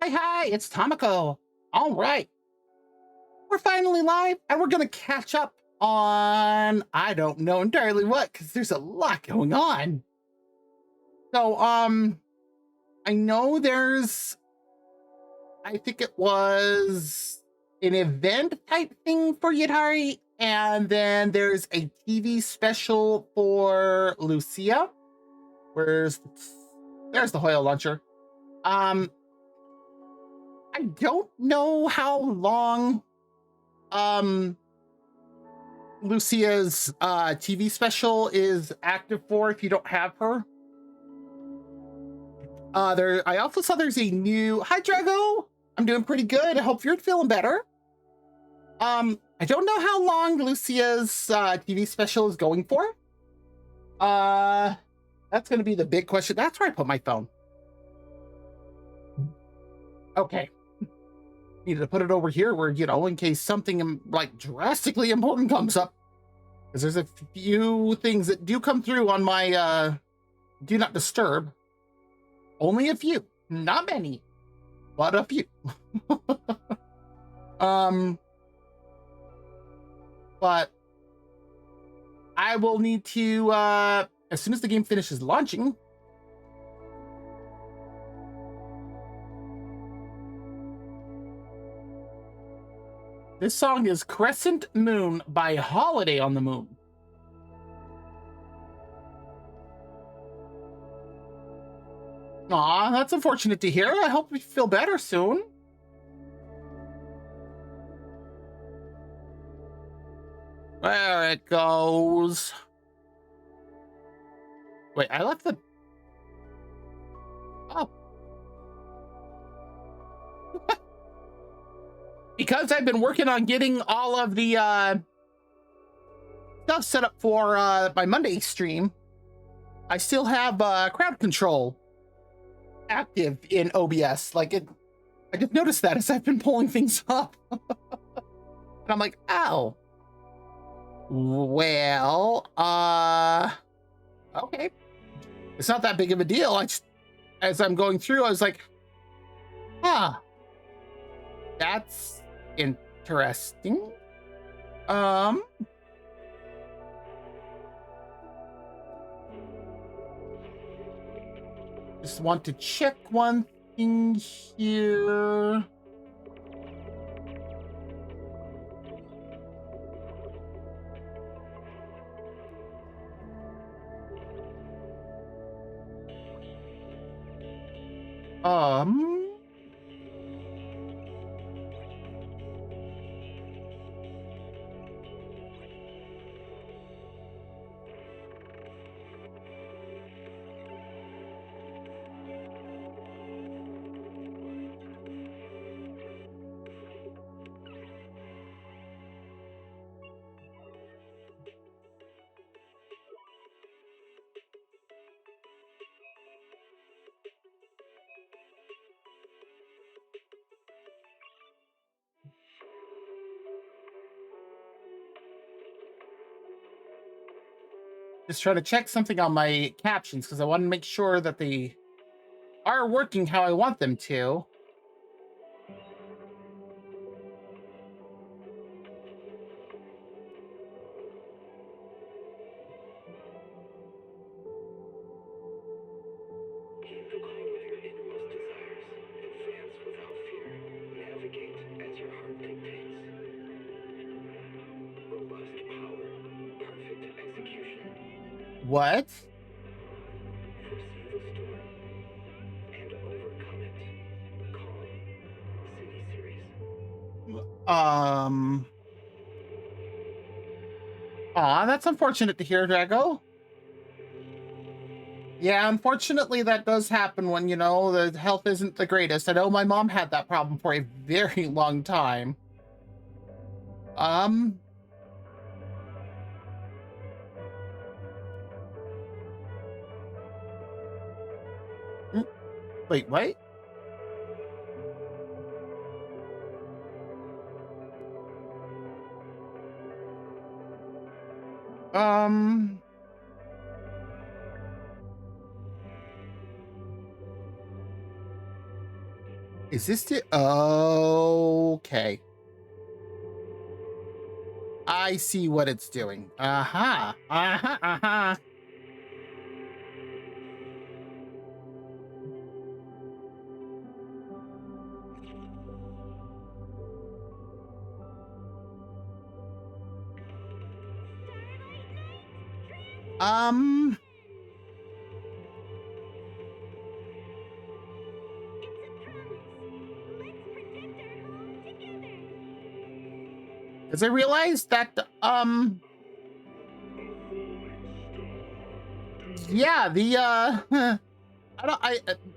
Hi, it's Tamako. All right, we're finally live and we're gonna catch up on I don't know entirely what because there's a lot going on. So, I know I think it was an event type thing for Yatari, and then there's a TV special for Lucia. Where's there's the Hoyle launcher. Um, I don't know how long um Lucia's TV special is active for if you don't have her. I also saw there's a new Hi Drago. I'm doing pretty good. I hope you're feeling better. I don't know how long Lucia's TV special is going for. That's gonna be the big question. That's where I put my phone. Okay. Needed to put it over here where, in case something like drastically important comes up. Because there's a few things that do come through on my do not disturb. Only a few, not many, but a few. But I will need to as soon as the game finishes launching. This song is Crescent Moon by Holiday on the Moon. Aw, that's unfortunate to hear. I hope you feel better soon. There it goes. Wait, I left the... Oh. Because I've been working on getting all of the stuff set up for my Monday stream, I still have crowd control active in OBS. I just noticed that as I've been pulling things up. And I'm like, oh. Well, okay. It's not that big of a deal. As I'm going through, I was like, huh. That's interesting. Just want to check one thing here. Just trying to check something on my captions because I want to make sure that they are working how I want them to. What? Aw, that's unfortunate to hear, Drago. Yeah, unfortunately, that does happen when, the health isn't the greatest. I know my mom had that problem for a very long time. Wait, what? Um, Is this it? Okay. I see what it's doing. Uh-huh. Uh-huh. Uh-huh. Um, because I realized that, yeah, I don't,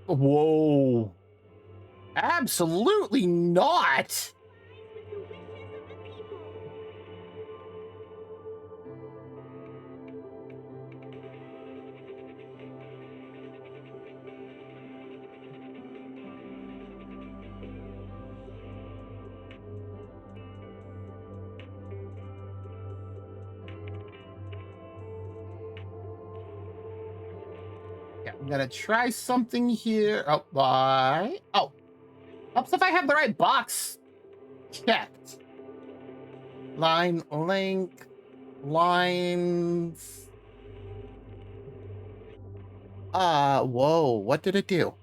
whoa. Absolutely not. Yeah, I'm gonna try something here. Oh, why? Oh, helps if I have the right box checked. Line length, lines. Whoa, what did it do?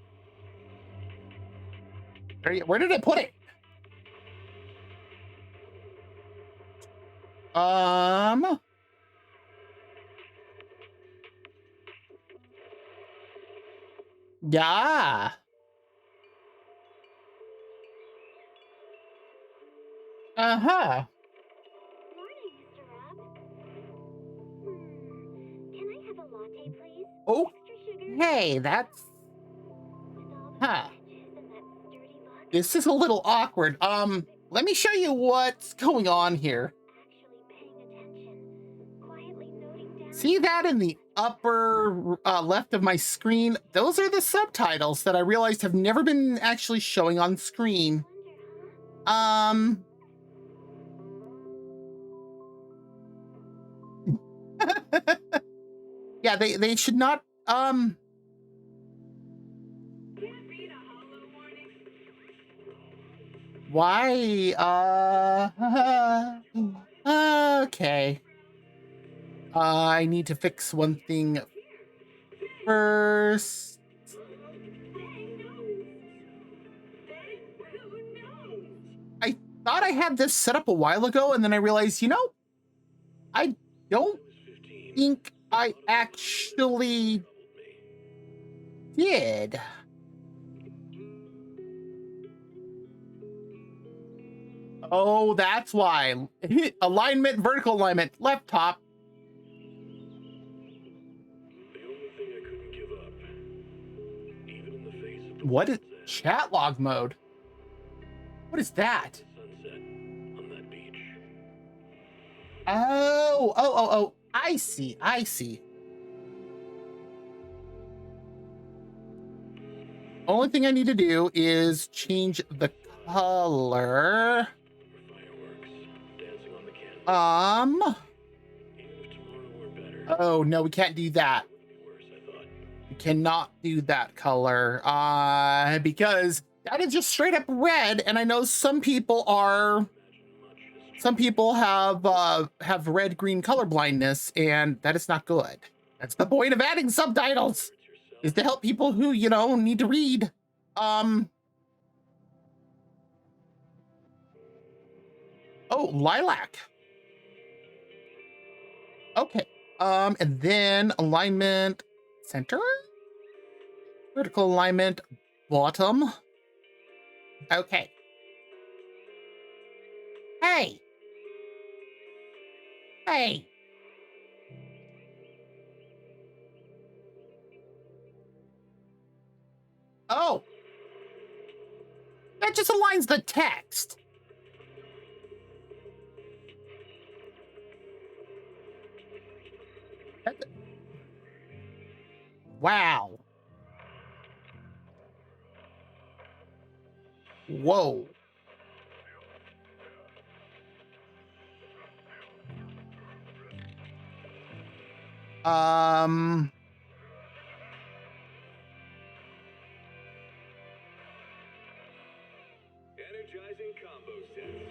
Where did it put it? Um, yeah. Uh-huh. Morning, Mr. Rob. Can I have a latte, please? Oh, Extra sugar? hey, that's, With all the huh. scratches and that sturdy look? This is a little awkward. Let me show you what's going on here. Actually paying attention, quietly noting down. See that in the upper left of my screen? Those are the subtitles that I realized have never been actually showing on screen. Wonder, huh? Yeah, they should not, why, okay. I need to fix one thing first. I thought I had this set up a while ago, and then I realized, I don't think I actually did. Oh, that's why. Alignment, vertical alignment, left top. What is chat log mode? What is that? Oh, I see, I see. Only thing I need to do is change the color. Oh no, we can't do that. We cannot do that color, because that is just straight up red, and I know some people have red-green color blindness, and that is not good. That's the point of adding subtitles, is to help people who, need to read. Oh, lilac. Okay. And then alignment center, vertical alignment bottom. Okay. Hey. Hey. Oh. That just aligns the text. Wow. Whoa. Um, Energizing combo sets.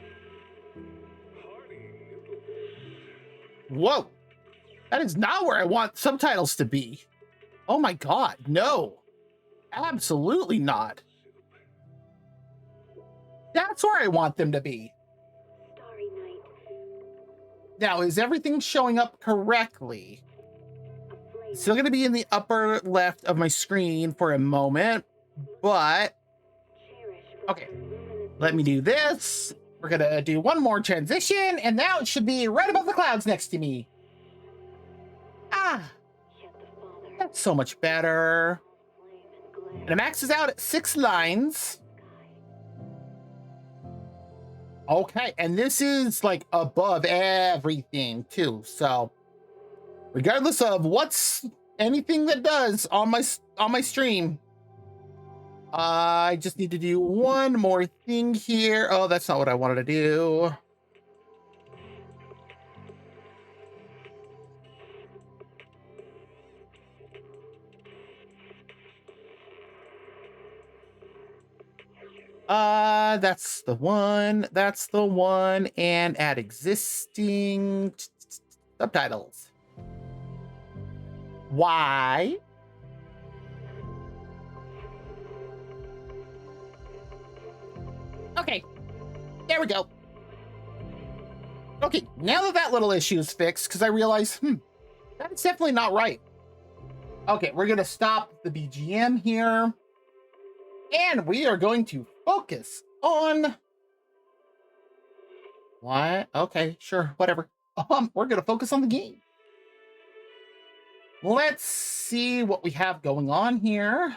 Hearty noodle. Whoa. That is not where I want subtitles to be. Oh my god, no. Absolutely not. That's where I want them to be. Starry night. Now, is everything showing up correctly? A flame. It's still going to be in the upper left of my screen for a moment, but Cherish with okay. her luminous Let me do this. We're going to do one more transition, and now it should be right above the clouds next to me. Ah, Yet the father. that's so much better. Flame and glare. And it maxes out at 6 lines. Sky. Okay, and this is like above everything too. So regardless of what's anything that does on my stream, I just need to do one more thing here. Oh, that's not what I wanted to do. That's the one. That's the one. And add existing subtitles. Why? Okay. There we go. Okay, now that that little issue is fixed, because I realize, that's definitely not right. Okay, we're going to stop the BGM here. And we are going to focus on... What? Okay, sure, whatever. We're going to focus on the game. Let's see what we have going on here.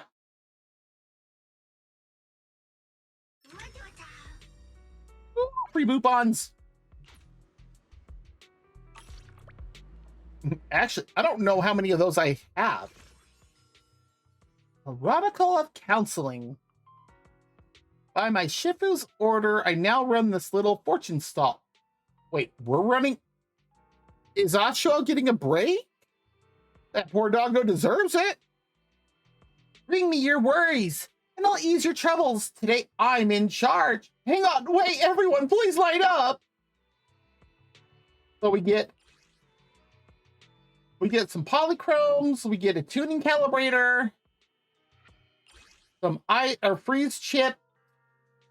Ooh, free boopons. Actually, I don't know how many of those I have. A Chronicle of Counseling. By my Shifu's order, I now run this little fortune stall. Wait, we're running... Is Acho getting a break? That poor doggo deserves it. Bring me your worries, and I'll ease your troubles. Today, I'm in charge. Hang on, wait, everyone, please light up. So we get some polychromes, we get a tuning calibrator, some freeze chip,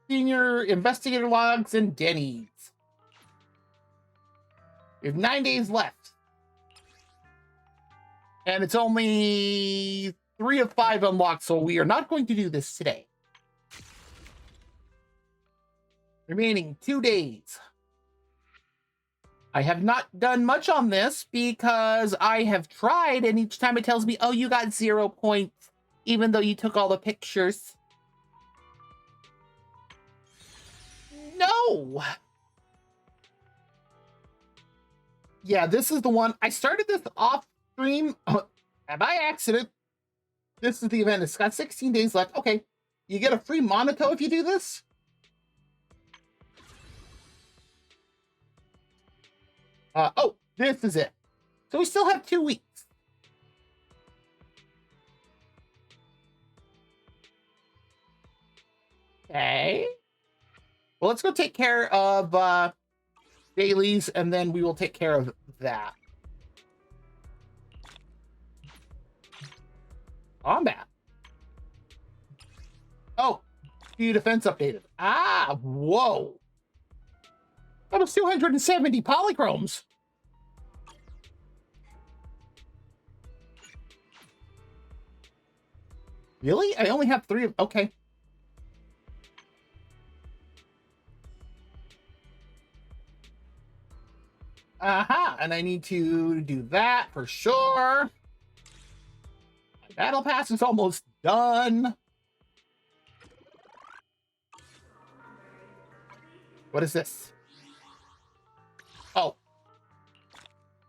senior investigator logs, and Denny's. We have 9 days left. And it's only 3 of 5 unlocked, so we are not going to do this today. Remaining 2 days. I have not done much on this because I have tried, and each time it tells me, oh, you got 0 points, even though you took all the pictures. No! Yeah, this is the one. I started this off stream by accident. This is the event. It's got 16 days left. Okay, you get a free Monaco if you do this. Oh, this is it. So we still have 2 weeks. Okay. Well, let's go take care of dailies, and then we will take care of that. Combat. Oh, speed defense updated. Ah, whoa. That was 270 polychromes. Really? I only have 3 of... Okay. Aha, and I need to do that for sure. My battle pass is almost done. What is this? Oh.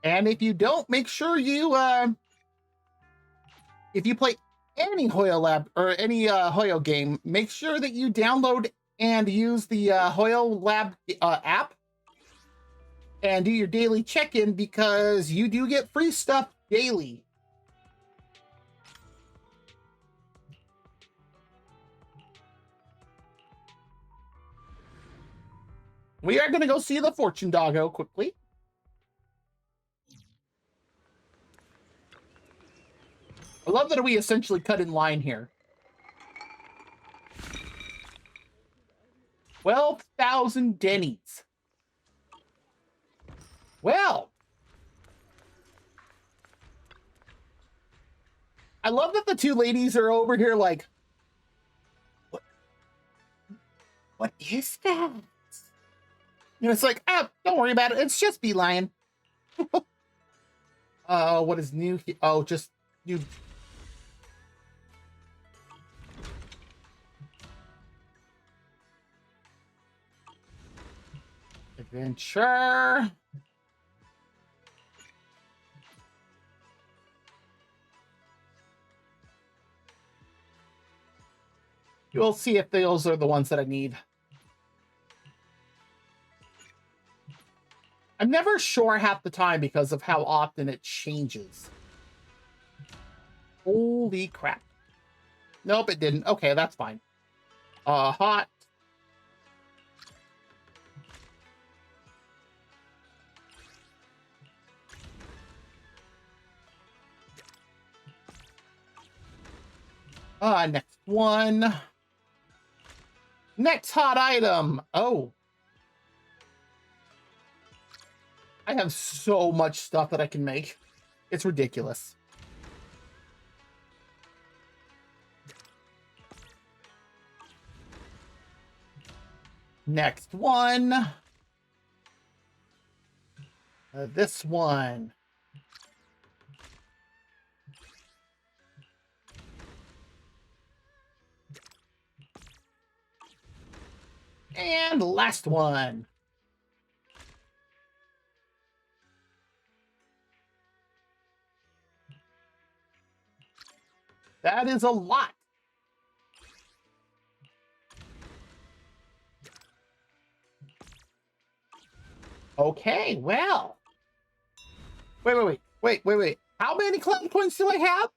And if you don't, make sure you, if you play any Hoyo Lab or any Hoyo game, make sure that you download and use the Hoyo Lab app and do your daily check-in, because you do get free stuff daily. We are going to go see the fortune doggo quickly. I love that we essentially cut in line here. 12,000 Denny's. Well, I love that the two ladies are over here like, what is that? You know, it's like, don't worry about it. It's just Beeline. What is new here? Oh, just new. Adventure. We'll see if those are the ones that I need. I'm never sure half the time because of how often it changes. Holy crap. Nope, it didn't. Okay, that's fine. Hot. Next one. Next hot item. Oh. I have so much stuff that I can make. It's ridiculous. Next one. This one. And last one. That is a lot. Okay, well. Wait. How many clown points do I have?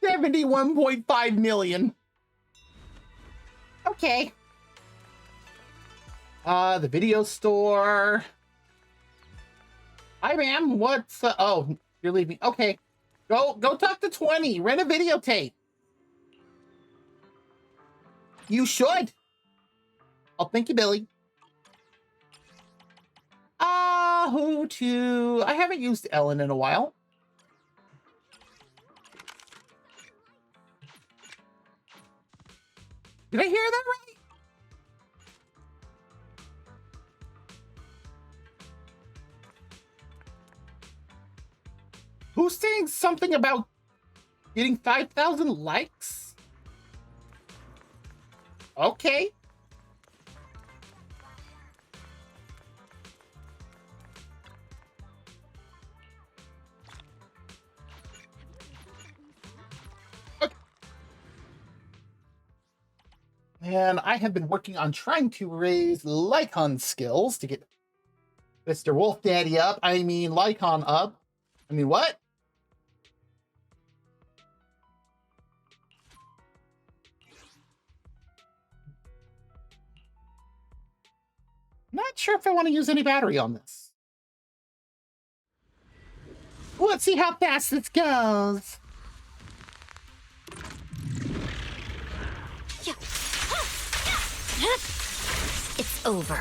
$71.5 million. Okay. The video store. Hi, ma'am. What's oh, you're leaving. Okay. Go talk to 20. Rent a videotape. You should. Oh, thank you, Billy. Who to? I haven't used Ellen in a while. Did I hear that right? Who's saying something about getting 5,000 likes? Okay. And I have been working on trying to raise Lycon skills to get Mr. Wolf Daddy up. I mean, Lycon up. I mean, what? Not sure if I want to use any battery on this. Let's see how fast this goes. It's over.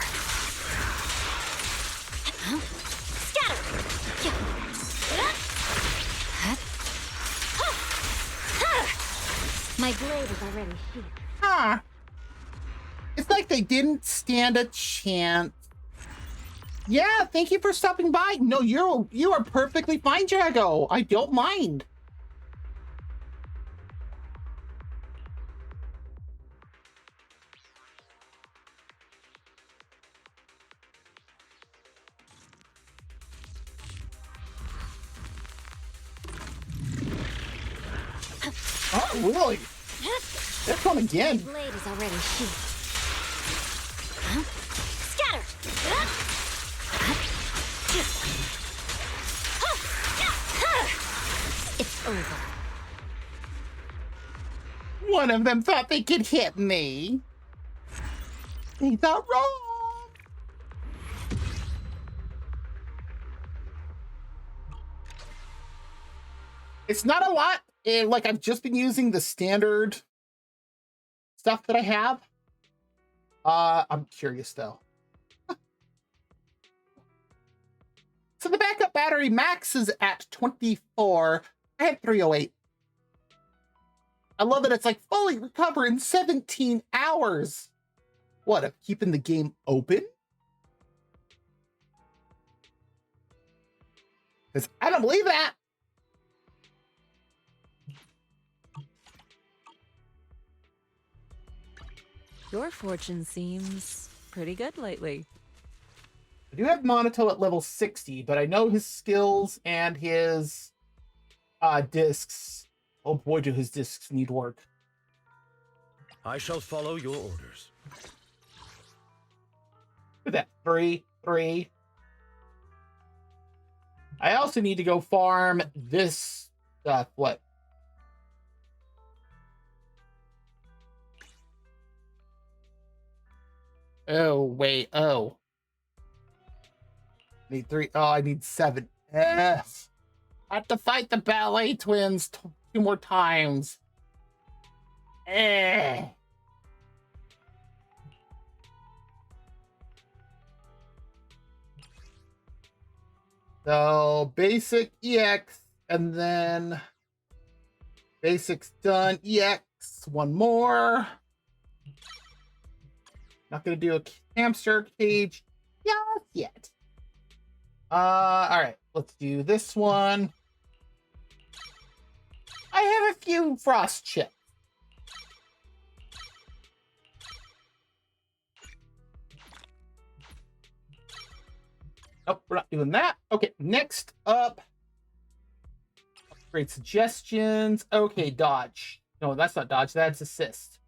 Scatter! My blade is already sheathed. Huh. It's like they didn't stand a chance. Yeah, thank you for stopping by. No, you are perfectly fine, Jago. I don't mind. Oh, really? That's one again. My blade is already sheathed. Scatter! It's over. One of them thought they could hit me. They thought wrong. It's not a lot. Like, I've just been using the standard stuff that I have. I'm curious though. So the backup battery max is at 24. I had 308. I love that it's like fully recover in 17 hours. What, of keeping the game open? Because I don't believe that. Your fortune seems pretty good lately. I do have Monato at level 60, but I know his skills and his discs. Oh boy, do his discs need work. I shall follow your orders. Look at that. 3, 3. I also need to go farm this stuff. What? Oh, wait. Oh. Need 3. Oh, I need 7. Yes. I have to fight the ballet twins 2 more times. Eh. So basic EX, and then basics done. EX, 1 more. Not gonna do a hamster cage just yet. All right, let's do this one. I have a few frost chips. Nope, we're not doing that. Okay, next up. Upgrade suggestions. Okay, dodge. No, that's not dodge, that's assist.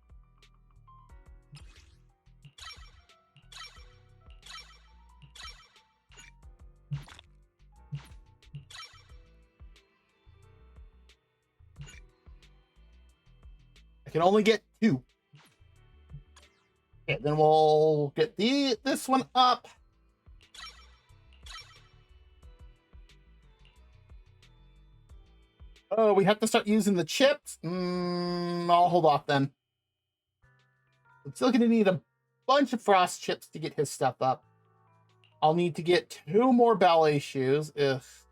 I can only get 2. Okay, then we'll get this one up. Oh, we have to start using the chips? I'll hold off then. I'm still gonna need a bunch of frost chips to get his stuff up. I'll need to get 2 more ballet shoes, if.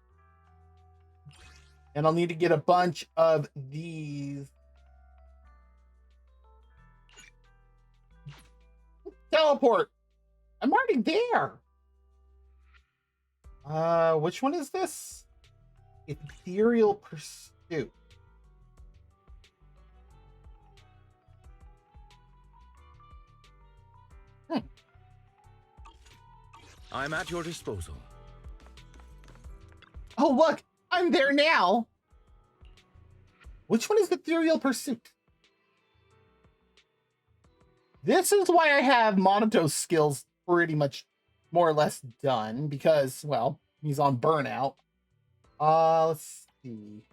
And I'll need to get a bunch of these. Teleport! I'm already there! Which one is this? Ethereal Pursuit. I'm at your disposal. Oh, look! I'm there now! Which one is Ethereal Pursuit? This is why I have Monato's skills pretty much more or less done, because, well, he's on burnout. Let's see.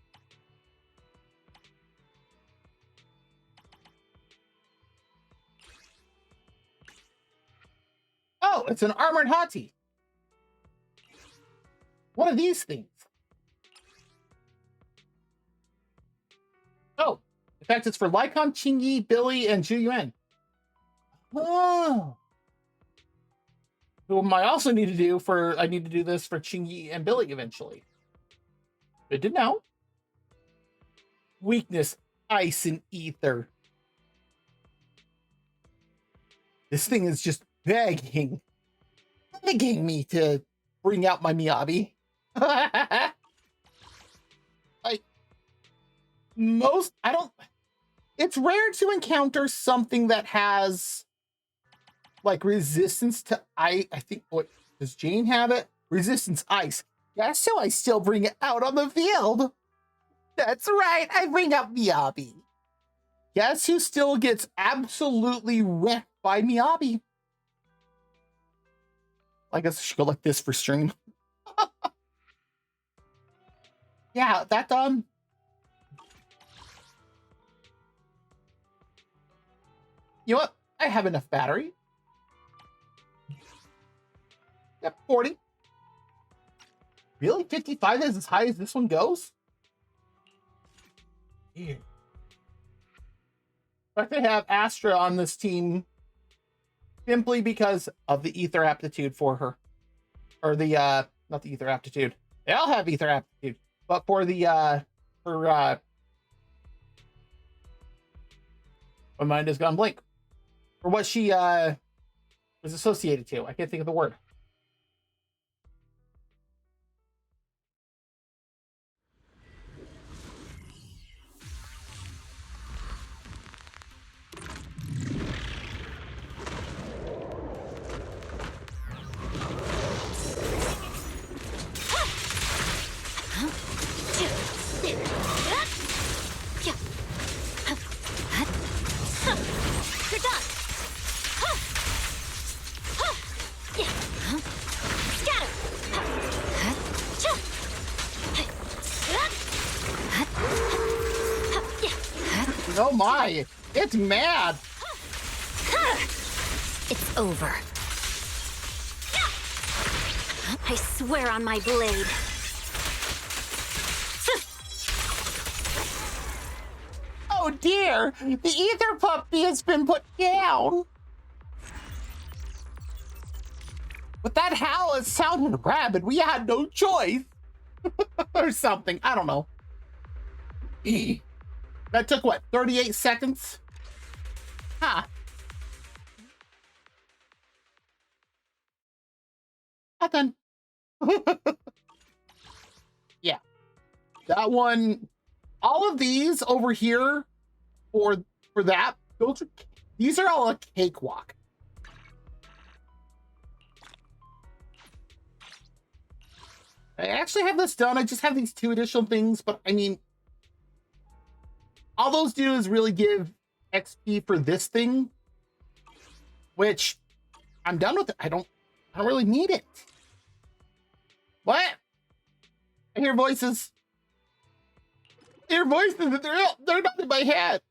Oh, it's an armored hottie. One of these things. Oh, in fact, it's for Lycon, Chingy, Billy, and Zhu Yuan. Oh. Whom I also need to do I need to do this for Chingy and Billy eventually. Good to know. Weakness, ice and ether. This thing is just begging me to bring out my Miyabi. Like, it's rare to encounter something that has like resistance to ice. I think, what does Jane have it? Resistance ice. Yeah, so I still bring it out on the field. That's right, I bring out Miyabi. Guess who still gets absolutely wrecked by Miyabi? I guess I should go like this for stream. Yeah, that you know what? I have enough battery. Yep, 40. Really? 55 is as high as this one goes? Yeah. In fact, I have Astra on this team simply because of the ether aptitude for her. Or the, not the ether aptitude. They all have ether aptitude. But for the, my mind has gone blank. For what she, was associated to. I can't think of the word. You're done. Scatter. Oh my! It's mad! It's over. I swear on my blade. Oh dear! The ether puppy has been put down! But that howl, it sounded rabid. We had no choice! Or something. I don't know. That took, what, 38 seconds? Huh. Nothing. Yeah. That one... All of these over here for that, these are all a cakewalk. I actually have this done. I just have these 2 additional things, but I mean, all those do is really give XP for this thing, which I'm done with it. I don't really need it. What? I hear voices. Their voices, they're not in my head.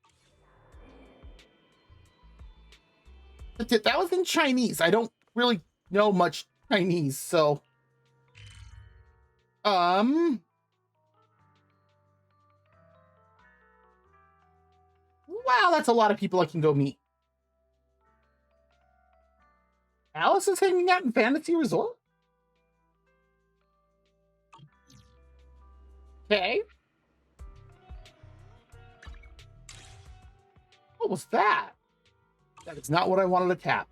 But that was in Chinese. I don't really know much Chinese, so. Wow, that's a lot of people I can go meet. Alice is hanging out in Fantasy Resort? Okay. What was that? That is not what I wanted to tap.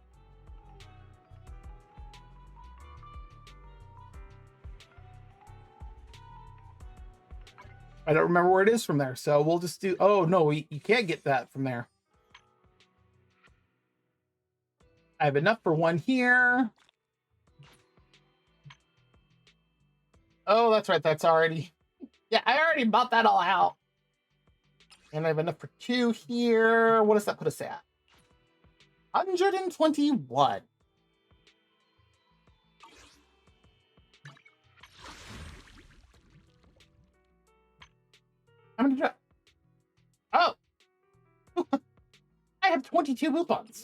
I don't remember where it is from there, so we'll just do... Oh, no, you can't get that from there. I have enough for one here. Oh, that's right, that's already... Yeah, I already bought that all out. And I have enough for 2 here. What does that put us at? 121. How many did Oh! I have 22 Wupons.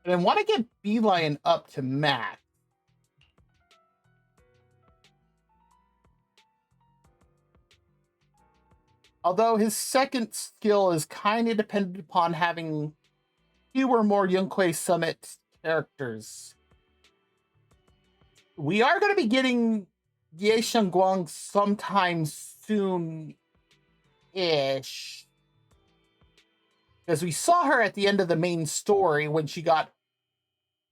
And I want to get Beeline up to max. Although his second skill is kind of dependent upon having fewer more Yunque Summit characters. We are going to be getting Ye Shengguang sometime soon-ish. Because we saw her at the end of the main story when she got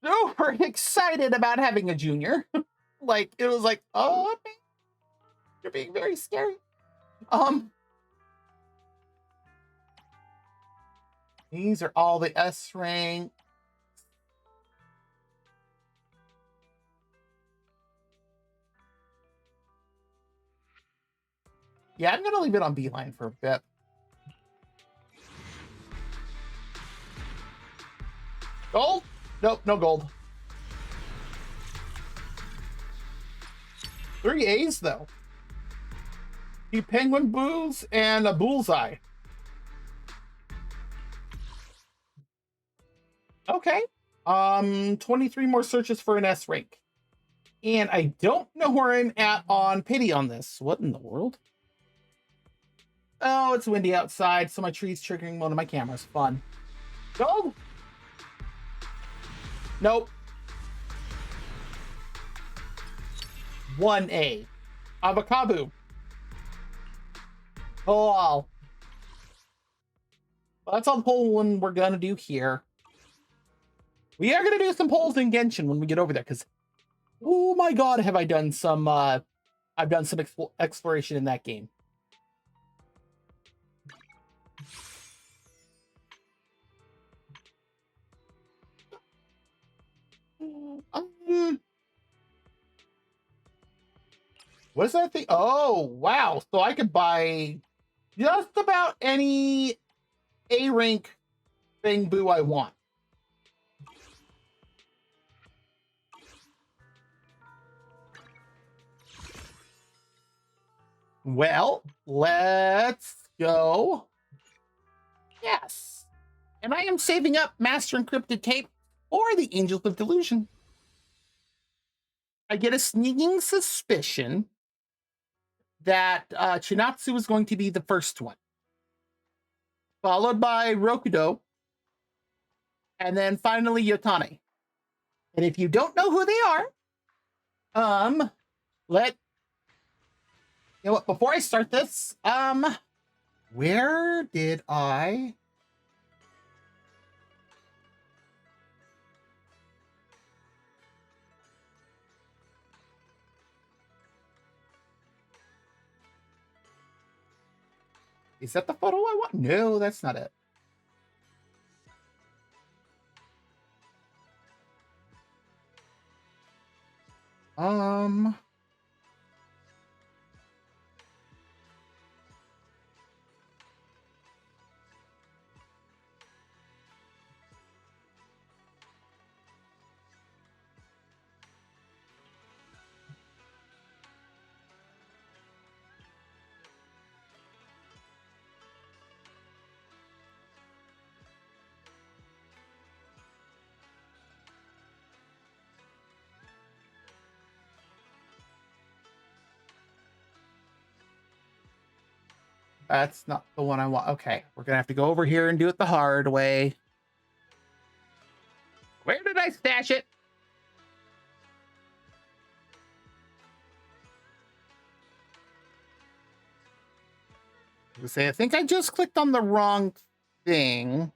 super excited about having a junior. Like, it was like, oh, you're being very scary. These are all the S rank. Yeah, I'm gonna leave it on Beeline for a bit. Gold? Nope, no gold. 3 A's though. 2 penguin boos and a bullseye. Okay. 23 more searches for an S rank. And I don't know where I'm at on pity on this. What in the world? Oh, it's windy outside, so my tree's triggering one of my cameras. Fun. Go! Nope. 1A. Avocado. Oh, wow. Well, that's all the polling we're gonna do here. We are gonna do some polls in Genshin when we get over there, because oh my god, have I done some I've done some exploration in that game. What is that thing? Oh, wow. So I could buy just about any A rank thing boo I want. Well, let's go. Yes. And I am saving up Master Encrypted Tape or the Angels of Delusion. I get a sneaking suspicion that Chinatsu is going to be the first one, followed by Rokudo, and then finally Yotane. And if you don't know who they are, you know what, before I start this, where did I... Is that the photo I want? No, that's not it. Um... That's not the one I want. Okay, we're gonna have to go over here and do it the hard way. Where did I stash it? I think I just clicked on the wrong thing.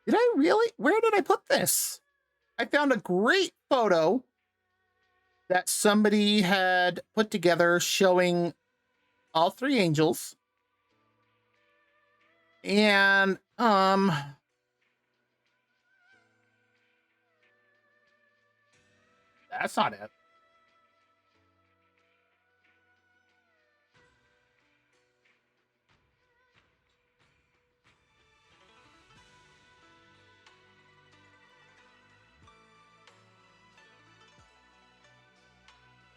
Did I really? Where did I put this? I found a great photo that somebody had put together showing all three angels. And that's not it.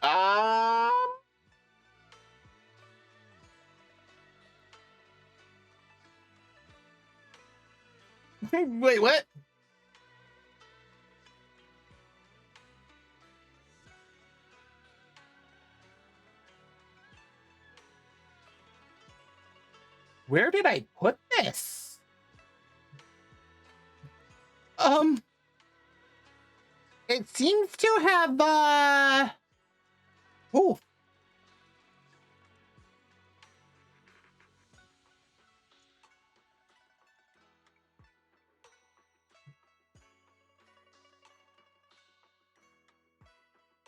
Um Wait, what? Where did I put this? It seems to have oh.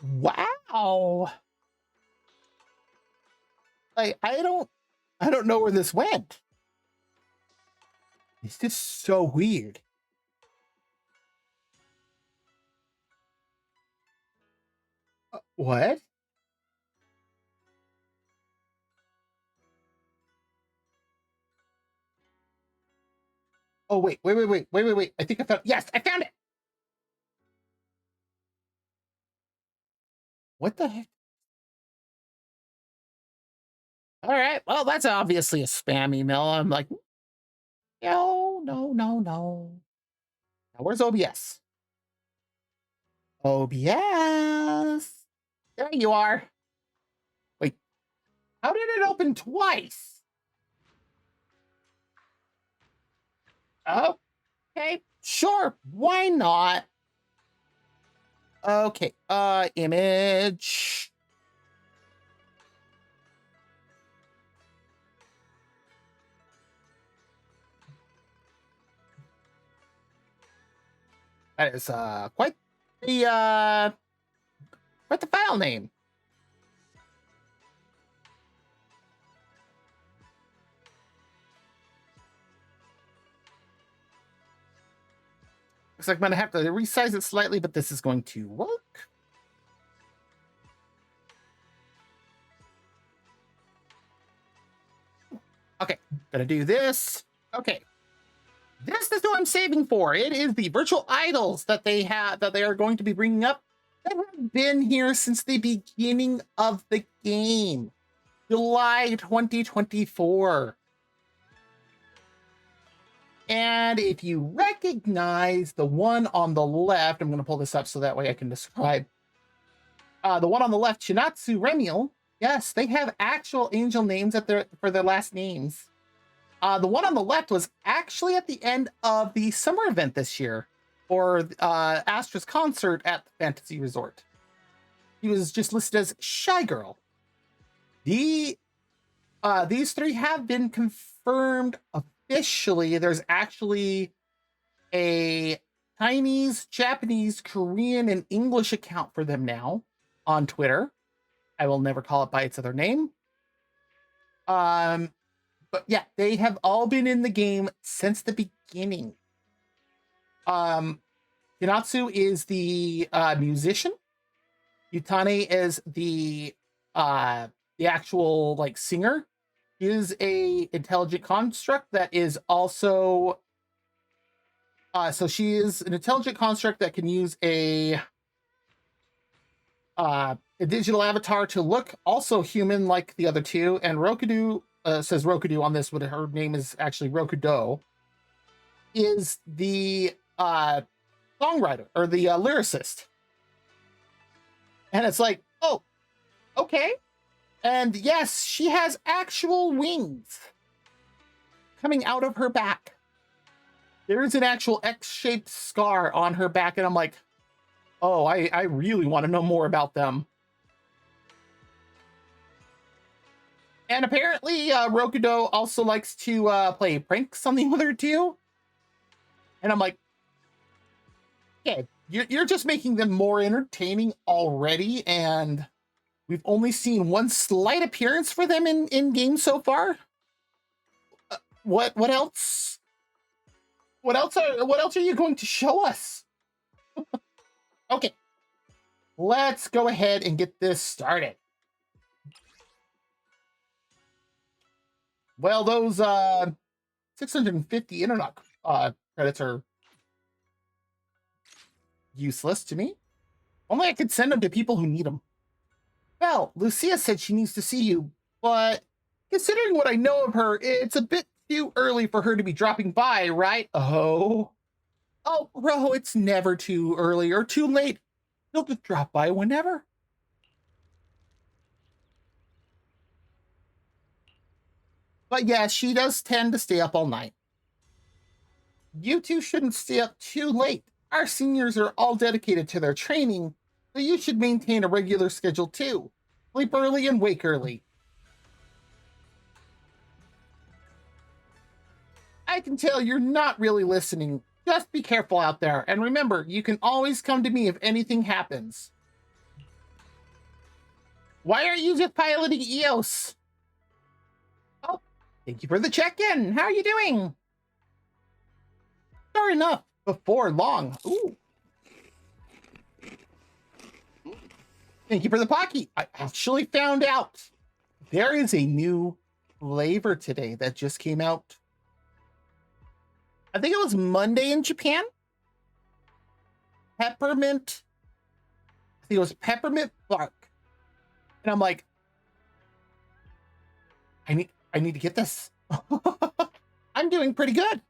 Wow. I don't know where this went. It's just so weird. What? Oh, wait. I think I found, yes, I found it. What the heck? All right. Well, that's obviously a spam email. I'm like, no, no, no, no. Now, where's OBS? OBS. There you are. Wait, how did it open twice? Okay, sure. Why not? Okay, image. That is quite the file name. Looks like I'm gonna have to resize it slightly, but this is going to work. Okay, gonna do this. Okay. This is what I'm saving for. It is the virtual idols that they are going to be bringing up that have been here since the beginning of the game, July 2024. And if you recognize the one on the left, I'm going to pull this up so that way I can describe. The one on the left, Shinatsu Remiel, yes, they have actual angel names for their last names. The one on the left was actually at the end of the summer event this year, or Astra's concert at the Fantasy Resort. He was just listed as Shy Girl. These three have been confirmed officially. There's actually a Chinese, Japanese, Korean, and English account for them now on Twitter. I will never call it by its other name. But yeah, they have all been in the game since the beginning. Hinatsu is the musician. Yutane is the actual like singer. He is a intelligent construct that is also so she is an intelligent construct that can use a digital avatar to look also human like the other two. And Rokudu says Rokudu on this, but her name is actually Rokudo, is the songwriter or the lyricist. And it's like, oh, okay. And yes, she has actual wings coming out of her back. There is an actual X-shaped scar on her back, and I'm like, oh, I really want to know more about them. And apparently, Rokudo also likes to play pranks on the other two. And I'm like, okay, you're just making them more entertaining already, and we've only seen one slight appearance for them in game so far. What else? What else are you going to show us? Okay, let's go ahead and get this started. Well, those 650 internet credits are useless to me. Only I could send them to people who need them. Well, Lucia said she needs to see you, but considering what I know of her, it's a bit too early for her to be dropping by, right? Oh, Ro, it's never too early or too late. She'll just drop by whenever. But yeah, she does tend to stay up all night. You two shouldn't stay up too late. Our seniors are all dedicated to their training, so you should maintain a regular schedule too. Sleep early and wake early. I can tell you're not really listening. Just be careful out there, and remember, you can always come to me if anything happens. Why aren't you just piloting EOS? Oh, thank you for the check-in. How are you doing? Sure enough, before long. Ooh. Thank you for the Pocky. I actually found out there is a new flavor today that just came out. I think it was Monday in Japan. Peppermint. I think it was peppermint bark. And I'm like, I need to get this. I'm doing pretty good.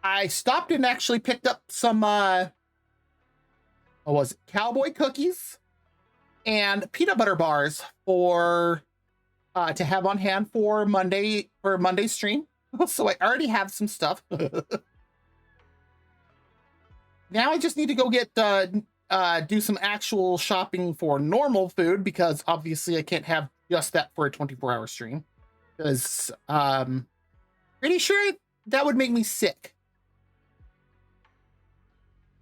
I stopped and actually picked up some what was it? Cowboy cookies and peanut butter bars for to have on hand for Monday stream. So I already have some stuff. Now I just need to go get do some actual shopping for normal food, because obviously I can't have just that for a 24-hour stream, because pretty sure that would make me sick.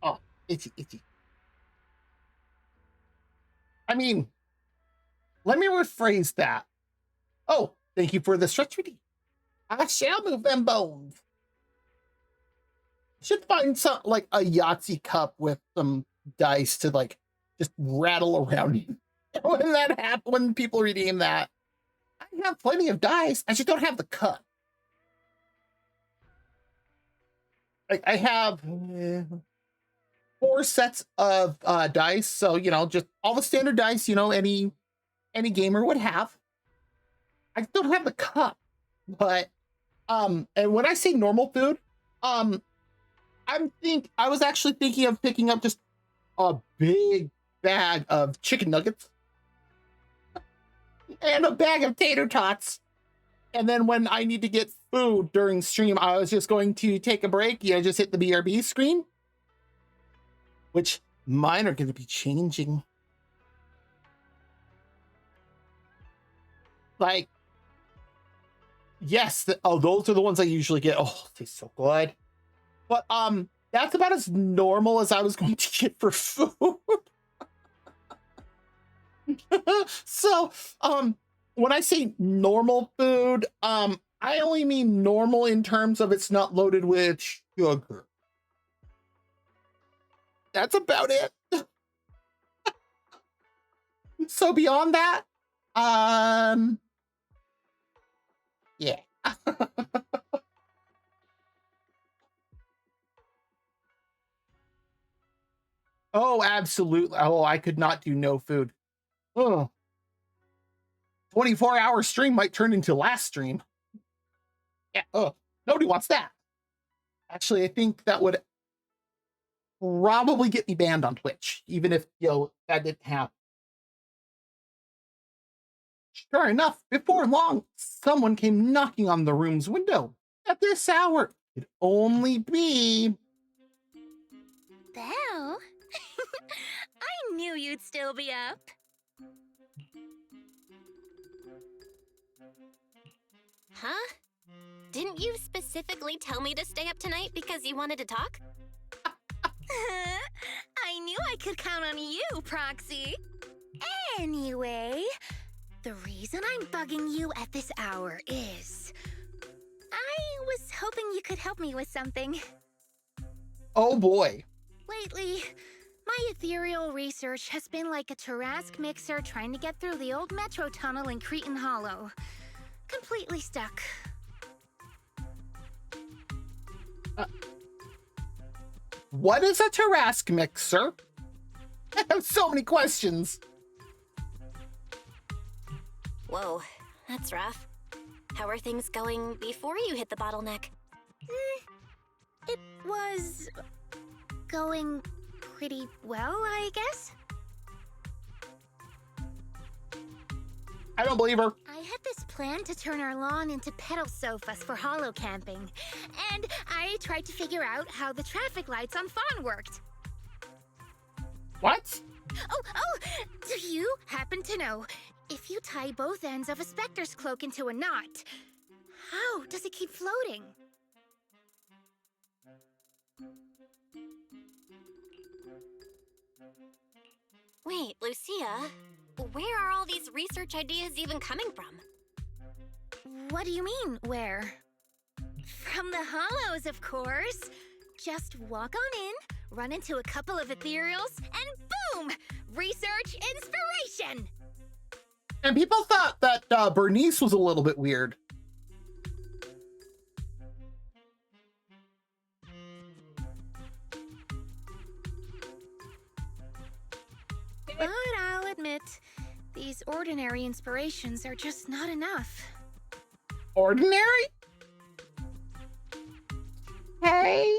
Oh, itchy. I mean, let me rephrase that. Oh, thank you for the stretch reading. I shall move them bones. Should find some like a Yahtzee cup with some dice to like just rattle around. When that happens, when people redeem that, I have plenty of dice. I just don't have the cup. I have 4 sets of dice, so you know, just all the standard dice, you know, any gamer would have. I don't have the cup, but and when I say normal food, I was actually thinking of picking up just a big bag of chicken nuggets and a bag of tater tots. And then when I need to get food during stream, I was just going to take a break. You know, just hit the BRB screen, which mine are going to be changing. Like, yes, those are the ones I usually get. Oh, they taste so good. But that's about as normal as I was going to get for food. So, when I say normal food, I only mean normal in terms of it's not loaded with sugar. That's about it. So beyond that, yeah. Oh, absolutely. Oh, I could not do no food. Oh, 24-hour stream might turn into last stream. Yeah. Oh, nobody wants that. Actually, I think that would probably get me banned on Twitch, even if, you know, that didn't happen. Sure enough, before long, someone came knocking on the room's window. At this hour, it'd only be... Belle? I knew you'd still be up. Huh? Didn't you specifically tell me to stay up tonight because you wanted to talk? I knew I could count on you, Proxy. Anyway, the reason I'm bugging you at this hour is... I was hoping you could help me with something. Oh boy. Lately, my ethereal research has been like a Tarrasque mixer trying to get through the old metro tunnel in Cretan Hollow. Completely stuck. What is a Tarrasque mixer? I have so many questions. Whoa, that's rough. How are things going before you hit the bottleneck? It was... going pretty well, I guess? I don't believe her. I had this plan to turn our lawn into pedal sofas for hollow camping, and I tried to figure out how the traffic lights on Fawn worked. What? Oh, do you happen to know, if you tie both ends of a Spectre's cloak into a knot, how does it keep floating? Wait, Lucia, where are all these research ideas even coming from? What do you mean, where? From the Hollows, of course. Just walk on in, run into a couple of ethereals, and boom! Research inspiration! And people thought that Bernice was a little bit weird. But I'll admit, These ordinary inspirations are just not enough. Ordinary? Hey?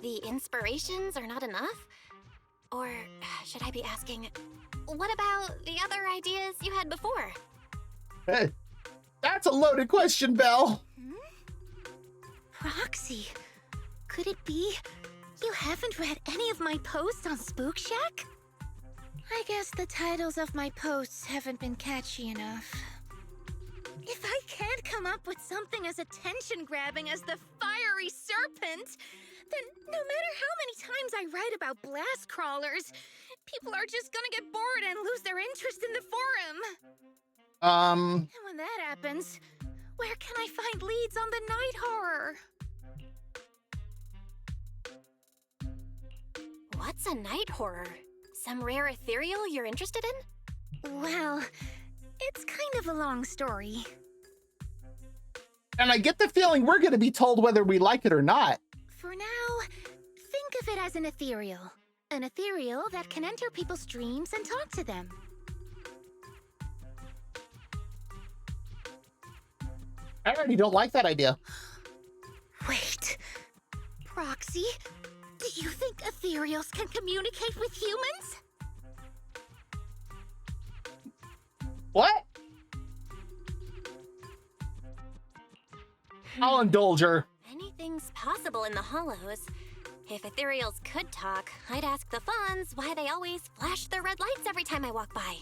The inspirations are not enough? Or should I be asking, what about the other ideas you had before? Hey, that's a loaded question, Belle. Proxy, could it be you haven't read any of my posts on Spook Shack? I guess the titles of my posts haven't been catchy enough. If I can't come up with something as attention-grabbing as the fiery serpent, then no matter how many times I write about blast crawlers, people are just gonna get bored and lose their interest in the forum. And when that happens, where can I find leads on the night horror? What's a night horror? Some rare ethereal you're interested in? Well, it's kind of a long story. And I get the feeling we're going to be told whether we like it or not. For now, think of it as an ethereal. An ethereal that can enter people's dreams and talk to them. I already don't like that idea. Wait. Proxy? Do you think ethereals can communicate with humans? What? I'll indulge her. Anything's possible in the Hollows. If ethereals could talk, I'd ask the Fawns why they always flash their red lights every time I walk by.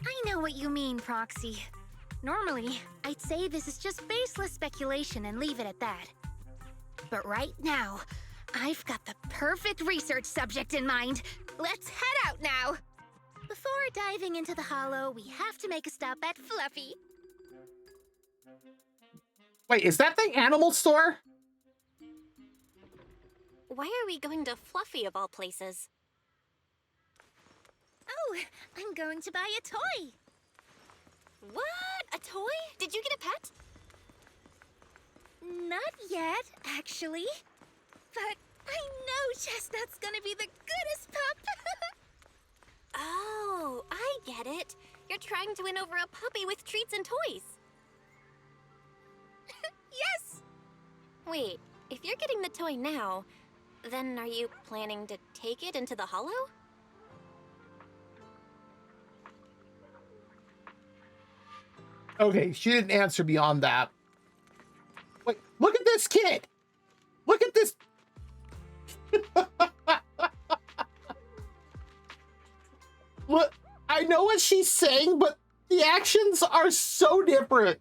I know what you mean, Proxy. Normally, I'd say this is just baseless speculation and leave it at that. But right now, I've got the perfect research subject in mind. Let's head out now! Before diving into the Hollow, we have to make a stop at Fluffy. Wait, is that the animal store? Why are we going to Fluffy of all places? Oh, I'm going to buy a toy. What? A toy? Did you get a pet? Not yet, actually. But I know Chestnut's gonna be the goodest pup. Oh, I get it. You're trying to win over a puppy with treats and toys. Yes! Wait, if you're getting the toy now, then are you planning to take it into the Hollow? Okay, she didn't answer beyond that. Wait, look at this kid! Look at this! Look, I know what she's saying, but the actions are so different.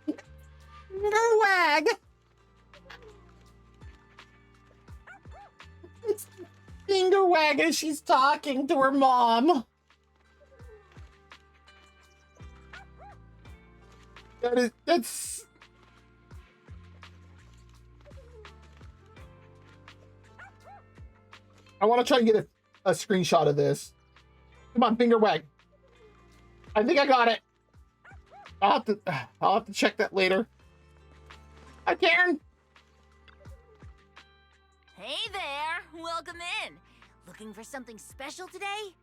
Finger wag! It's finger wag as she's talking to her mom. That's... I want to try and get a screenshot of this. Come on, finger wag. I think I got it. I'll have to check that later. Hi, Karen. Hey there, welcome in. Looking for something special today?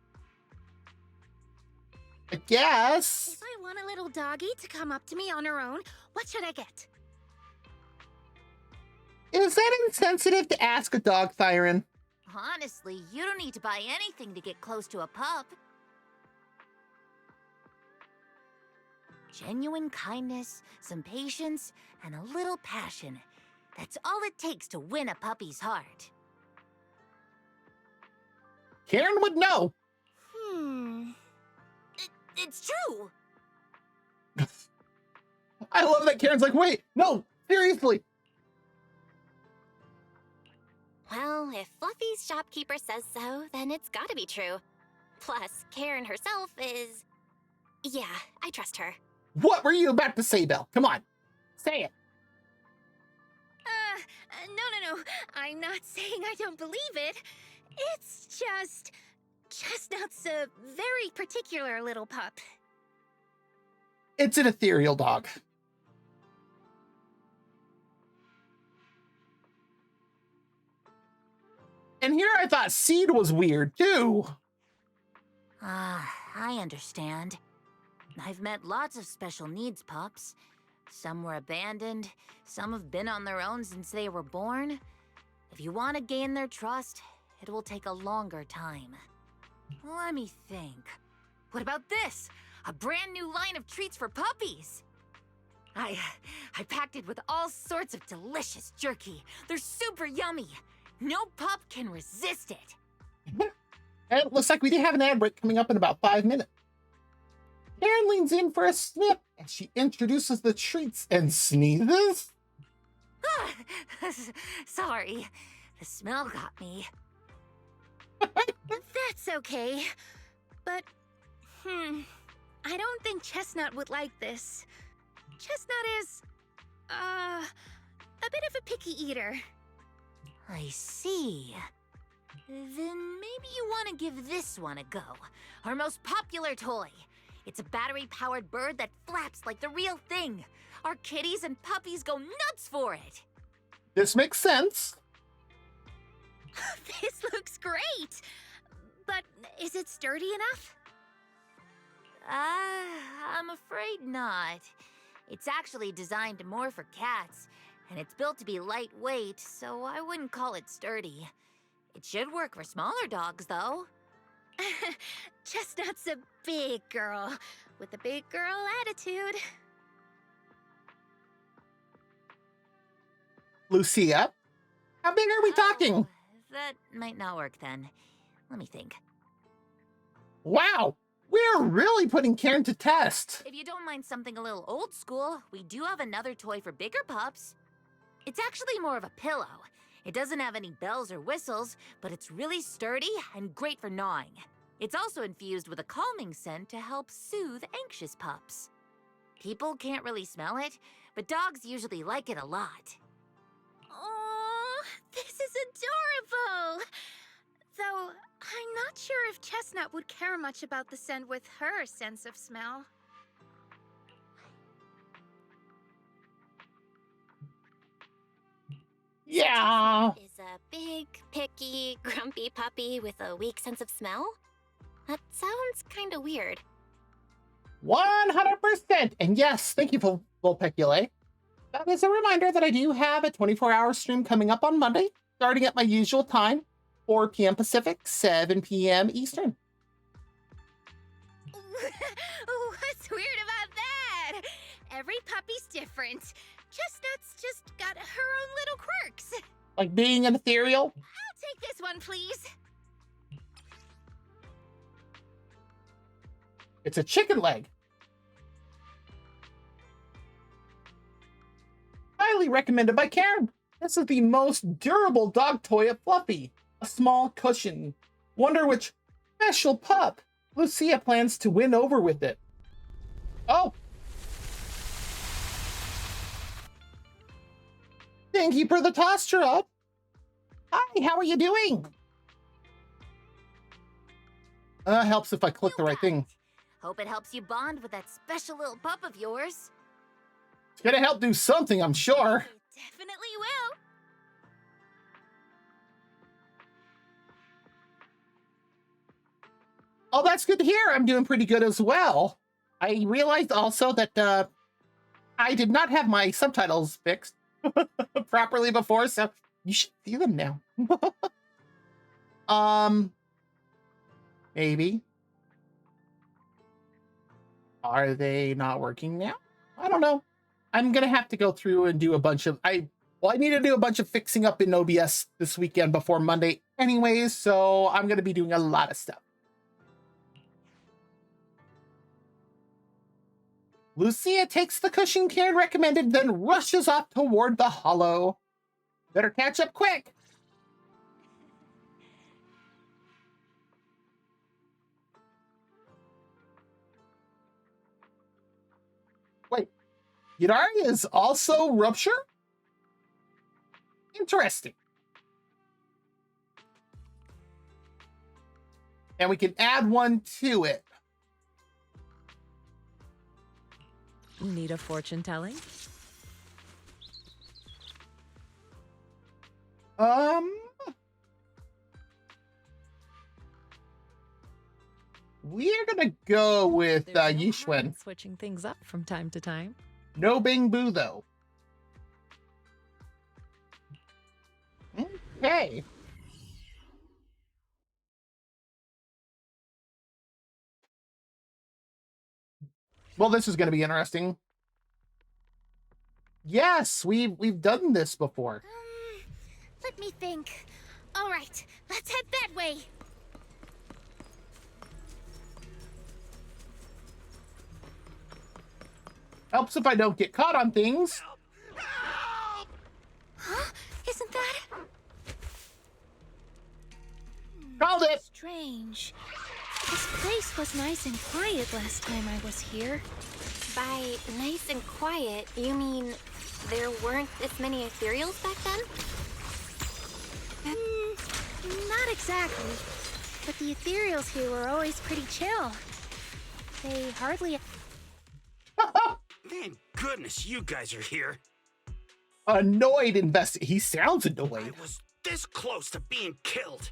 I guess. If I want a little doggy to come up to me on her own, what should I get? Is that insensitive to ask a dog, Thyron? Honestly, you don't need to buy anything to get close to a pup. Genuine kindness, some patience, and a little passion. That's all it takes to win a puppy's heart. Karen would know. It's true! I love that Karen's like, wait, no, seriously. Well, if Fluffy's shopkeeper says so, then it's gotta be true. Plus, Karen herself is... Yeah, I trust her. What were you about to say, Belle? Come on, say it. No. I'm not saying I don't believe it. It's just... Chestnut's a very particular little pup. It's an ethereal dog. And here I thought Seed was weird too. I understand. I've met lots of special needs pups. Some were abandoned, some have been on their own since they were born. If you want to gain their trust, it will take a longer time. Let me think. What about this? A brand new line of treats for puppies! I packed it with all sorts of delicious jerky. They're super yummy. No pup can resist it. And it looks like we do have an ad break coming up in about 5 minutes. Karen leans in for a sniff as she introduces the treats and sneezes. Sorry, the smell got me. That's okay. But, I don't think Chestnut would like this. Chestnut is, a bit of a picky eater. I see. Then maybe you want to give this one a go. Our most popular toy. It's a battery-powered bird that flaps like the real thing. Our kitties and puppies go nuts for it. This makes sense. This looks great. But is it sturdy enough? I'm afraid not. It's actually designed more for cats, and it's built to be lightweight, so I wouldn't call it sturdy. It should work for smaller dogs, though. Chestnut's a big girl with a big girl attitude. Lucia, how big are we talking? That might not work then. Let me think. Wow, we're really putting Karen to test. If you don't mind something a little old school, we do have another toy for bigger pups. It's actually more of a pillow. It doesn't have any bells or whistles, but it's really sturdy and great for gnawing. It's also infused with a calming scent to help soothe anxious pups. People can't really smell it, but dogs usually like it a lot. Oh, this is adorable! Though, I'm not sure if Chestnut would care much about the scent with her sense of smell. Yeah. Is a big, picky, grumpy puppy with a weak sense of smell? That sounds kind of weird. 100%. And yes, thank you for Volpeculae. That is a reminder that I do have a 24-hour stream coming up on Monday, starting at my usual time, 4 p.m. Pacific, 7 p.m. Eastern. What's weird about that? Every puppy's different. Chestnut's just got her own little quirks. Like being an ethereal? I'll take this one, please. It's a chicken leg. Highly recommended by Karen. This is the most durable dog toy at Fluffy. A small cushion. Wonder which special pup Lucia plans to win over with it. Oh. Thank you for the toss drop. Hi, how are you doing? Helps if I click the right thing. Hope it helps you bond with that special little pup of yours. It's gonna help do something, I'm sure. It definitely will. Oh, that's good to hear. I'm doing pretty good as well. I realized also that I did not have my subtitles fixed properly before, so you should see them now. Maybe. Are they not working now? I don't know. I'm gonna have to go through and do a bunch of I need to do a bunch of fixing up in OBS this weekend before Monday anyways, so I'm gonna be doing a lot of stuff. Lucia takes the cushion Karen recommended, then rushes off toward the hollow. Better catch up quick. Wait, Yidari is also Rupture? Interesting. And we can add one to it. Need a fortune telling? We're gonna go with There's no harm Yishwen. in switching things up from time to time. No Bing Boo, though. Okay. Well, this is gonna be interesting. Yes, we've done this before. Let me think. All right, let's head that way. Helps if I don't get caught on things. Huh? Isn't that Called it. strange? This place was nice and quiet last time I was here. By nice and quiet, you mean there weren't this many ethereals back then? Not exactly. But the ethereals here were always pretty chill. They hardly... Thank goodness you guys are here. Annoyed he sounds I annoyed. was this close to being killed.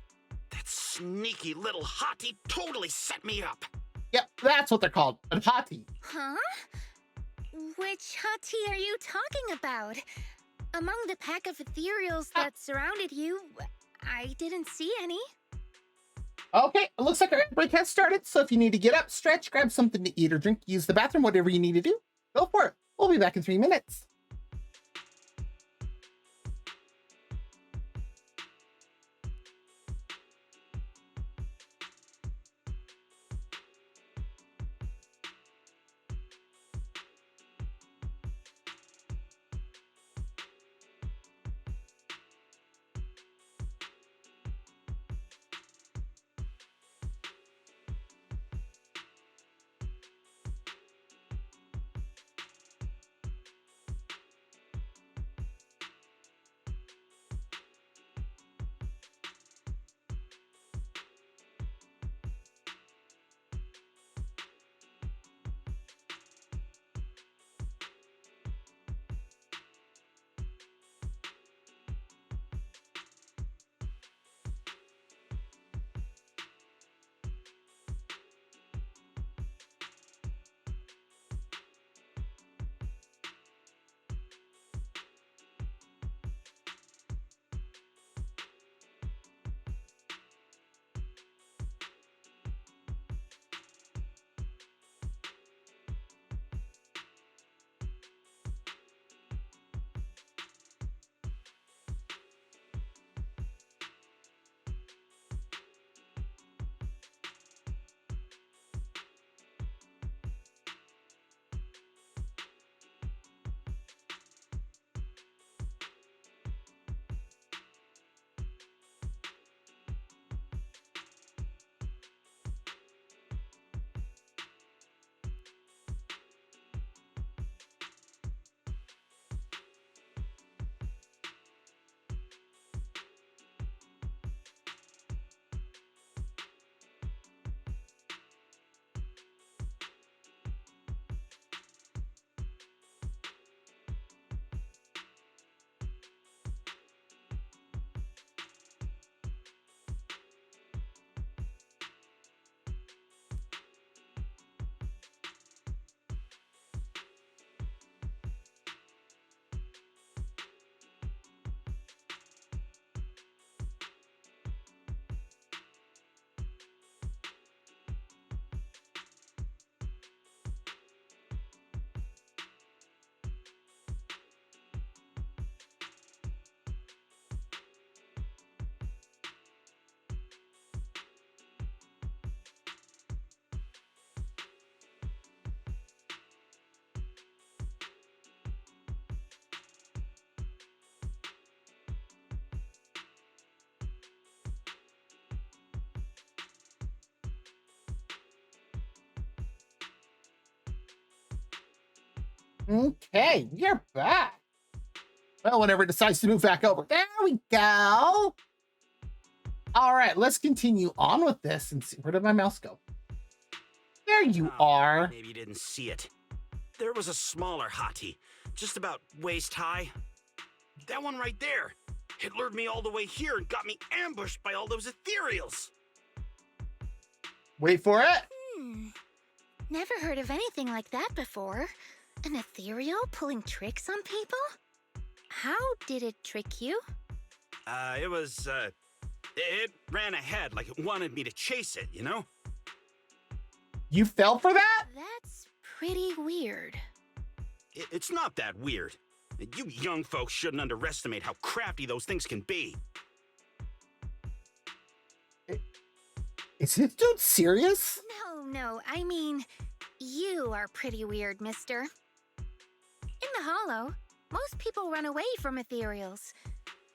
That sneaky little hottie totally set me up. Yep, that's what they're called. A hottie. Huh? Which hottie are you talking about? Among the pack of ethereals that surrounded you, I didn't see any. Okay, it looks like our break has started, so if you need to get up, stretch, grab something to eat or drink, use the bathroom, whatever you need to do, go for it. We'll be back in 3 minutes. Okay, we're back. Well, whenever it decides to move back over. There we go. All right, let's continue on with this and see. Where did my mouse go? There you Oh, are. Maybe you didn't see it. There was a smaller hottie, just about waist high. That one right there. It lured me all the way here and got me ambushed by all those ethereals. Wait for it. Never heard of anything like that before. An ethereal pulling tricks on people? How did it trick you? It ran ahead like it wanted me to chase it, you know? You fell for that? That's pretty weird. It's not that weird. You young folks shouldn't underestimate how crafty those things can be. Is this dude serious? No, I mean, you are pretty weird, mister. In the Hollow, most people run away from ethereals.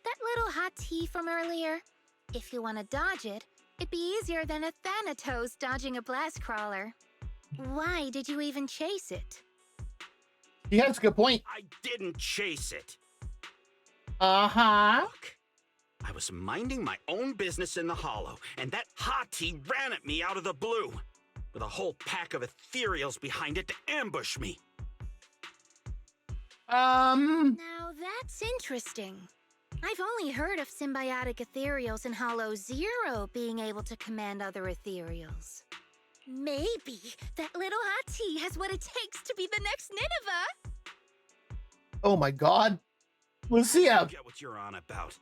That little hot tea from earlier, if you want to dodge it, it'd be easier than a Thanatos dodging a blast crawler. Why did you even chase it? He has a good point. I didn't chase it. Uh-huh. Look, I was minding my own business in the Hollow, and that hottie ran at me out of the blue, with a whole pack of ethereals behind it to ambush me. Now that's interesting. I've only heard of symbiotic ethereals in Hollow Zero being able to command other ethereals. Maybe that little hot tea has what it takes to be the next Nineveh. Oh my god. Lucia. I get what you're on about.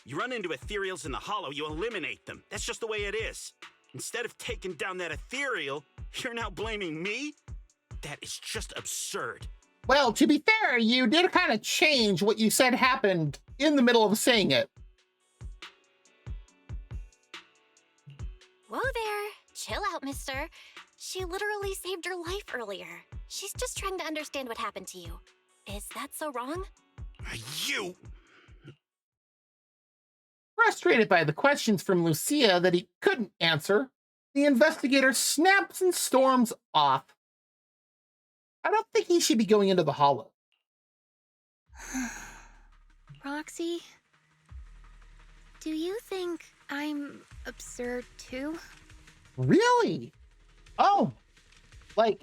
You run into ethereals in the Hollow, you eliminate them. That's just the way it is. Instead of taking down that ethereal, you're now blaming me? That is just absurd. Well, to be fair, you did kind of change what you said happened in the middle of saying it. Whoa there. Chill out, mister. She literally saved your life earlier. She's just trying to understand what happened to you. Is that so wrong? You! Frustrated by the questions from Lucia that he couldn't answer, the investigator snaps and storms off. I don't think he should be going into the Hollow. Roxy, do you think I'm absurd too? Really? Oh, like,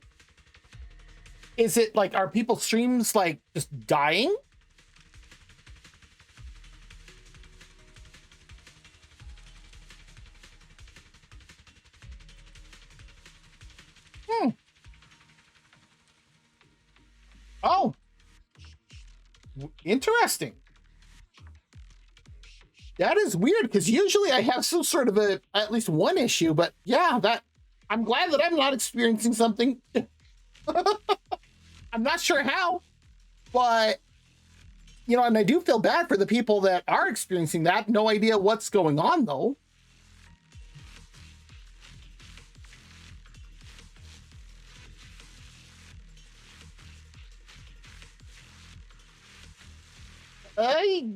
is it like, are people's streams like just dying? Oh, interesting. That is weird because usually I have some sort of at least one issue, but yeah, I'm glad that I'm not experiencing something. I'm not sure how, but and I do feel bad for the people that are experiencing that. No idea what's going on though.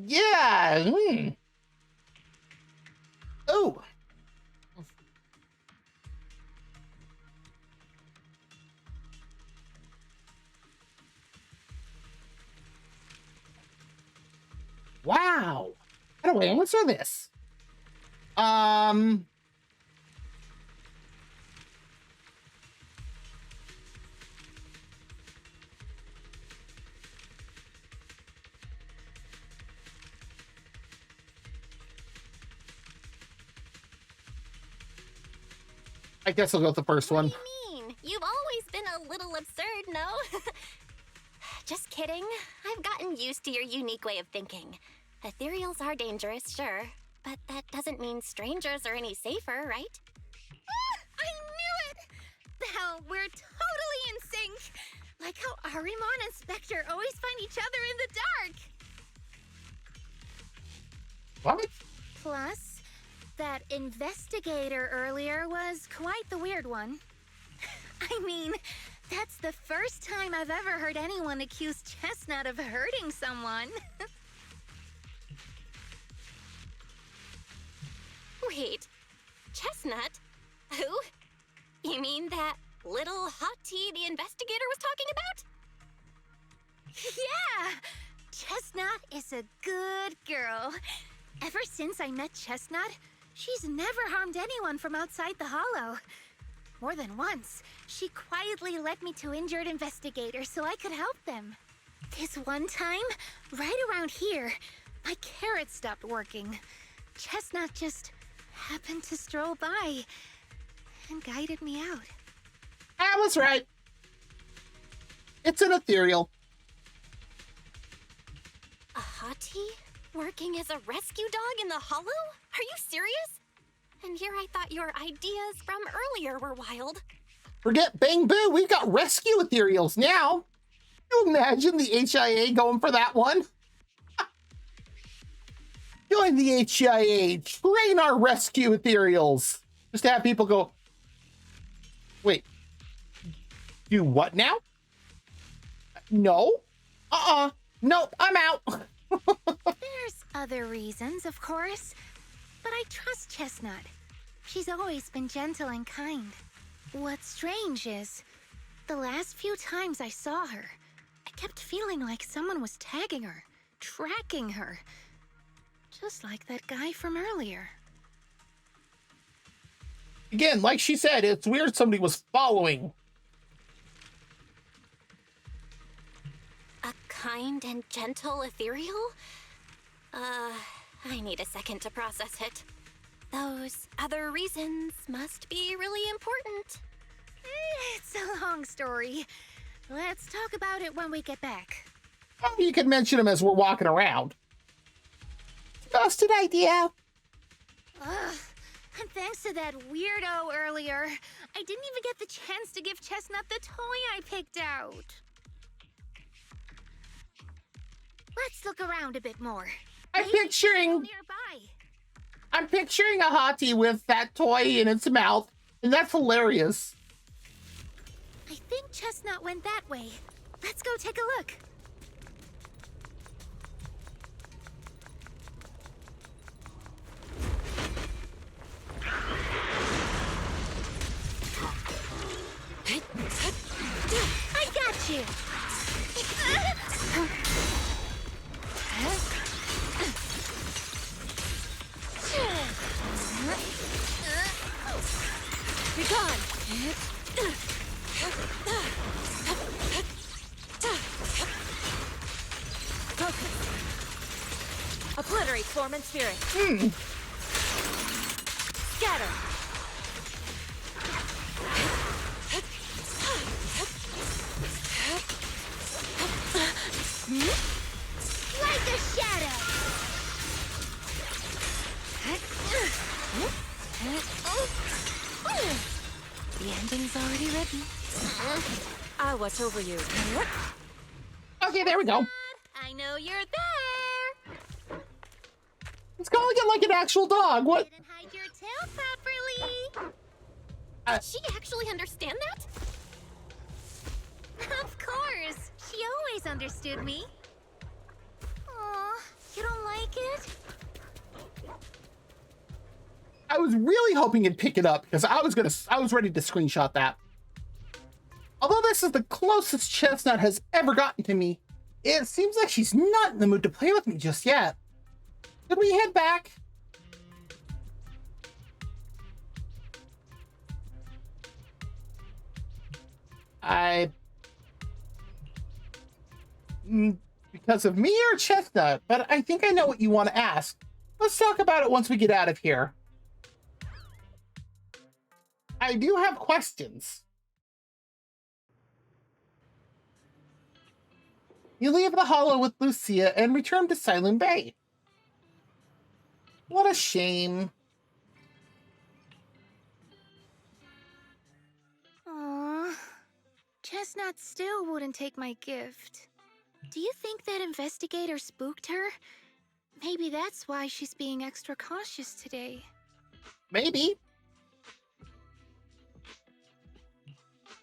Yeah. Oh. Wow. How do I answer this? I guess I'll go with the first one. What do you mean? You've always been a little absurd, no? Just kidding. I've gotten used to your unique way of thinking. Ethereals are dangerous, sure, but that doesn't mean strangers are any safer, right? I knew it! Now we're totally in sync! Like how Arimon and Spectre always find each other in the dark! What? Plus, that investigator earlier was quite the weird one. I mean, that's the first time I've ever heard anyone accuse Chestnut of hurting someone. Wait, Chestnut? Who? You mean that little hot tea the investigator was talking about? Yeah! Chestnut is a good girl. Ever since I met Chestnut, she's never harmed anyone from outside the Hollow. More than once, she quietly led me to injured investigators so I could help them. This one time, right around here, my carrot stopped working. Chestnut just happened to stroll by and guided me out. I was right. It's an ethereal. A hottie? Working as a rescue dog in the Hollow? Are you serious? And here I thought your ideas from earlier were wild. Forget Bang Boo, we've got rescue ethereals now. You imagine the HIA going for that one? Join the HIA, train our rescue ethereals. Just to have people go, wait, do what now? No. Nope, I'm out. There's other reasons, of course, but I trust Chestnut. She's always been gentle and kind. What's strange is, the last few times I saw her, I kept feeling like someone was tagging her, tracking her. Just like that guy from earlier. Again, like she said, it's weird somebody was following. A kind and gentle ethereal? I need a second to process it. Those other reasons must be really important. It's a long story. Let's talk about it when we get back. Well, you could mention them as we're walking around. Just an idea. Ugh. And thanks to that weirdo earlier, I didn't even get the chance to give Chestnut the toy I picked out. Let's look around a bit more. I'm Maybe picturing nearby. I'm picturing a hottie with that toy in its mouth, and that's hilarious. I think Chestnut went that way. Let's go take a look. I got you. Be gone! Focus. Obliterate form and spirit. Scatter. Like a shadow. The ending's already written. I'll watch over you. Okay, there we go. I know you're there. It's calling it like an actual dog. What? Didn't hide your tail properly. Did she actually understand that? Of course. She always understood me. Aw, you don't like it? I was really hoping it'd pick it up because I was ready to screenshot that. Although this is the closest Chestnut has ever gotten to me, it seems like she's not in the mood to play with me just yet. Should we head back? Because of me or Chestnut, but I think I know what you want to ask. Let's talk about it once we get out of here. I do have questions. You leave the Hollow with Lucia and return to Silent Bay. What a shame. Aw, Chestnut still wouldn't take my gift. Do you think that investigator spooked her? Maybe that's why she's being extra cautious today. Maybe.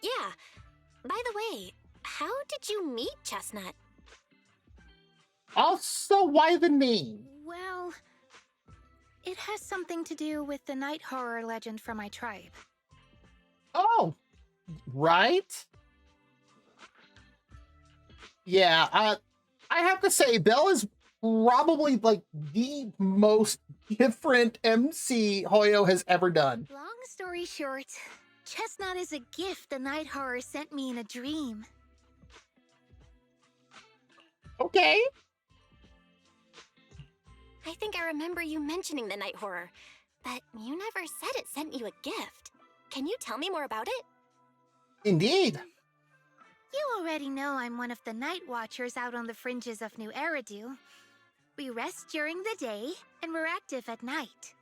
Yeah. By the way, how did you meet Chestnut? Also, why the name? Well, it has something to do with the night horror legend from my tribe. Oh, right? Yeah, I have to say, Belle is probably like the most different MC Hoyo has ever done. Long story short, Chestnut is a gift the night horror sent me in a dream. Okay. I think I remember you mentioning the night horror, but you never said it sent you a gift. Can you tell me more about it? Indeed. You already know I'm one of the Night Watchers out on the fringes of New Eridu. We rest during the day, and we're active at night.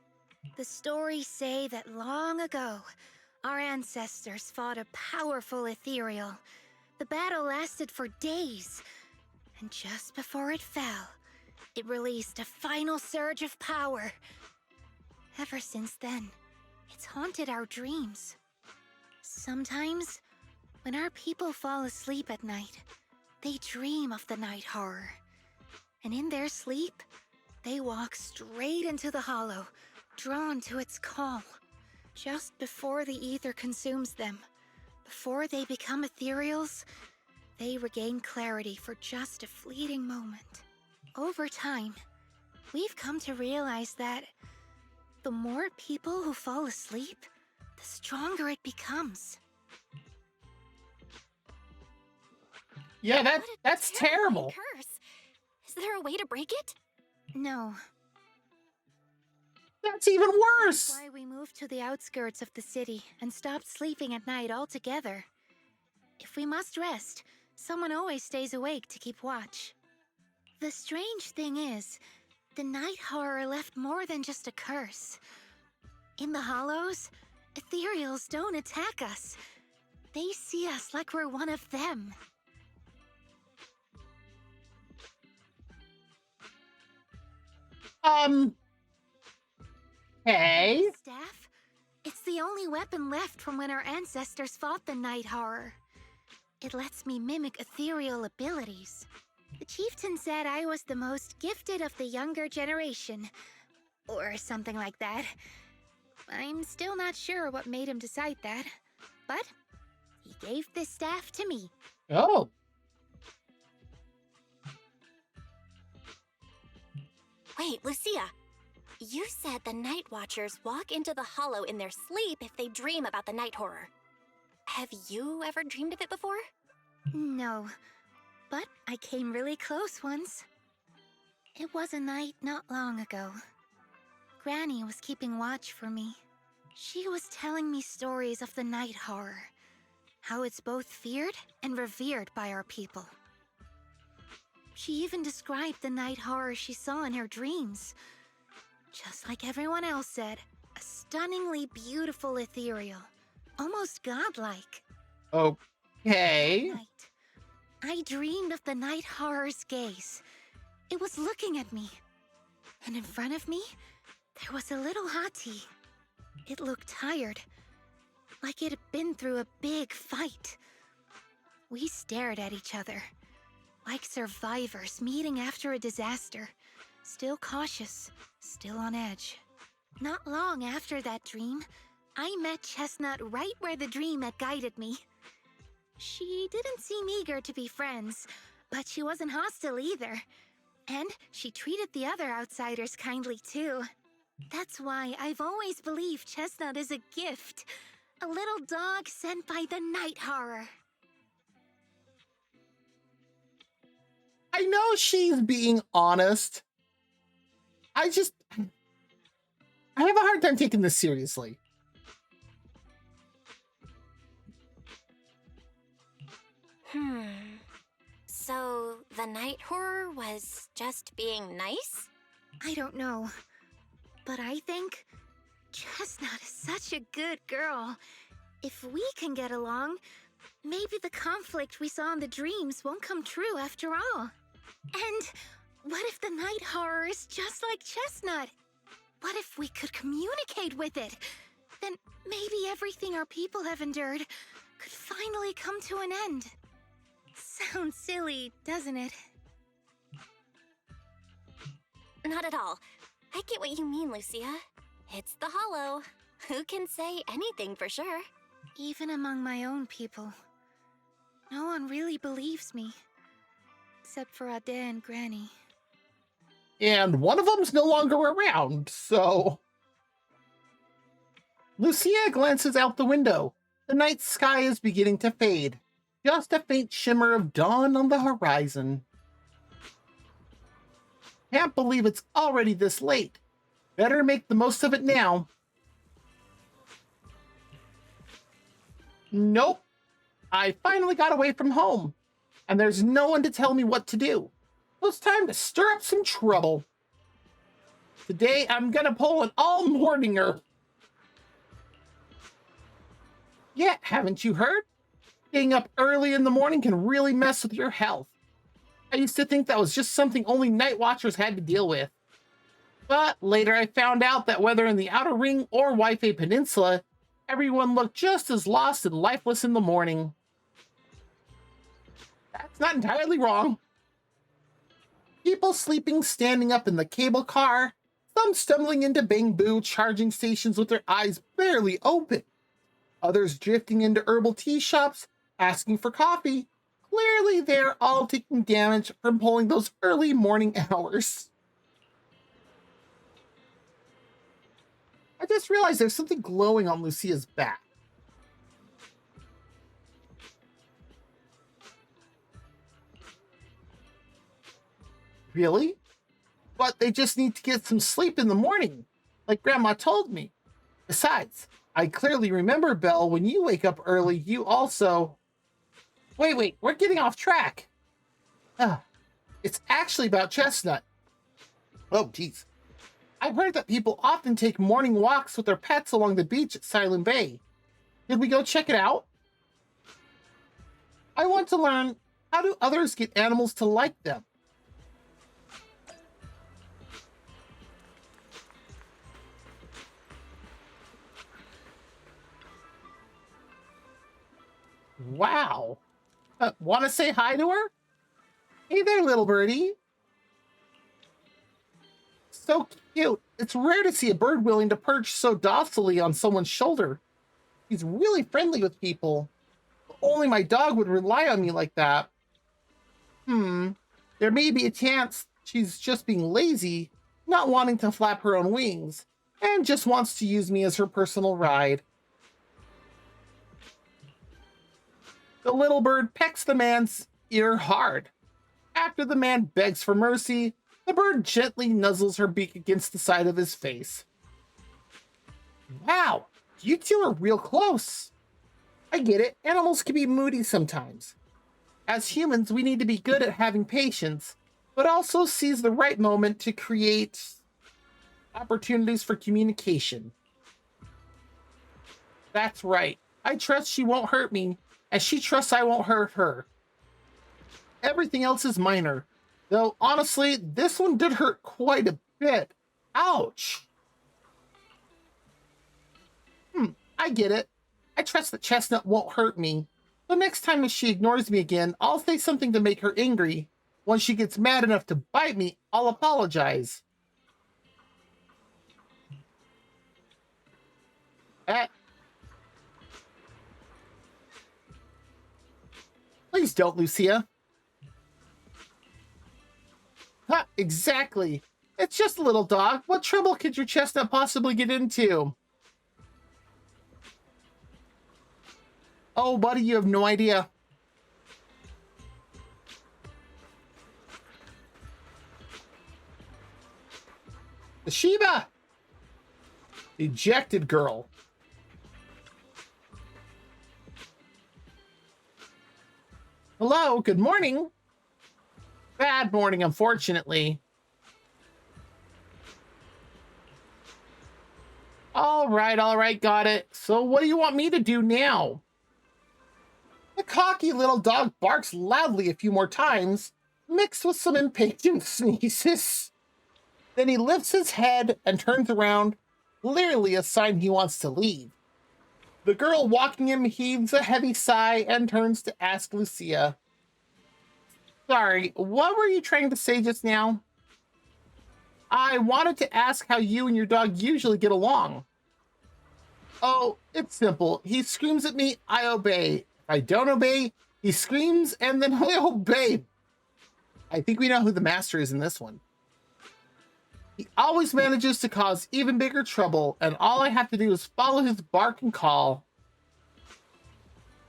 The stories say that long ago, our ancestors fought a powerful ethereal. The battle lasted for days, and just before it fell, it released a final surge of power. Ever since then, it's haunted our dreams. Sometimes, when our people fall asleep at night, they dream of the night horror. And in their sleep, they walk straight into the hollow, drawn to its call. Just before the ether consumes them, before they become ethereals, they regain clarity for just a fleeting moment. Over time, we've come to realize that the more people who fall asleep, the stronger it becomes. Yeah, What a that's terrifying terrible. curse. Is there a way to break it? No. That's even That's worse. why we moved to the outskirts of the city and stopped sleeping at night altogether. If we must rest, someone always stays awake to keep watch. The strange thing is, the night horror left more than just a curse. In the hollows, ethereals don't attack us. They see us like we're one of them. Okay. This staff? It's the only weapon left from when our ancestors fought the night horror. It lets me mimic ethereal abilities. The chieftain said I was the most gifted of the younger generation, or something like that. I'm still not sure what made him decide that, but he gave this staff to me. Oh. Wait, Lucia. You said the Night Watchers walk into the hollow in their sleep if they dream about the night horror. Have you ever dreamed of it before? No, but I came really close once. It was a night not long ago. Granny was keeping watch for me. She was telling me stories of the night horror, how it's both feared and revered by our people. She even described the night horror she saw in her dreams. Just like everyone else said, a stunningly beautiful ethereal, almost godlike. Okay. That night, I dreamed of the night horror's gaze. It was looking at me. And in front of me, there was a little hati. It looked tired, like it had been through a big fight. We stared at each other, like survivors meeting after a disaster, still cautious, still on edge. Not long after that dream, I met Chestnut right where the dream had guided me. She didn't seem eager to be friends, but she wasn't hostile either. And she treated the other outsiders kindly too. That's why I've always believed Chestnut is a gift. A little dog sent by the night horror. I know she's being honest. I have a hard time taking this seriously. So the night horror was just being nice? I don't know, but I think Chestnut is such a good girl. If we can get along, maybe the conflict we saw in the dreams won't come true after all. And what if the night horror is just like Chestnut? What if we could communicate with it? Then maybe everything our people have endured could finally come to an end. Sounds silly, doesn't it? Not at all. I get what you mean, Lucia. It's the hollow. Who can say anything for sure? Even among my own people, no one really believes me. Except for Ade and Granny. And one of them's no longer around, so... Lucia glances out the window. The night sky is beginning to fade. Just a faint shimmer of dawn on the horizon. Can't believe it's already this late. Better make the most of it now. Nope. I finally got away from home, and there's no one to tell me what to do. So it's time to stir up some trouble. Today, I'm gonna pull an all-morninger. Yeah, haven't you heard? Getting up early in the morning can really mess with your health. I used to think that was just something only night watchers had to deal with. But later I found out that whether in the Outer Ring or Wi-Fi Peninsula, everyone looked just as lost and lifeless in the morning. That's not entirely wrong. People sleeping standing up in the cable car, some stumbling into bamboo charging stations with their eyes barely open, others drifting into herbal tea shops, asking for coffee. Clearly, they're all taking damage from pulling those early morning hours. I just realized there's something glowing on Lucia's back. Really? But they just need to get some sleep in the morning, like Grandma told me. Besides, I clearly remember, Belle, when you wake up early, you also... Wait, we're getting off track. It's actually about Chestnut. Oh, geez. I've heard that people often take morning walks with their pets along the beach at Silent Bay. Did we go check it out? I want to learn, how do others get animals to like them? Wow. Want to say hi to her? Hey there, little birdie. So cute. It's rare to see a bird willing to perch so docilely on someone's shoulder. He's really friendly with people. Only my dog would rely on me like that. There may be a chance she's just being lazy, not wanting to flap her own wings, and just wants to use me as her personal ride. The little bird pecks the man's ear hard. After the man begs for mercy, the bird gently nuzzles her beak against the side of his face. Wow, you two are real close. I get it, animals can be moody sometimes. As humans, we need to be good at having patience, but also seize the right moment to create opportunities for communication. That's right. I trust she won't hurt me, and she trusts I won't hurt her. Everything else is minor, though honestly, this one did hurt quite a bit. Ouch. I get it. I trust that Chestnut won't hurt me. So next time if she ignores me again, I'll say something to make her angry. When she gets mad enough to bite me, I'll apologize. Please don't, Lucia. Exactly. It's just a little dog. What trouble could your Chestnut possibly get into? Oh, buddy, you have no idea. The Shiba! Ejected girl. Hello, good morning. Bad morning, unfortunately. All right, got it. So what do you want me to do now? The cocky little dog barks loudly a few more times, mixed with some impatient sneezes. Then he lifts his head and turns around, clearly a sign he wants to leave. The girl walking him heaves a heavy sigh and turns to ask Lucia, "Sorry, what were you trying to say just now?" "I wanted to ask how you and your dog usually get along." "Oh, it's simple. He screams at me, I obey. If I don't obey, he screams and then I obey." I think we know who the master is in this one. "He always manages to cause even bigger trouble, and all I have to do is follow his bark and call.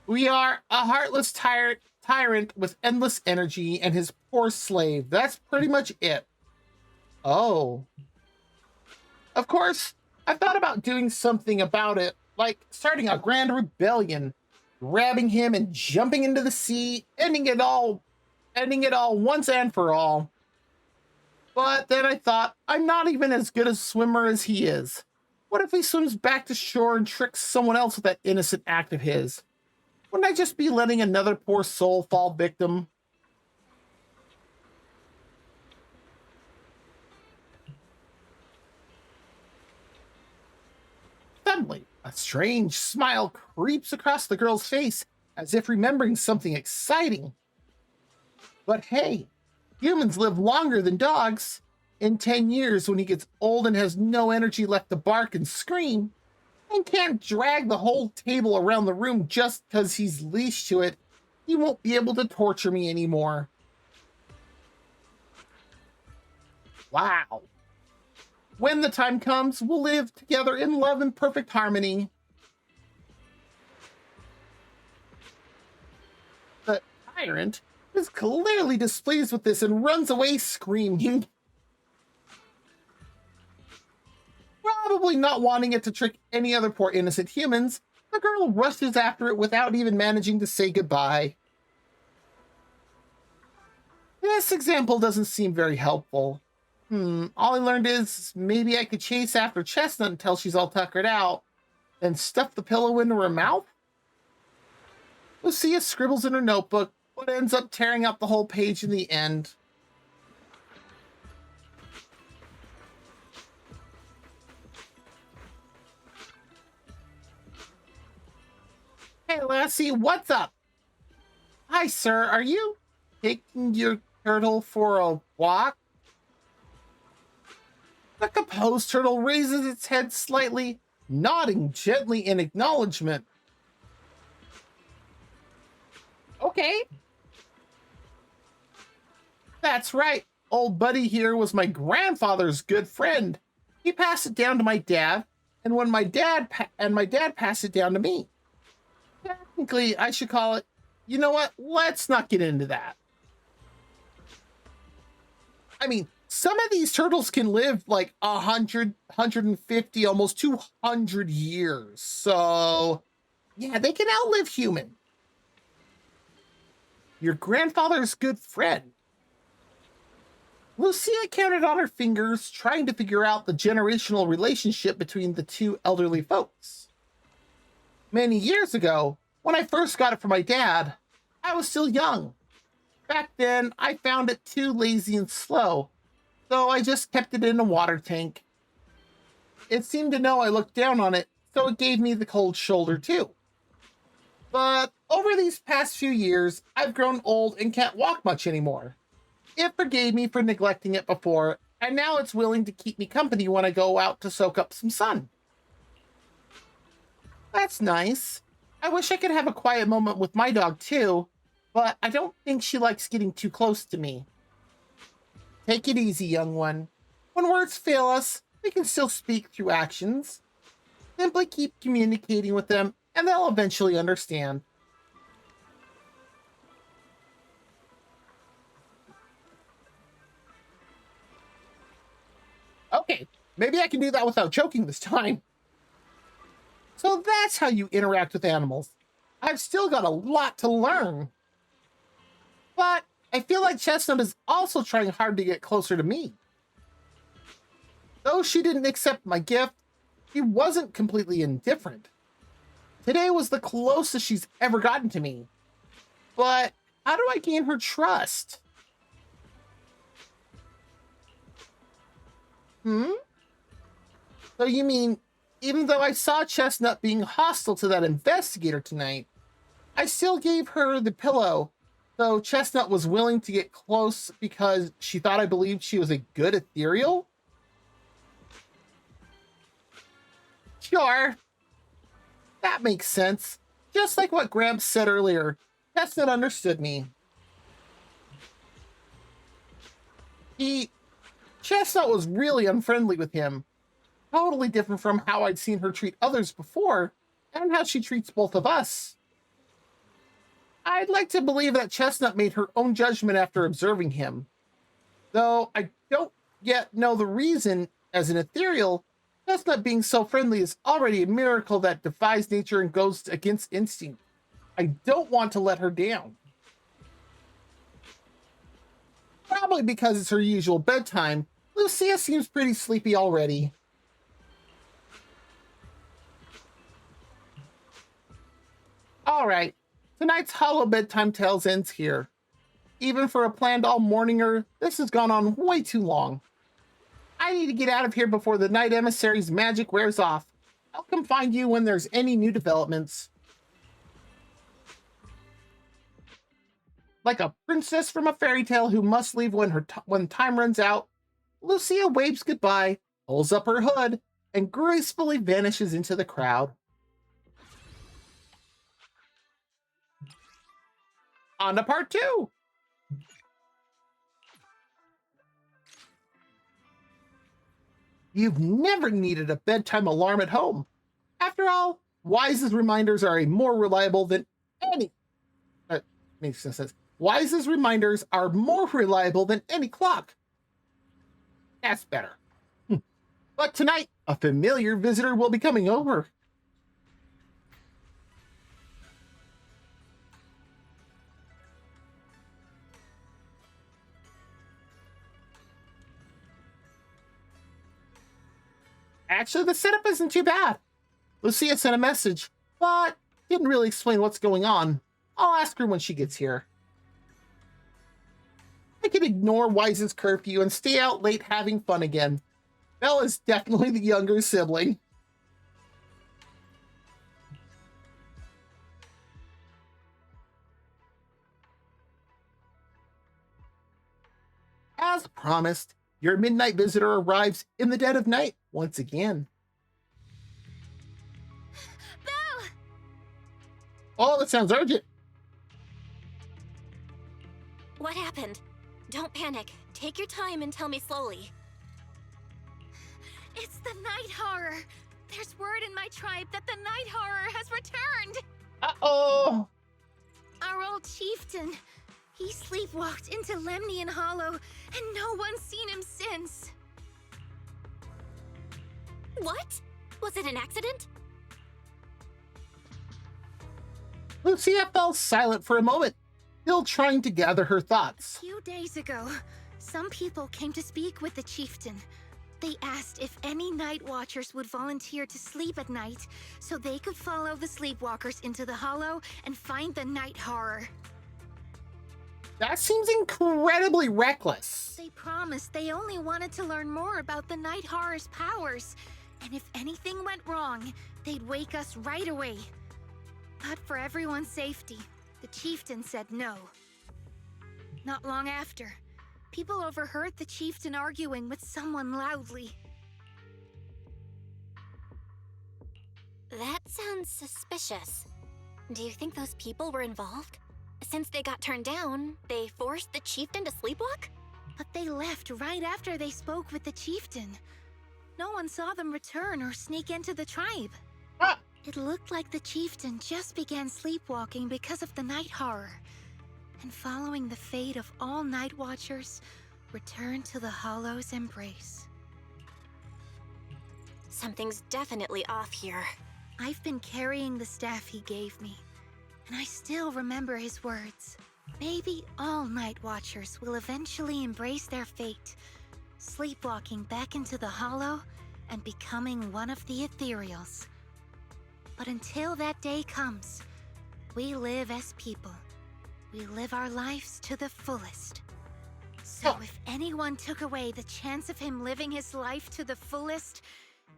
We are a heartless tyrant with endless energy and his poor slave. That's pretty much it." "Oh." "Of course, I've thought about doing something about it, like starting a grand rebellion. grabbing him and jumping into the sea, ending it all once and for all. But then I thought, I'm not even as good a swimmer as he is. What if he swims back to shore and tricks someone else with that innocent act of his? Wouldn't I just be letting another poor soul fall victim? Suddenly, a strange smile creeps across the girl's face, as if remembering something exciting. But hey, humans live longer than dogs. In 10 years, when he gets old and has no energy left to bark and scream, and can't drag the whole table around the room just because he's leashed to it, he won't be able to torture me anymore. Wow. When the time comes, we'll live together in love and perfect harmony. The tyrant is clearly displeased with this and runs away screaming. Probably not wanting it to trick any other poor innocent humans, the girl rushes after it without even managing to say goodbye. This example doesn't seem very helpful. All I learned is maybe I could chase after Chestnut until she's all tuckered out, then stuff the pillow into her mouth? Lucia scribbles in her notebook, but ends up tearing out the whole page in the end. Hey, Lassie, what's up? Hi, sir. Are you taking your turtle for a walk? The composed turtle raises its head slightly, nodding gently in acknowledgement. Okay. That's right. Old Buddy here was my grandfather's good friend. He passed it down to my dad, and when my dad passed it down to me. Technically, I should call it, you know what? Let's not get into that. I mean, some of these turtles can live like 100, 150, almost 200 years. So, yeah, they can outlive human. Your grandfather's good friend. Lucia counted on her fingers, trying to figure out the generational relationship between the two elderly folks. Many years ago, when I first got it from my dad, I was still young. Back then, I found it too lazy and slow, so I just kept it in a water tank. It seemed to know I looked down on it, so it gave me the cold shoulder too. But over these past few years, I've grown old and can't walk much anymore. It forgave me for neglecting it before, and now it's willing to keep me company when I go out to soak up some sun. That's nice. I wish I could have a quiet moment with my dog too, but I don't think she likes getting too close to me. Take it easy, young one. When words fail us, we can still speak through actions. Simply keep communicating with them, and they'll eventually understand. Okay, maybe I can do that without choking this time. So that's how you interact with animals. I've still got a lot to learn. But I feel like Chestnut is also trying hard to get closer to me. Though she didn't accept my gift, she wasn't completely indifferent. Today was the closest she's ever gotten to me. But how do I gain her trust? So you mean, even though I saw Chestnut being hostile to that investigator tonight, I still gave her the pillow, so Chestnut was willing to get close because she thought I believed she was a good ethereal? Sure. That makes sense. Just like what Gramps said earlier, Chestnut understood me. Chestnut was really unfriendly with him. Totally different from how I'd seen her treat others before, and how she treats both of us. I'd like to believe that Chestnut made her own judgment after observing him. Though I don't yet know the reason, as an ethereal, Chestnut being so friendly is already a miracle that defies nature and goes against instinct. I don't want to let her down. Probably because it's her usual bedtime, Lucia seems pretty sleepy already. All right, tonight's Hollow Bedtime Tales ends here. Even for a planned all-morninger, this has gone on way too long. I need to get out of here before the Night Emissary's magic wears off. I'll come find you when there's any new developments. Like a princess from a fairy tale who must leave when time runs out, Lucia waves goodbye, pulls up her hood, and gracefully vanishes into the crowd. On to part 2! You've never needed a bedtime alarm at home. After all, Wise's reminders are more reliable than any... makes no sense. Wise's reminders are more reliable than any clock. That's better. But tonight, a familiar visitor will be coming over. Actually, the setup isn't too bad. Lucia sent a message, but didn't really explain what's going on. I'll ask her when she gets here. I can ignore Wise's curfew and stay out late having fun again. Bella's definitely the younger sibling. As promised, your midnight visitor arrives in the dead of night once again. Belle! Oh, that sounds urgent. What happened? Don't panic. Take your time and tell me slowly. It's the night horror. There's word in my tribe that the night horror has returned. Uh-oh. Our old chieftain. He sleepwalked into Lemnian Hollow, and no one's seen him since. What? Was it an accident? Lucia fell silent for a moment, still trying to gather her A thoughts. few days ago, some people came to speak with the chieftain. They asked if any night watchers would volunteer to sleep at night so they could follow the sleepwalkers into the hollow and find the night horror. That seems incredibly reckless. They promised they only wanted to learn more about the night horror's powers, and if anything went wrong, they'd wake us right away. But for everyone's safety, the chieftain said no. Not long after, people overheard the chieftain arguing with someone loudly. That sounds suspicious. Do you think those people were involved? Since they got turned down, they forced the chieftain to sleepwalk? But they left right after they spoke with the chieftain. No one saw them return or sneak into the tribe. Ah, It looked like the chieftain just began sleepwalking because of the night horror, and following the fate of all night watchers, returned to the Hollow's embrace. Something's definitely off here. I've been carrying the staff he gave me, and I still remember his words. Maybe all night watchers will eventually embrace their fate, sleepwalking back into the Hollow and becoming one of the ethereals. But until that day comes, we live as people. We live our lives to the fullest. So if anyone took away the chance of him living his life to the fullest,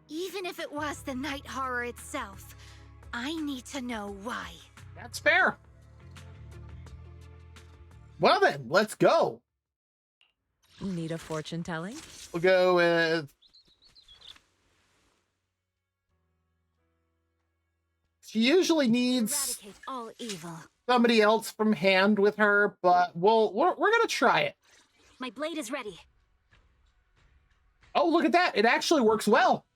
even if it was the night horror itself, I need to know why. that's fair. Well then, let's go. Need a fortune telling? We'll go with... She usually needs Eradicate all evil. somebody else from hand with her, but we're gonna try it. My blade is ready. Oh, look at that. It actually works well.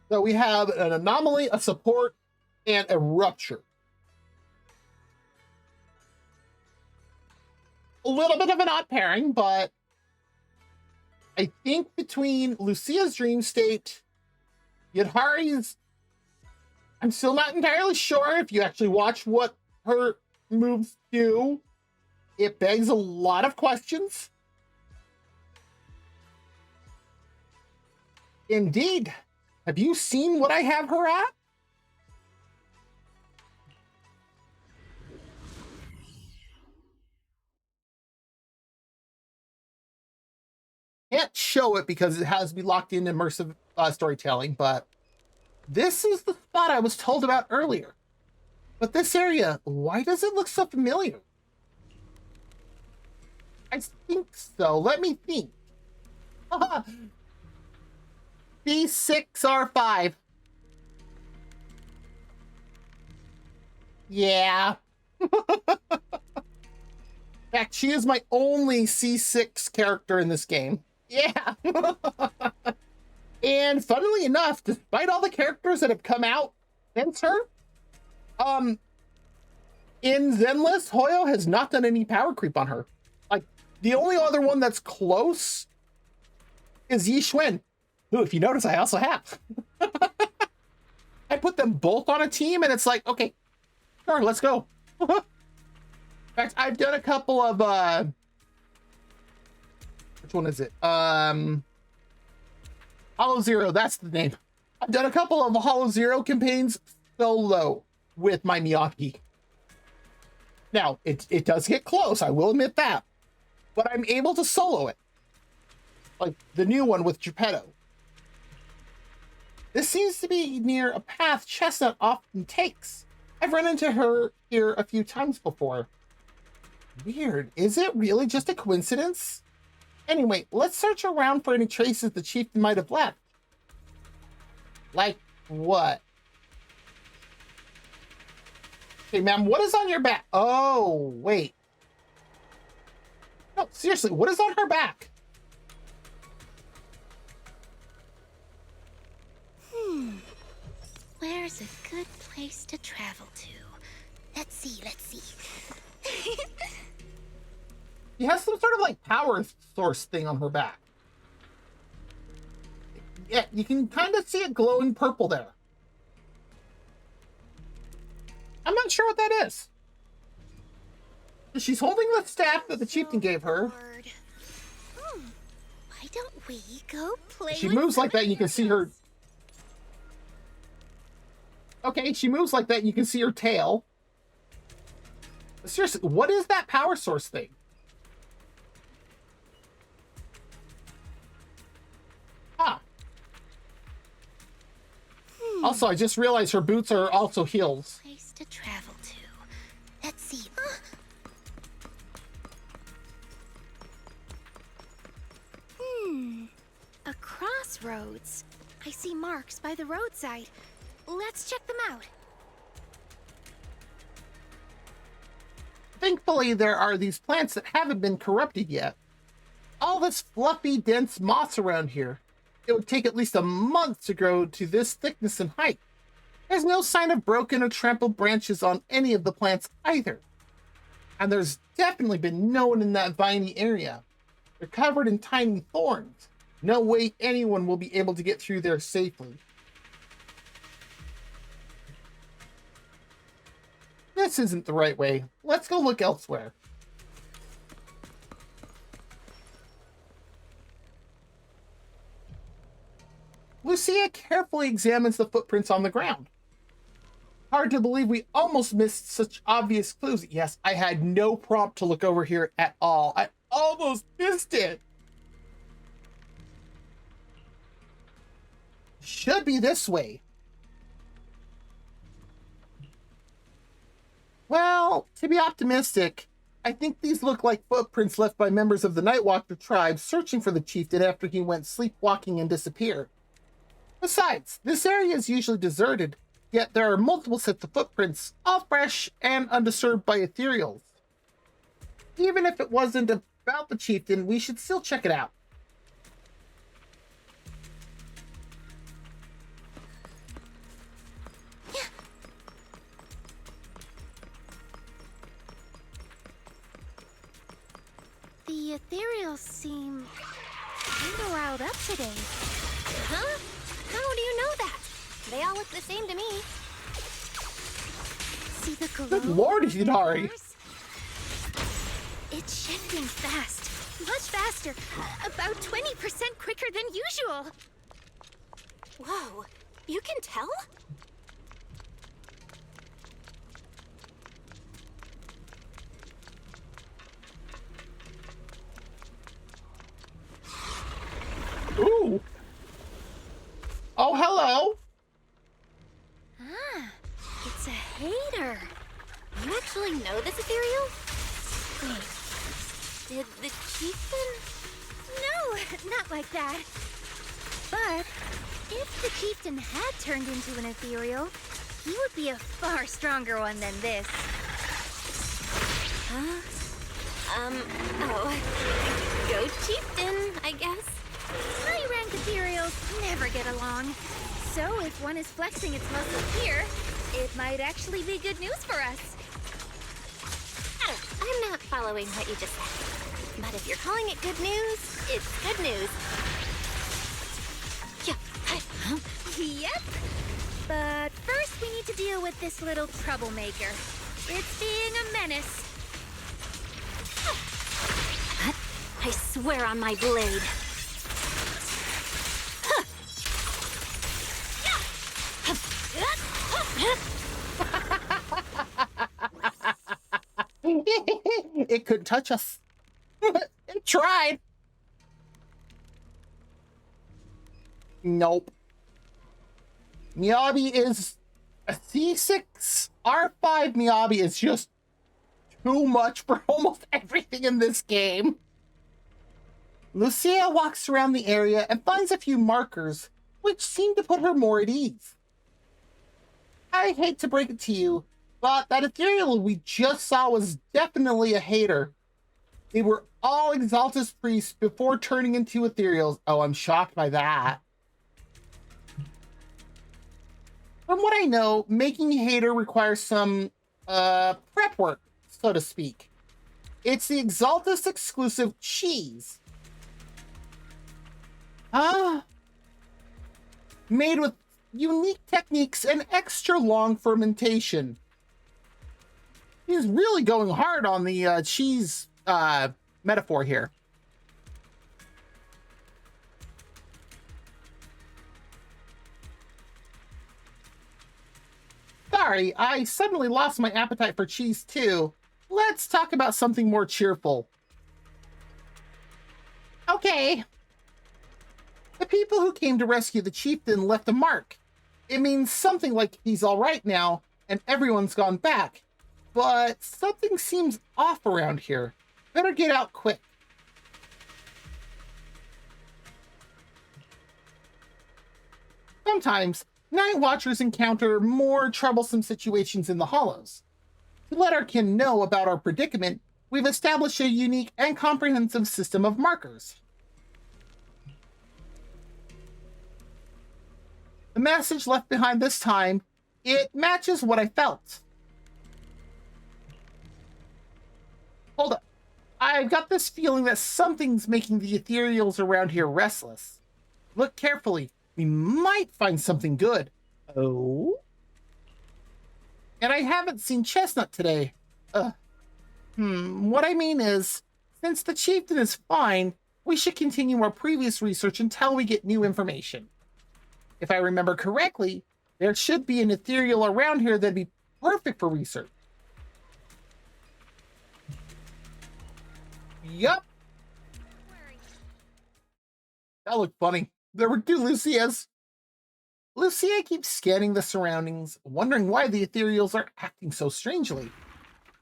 So we have an anomaly, a support, and a rupture. A little bit of an odd pairing, but I think between Lucia's dream state, Yadhari's I'm still not entirely sure if you actually watch what her moves do. It begs a lot of questions. Indeed. Have you seen what I have her at? Can't show it because it has to be locked in immersive storytelling, but this is the spot I was told about earlier. But this area, why does it look so familiar? I think so. Let me think. B6R5. Yeah. In fact, she is my only C6 character in this game. Yeah. And funnily enough, despite all the characters that have come out since her, in Zenless, Hoyo has not done any power creep on her. Like, the only other one that's close is Yi Xuan, who, if you notice, I also have. I put them both on a team, and it's like, okay, sure, let's go. In fact, I've done a couple of, which one is it? Hollow Zero, that's the name. I've done a couple of Hollow Zero campaigns solo with my Miyagi. Now, it does get close, I will admit that. But I'm able to solo it. Like the new one with Geppetto. This seems to be near a path Chestnut often takes. I've run into her here a few times before. Weird. Is it really just a coincidence? Anyway, let's search around for any traces the chieftain might have left. Like what? Okay, ma'am, what is on your back? Oh, wait. No, seriously, what is on her back? Where's a good place to travel to? Let's see. She has some sort of like power source thing on her back. Yeah, you can kind of see it glowing purple there. I'm not sure what that is. She's holding the staff that the chieftain gave her. Why don't we go play? She moves like that and you can see her. Okay, she moves like that and you can see her tail. But seriously, what is that power source thing? Huh. Also, I just realized her boots are also heels. Place to travel to. Let's see. A crossroads. I see marks by the roadside. Let's check them out. Thankfully, there are these plants that haven't been corrupted yet. All this fluffy, dense moss around here. It would take at least a month to grow to this thickness and height. There's no sign of broken or trampled branches on any of the plants either. And there's definitely been no one in that viney area. They're covered in tiny thorns. No way anyone will be able to get through there safely. This isn't the right way. Let's go look elsewhere. Lucia carefully examines the footprints on the ground. Hard to believe we almost missed such obvious clues. Yes, I had no prompt to look over here at all. I almost missed it. Should be this way. Well, to be optimistic, I think these look like footprints left by members of the Nightwalker tribe searching for the chieftain after he went sleepwalking and disappeared. Besides, this area is usually deserted, yet there are multiple sets of footprints, all fresh and undisturbed by ethereals. Even if it wasn't about the chieftain, we should still check it out. The ethereals seem kinda riled up today. Huh? How do you know that? They all look the same to me. See the glow? Good Lord, on the Hidari. cores? It's shifting fast. Much faster. About 20% quicker than usual. Whoa, you can tell? Ooh. Oh, hello. Ah, it's a hater. You actually know this ethereal? Wait, did the chieftain? No, not like that. But if the chieftain had turned into an ethereal, he would be a far stronger one than this. Huh? Oh. Go chieftain, I guess. High-rank ethereals never get along. So if one is flexing its muscles here, it might actually be good news for us. I'm not following what you just said. But if you're calling it good news, it's good news. Yep. But first we need to deal with this little troublemaker. It's being a menace. I swear on my blade. It couldn't touch us. It tried. Nope. Miyabi is a C6. R5 Miyabi is just too much for almost everything in this game. Lucia walks around the area and finds a few markers, which seem to put her more at ease. I hate to break it to you, but that ethereal we just saw was definitely a hater. They were all Exaltus priests before turning into ethereals. Oh, I'm shocked by that. From what I know, making a hater requires some prep work, so to speak. It's the Exaltus exclusive cheese. Made with unique techniques and extra long fermentation. He's really going hard on the cheese metaphor here. Sorry, I suddenly lost my appetite for cheese too. Let's talk about something more cheerful. Okay. The people who came to rescue the chieftain left a mark. It means something like he's all right now and everyone's gone back. But something seems off around here. Better get out quick. Sometimes, Night Watchers encounter more troublesome situations in the Hollows. To let our kin know about our predicament, we've established a unique and comprehensive system of markers. The message left behind this time, it matches what I felt. Hold up. I've got this feeling that something's making the ethereals around here restless. Look carefully. We might find something good. Oh? And I haven't seen Chestnut today. What I mean is, since the chieftain is fine, we should continue our previous research until we get new information. If I remember correctly, there should be an ethereal around here that'd be perfect for research. Yup. That looked funny. There were two Lucias. Lucia keeps scanning the surroundings, wondering why the ethereals are acting so strangely.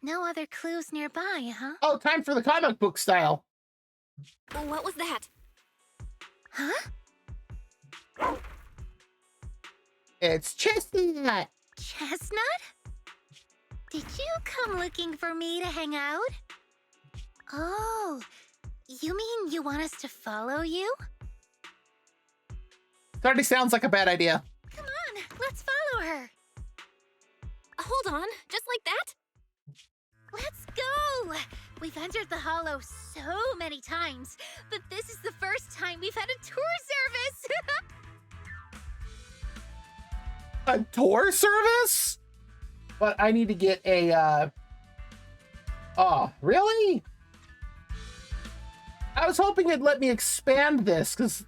No other clues nearby, huh? Oh, time for the comic book style. What was that? Huh? It's Chestnut. Chestnut? Did you come looking for me to hang out? Oh, you mean you want us to follow you? It already sounds like a bad idea. Come on, let's follow her. Hold on, just like that? Let's go! We've entered the Hollow so many times, but this is the first time we've had a tour service! A tour service? But I need to get a, oh, really? I was hoping it'd let me expand this, because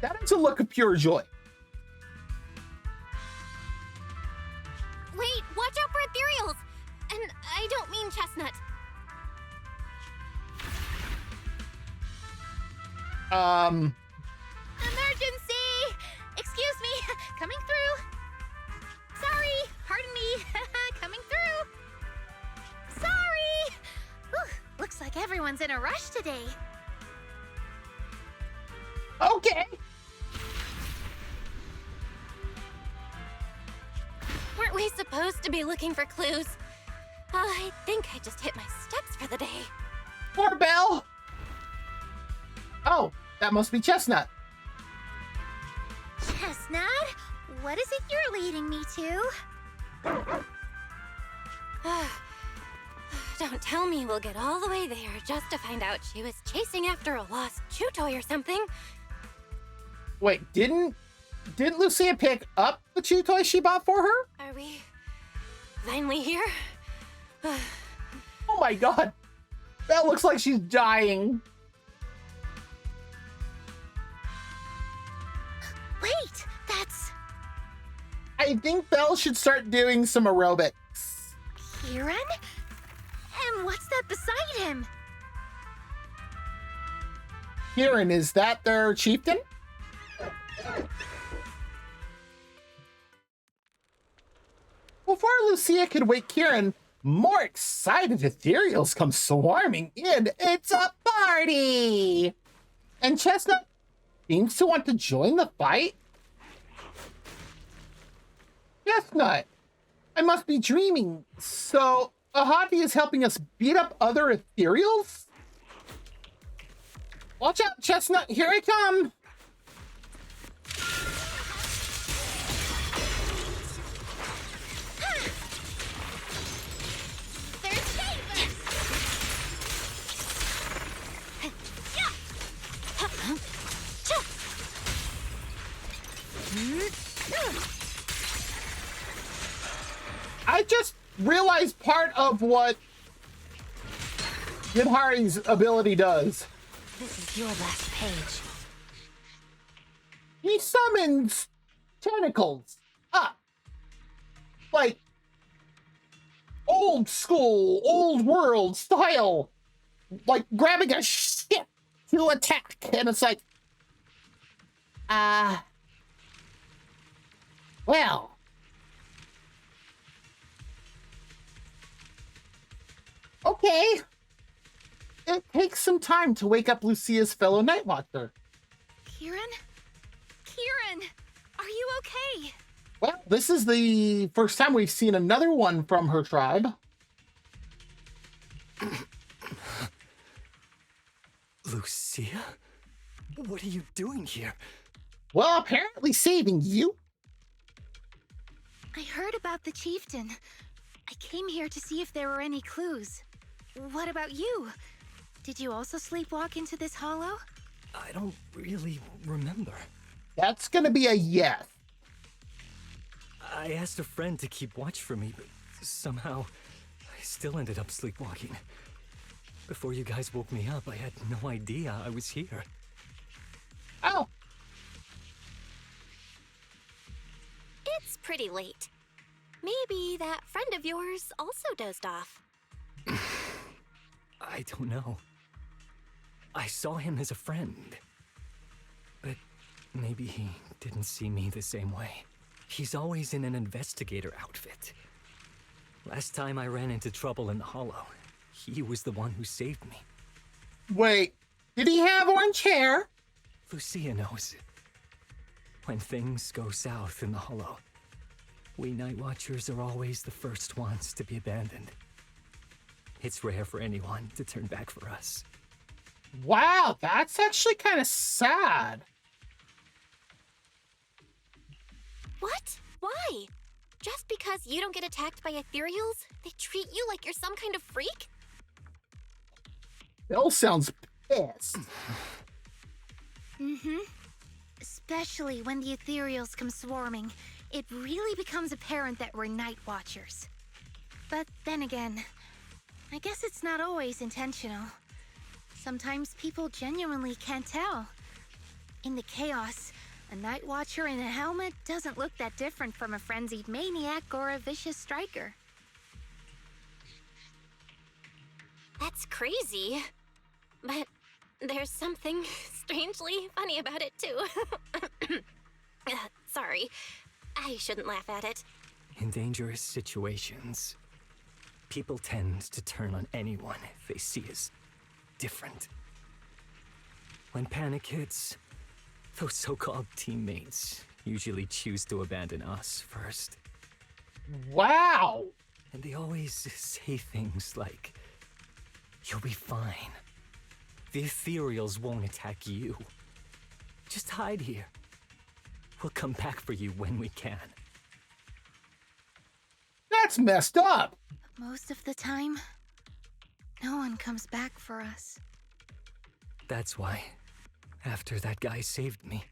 that is a look of pure joy. Wait, watch out for ethereals! And I don't mean chestnut. Emergency! Excuse me, coming through. Sorry, pardon me, coming through. Sorry! Whew, looks like everyone's in a rush today. Okay. Weren't we supposed to be looking for clues? I think I just hit my steps for the day. Poor Belle. Oh, that must be Chestnut. Chestnut, what is it you're leading me to? Don't tell me we'll get all the way there just to find out she was chasing after a lost chew toy or something. Wait, didn't Lucia pick up the chew toy she bought for her? Are we finally here? Oh my god. Belle looks like she's dying. Wait, that's I think Belle should start doing some aerobics. Kieran? And what's that beside him? Kieran, is that their chieftain? Before Lucia could wake Kieran, more excited ethereals come swarming in. It's a party! And Chestnut seems to want to join the fight. Chestnut, I must be dreaming. So, Ahati is helping us beat up other ethereals? Watch out, Chestnut, here I come! I just realized part of what Yidhari's ability does. This is your last page. He summons tentacles up. Like old school, old world style. Like grabbing a ship to attack. And it's like, well. Okay. It takes some time to wake up Lucia's fellow Night Watcher. Kieran? Kieran, are you okay? Well, this is the first time we've seen another one from her tribe. Lucia? What are you doing here? Well, apparently saving you. I heard about the chieftain. I came here to see if there were any clues. What about you? Did you also sleepwalk into this hollow? I don't really remember. That's gonna be a yes. I asked a friend to keep watch for me, but somehow I still ended up sleepwalking. Before you guys woke me up, I had no idea I was here. Oh. It's pretty late. Maybe that friend of yours also dozed off. I don't know. I saw him as a friend. But maybe he didn't see me the same way. He's always in an investigator outfit. Last time I ran into trouble in the Hollow, he was the one who saved me. Wait, did he have orange hair? Lucia knows. When things go south in the Hollow, we Night Watchers are always the first ones to be abandoned. It's rare for anyone to turn back for us. Wow, that's actually kind of sad. What? Why? Just because you don't get attacked by ethereals, they treat you like you're some kind of freak? Bill sounds pissed. Mm-hmm. Especially when the ethereals come swarming. it really becomes apparent that we're Night Watchers. But then again, I guess it's not always intentional. Sometimes people genuinely can't tell. In the chaos, a Night Watcher in a helmet doesn't look that different from a frenzied maniac or a vicious striker. That's crazy. But there's something strangely funny about it, too. Sorry. I shouldn't laugh at it. In dangerous situations, people tend to turn on anyone they see as different. When panic hits, those so-called teammates usually choose to abandon us first. Wow! And they always say things like, "You'll be fine. The ethereals won't attack you. Just hide here. We'll come back for you when we can." That's messed up! Most of the time, no one comes back for us. That's why, after that guy saved me,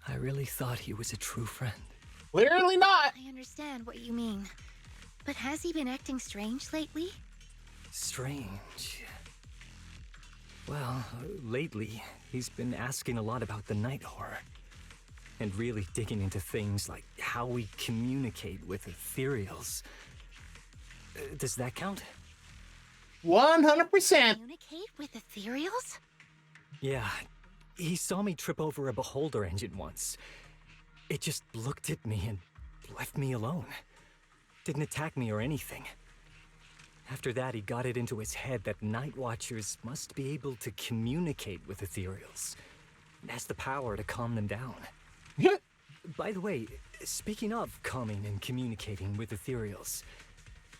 I really thought he was a true friend. Clearly not! I understand what you mean. But has he been acting strange lately? Strange. Well, lately, he's been asking a lot about the night horror. And really digging into things like how we communicate with ethereals. Does that count? 100%! Communicate with ethereals? Yeah, he saw me trip over a beholder engine once. It just looked at me and left me alone. Didn't attack me or anything. After that, he got it into his head that Night Watchers must be able to communicate with ethereals. It has the power to calm them down. By the way, speaking of calming and communicating with ethereals,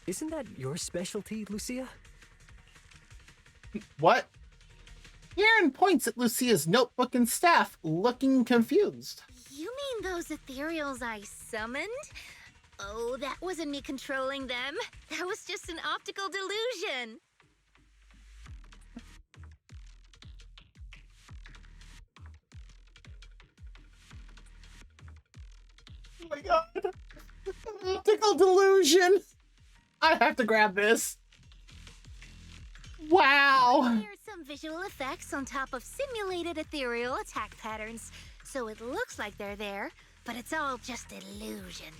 isn't that your specialty, Lucia? What? Aaron points at Lucia's notebook and staff, looking confused. You mean those ethereals I summoned? Oh, that wasn't me controlling them. That was just an optical delusion. Oh my god. Optical delusion. I have to grab this. Wow. Here's some visual effects on top of simulated ethereal attack patterns. So it looks like they're there, but it's all just illusion.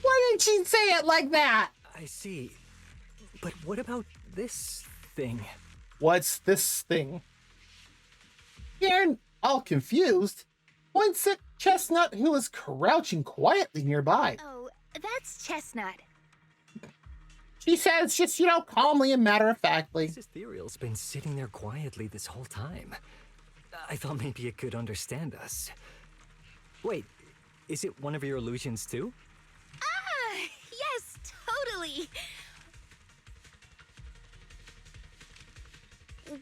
Why didn't she say it like that? I see. But what about this thing? What's this thing? Aaron, all confused, points at Chestnut, who is crouching quietly nearby. Oh, that's Chestnut. She says, just, calmly and matter-of-factly. This ethereal's been sitting there quietly this whole time. I thought maybe it could understand us. Wait, is it one of your illusions too? Ah, yes, totally.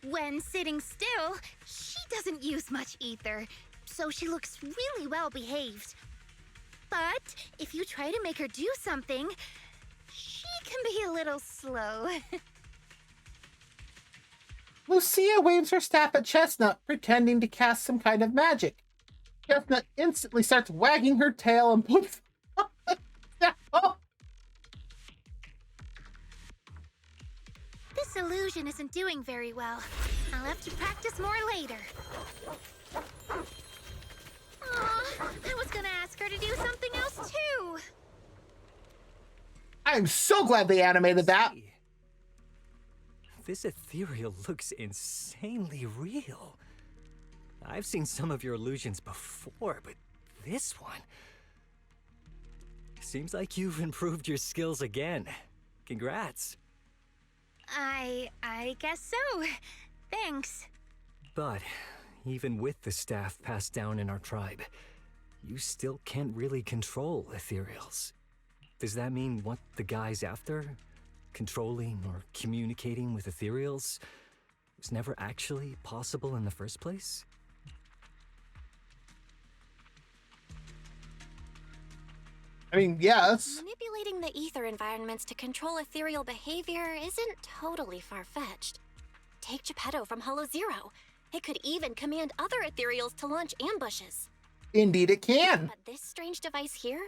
When sitting still, she doesn't use much ether, so she looks really well behaved. But if you try to make her do something, she can be a little slow. Lucia waves her staff at Chestnut, pretending to cast some kind of magic. Chestnut instantly starts wagging her tail and puts down. This illusion isn't doing very well. I'll have to practice more later. Aw, I was gonna ask her to do something else too. I'm so glad they animated that. This ethereal looks insanely real. I've seen some of your illusions before, but this one... Seems like you've improved your skills again. Congrats. I guess so. Thanks. But even with the staff passed down in our tribe, you still can't really control ethereals. Does that mean what the guy's after? Controlling or communicating with ethereals was never actually possible in the first place? I mean, yes. Manipulating the ether environments to control ethereal behavior isn't totally far-fetched. Take Geppetto from Hollow Zero. It could even command other ethereals to launch ambushes. Indeed it can. But this strange device here?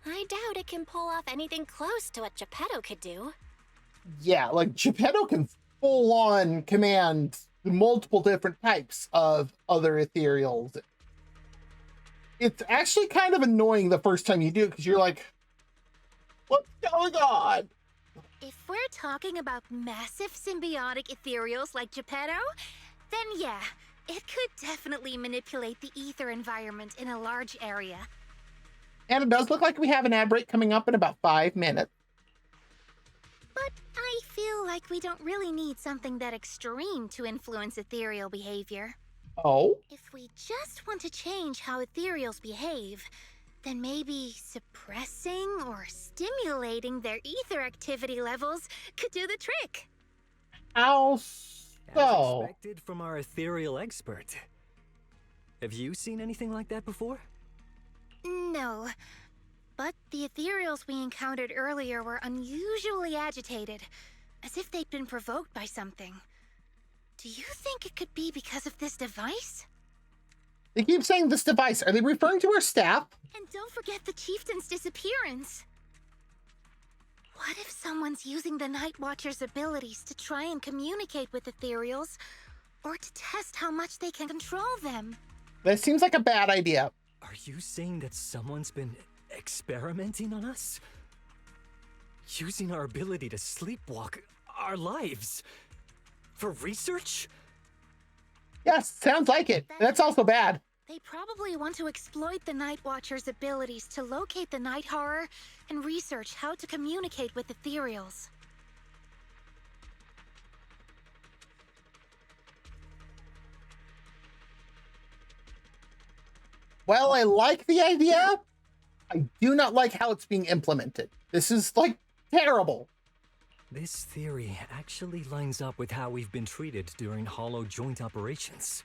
I doubt it can pull off anything close to what Geppetto could do. Yeah, like Geppetto can full on command multiple different types of other ethereals. It's actually kind of annoying the first time you do it because you're like, what's going on? If we're talking about massive symbiotic ethereals like Geppetto, then yeah, it could definitely manipulate the ether environment in a large area. And it does look like we have an ad break coming up in about 5 minutes. But I feel like we don't really need something that extreme to influence ethereal behavior. Oh? If we just want to change how ethereals behave, then maybe suppressing or stimulating their ether activity levels could do the trick. How As so? expected from our ethereal expert. Have you seen anything like that before? No, but the ethereals we encountered earlier were unusually agitated, as if they'd been provoked by something. Do you think it could be because of this device? They keep saying this device. Are they referring to our staff? And don't forget the chieftain's disappearance. What if someone's using the Night Watcher's abilities to try and communicate with ethereals, or to test how much they can control them? That seems like a bad idea. Are you saying that someone's been experimenting on us? Using our ability to sleepwalk our lives? For research? Yes, sounds like it. That's also bad. They probably want to exploit the Night Watcher's abilities to locate the night horror and research how to communicate with ethereals. Well, I like the idea. I do not like how it's being implemented. This is, like, terrible. This theory actually lines up with how we've been treated during Hollow joint operations.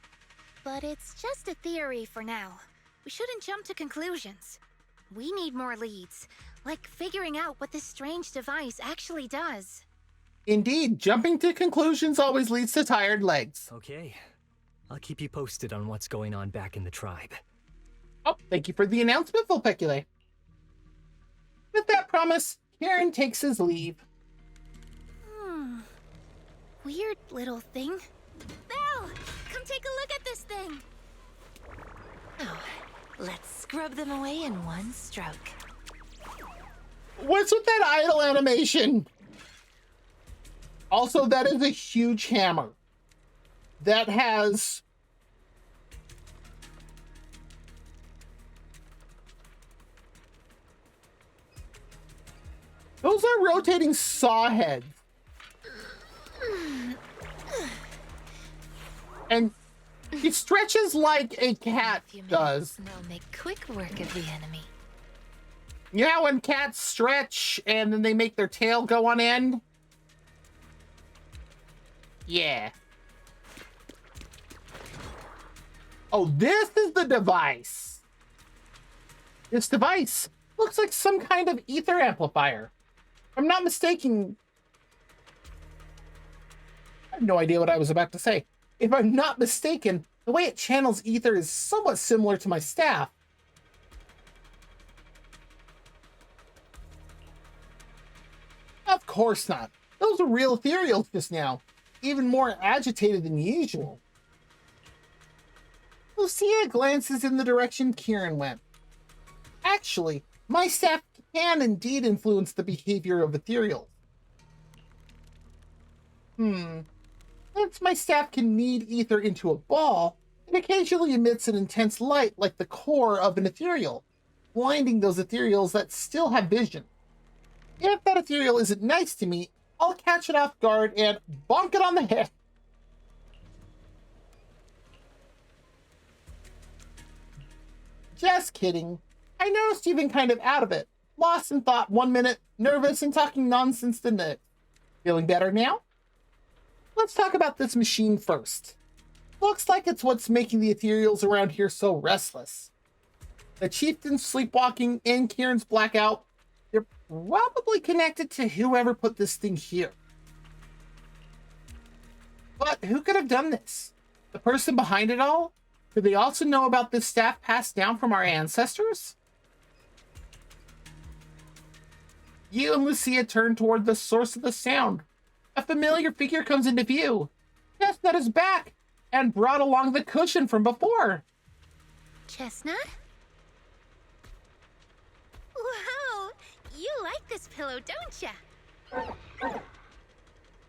But it's just a theory for now. We shouldn't jump to conclusions. We need more leads, like figuring out what this strange device actually does. Indeed, jumping to conclusions always leads to tired legs. Okay. I'll keep you posted on what's going on back in the tribe. Oh, thank you for the announcement, Vulpeculae. With that promise, Kieran takes his leave. Weird little thing. Belle, come take a look at this thing. Oh, let's scrub them away in one stroke. What's with that idle animation? Also, that is a huge hammer that has those are rotating saw heads. And he stretches like a cat does. They'll make quick work of the enemy. You know when cats stretch and then they make their tail go on end? Yeah. Oh, this is the device. This device looks like some kind of ether amplifier. If I'm not mistaken. I have no idea what I was about to say. If I'm not mistaken, the way it channels ether is somewhat similar to my staff. Of course not. Those are real ethereals just now. Even more agitated than usual. Lucia glances in the direction Kieran went. Actually, my staff can indeed influence the behavior of ethereals. Since my staff can knead ether into a ball, it occasionally emits an intense light like the core of an ethereal, blinding those ethereals that still have vision. If that ethereal isn't nice to me, I'll catch it off guard and bonk it on the head. Just kidding. I noticed you've been kind of out of it. Lost in thought 1 minute, nervous and talking nonsense the next. Feeling better now? Let's talk about this machine first. Looks like it's what's making the ethereals around here so restless. The chieftain's sleepwalking and Kieran's blackout, they're probably connected to whoever put this thing here. But who could have done this? The person behind it all? Do they also know about this staff passed down from our ancestors? You and Lucia turn toward the source of the sound. A familiar figure comes into view. Chestnut is back and brought along the cushion from before. Chestnut? Wow, you like this pillow, don't ya?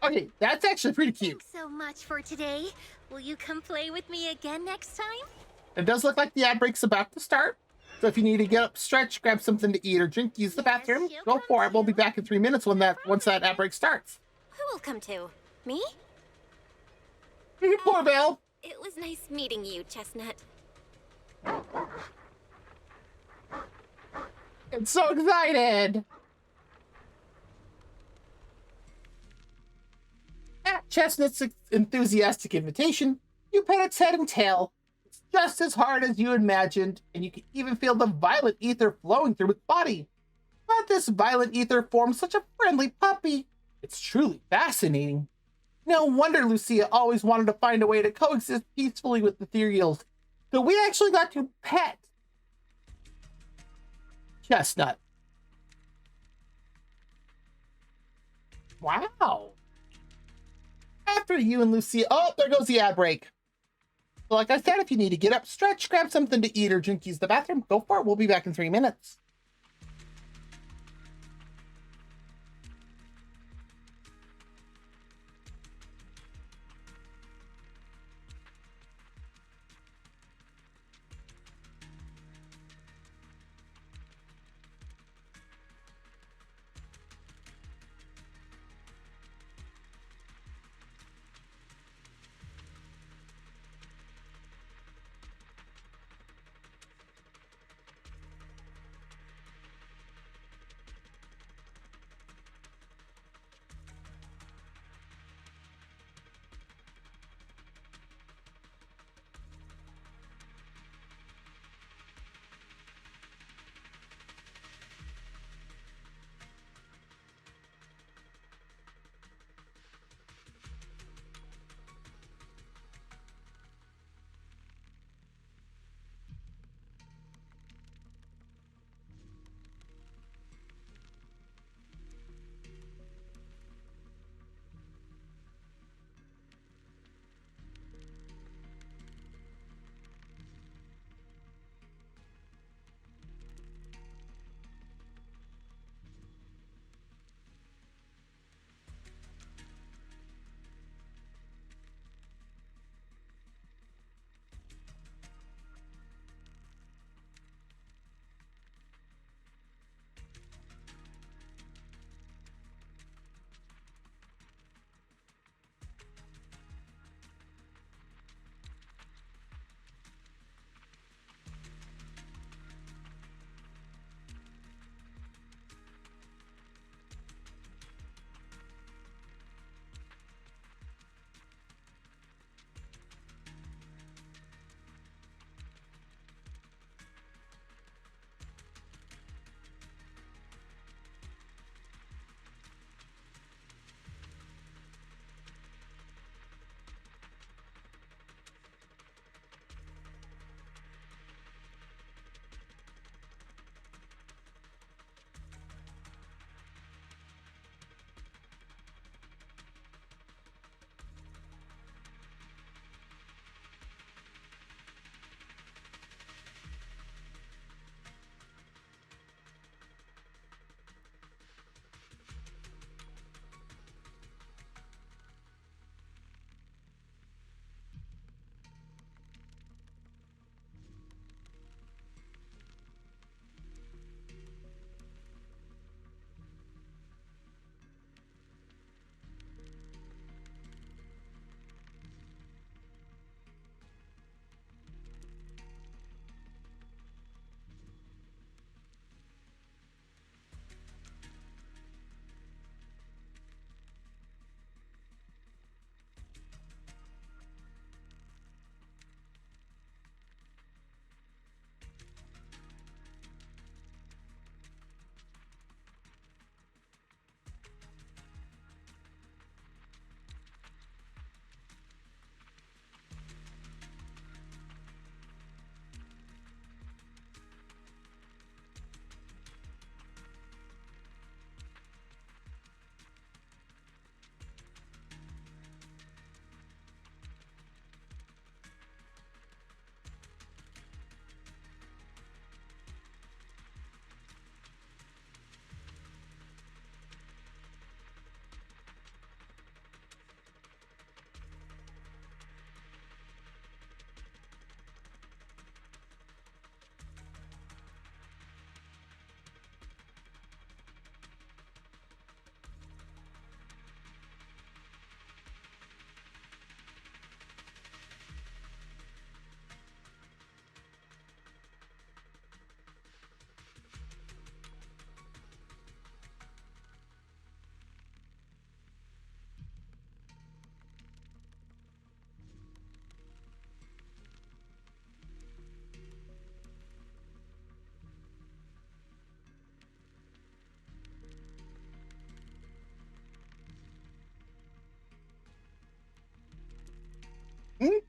Okay, that's actually pretty cute. Thanks so much for today. Will you come play with me again next time? It does look like the ad break's about to start. So if you need to get up, stretch, grab something to eat or drink, use the bathroom, she'll go come for it. We'll be too. back in 3 minutes once that ad break starts. Who will come to? Me? Poor Belle. It was nice meeting you, Chestnut. It's so excited. At Chestnut's enthusiastic invitation, you pet its head and tail. It's just as hard as you imagined, and you can even feel the violet ether flowing through its body. But this violet ether forms such a friendly puppy. It's truly fascinating. No wonder Lucia always wanted to find a way to coexist peacefully with ethereals. So we actually got to pet Chestnut. Wow. After you and Lucia... Oh, there goes the ad break. So like I said, if you need to get up, stretch, grab something to eat or drink, use the bathroom, go for it. We'll be back in 3 minutes.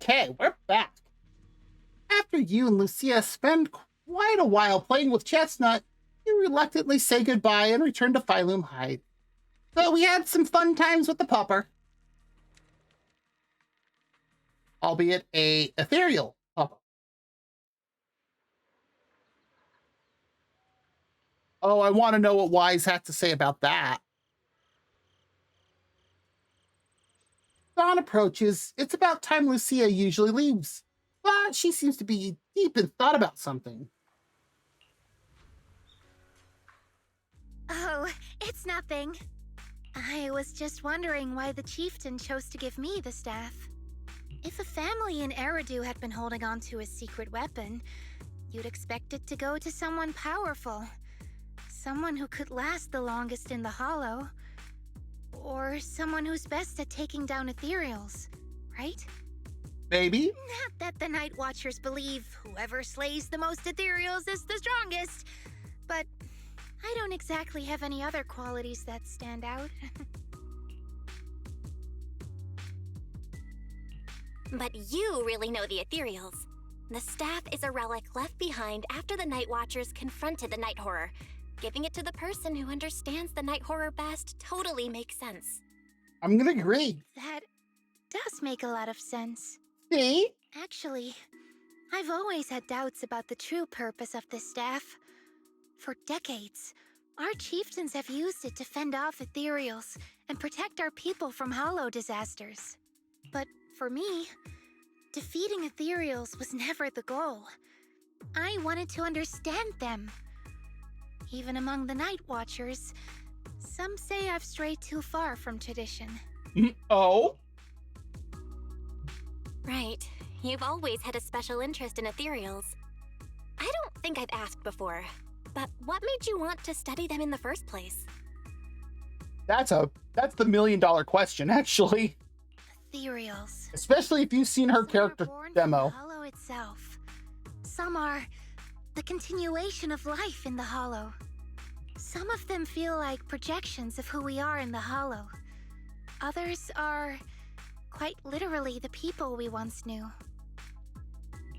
Okay, we're back. After you and Lucia spend quite a while playing with Chestnut, you reluctantly say goodbye and return to Phylum Heights. So we had some fun times with the pupper. Albeit a ethereal pupper. Oh, I want to know what Wise had to say about that. Dawn approaches. It's about time Lucia usually leaves, but she seems to be deep in thought about something. Oh, it's nothing. I was just wondering why the chieftain chose to give me the staff. If a family in Eridu had been holding on to a secret weapon, you'd expect it to go to someone powerful. Someone who could last the longest in the Hollow. Or someone who's best at taking down ethereals, right? Maybe. Not that the Night Watchers believe whoever slays the most ethereals is the strongest, but I don't exactly have any other qualities that stand out. But you really know the ethereals. The staff is a relic left behind after the Night Watchers confronted the Night Horror. Giving it to the person who understands the Night Horror best totally makes sense. I'm gonna agree. That does make a lot of sense. See? Actually, I've always had doubts about the true purpose of this staff. For decades, our chieftains have used it to fend off ethereals and protect our people from hollow disasters. But for me, defeating ethereals was never the goal. I wanted to understand them. Even among the Night Watchers, some say I've strayed too far from tradition. Oh? Right. You've always had a special interest in ethereals. I don't think I've asked before, but what made you want to study them in the first place? That's the $1 million question, actually. Ethereals. Especially if you've seen her Some character are born demo. From the Hollow itself. Some are the continuation of life in the Hollow. Some of them feel like projections of who we are in the Hollow. Others are quite literally the people we once knew.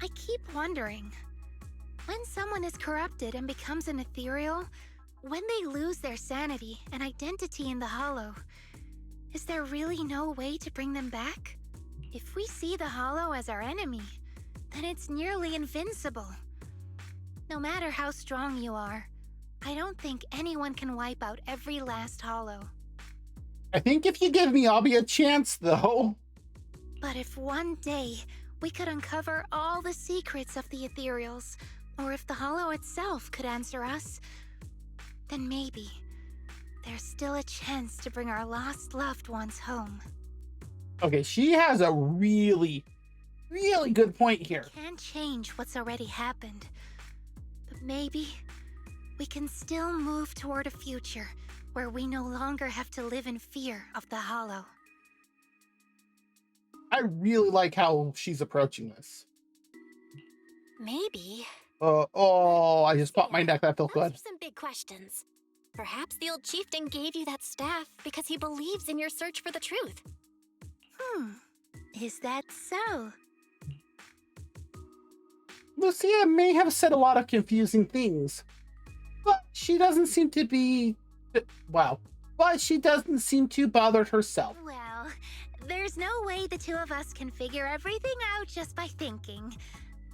I keep wondering, when someone is corrupted and becomes an ethereal, when they lose their sanity and identity in the Hollow, is there really no way to bring them back? If we see the Hollow as our enemy, then it's nearly invincible. No matter how strong you are, I don't think anyone can wipe out every last Hollow. I think if you give me Abby a chance, though. But if one day we could uncover all the secrets of the ethereals, or if the Hollow itself could answer us, then maybe there's still a chance to bring our lost loved ones home. Okay, she has a really good point here. Can't change what's already happened, but maybe we can still move toward a future where we no longer have to live in fear of the Hollow. I really like how she's approaching this. Maybe. Oh, I just popped my neck. That felt Those good. are some big questions. Perhaps the old chieftain gave you that staff because he believes in your search for the truth. Is that so? Lucia may have said a lot of confusing things, but she doesn't seem to be... Wow. But she doesn't seem too bothered herself. Well, there's no way the two of us can figure everything out just by thinking.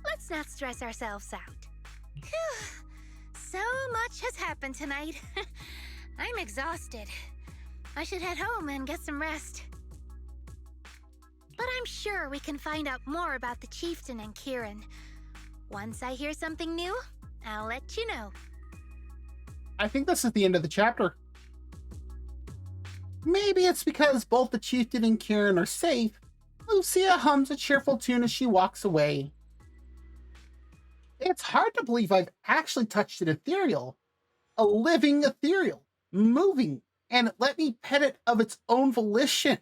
Let's not stress ourselves out. So much has happened tonight. I'm exhausted. I should head home and get some rest. But I'm sure we can find out more about the chieftain and Kieran. Once I hear something new, I'll let you know. I think this is the end of the chapter. Maybe it's because both the chieftain and Kieran are safe. Lucia hums a cheerful tune as she walks away. It's hard to believe I've actually touched an ethereal. A living ethereal. Moving. And let me pet it of its own volition.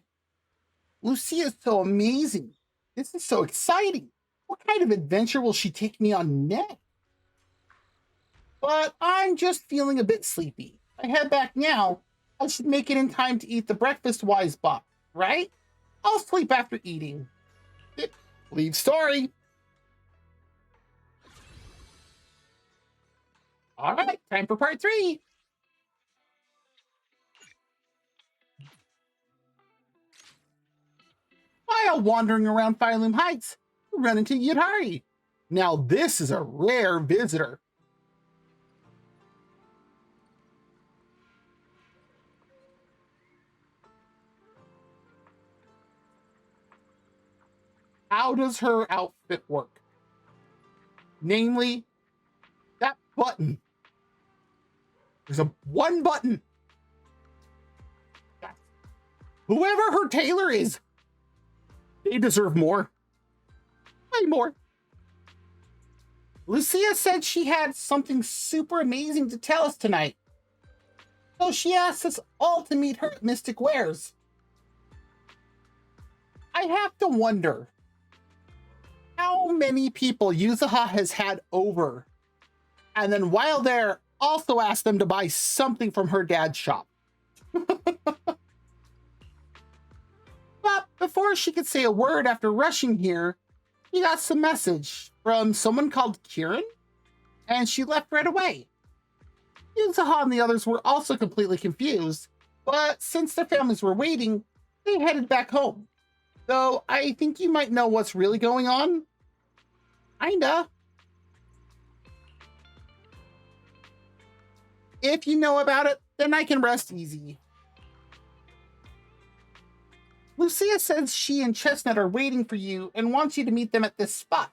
Lucia is so amazing. This is so exciting. What kind of adventure will she take me on next? But I'm just feeling a bit sleepy. I head back now. I should make it in time to eat the breakfast Wise bought, right? I'll sleep after eating. Lead story. All right, time for part 3. While wandering around Phylum Heights, you run into Yudhari. Now this is a rare visitor. How does her outfit work? Namely, that button. There's one button. Whoever her tailor is, they deserve more. Way more. Lucia said she had something super amazing to tell us tonight. So she asked us all to meet her at Mystic Wares. I have to wonder how many people Yuzuha has had over, and then while there, also asked them to buy something from her dad's shop. But before she could say a word after rushing here, she got some message from someone called Kieran, and she left right away. Yuzuha and the others were also completely confused, but since their families were waiting, they headed back home. Though I think you might know what's really going on. Kinda. If you know about it, then I can rest easy. Lucia says she and Chestnut are waiting for you and wants you to meet them at this spot.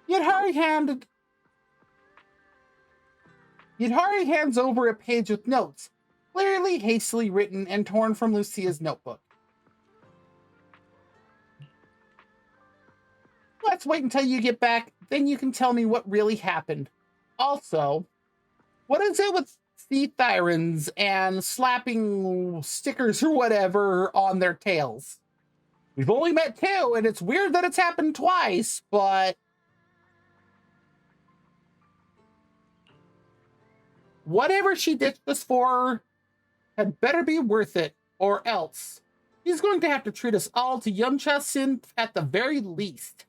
Yudhari hands over a page with notes, clearly hastily written and torn from Lucia's notebook. Let's wait until you get back, then you can tell me what really happened. Also, what is it with sea thyrans and slapping stickers or whatever on their tails? We've only met 2, and it's weird that it's happened twice, but whatever she ditched us for had better be worth it, or else she's going to have to treat us all to Yumcha Sin at the very least.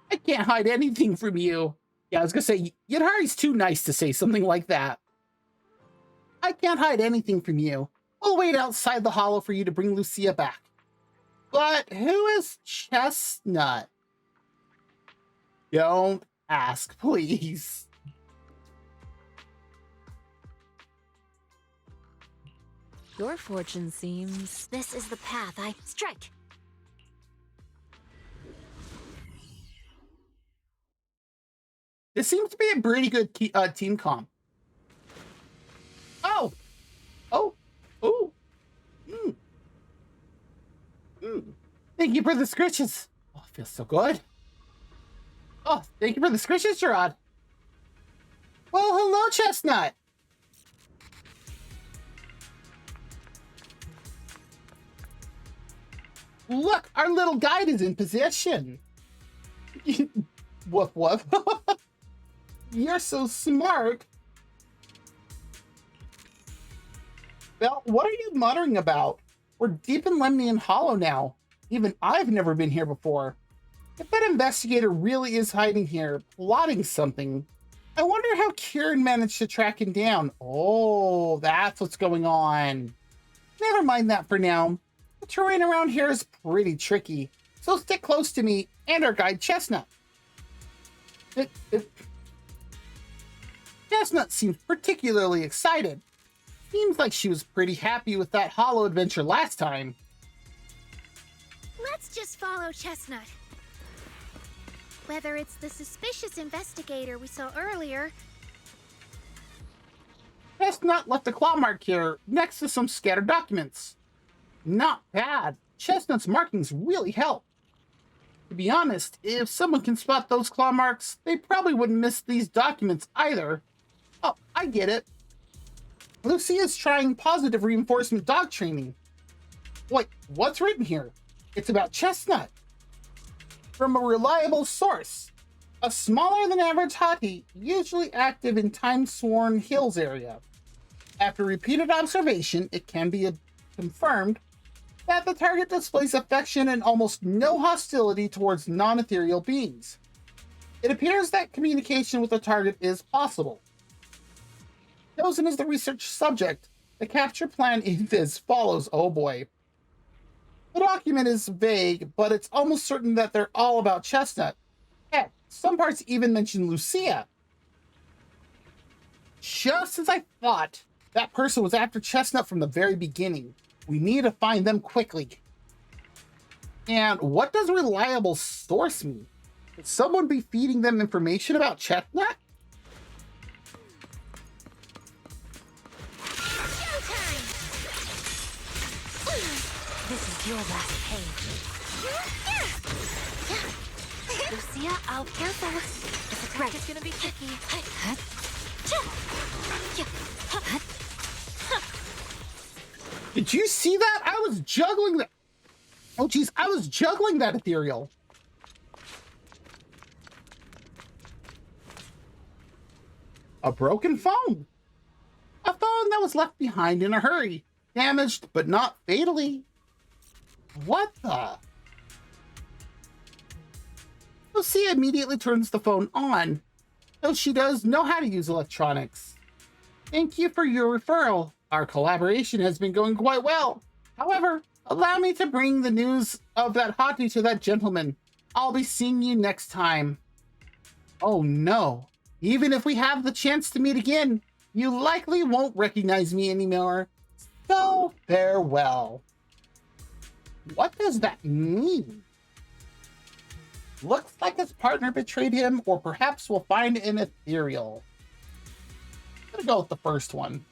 I can't hide anything from you. Yeah, I was gonna say, Yudhari's too nice to say something like that. I can't hide anything from you. We'll wait outside the hollow for you to bring Lucia back. But who is Chestnut? Don't ask, please. Your fortune seems... This is the path. I strike. This seems to be a pretty good team comp. Oh! Oh! Oh! Thank you for the scritches. Oh, it feels so good. Oh, thank you for the scritches, Gerard. Well, hello, Chestnut. Look, our little guide is in position. Woof woof. You're so smart. Well, what are you muttering about? We're deep in Lemnian Hollow now. Even I've never been here before. If that investigator really is hiding here, plotting something, I wonder how Kieran managed to track him down. Oh, that's what's going on. Never mind that for now. The terrain around here is pretty tricky, so stick close to me and our guide Chestnut. Chestnut seems particularly excited. Seems like she was pretty happy with that hollow adventure last time. Let's just follow Chestnut. Whether it's the suspicious investigator we saw earlier... Chestnut left a claw mark here next to some scattered documents. Not bad. Chestnut's markings really help. To be honest, if someone can spot those claw marks, they probably wouldn't miss these documents either. Oh, I get it. Lucia's trying positive reinforcement dog training. Wait, what's written here? It's about Chestnut. From a reliable source. A smaller than average hottie, usually active in Time-Sworn Hills area. After repeated observation, it can be confirmed that the target displays affection and almost no hostility towards non-ethereal beings. It appears that communication with the target is possible. Chosen as the research subject, the capture plan is as follows. Oh boy. The document is vague, but it's almost certain that they're all about Chestnut. Heck, some parts even mention Lucia. Just as I thought, that person was after Chestnut from the very beginning. We need to find them quickly. And what does reliable source mean? Would someone be feeding them information about Chestnut? This is your last page. Lucia, I'll careful. This attack is gonna be tricky. Did you see that? I was juggling that. Oh, geez, I was juggling that ethereal. A broken phone. A phone that was left behind in a hurry. Damaged, but not fatally. What the? Lucia immediately turns the phone on, though she does know how to use electronics. Thank you for your referral. Our collaboration has been going quite well. However, allow me to bring the news of that hottie to that gentleman. I'll be seeing you next time. Oh no. Even if we have the chance to meet again, you likely won't recognize me anymore. So farewell. What does that mean? Looks like his partner betrayed him, or perhaps we'll find an ethereal. I'm gonna go with the first one.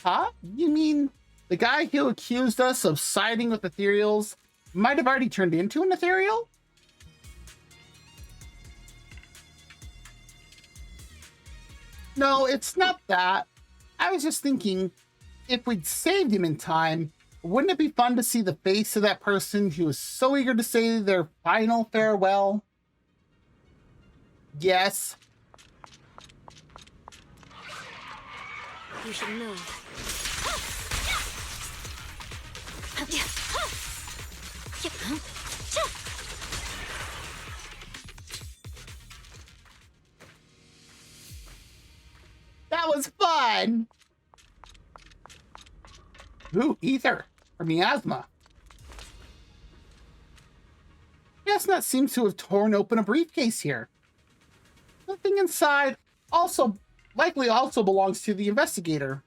Huh? You mean the guy who accused us of siding with ethereals might have already turned into an ethereal? No, it's not that. I was just thinking, if we'd saved him in time, wouldn't it be fun to see the face of that person who was so eager to say their final farewell? Yes. You should move. That was fun! Ooh, ether for miasma. Chestnut seems to have torn open a briefcase here. Nothing inside likely also belongs to the investigator.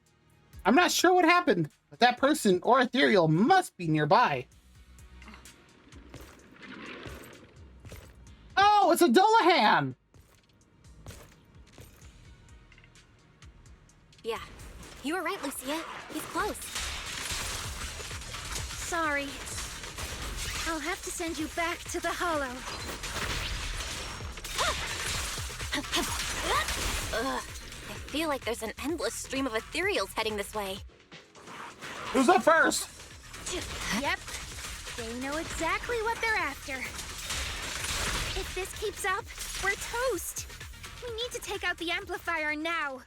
I'm not sure what happened, but that person or ethereal must be nearby. Oh, it's a Dullahan! Yeah, you were right, Lucia. He's close. Sorry. I'll have to send you back to the Hollow. Ugh. I feel like there's an endless stream of ethereals heading this way. Who's up first? Yep. They know exactly what they're after. If this keeps up, we're toast. We need to take out the amplifier now.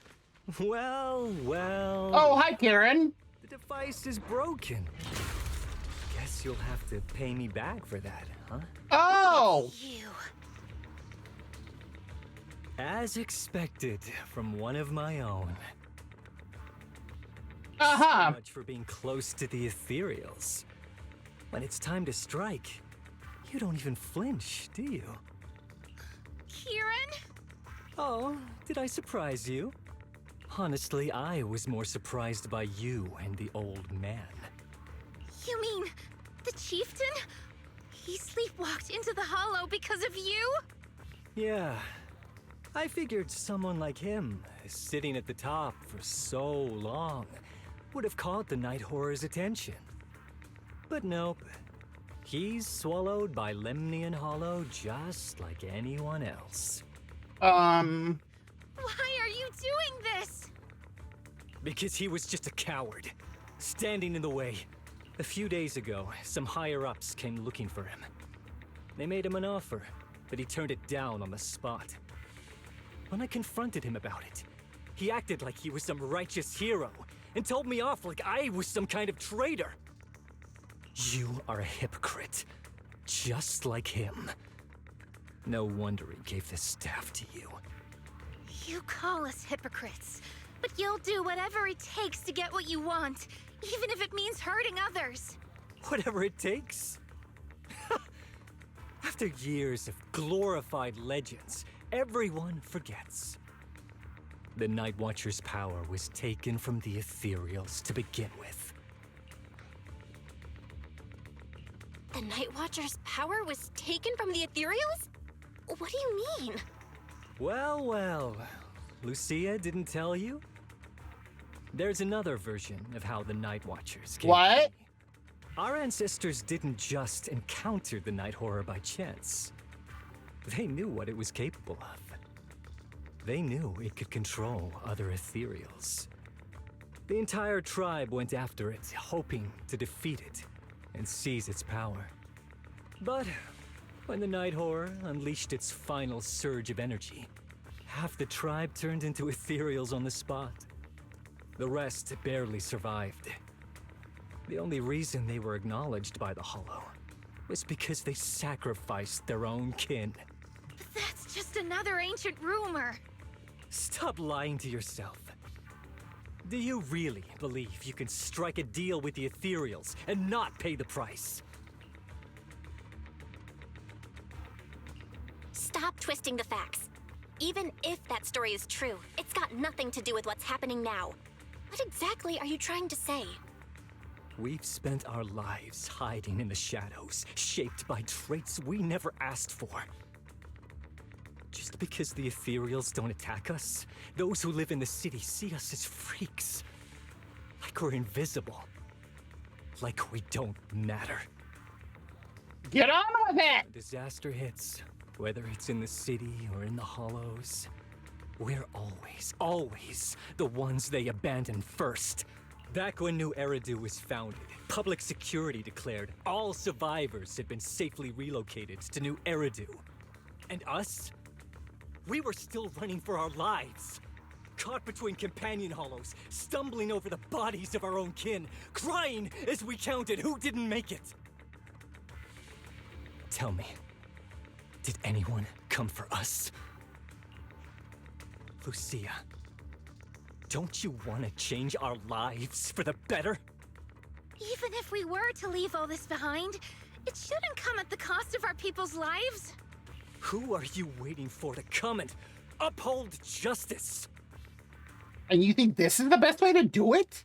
Well. Oh, hi, Karen. The device is broken. Guess you'll have to pay me back for that, huh? Oh! You. As expected from one of my own. Uh-huh. So much for being close to the ethereals. When it's time to strike, you don't even flinch, do you? Kieran? Oh, did I surprise you? Honestly, I was more surprised by you and the old man. You mean the chieftain? He sleepwalked into the Hollow because of you? Yeah. I figured someone like him, sitting at the top for so long, would have caught the Night Horror's attention. But nope. He's swallowed by Lemnian Hollow just like anyone else. Why are you doing this? Because he was just a coward, standing in the way. A few days ago, some higher-ups came looking for him. They made him an offer, but he turned it down on the spot. When I confronted him about it, he acted like he was some righteous hero and told me off like I was some kind of traitor. You are a hypocrite, just like him. No wonder he gave this staff to you. You call us hypocrites, but you'll do whatever it takes to get what you want, even if it means hurting others. Whatever it takes. After years of glorified legends, everyone forgets. The Night Watcher's power was taken from the Ethereals to begin with. The Night Watcher's power was taken from the Ethereals? What do you mean? Well, well. Lucia didn't tell you? There's another version of how the Night Watchers came. What? Our ancestors didn't just encounter the Night Horror by chance. They knew what it was capable of. They knew it could control other Ethereals. The entire tribe went after it, hoping to defeat it and seize its power. But when the Night Horror unleashed its final surge of energy, half the tribe turned into Ethereals on the spot. The rest barely survived. The only reason they were acknowledged by the Hollow was because they sacrificed their own kin. But that's just another ancient rumor. Stop lying to yourself. Do you really believe you can strike a deal with the Ethereals and not pay the price? Stop twisting the facts. Even if that story is true, it's got nothing to do with what's happening now. What exactly are you trying to say? We've spent our lives hiding in the shadows, shaped by traits we never asked for. Just because the Ethereals don't attack us, those who live in the city see us as freaks. Like we're invisible. Like we don't matter. Get on with it! When disaster hits, whether it's in the city or in the hollows, we're always the ones they abandon first. Back when New Eridu was founded, public security declared all survivors had been safely relocated to New Eridu. And us? We were still running for our lives. Caught between companion hollows, stumbling over the bodies of our own kin, crying as we counted who didn't make it. Tell me, did anyone come for us? Lucia, don't you want to change our lives for the better? Even if we were to leave all this behind, it shouldn't come at the cost of our people's lives. Who are you waiting for to come and uphold justice? And you think this is the best way to do it?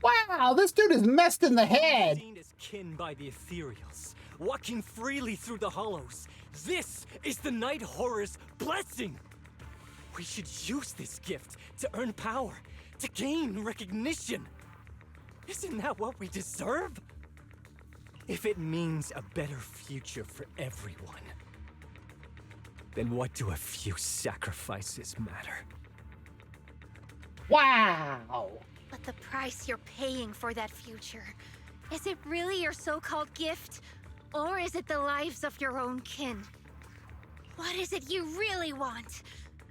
Wow, this dude is messed in the head. Seen as kin by the Ethereals, walking freely through the hollows. This is the Night Horror's blessing. We should use this gift to earn power, to gain recognition. Isn't that what we deserve? If it means a better future for everyone, then what do a few sacrifices matter? Wow. But the price you're paying for that future, is it really your so-called gift? Or is it the lives of your own kin? What is it you really want?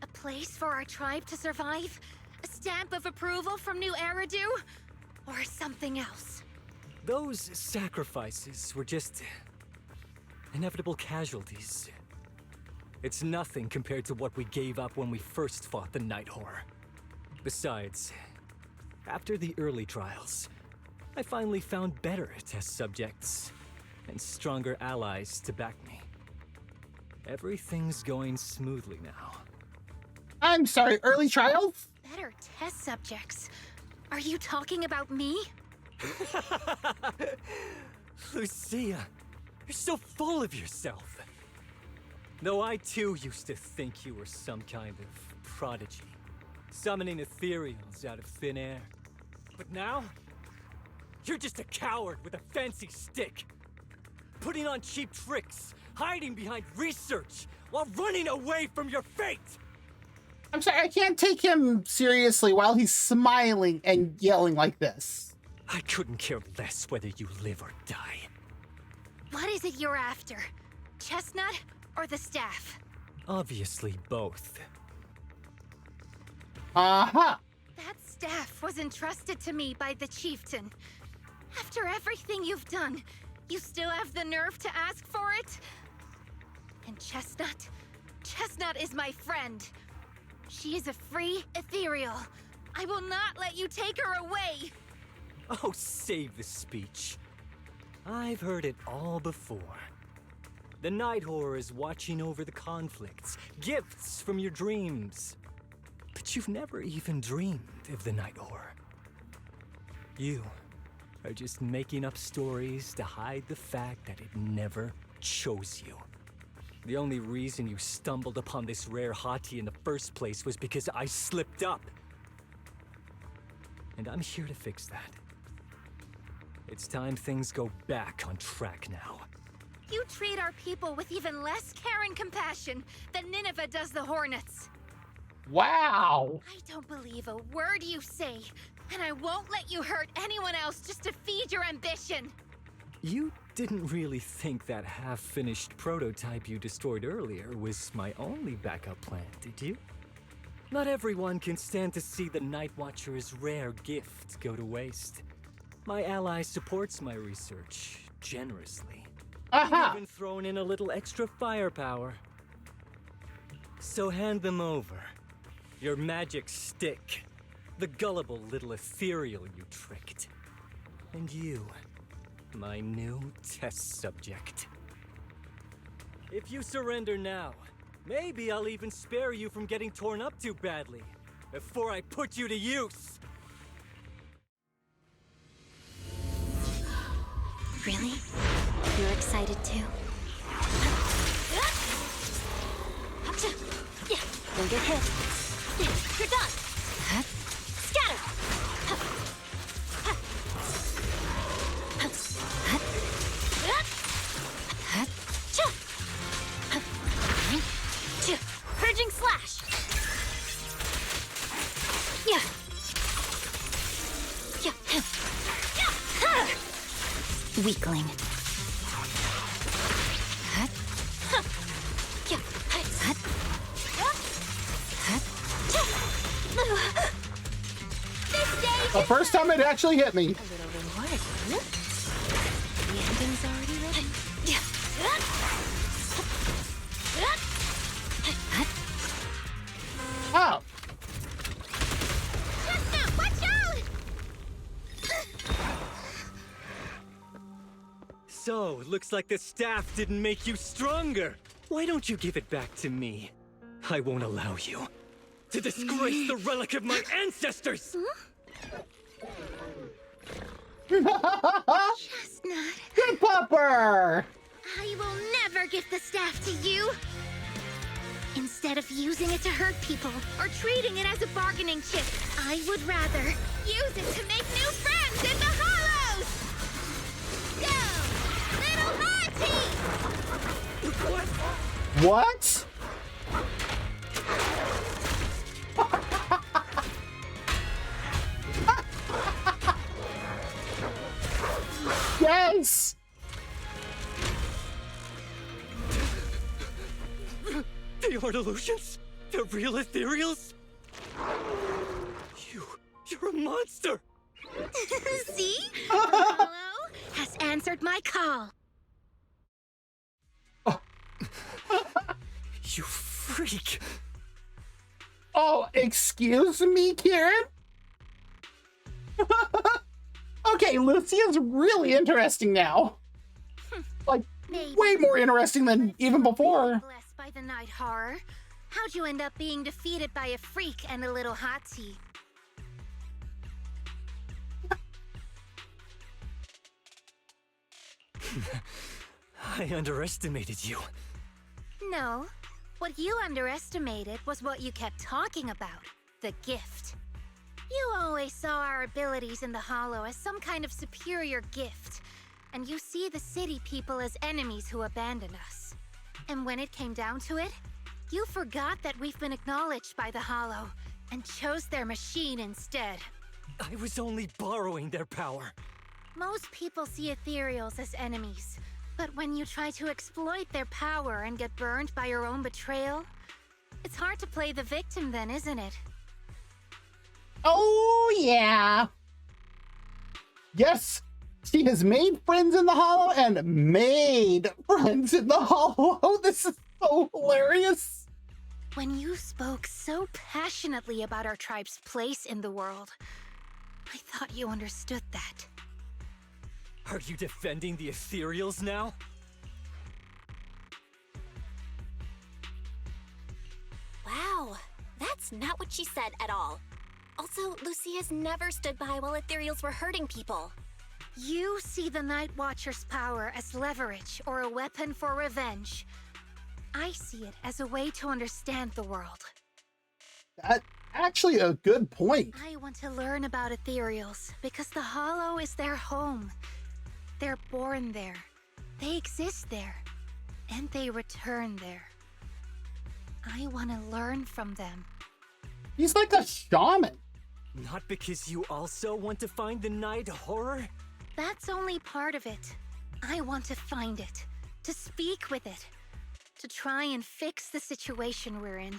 A place for our tribe to survive? A stamp of approval from New Eridu? Or something else? Those sacrifices were just inevitable casualties. It's nothing compared to what we gave up when we first fought the Night Horror. Besides, after the early trials, I finally found better test subjects and stronger allies to back me. Everything's going smoothly now. I'm sorry, early trials? Better test subjects? Are you talking about me? Lucia, you're so full of yourself. Though I too used to think you were some kind of prodigy, summoning ethereals out of thin air. But now, you're just a coward with a fancy stick, putting on cheap tricks, hiding behind research, while running away from your fate! I'm sorry, I can't take him seriously while he's smiling and yelling like this. I couldn't care less whether you live or die. What is it you're after? Chestnut or the staff? Obviously both. Uh-huh. That staff was entrusted to me by the chieftain. After everything you've done, you still have the nerve to ask for it? And Chestnut is my friend. She is a free ethereal. I will not let you take her away. Oh, save the speech. I've heard it all before. The Night Horror is watching over the conflicts, gifts from your dreams. But you've never even dreamed of the Night Horror. You are just making up stories to hide the fact that it never chose you. The only reason you stumbled upon this rare hottie in the first place was because I slipped up. And I'm here to fix that. It's time things go back on track now. You treat our people with even less care and compassion than Nineveh does the Hornets. Wow. I don't believe a word you say, and I won't let you hurt anyone else just to feed your ambition. You didn't really think that half-finished prototype you destroyed earlier was my only backup plan, did you? Not everyone can stand to see the Night Watcher's rare gift go to waste. My ally supports my research generously. Aha! Even thrown in a little extra firepower. So hand them over. Your magic stick. The gullible little ethereal you tricked. And you, my new test subject. If you surrender now, maybe I'll even spare you from getting torn up too badly before I put you to use. Really? You're excited too? Don't get hit. You're done. Scatter. Purging slash. Yeah. Weakling. The first time it actually hit me. A little reward. The ending's already ready. Oh. Chestnut, watch out! So, looks like the staff didn't make you stronger. Why don't you give it back to me? I won't allow you to disgrace the relic of my ancestors! Chestnut, Good popper! I will never give the staff to you. Instead of using it to hurt people or treating it as a bargaining chip, I would rather use it to make new friends in the Hollows! Go, little Monty! What? Yes! They aren't illusions? They're real ethereals? You're a monster! See? The Hollow has answered my call. You freak! Oh, excuse me, Kieran? Okay, Lucia's really interesting now. Like, Maybe. way more interesting than even before. Blessed by the night horror. How'd you end up being defeated by a freak and a little hot tea? I underestimated you. No. What you underestimated was what you kept talking about. The gift. You always saw our abilities in the Hollow as some kind of superior gift. And you see the city people as enemies who abandoned us. And when it came down to it, you forgot that we've been acknowledged by the Hollow and chose their machine instead. I was only borrowing their power. Most people see ethereals as enemies, but when you try to exploit their power and get burned by your own betrayal, it's hard to play the victim then, isn't it? Oh, yeah. Yes, she has made friends in the Hollow and made friends in the Hollow. Oh, this is so hilarious. When you spoke so passionately about our tribe's place in the world, I thought you understood that. Are you defending the Ethereals now? Wow, that's not what she said at all. Also, Lucia's never stood by while Ethereals were hurting people. You see the Night Watcher's power as leverage or a weapon for revenge. I see it as a way to understand the world. That's actually a good point. I want to learn about Ethereals because the Hollow is their home. They're born there, they exist there, and they return there. I want to learn from them. He's like a shaman. Not because you also want to find the Night Horror? That's only part of it. I want to find it, to speak with it, to try and fix the situation we're in.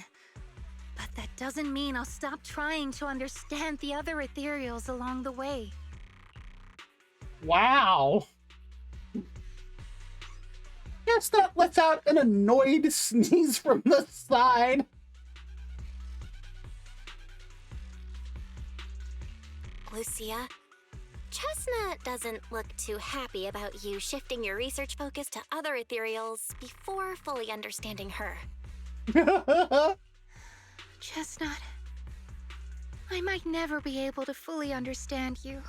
But that doesn't mean I'll stop trying to understand the other Ethereals along the way. Wow. Yes, that lets out an annoyed sneeze from the side. Lucia, Chestnut doesn't look too happy about you shifting your research focus to other Ethereals before fully understanding her. Chestnut, I might never be able to fully understand you.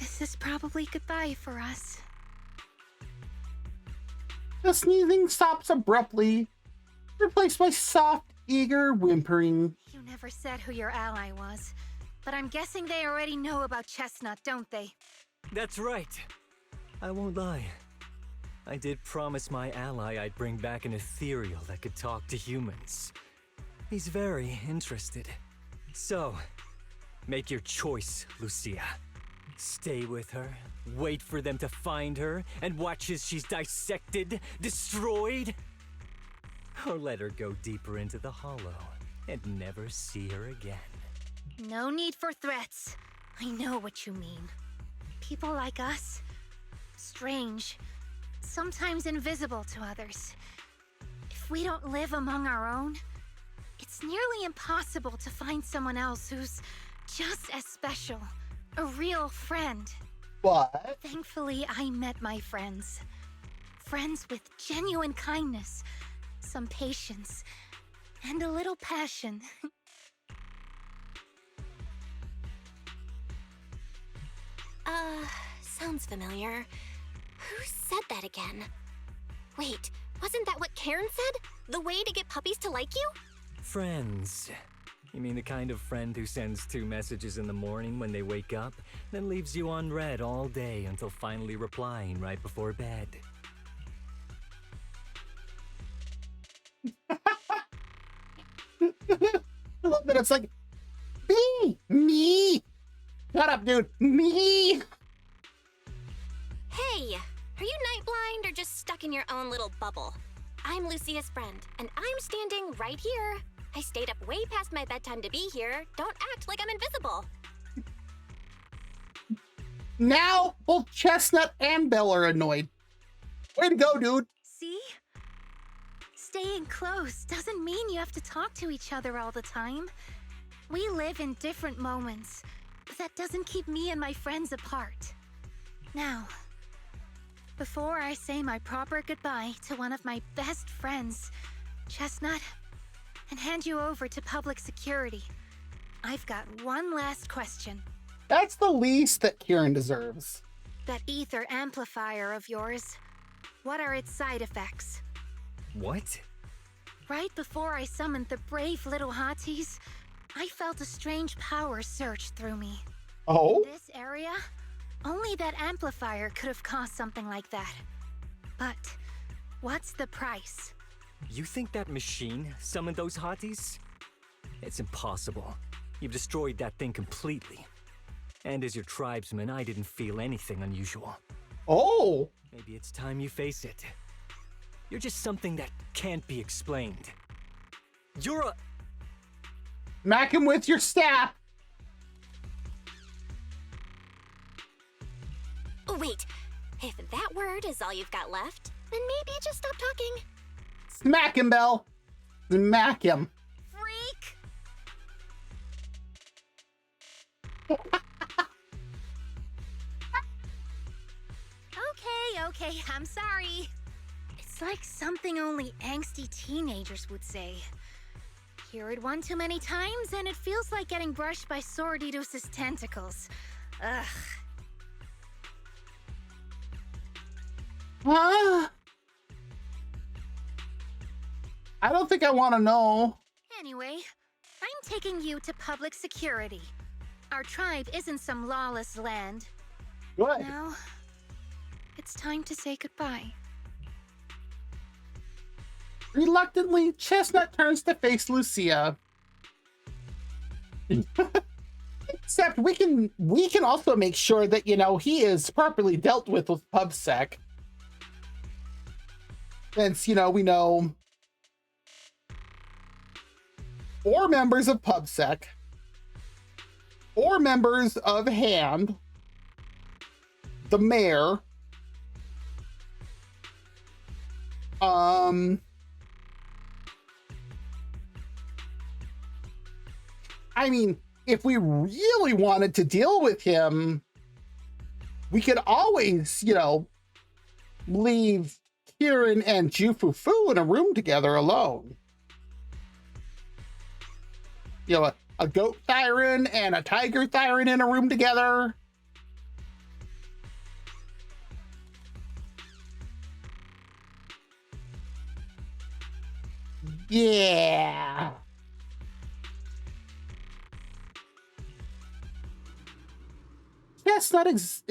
This is probably goodbye for us. The sneezing stops abruptly, replaced by soft, eager whimpering. You never said who your ally was, but I'm guessing they already know about Chestnut, don't they? That's right. I won't lie. I did promise my ally I'd bring back an ethereal that could talk to humans. He's very interested. So, make your choice, Lucia. Stay with her, wait for them to find her, and watch as she's dissected, destroyed? Or let her go deeper into the Hollow and never see her again. No need for threats. I know what you mean. People like us, strange, sometimes invisible to others. If we don't live among our own, it's nearly impossible to find someone else who's just as special, a real friend. But Thankfully, I met my friends. Friends with genuine kindness, some patience, and a little passion. Sounds familiar. Who said that again? Wait, wasn't that what Karen said? The way to get puppies to like you? Friends. You mean the kind of friend who sends 2 messages in the morning when they wake up, then leaves you unread all day until finally replying right before bed? I love that it's like, me. Shut up, dude. Me. Hey, are you night blind or just stuck in your own little bubble? I'm Lucia's friend, and I'm standing right here. I stayed up way past my bedtime to be here. Don't act like I'm invisible. Now both Chestnut and Belle are annoyed. Way to go, dude. See? Staying close doesn't mean you have to talk to each other all the time. We live in different moments, but that doesn't keep me and my friends apart. Now, before I say my proper goodbye to one of my best friends, Chestnut, and hand you over to public security, I've got one last question. That's the least that Kieran deserves. That ether amplifier of yours, what are its side effects? What? Right before I summoned the brave little hotties, I felt a strange power surge through me. Oh? This area, only that amplifier could have caused something like that. But what's the price? You think that machine summoned those hotties? It's impossible. You've destroyed that thing completely. And as your tribesman, I didn't feel anything unusual. Oh! Maybe it's time you face it. You're just something that can't be explained. You're a... Smack him with your staff. Wait, if that word is all you've got left, then maybe just stop talking. Smack him, Belle. Smack him. Freak! Okay, I'm sorry. It's like something only angsty teenagers would say. Hear it one too many times, and it feels like getting brushed by Sorditos' tentacles. Ugh. Huh? I don't think I want to know. Anyway, I'm taking you to public security. Our tribe isn't some lawless land. Good. Now, it's time to say goodbye. Reluctantly, Chestnut turns to face Lucia. Except we can also make sure that, you know, he is properly dealt with PubSec. Since, you know, we know 4 members of PubSec, 4 members of HAND, the mayor, I mean, if we really wanted to deal with him, we could always, you know, leave Kieran and Jufufu in a room together alone. You know, a goat Thyran and a tiger Thyran in a room together. Yeah. Chestnut is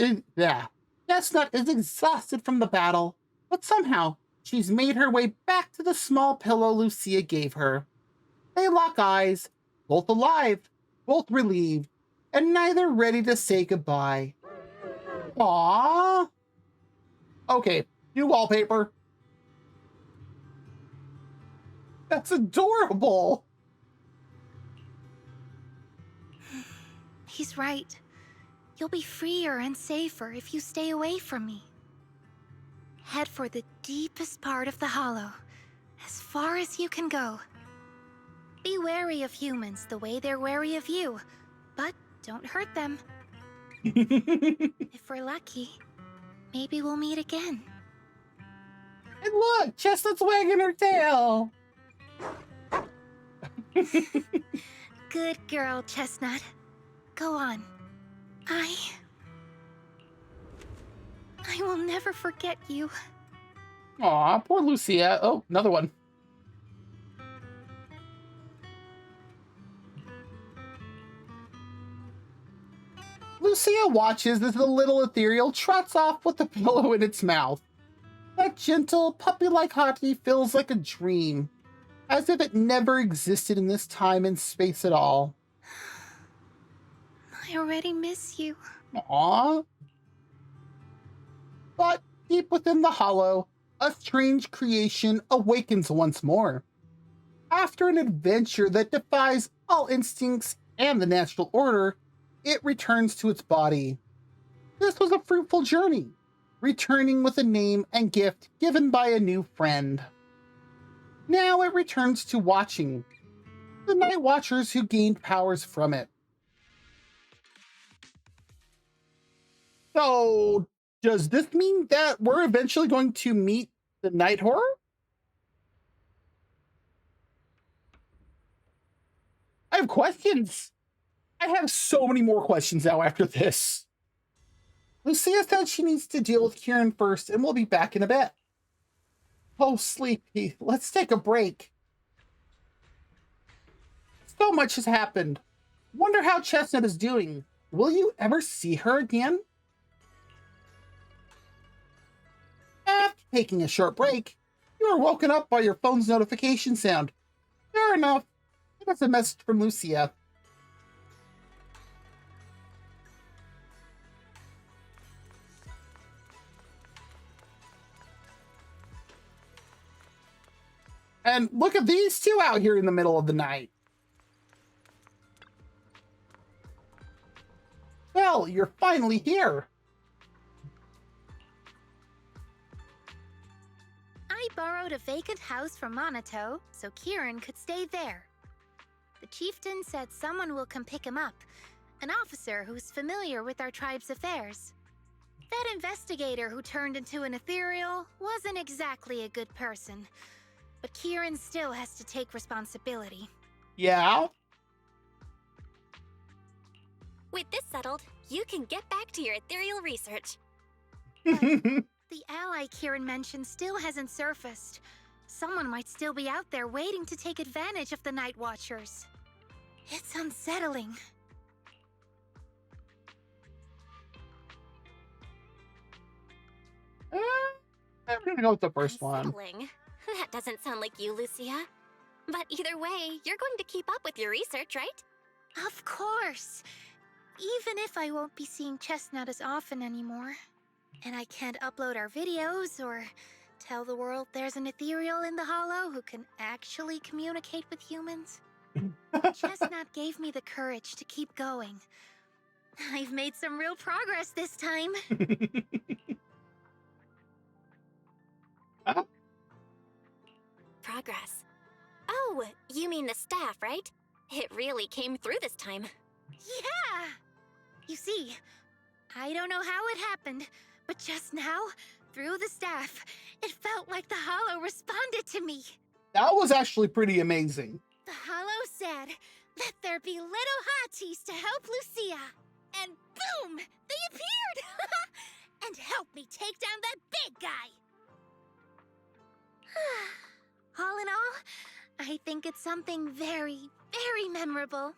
exhausted from the battle, but somehow she's made her way back to the small pillow Lucia gave her. They lock eyes, both alive, both relieved, and neither ready to say goodbye. Aww. Okay, new wallpaper. That's adorable. He's right. You'll be freer and safer if you stay away from me. Head for the deepest part of the hollow, as far as you can go. Be wary of humans the way they're wary of you, but don't hurt them. If we're lucky, maybe we'll meet again. And look, Chestnut's wagging her tail. Good girl, Chestnut. Go on. I will never forget you. Aw, poor Lucia. Oh, another one. Lucia watches as the little ethereal trots off with the pillow in its mouth. That gentle, puppy-like hottie feels like a dream, as if it never existed in this time and space at all. I already miss you. Aww. But deep within the hollow, a strange creation awakens once more. After an adventure that defies all instincts and the natural order, it returns to its body. This was a fruitful journey, returning with a name and gift given by a new friend. Now it returns to watching the Night Watchers who gained powers from it. So, does this mean that we're eventually going to meet the Night Horror? I have questions. I have so many more questions now after this. Lucia said she needs to deal with Kieran first, and we'll be back in a bit. Oh, Sleepy, let's take a break. So much has happened. Wonder how Chestnut is doing. Will you ever see her again? After taking a short break, you are woken up by your phone's notification sound. Fair enough. It was a message from Lucia. And look at these two out here in the middle of the night. Belle, you're finally here. I borrowed a vacant house from Monato so Kieran could stay there. The chieftain said someone will come pick him up, an officer who's familiar with our tribe's affairs. That investigator who turned into an ethereal wasn't exactly a good person, but Kieran still has to take responsibility. Yeah? With this settled, you can get back to your ethereal research. The ally Kieran mentioned still hasn't surfaced. Someone might still be out there waiting to take advantage of the Night Watchers. It's unsettling. I'm gonna go with the first one. Unsettling? That doesn't sound like you, Lucia. But either way, you're going to keep up with your research, right? Of course. Even if I won't be seeing Chestnut as often anymore. And I can't upload our videos or tell the world there's an ethereal in the Hollow who can actually communicate with humans. Chestnut gave me the courage to keep going. I've made some real progress this time. Progress. Oh, you mean the staff, right? It really came through this time. Yeah! You see, I don't know how it happened, but just now, through the staff, it felt like the Hollow responded to me. That was actually pretty amazing. The Hollow said, "Let there be little hotties to help Lucia." And boom! They appeared! And helped me take down that big guy! All in all, I think it's something very, very memorable.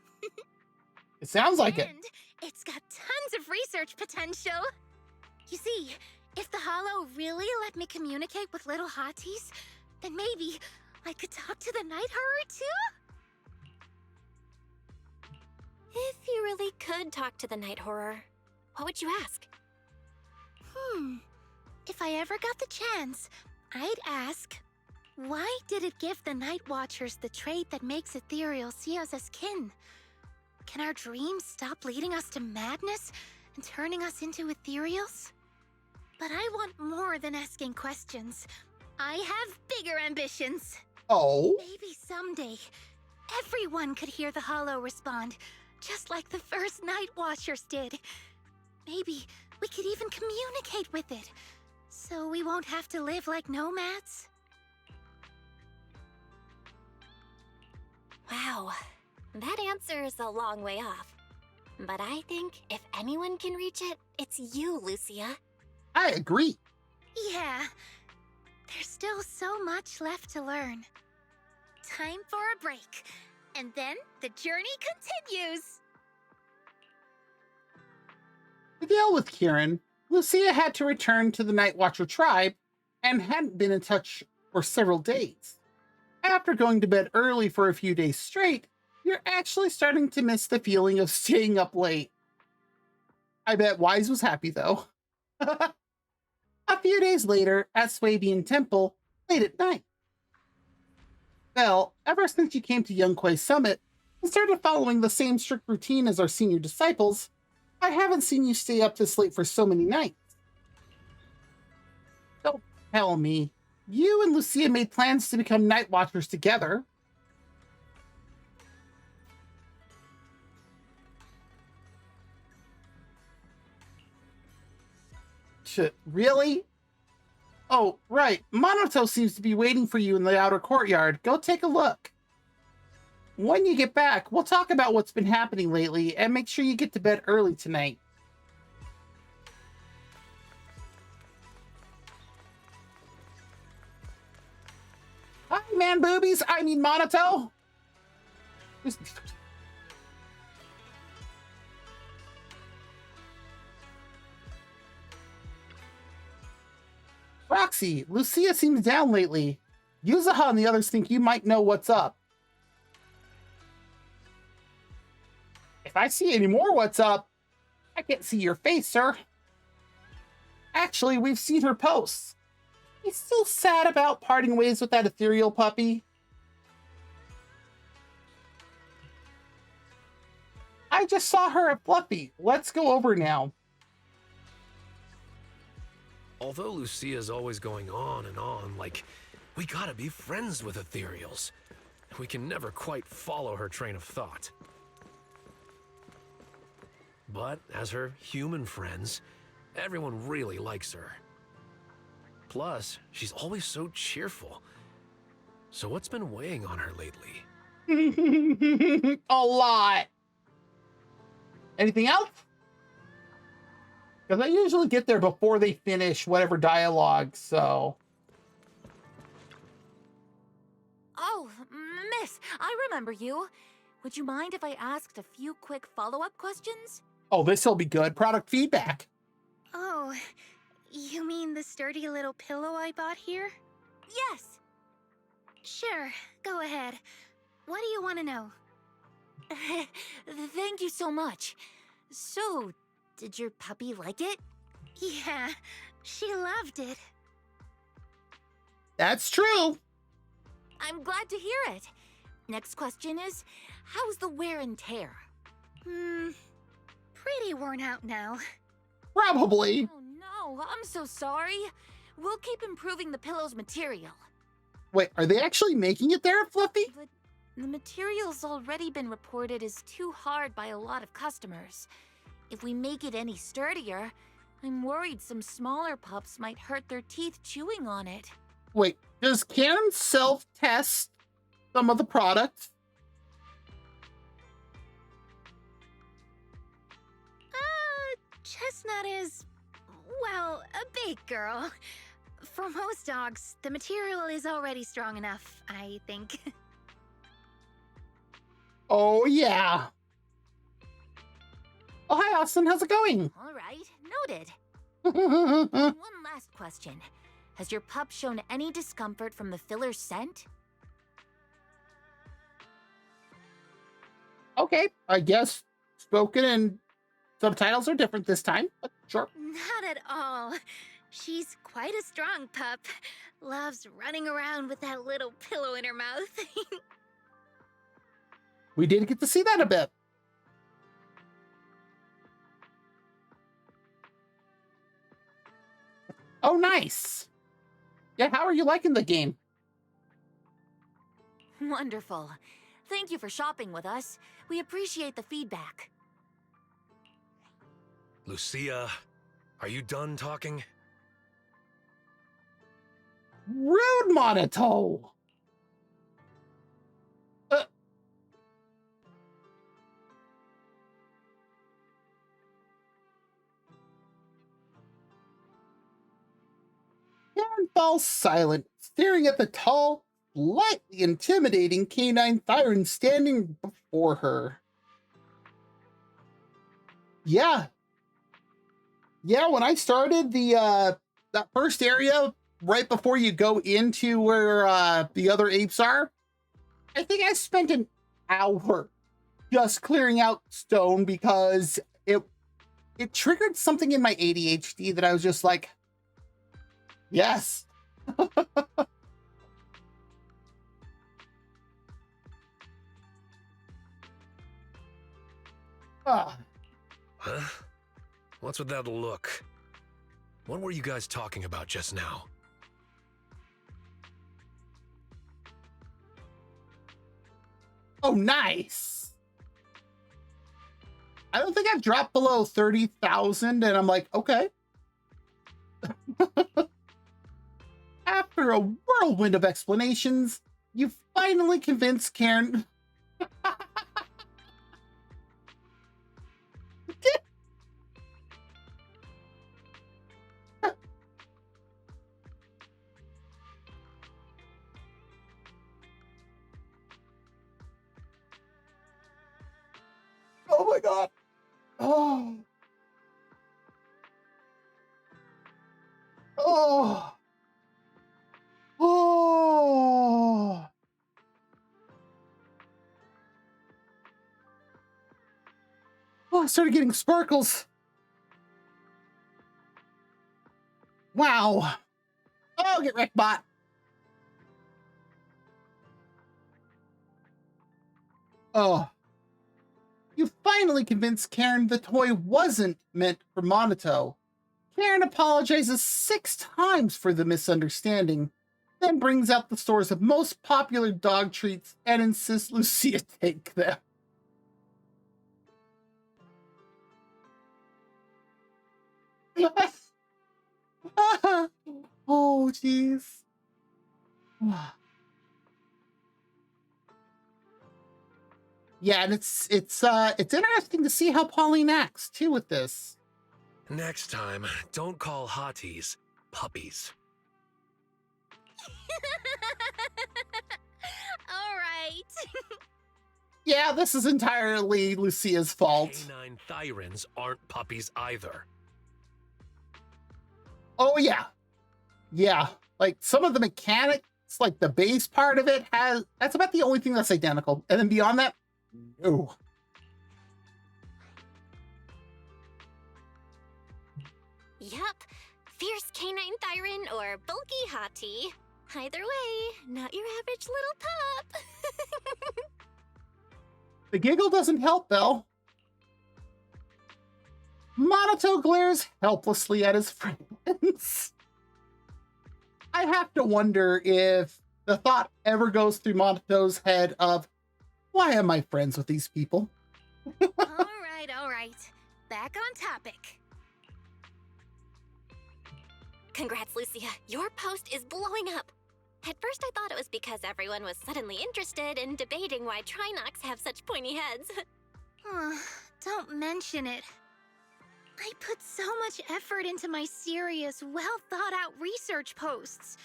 It sounds like it. And it's got tons of research potential. You see, if the Hollow really let me communicate with little hotties, then maybe I could talk to the Night Horror too? If you really could talk to the Night Horror, what would you ask? If I ever got the chance, I'd ask, why did it give the Night Watchers the trait that makes ethereal see us as kin? Can our dreams stop leading us to madness and turning us into ethereals? But I want more than asking questions. I have bigger ambitions. Oh? Maybe someday, everyone could hear the Hollow respond, just like the first Night Watchers did. Maybe we could even communicate with it, so we won't have to live like nomads. Wow, that answer is a long way off. But I think if anyone can reach it, it's you, Lucia. I agree. Yeah, there's still so much left to learn. Time for a break, and then the journey continues. To deal with Kieran, Lucia had to return to the Night Watcher tribe and hadn't been in touch for several days. After going to bed early for a few days straight, you're actually starting to miss the feeling of staying up late. I bet Wise was happy though. A few days later, at Swabian Temple, late at night. Belle, ever since you came to Youngquay Summit and started following the same strict routine as our senior disciples, I haven't seen you stay up this late for so many nights. Don't tell me. You and Lucia made plans to become Night Watchers together. Really? Oh, right. Monoto seems to be waiting for you in the outer courtyard. Go take a look. When you get back, we'll talk about what's been happening lately and make sure you get to bed early tonight. Hi, man boobies. I mean Monoto. Roxy, Lucia seems down lately. Yuzaha and the others think you might know what's up. If I see any more what's up, I can't see your face, sir. Actually, we've seen her posts. You still sad about parting ways with that ethereal puppy? I I just saw her at Fluffy. Let's go over now. Although Lucia's always going on and on, like, we gotta be friends with ethereals. We can never quite follow her train of thought. But as her human friends, everyone really likes her. Plus, she's always so cheerful. So what's been weighing on her lately? A lot. Anything else? Because I usually get there before they finish whatever dialogue, so... Oh, miss, I remember you. Would you mind if I asked a few quick follow-up questions? Oh, this'll be good. Product feedback. Oh, you mean the sturdy little pillow I bought here? Yes. Sure, go ahead. What do you want to know? Thank you so much. So, did your puppy like it? Yeah, she loved it. That's true. I'm glad to hear it. Next question is, how's the wear and tear? Pretty worn out now. Probably. Oh no, I'm so sorry. We'll keep improving the pillow's material. Wait, are they actually making it there, Fluffy? But the material's already been reported as too hard by a lot of customers. If we make it any sturdier, I'm worried some smaller pups might hurt their teeth chewing on it. Wait, does Canon self-test some of the products? Chestnut is, well, a big girl. For most dogs, the material is already strong enough, I think. Oh, yeah. Oh, hi, Austin. How's it going? All right, noted. One last question. Has your pup shown any discomfort from the filler scent? Okay, I guess spoken and subtitles are different this time, but sure. Not at all. She's quite a strong pup. Loves running around with that little pillow in her mouth. We did get to see that a bit. Oh, nice. Yeah, how are you liking the game? Wonderful. Thank you for shopping with us. We appreciate the feedback. Lucia, are you done talking? Rude, Monato. Karen falls silent, staring at the tall, slightly intimidating canine Thyron standing before her. Yeah. Yeah, when I started that first area right before you go into where the other apes are, I think I spent an hour just clearing out stone because it triggered something in my ADHD that I was just like, yes. Huh? What's with that look? What were you guys talking about just now? Oh, nice. I don't think I've dropped below 30,000, and I'm like, okay. After a whirlwind of explanations, you finally convinced Karen. Oh my god. Oh. Oh. Oh. Oh, I started getting sparkles. Wow. Oh, get wrecked, bot. Oh. You finally convince Karen the toy wasn't meant for Monato. Karen apologizes 6 times for the misunderstanding, then brings out the store's most popular dog treats and insists Lucia take them. Oh, jeez. Yeah, and it's interesting to see how Pauline acts too with this. Next time, don't call hotties puppies. All right. Yeah, this is entirely Lucia's fault. Canine thyrins aren't puppies either. Oh yeah. Yeah. Like some of the mechanics, like the base part of it that's about the only thing that's identical. And then beyond that, no. Yup. Fierce canine thyron or bulky hottie. Either way, not your average little pup. The giggle doesn't help, though. Monato glares helplessly at his friends. I have to wonder if the thought ever goes through Monato's head of, why am I friends with these people? All right. Back on topic. Congrats, Lucia. Your post is blowing up. At first, I thought it was because everyone was suddenly interested in debating why Trinocs have such pointy heads. Don't mention it. I put so much effort into my serious, well-thought-out research posts.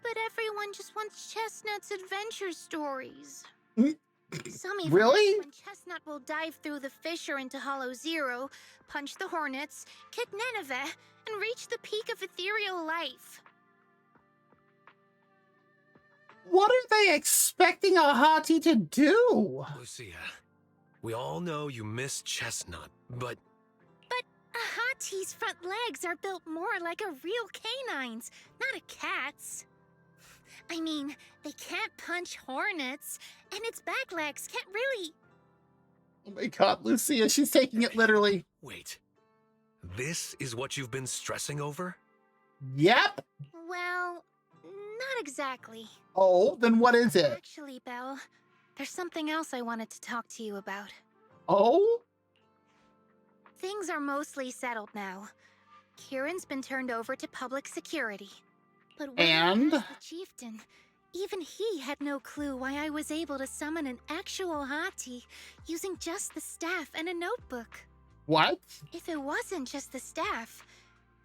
But everyone just wants Chestnut's adventure stories. Some even Really? when Chestnut will dive through the fissure into Hollow Zero, punch the Hornets, kick Nineveh, and reach the peak of ethereal life. What are they expecting a hottie to do? Lucia, we all know you miss Chestnut, but A hottie's front legs are built more like a real canine's, not a cat's. I mean, they can't punch hornets, and its back legs can't really... Oh my god, Lucia, she's taking it literally. wait. This is what you've been stressing over? Yep. Well, not exactly. Oh, then what is it? Actually, Belle, there's something else I wanted to talk to you about. Oh? Things are mostly settled now. Kieran's been turned over to public security. But when And? I asked the chieftain, even he had no clue why I was able to summon an actual hottie using just the staff and a notebook. What? If it wasn't just the staff,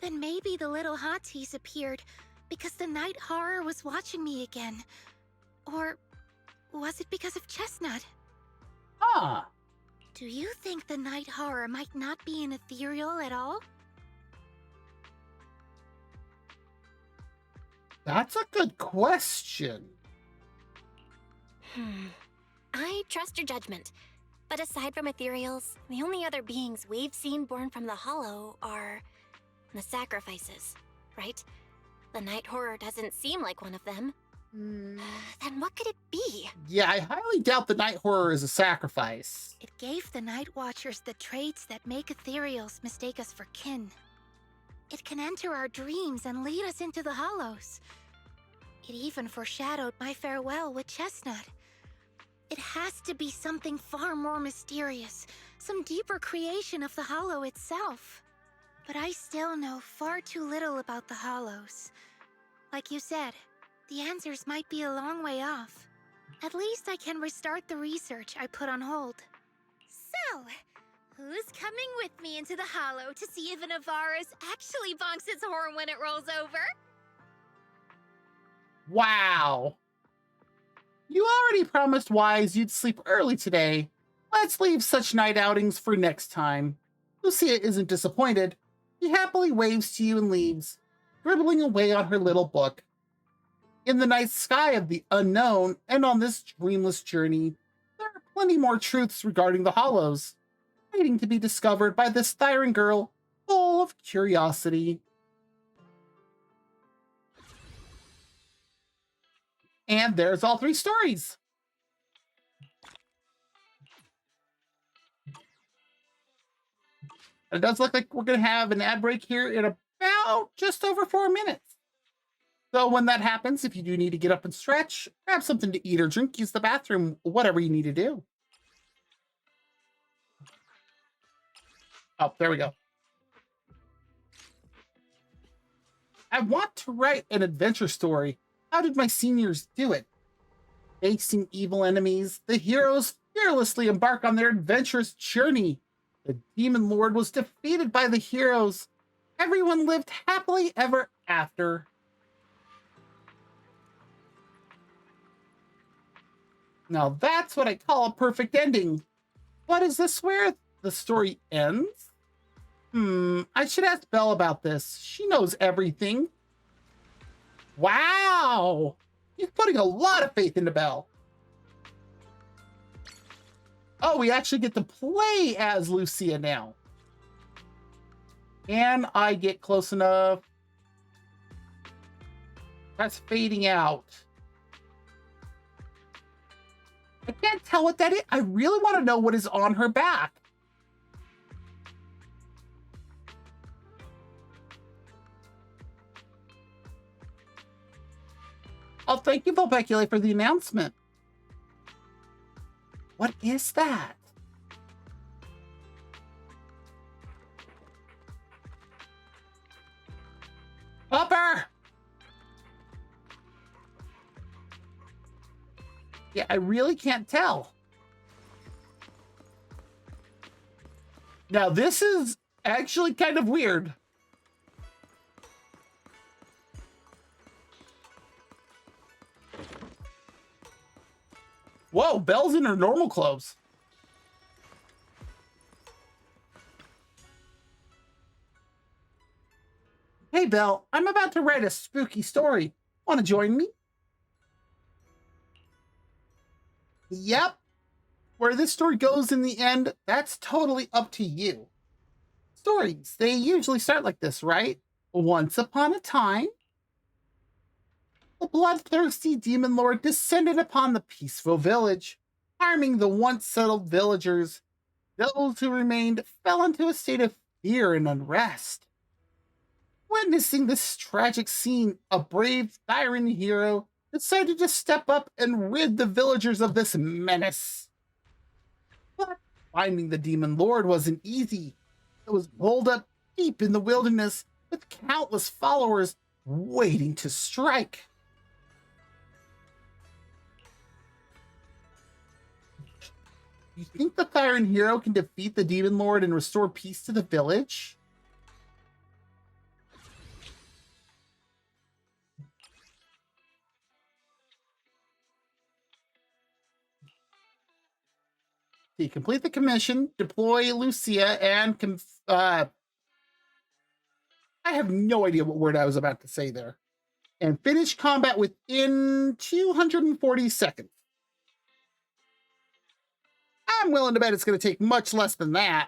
then maybe the little hotties appeared because the night horror was watching me again. Or was it because of Chestnut? Huh. Do you think the night horror might not be an ethereal at all? That's a good question. I trust your judgment. But aside from ethereals, the only other beings we've seen born from the Hollow are the sacrifices, right? The night horror doesn't seem like one of them. Then what could it be? Yeah, I highly doubt the night horror is a sacrifice. It gave the Night Watchers the traits that make ethereals mistake us for kin. It can enter our dreams and lead us into the Hollows. It even foreshadowed my farewell with Chestnut. It has to be something far more mysterious, some deeper creation of the Hollow itself. But I still know far too little about the Hollows. Like you said, the answers might be a long way off. At least I can restart the research I put on hold. So, who's coming with me into the Hollow to see if an Avaris actually bonks its horn when it rolls over? Wow. You already promised Wise you'd sleep early today. Let's leave such night outings for next time. Lucia isn't disappointed. She happily waves to you and leaves, scribbling away on her little book. In the night sky of the unknown and on this dreamless journey, there are plenty more truths regarding the Hollows, waiting to be discovered by this Thyron girl full of curiosity. And there's all 3 stories. It does look like we're going to have an ad break here in about just over 4 minutes. So when that happens, if you do need to get up and stretch, grab something to eat or drink, use the bathroom, whatever you need to do. Oh, there we go. I want to write an adventure story. How did my seniors do it? Facing evil enemies, the heroes fearlessly embark on their adventurous journey. The demon lord was defeated by the heroes. Everyone lived happily ever after. Now that's what I call a perfect ending. But is this where the story ends? I should ask Belle about this. She knows everything. Wow! He's putting a lot of faith into Belle. Oh, we actually get to play as Lucia now. Can I get close enough? That's fading out. I can't tell what that is. I really want to know what is on her back. Oh, thank you, Vulpecula, for the announcement. What is that? Upper! Yeah, I really can't tell. Now, this is actually kind of weird. Whoa, Belle's in her normal clothes. Hey, Belle, I'm about to write a spooky story. Want to join me? Yep. Where this story goes in the end, that's totally up to you. Stories, they usually start like this, right? Once upon a time, the bloodthirsty demon lord descended upon the peaceful village, harming the once settled villagers. Those who remained fell into a state of fear and unrest. Witnessing this tragic scene, a brave Thyran hero decided to step up and rid the villagers of this menace. But finding the demon lord wasn't easy. It was holed up deep in the wilderness with countless followers waiting to strike. You think the Thyran hero can defeat the demon lord and restore peace to the village? Complete the commission, deploy Lucia, and I have no idea what word I was about to say there. And finish combat within 240 seconds. I'm willing to bet it's going to take much less than that.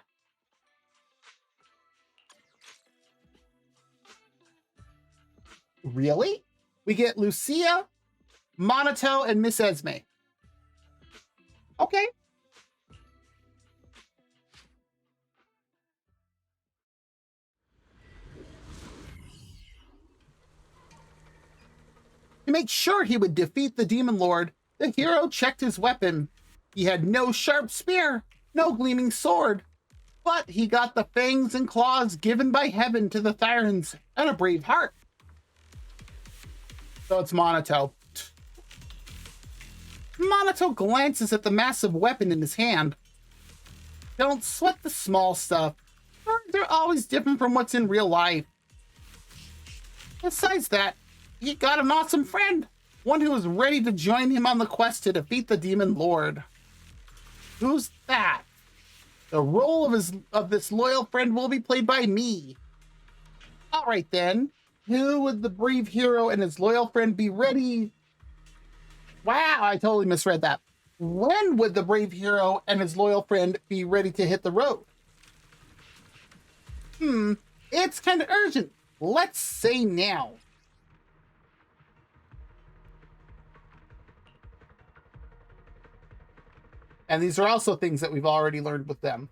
Really? We get Lucia, Monato, and Miss Esme. Okay. To make sure he would defeat the demon lord, the hero checked his weapon. He had no sharp spear, no gleaming sword, but he got the fangs and claws given by heaven to the Thyrans and a brave heart. So it's Monato. Monato glances at the massive weapon in his hand. Don't sweat the small stuff. They're always different from what's in real life. Besides that, he got an awesome friend, one who is ready to join him on the quest to defeat the demon lord. Who's that? The role of this loyal friend will be played by me. All right then, who would the brave hero and his loyal friend be ready? Wow, I totally misread that. When would the brave hero and his loyal friend be ready to hit the road? It's kind of urgent. Let's say now. And these are also things that we've already learned with them.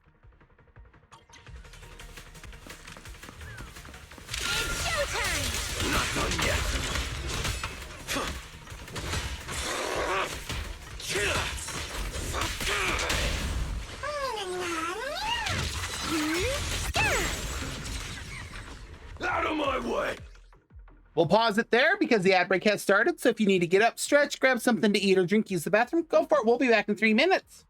of my way! We'll pause it there because the ad break has started. So if you need to get up, stretch, grab something to eat or drink, use the bathroom, go for it. We'll be back in 3 minutes.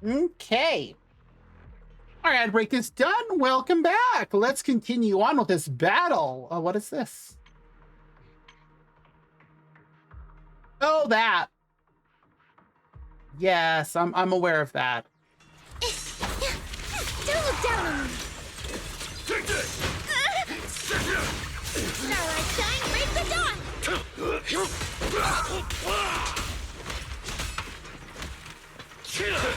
Okay. Our ad break is done. Welcome back. Let's continue on with this battle. What is this? Oh, that. Yes, I'm aware of that. Don't look down on me! Take this! Starlight shine, break the dawn! Like a shadow!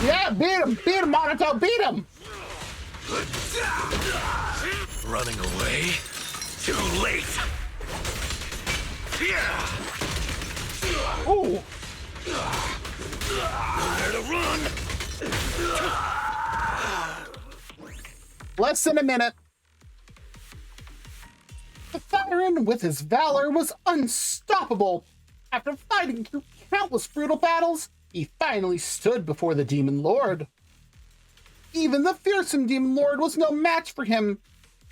Yeah, beat him, Monato, beat him. Running away? Too late! Ooh. Nowhere to run! Less than a minute. The Siren, with his valor, was unstoppable. After fighting through countless brutal battles, he finally stood before the Demon Lord. Even the fearsome Demon Lord was no match for him.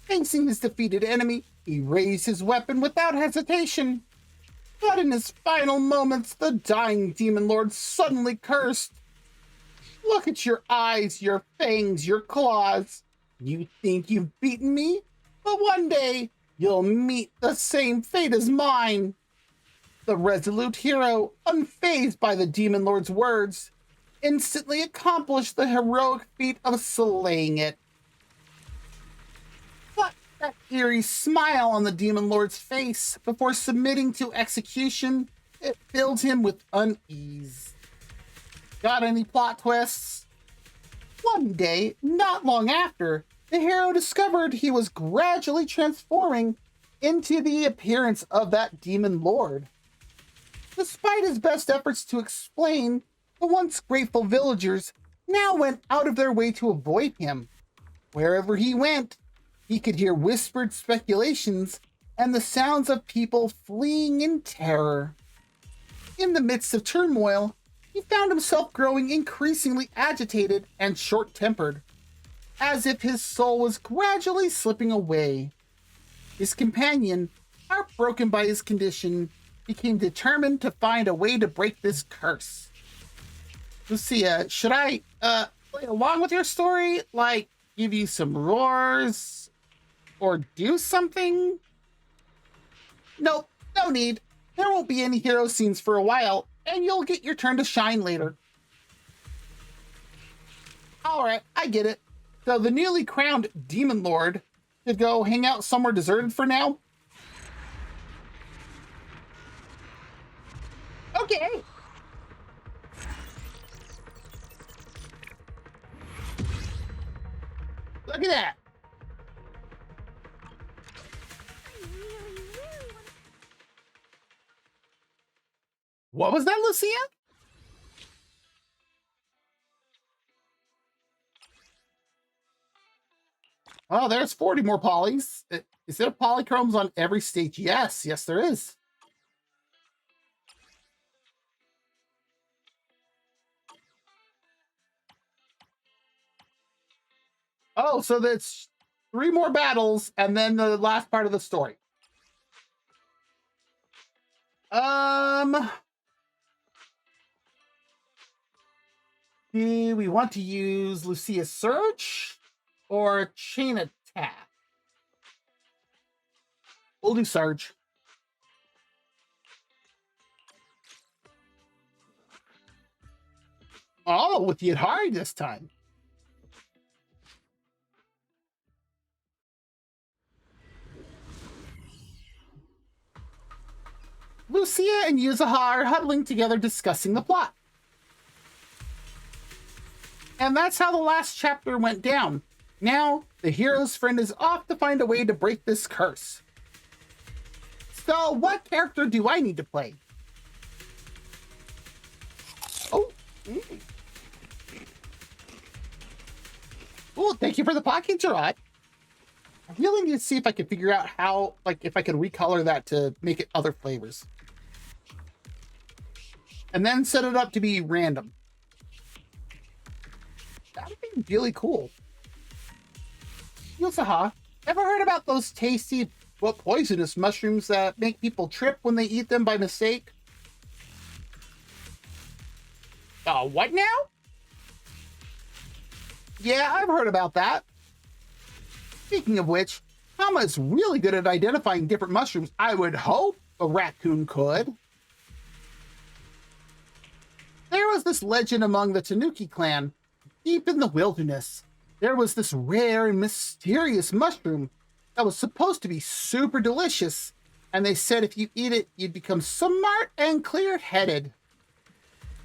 Facing his defeated enemy, he raised his weapon without hesitation. But in his final moments, the dying Demon Lord suddenly cursed. Look at your eyes, your fangs, your claws. You think you've beaten me? But one day, you'll meet the same fate as mine. The resolute hero, unfazed by the Demon Lord's words, instantly accomplished the heroic feat of slaying it. But that eerie smile on the Demon Lord's face before submitting to execution, it filled him with unease. Got any plot twists? One day, not long after, the hero discovered he was gradually transforming into the appearance of that demon lord. Despite his best efforts to explain, the once grateful villagers now went out of their way to avoid him. Wherever he went, he could hear whispered speculations and the sounds of people fleeing in terror. In the midst of turmoil, he found himself growing increasingly agitated and short-tempered, as if his soul was gradually slipping away. His companion, heartbroken by his condition, became determined to find a way to break this curse. Lucia, should I play along with your story? Like, give you some roars? Or do something? Nope, no need. There won't be any hero scenes for a while, and you'll get your turn to shine later. Alright, I get it. So the newly crowned Demon Lord should go hang out somewhere deserted for now? Okay. Look at that. What was that, Lucia? Oh, there's 40 more polys. Is there polychromes on every stage? Yes, yes, there is. Oh, so that's 3 more battles and then the last part of the story. Do we want to use Lucia's Surge or Chain Attack? We'll do Surge. Oh, with the Yadhari this time. Lucia and Yuzuha are huddling together discussing the plot. And that's how the last chapter went down. Now, the hero's friend is off to find a way to break this curse. So, what character do I need to play? Oh. Oh, thank you for the pocket, Gerard. I really need to see if I can figure out how, like, if I can recolor that to make it other flavors. And then set it up to be random. That would be really cool. Yusaha, ever heard about those tasty, but poisonous mushrooms that make people trip when they eat them by mistake? What now? Yeah, I've heard about that. Speaking of which, Tama is really good at identifying different mushrooms. I would hope a raccoon could. There was this legend among the Tanuki clan. Deep in the wilderness, there was this rare and mysterious mushroom that was supposed to be super delicious. And they said if you eat it, you'd become smart and clear-headed.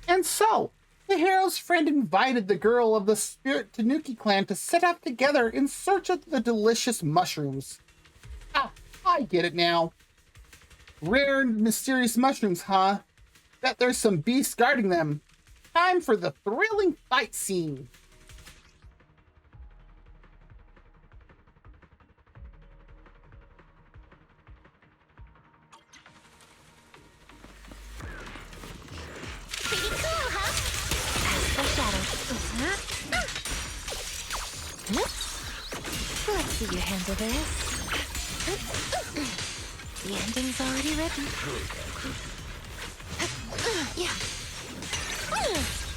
And so, the hero's friend invited the girl of the Spirit Tanuki clan to set out together in search of the delicious mushrooms. Ah, I get it now. Rare and mysterious mushrooms, huh? Bet there's some beasts guarding them. Time for the thrilling fight scene. Pretty cool, huh? Let's see you handle this. The ending's already written. Yeah.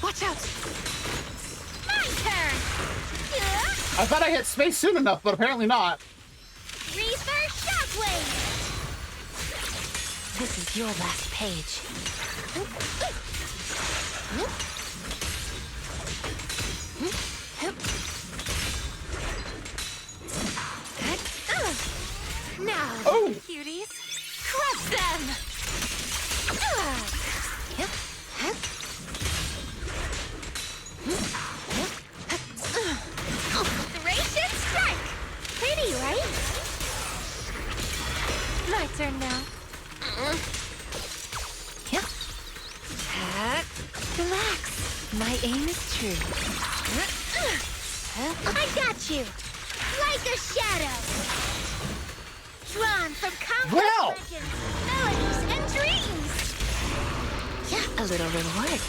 Watch out! My turn! I thought I hit space soon enough, but apparently not. Reaper Shockwave! This is your last page. Now, Oh! cuties, crush them! My aim is true. I got you! Like a shadow! Drawn from complex Well. legends, melodies, and dreams! A little reward.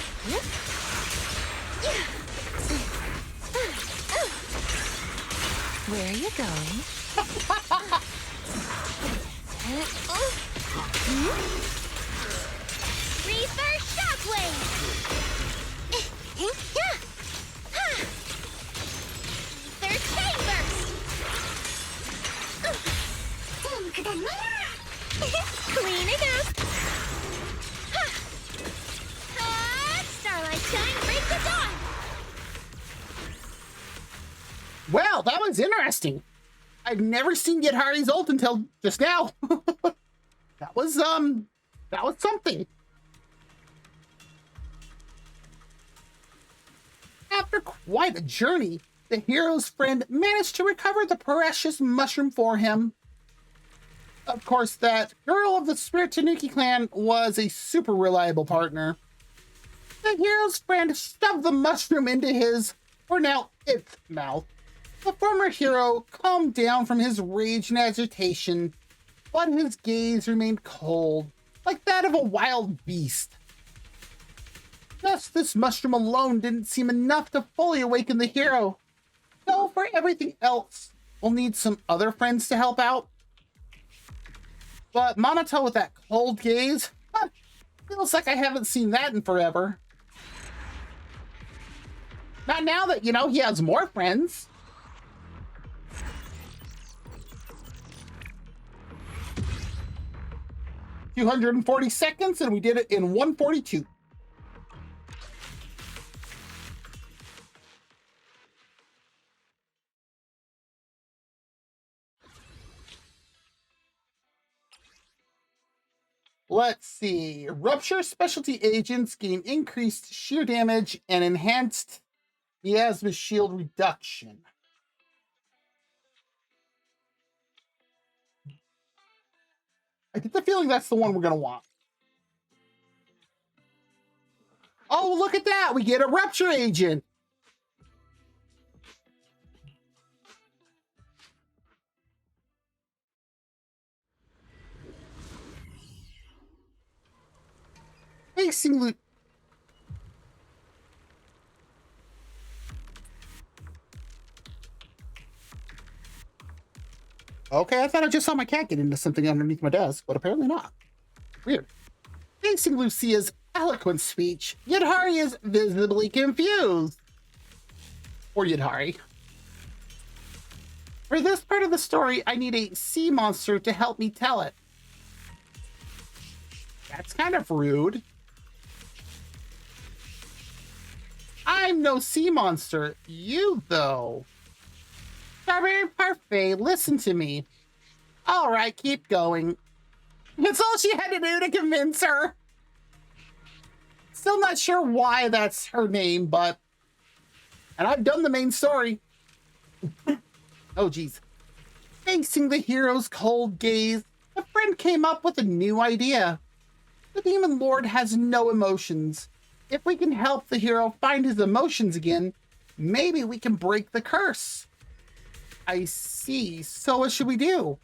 Where are you going? Reverse shockwave! Reverse chainburst! Cleaning up! Starlight shine, break the dawn! Well, that was interesting. I've never seen Yidhari's ult until just now. That was something. After quite a journey, the hero's friend managed to recover the precious mushroom for him. Of course, that girl of the Spirit Tanuki clan was a super reliable partner. The hero's friend shoved the mushroom into his, or now its, mouth. The former hero calmed down from his rage and agitation, but his gaze remained cold, like that of a wild beast. Just this mushroom alone didn't seem enough to fully awaken the hero. So for everything else, we'll need some other friends to help out. But Minato with that cold gaze, feels like I haven't seen that in forever. Not now that, he has more friends. $240 seconds, and we did it in 142. Let's see. Rupture specialty agents gain increased sheer damage and enhanced miasma shield reduction. I get the feeling that's the one we're going to want. Oh, look at that. We get a rupture agent. Facing loot. Okay, I thought I just saw my cat get into something underneath my desk, but apparently not. Weird. Facing Lucia's eloquent speech, Yidhari is visibly confused. Or Yidhari. For this part of the story, I need a sea monster to help me tell it. That's kind of rude. I'm no sea monster. You, though. Strawberry Parfait, listen to me. All right, keep going. That's all she had to do to convince her. Still not sure why that's her name, but... And I've done the main story. Oh, geez. Facing the hero's cold gaze, a friend came up with a new idea. The Demon Lord has no emotions. If we can help the hero find his emotions again, maybe we can break the curse. I see. So what should we do?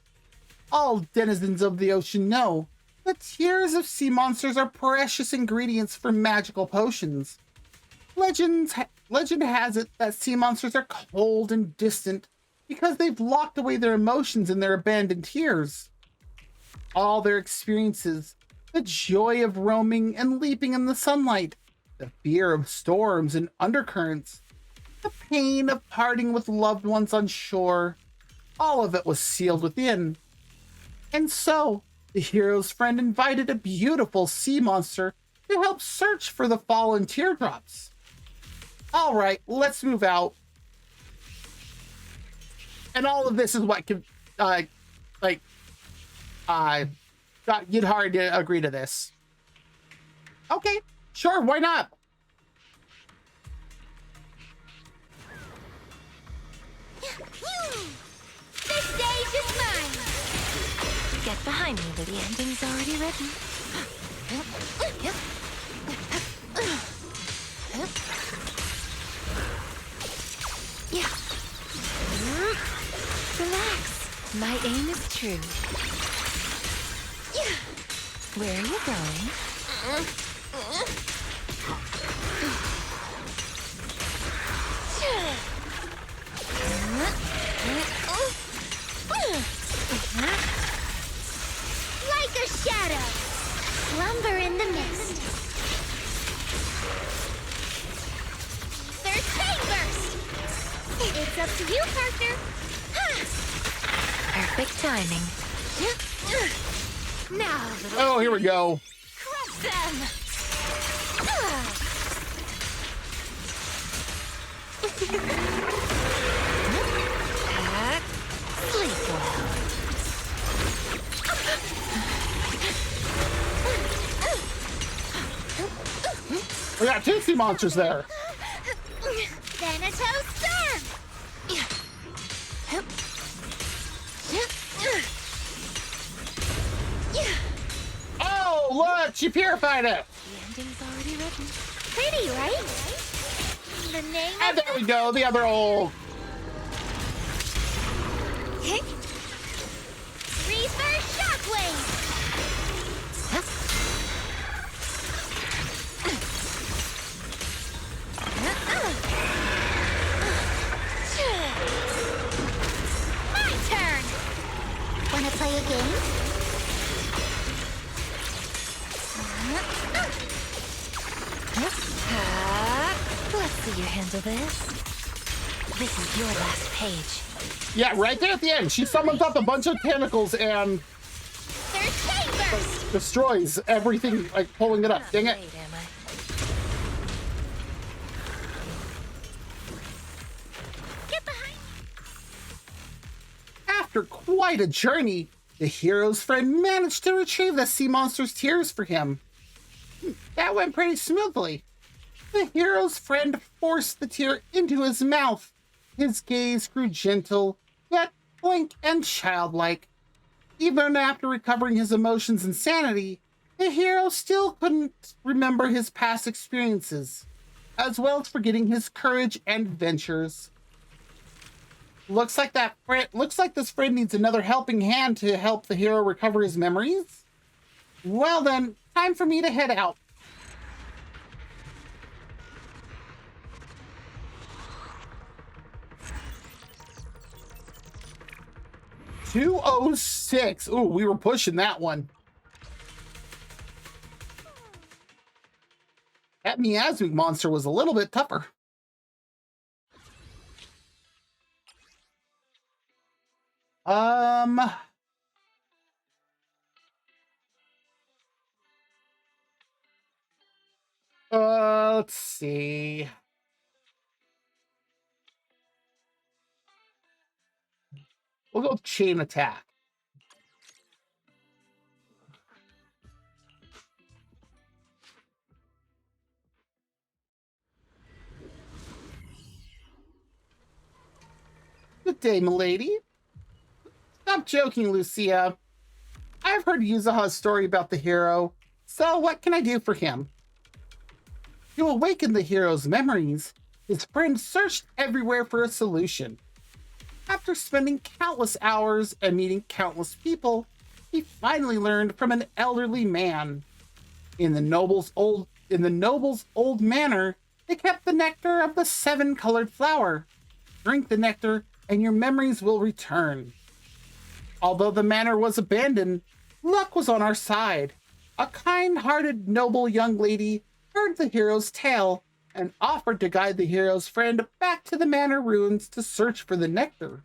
All denizens of the ocean know the tears of sea monsters are precious ingredients for magical potions. Legend has it that sea monsters are cold and distant because they've locked away their emotions in their abandoned tears. All their experiences, the joy of roaming and leaping in the sunlight, the fear of storms and undercurrents, the pain of parting with loved ones on shore, all of it was sealed within. And so, the hero's friend invited a beautiful sea monster to help search for the fallen teardrops. All right, let's move out. And all of this is what got Yidhari to agree to this. Okay, sure, why not? This stage is mine! Get behind me, the ending's already written. My aim is true. Where are you going? Like a shadow. Slumber in the mist. Third chain burst. It's up to you, partner. Perfect timing. Now, little Oh, here we go. crush them. Sleep well. We got two sea monsters there. Thanatos storm. Oh, look, she purified it. The ending's already written. Pretty, right? The name And of there we go, the other old. Reaper Shockwave. My turn. Wanna play a game? Let's see you handle this. This is your last page. Yeah, right there at the end. She summons up a bunch of tentacles and Third chain burst. destroys everything, like pulling it up. Dang it. Wait, am I? Get behind me. After quite a journey, the hero's friend managed to retrieve the sea monster's tears for him. That went pretty smoothly. The hero's friend forced the tear into his mouth. His gaze grew gentle, yet blank and childlike. Even after recovering his emotions and sanity, the hero still couldn't remember his past experiences, as well as forgetting his courage and adventures. Looks like this friend needs another helping hand to help the hero recover his memories. Well then, time for me to head out. $206. Ooh, we were pushing that one. That Miasmic monster was a little bit tougher. Let's see. We'll go with chain attack. Good day, milady. Stop joking, Lucia. I've heard Yuzuha's story about the hero, so what can I do for him? To awaken the hero's memories, his friend searched everywhere for a solution. After spending countless hours and meeting countless people, he finally learned from an elderly man. In the noble's old manor, they kept the nectar of the 7-colored flower. Drink the nectar, and your memories will return. Although the manor was abandoned, luck was on our side. A kind-hearted, noble young lady heard the hero's tale and offered to guide the hero's friend back to the manor ruins to search for the nectar.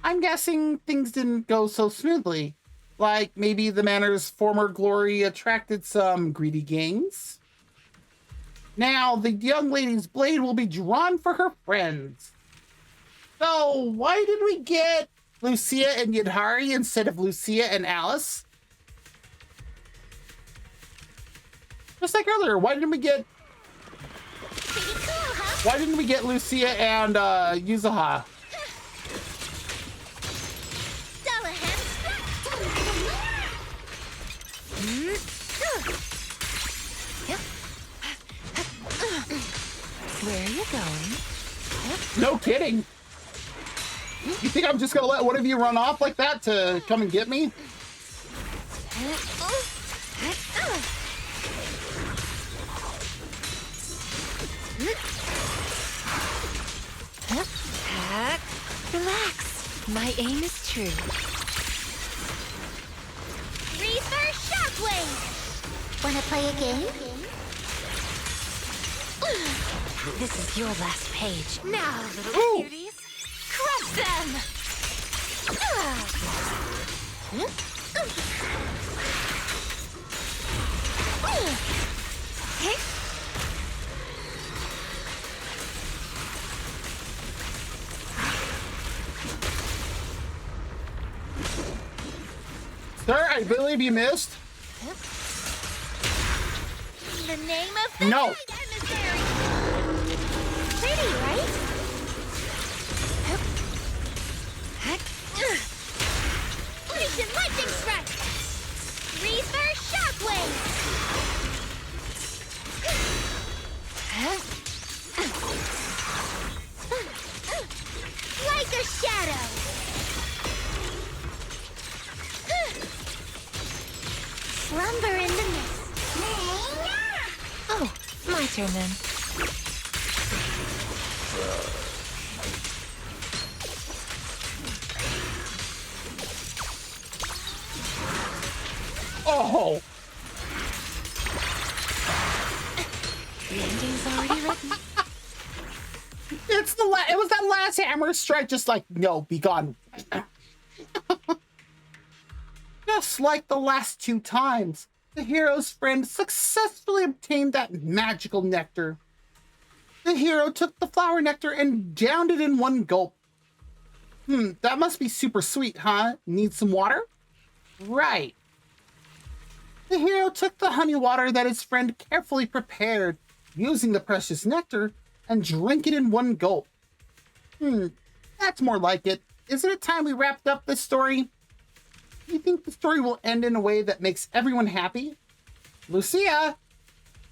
I'm guessing things didn't go so smoothly. Like maybe the manor's former glory attracted some greedy gangs? Now, the young lady's blade will be drawn for her friends. So, why did we get Lucia and Yadhari instead of Lucia and Alice? Just like earlier, why didn't we get... Pretty cool, huh? Why didn't we get Lucia and Yuzuha? Dullahan Where are you going? No kidding. You think I'm just gonna let one of you run off like that to come and get me? Relax. My aim is true. Reaper Shockwave! Wanna play a game? This is your last page. Now, little cuties, crush them! Sir, I believe you missed. The name of the No. night, emissary! Pretty, right? Recent lightning strike! Reaper Shockwave! Like a shadow! Slumber in the mist. Oh, my turn then. Oh, The ending's already written. it's it was that last hammer strike, just like, no, be gone. Just like the last two times, the hero's friend successfully obtained that magical nectar. The hero took the flower nectar and downed it in one gulp. That must be super sweet, huh? Need some water? Right. The hero took the honey water that his friend carefully prepared, using the precious nectar, and drank it in one gulp. That's more like it. Isn't it time we wrapped up this story? Do you think the story will end in a way that makes everyone happy? Lucia?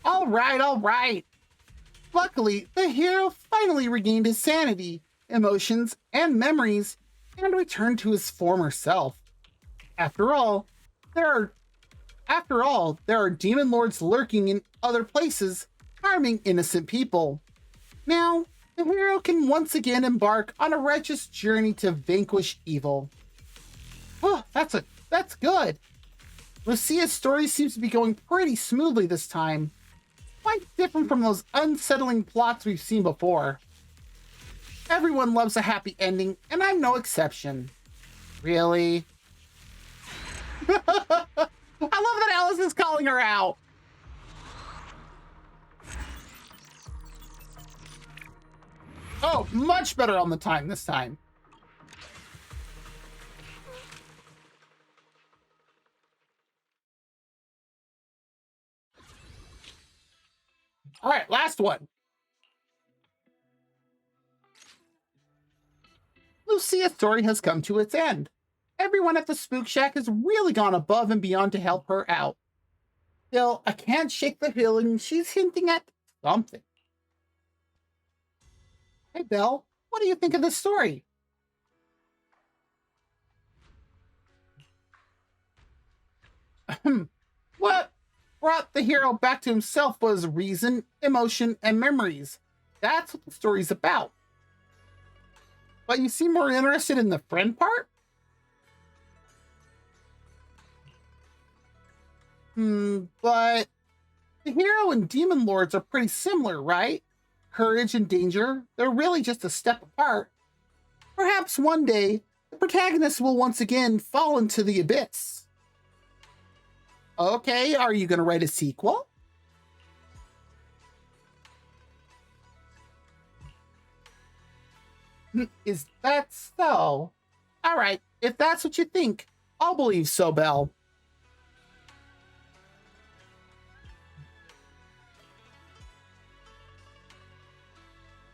All right, all right. Luckily, the hero finally regained his sanity, emotions, and memories, and returned to his former self. After all, there are demon lords lurking in other places, harming innocent people. Now, the hero can once again embark on a righteous journey to vanquish evil. Oh, that's good. Lucia's story seems to be going pretty smoothly this time. Quite different from those unsettling plots we've seen before. Everyone loves a happy ending, and I'm no exception. Really? I love that Alice is calling her out. Oh, much better on the time this time. All right, last one. Lucia's story has come to its end. Everyone at the Spook Shack has really gone above and beyond to help her out. Still, I can't shake the feeling she's hinting at something. Hey, Belle, what do you think of this story? What brought the hero back to himself was reason, emotion, and memories. That's what the story's about. But you seem more interested in the friend part? But the hero and demon lords are pretty similar, right? Courage and danger, they're really just a step apart. Perhaps one day, the protagonist will once again fall into the abyss. Okay, are you going to write a sequel? Is that so? All right, if that's what you think, I'll believe so, Belle.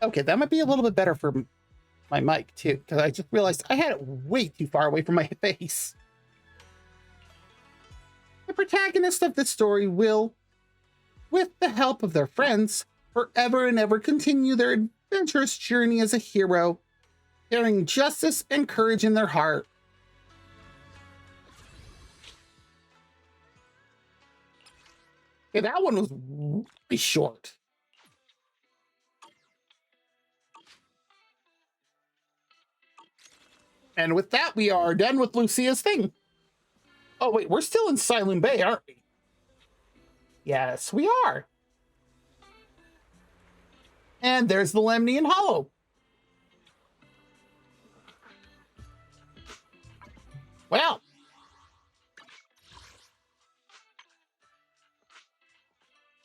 Okay, that might be a little bit better for my mic, too, because I just realized I had it way too far away from my face. The protagonist of this story will, with the help of their friends, forever and ever continue their adventurous journey as a hero. carrying justice and courage in their heart. Okay, that one was really short. And with that, we are done with Lucia's thing. Oh, wait, we're still in Silent Bay, aren't we? Yes, we are. And there's the Lemnian Hollow. Well.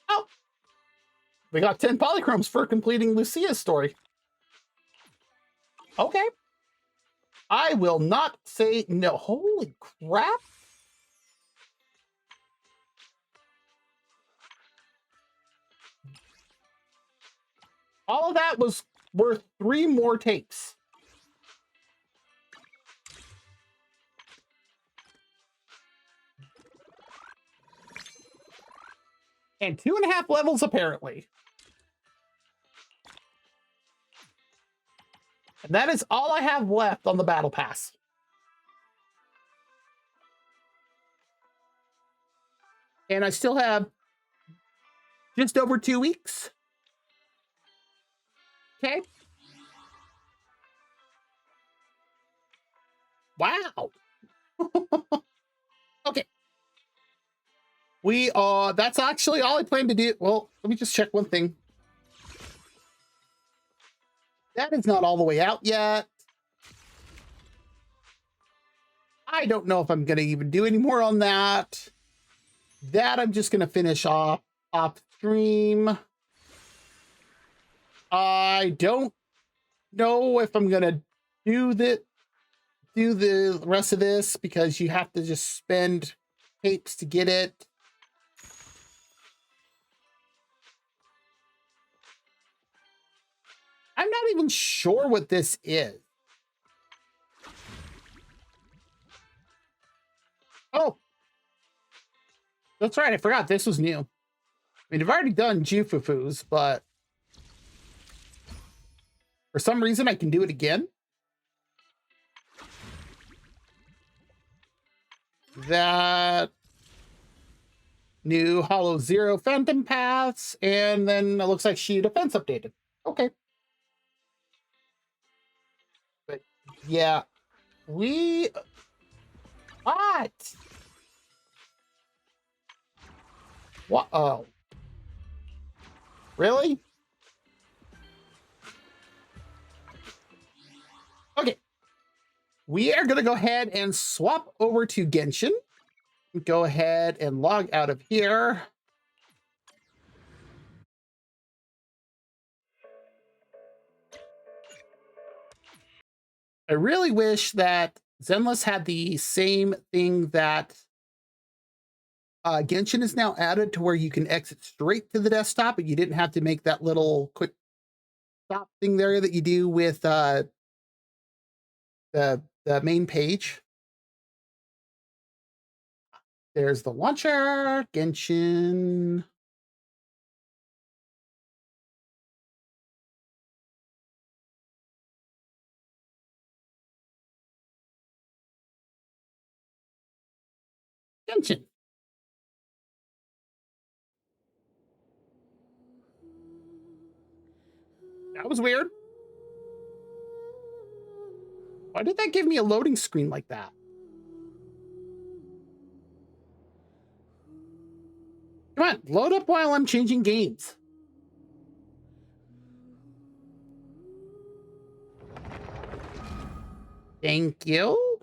Oh. We got 10 polychromes for completing Lucia's story. Okay. I will not say no. Holy crap. All of that was worth 3 more tapes. And 2.5 levels, apparently. And that is all I have left on the Battle Pass. And I still have just over 2 weeks. Okay. Wow. Okay. That's actually all I plan to do. Well, let me just check one thing. That is not all the way out yet. I don't know if I'm going to even do any more on that. That I'm just going to finish off stream. I don't know if I'm going to do the rest of this because you have to just spend tapes to get it. I'm not even sure what this is. Oh, that's right. I forgot this was new. I mean, I've already done Jufufus, but for some reason I can do it again. That new Hollow Zero Phantom Paths, and then it looks like Shield Defense updated. Okay. But yeah, what? What? Oh. Really? Okay. We are going to go ahead and swap over to Genshin. Go ahead and log out of here. I really wish that Zenless had the same thing that Genshin is now added, to where you can exit straight to the desktop, and you didn't have to make that little quick stop thing there that you do with the main page. There's the launcher, Genshin. Genshin. That was weird. Why did that give me a loading screen like that? Come on, load up while I'm changing games. Thank you.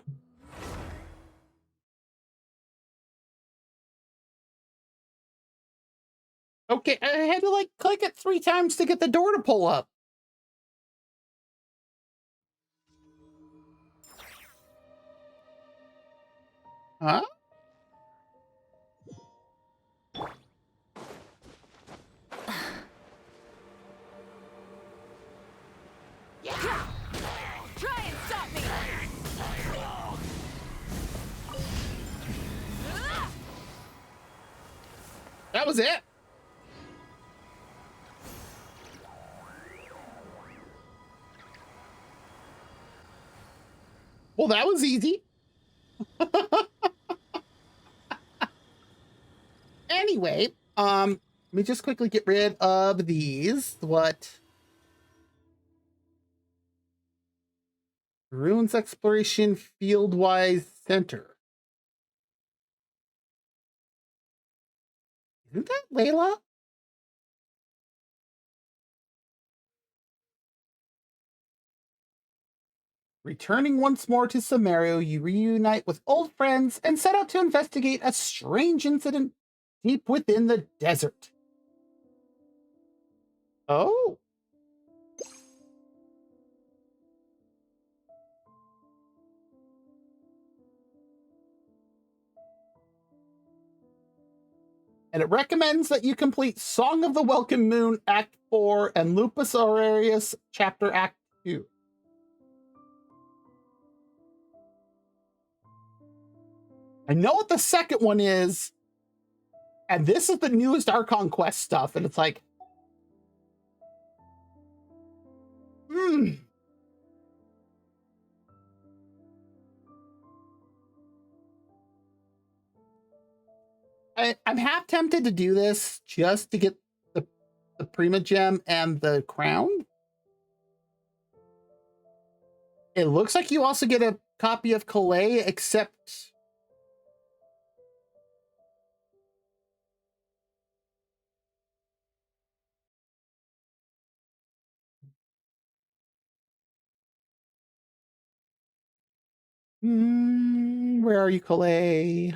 Okay, I had to like click it 3 times to get the door to pull up. Huh? Try and stop me! That was it. Well, that was easy. Anyway, let me just quickly get rid of these. What? Ruins Exploration Fieldwise Center. Isn't that Layla? Returning once more to Samario, you reunite with old friends and set out to investigate a strange incident deep within the desert. Oh. And it recommends that you complete Song of the Welcome Moon Act 4 and Lupus Aurelius Chapter Act 2. I know what the second one is, and this is the newest Archon Quest stuff, and it's like, I'm half tempted to do this just to get the Prima Gem and the crown. It looks like you also get a copy of Calais, except where are you, Calais?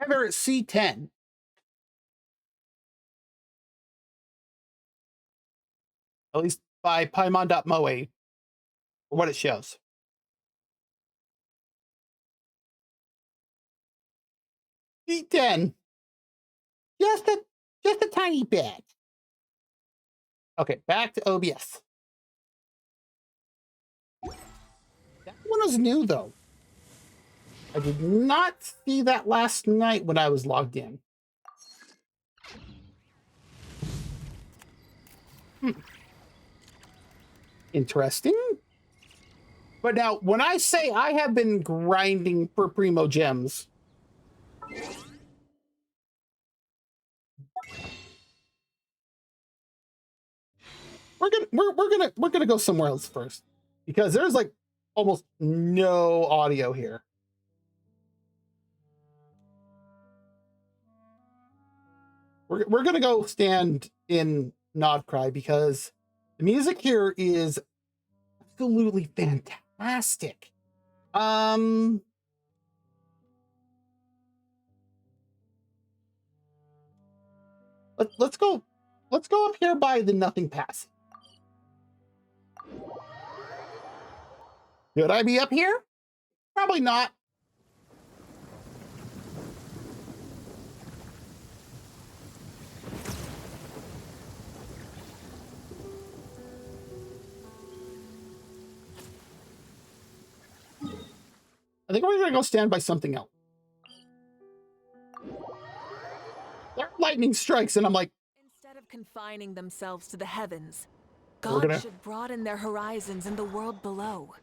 Ever at C10. At least by Paimon.moe, or what it shows. C10. Just a tiny bit. Okay, back to OBS. That one was new, though. I did not see that last night when I was logged in. Interesting. But now, when I say I have been grinding for Primo Gems, we're gonna go somewhere else first, because there's like almost no audio here. We're gonna go stand in Nodcry because the music here is absolutely fantastic. Let's go up here by the Nothing Pass. Should I be up here? Probably not. I think we're gonna go stand by something else. There are lightning strikes, and I'm like, instead of confining themselves to the heavens, We're God gonna- should broaden their horizons in the world below.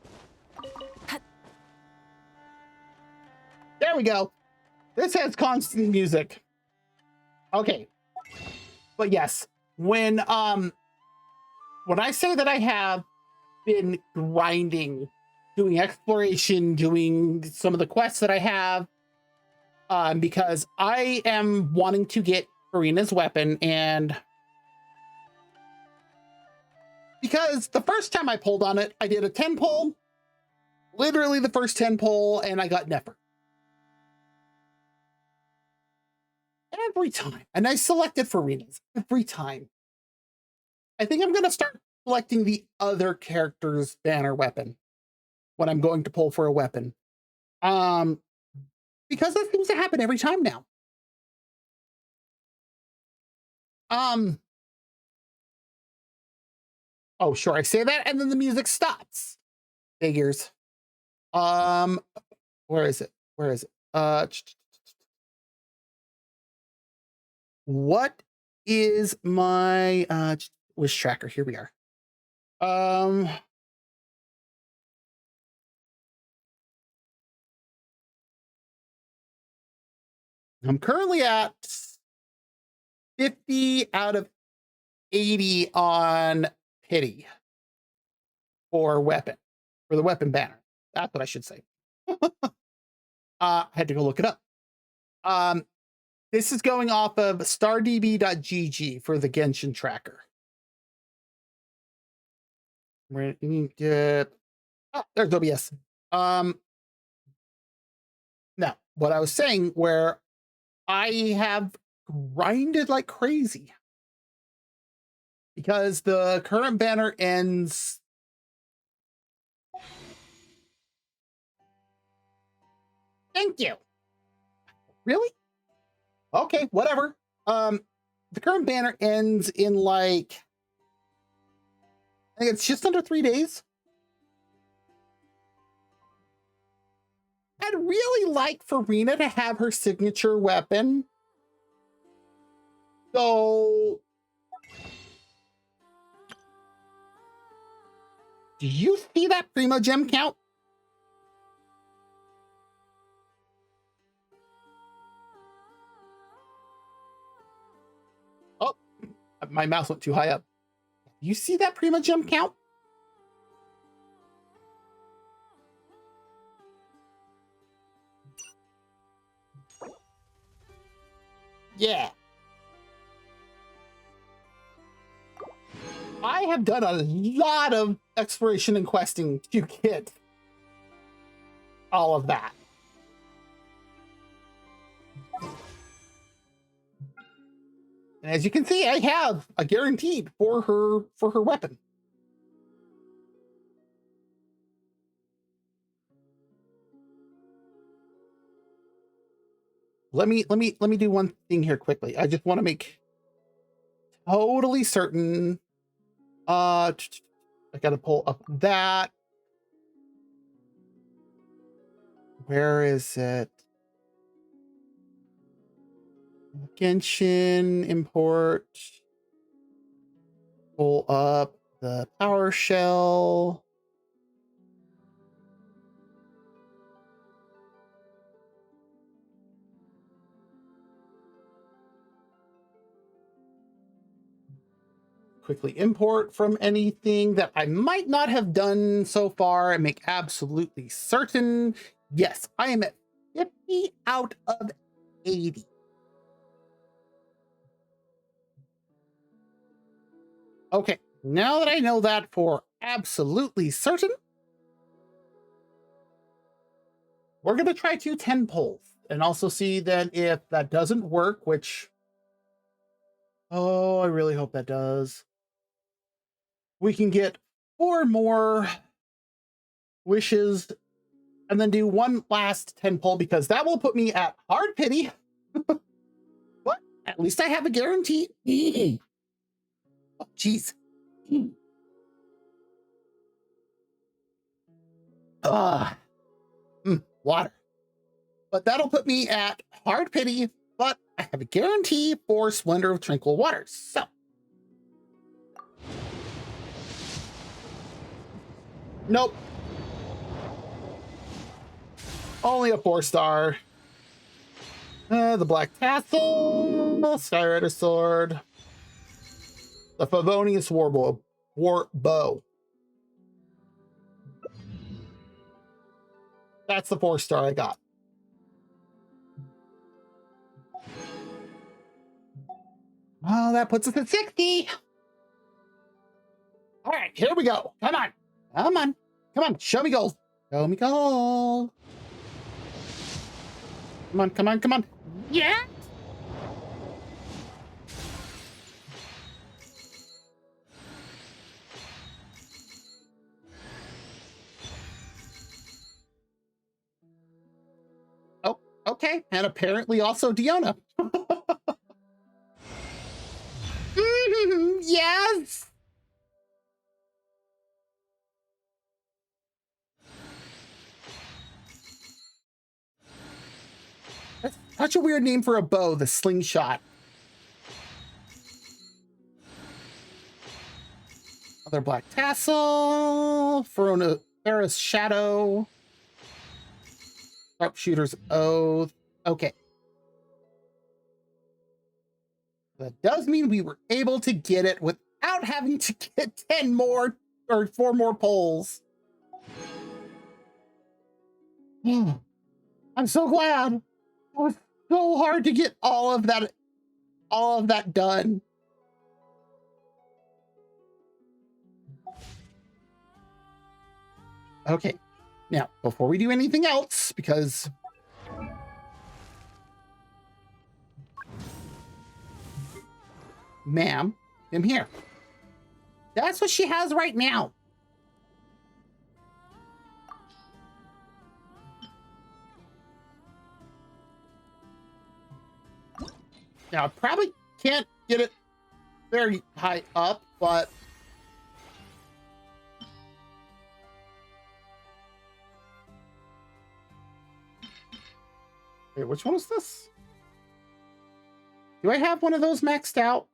there we go. This has constant music. Okay. But yes, when I say that I have been grinding, doing exploration, doing some of the quests that I have, because I am wanting to get Farina's weapon, and because the first time I pulled on it, I did a 10 pull, literally the first 10 pull, and I got Nefer. Every time. And I selected Farina's every time. I think I'm going to start selecting the other character's banner weapon when I'm going to pull for a weapon. Because that seems to happen every time now. Oh, sure, I say that, and then the music stops. Figures. Where is it? Where is it? what is my wish tracker? Here we are. I'm currently at 50 out of 80 on pity for weapon, for the weapon banner. That's what I should say. I had to go look it up. This is going off of stardb.gg for the Genshin tracker. There's OBS. Now, what I was saying, where I have grinded like crazy because the current banner ends. Thank you. Really? Okay, whatever. The current banner ends in like, I think it's just under 3 days. I'd really like Farina to have her signature weapon. So, do you see that Primo Gem count? Oh, my mouse went too high up. You see that Primo Gem count? Yeah. I have done a lot of exploration and questing to get all of that. And as you can see, I have a guaranteed for her weapon. Let me do one thing here quickly. I just want to make totally certain. I got to pull up that. Where is it? Genshin import. Pull up the PowerShell. Quickly import from anything that I might not have done so far and make absolutely certain. Yes, I am at 50 out of 80. Okay, now that I know that for absolutely certain, we're going to try 10 polls and also see then if that doesn't work, which, oh, I really hope that does. We can get 4 more wishes and then do one last 10 poll because that will put me at hard pity. What? At least I have a guarantee. Oh, jeez. Water. But that'll put me at hard pity, but I have a guarantee for Splendor of Tranquil Waters. So. Nope. Only a 4-star. The Black Tassel, Skyrider Sword, the Favonius War Bow. That's the 4-star I got. Oh, that puts us at 60. All right, here we go. Come on. Come on. Come on. Show me gold. Show me gold. Come on, come on, come on. Yeah. Oh, okay. And apparently also Diona. Yes. That's such a weird name for a bow, the slingshot. Other black tassel. Farrah's shadow. Sharpshooter's oath. Okay. That does mean we were able to get it without having to get 10 more or 4 more polls. I'm so glad. It was so hard to get all of that done. Okay. Now, before we do anything else, because ma'am, I'm here. That's what she has right now. Now, I probably can't get it very high up, but wait, which one is this? Do I have one of those maxed out?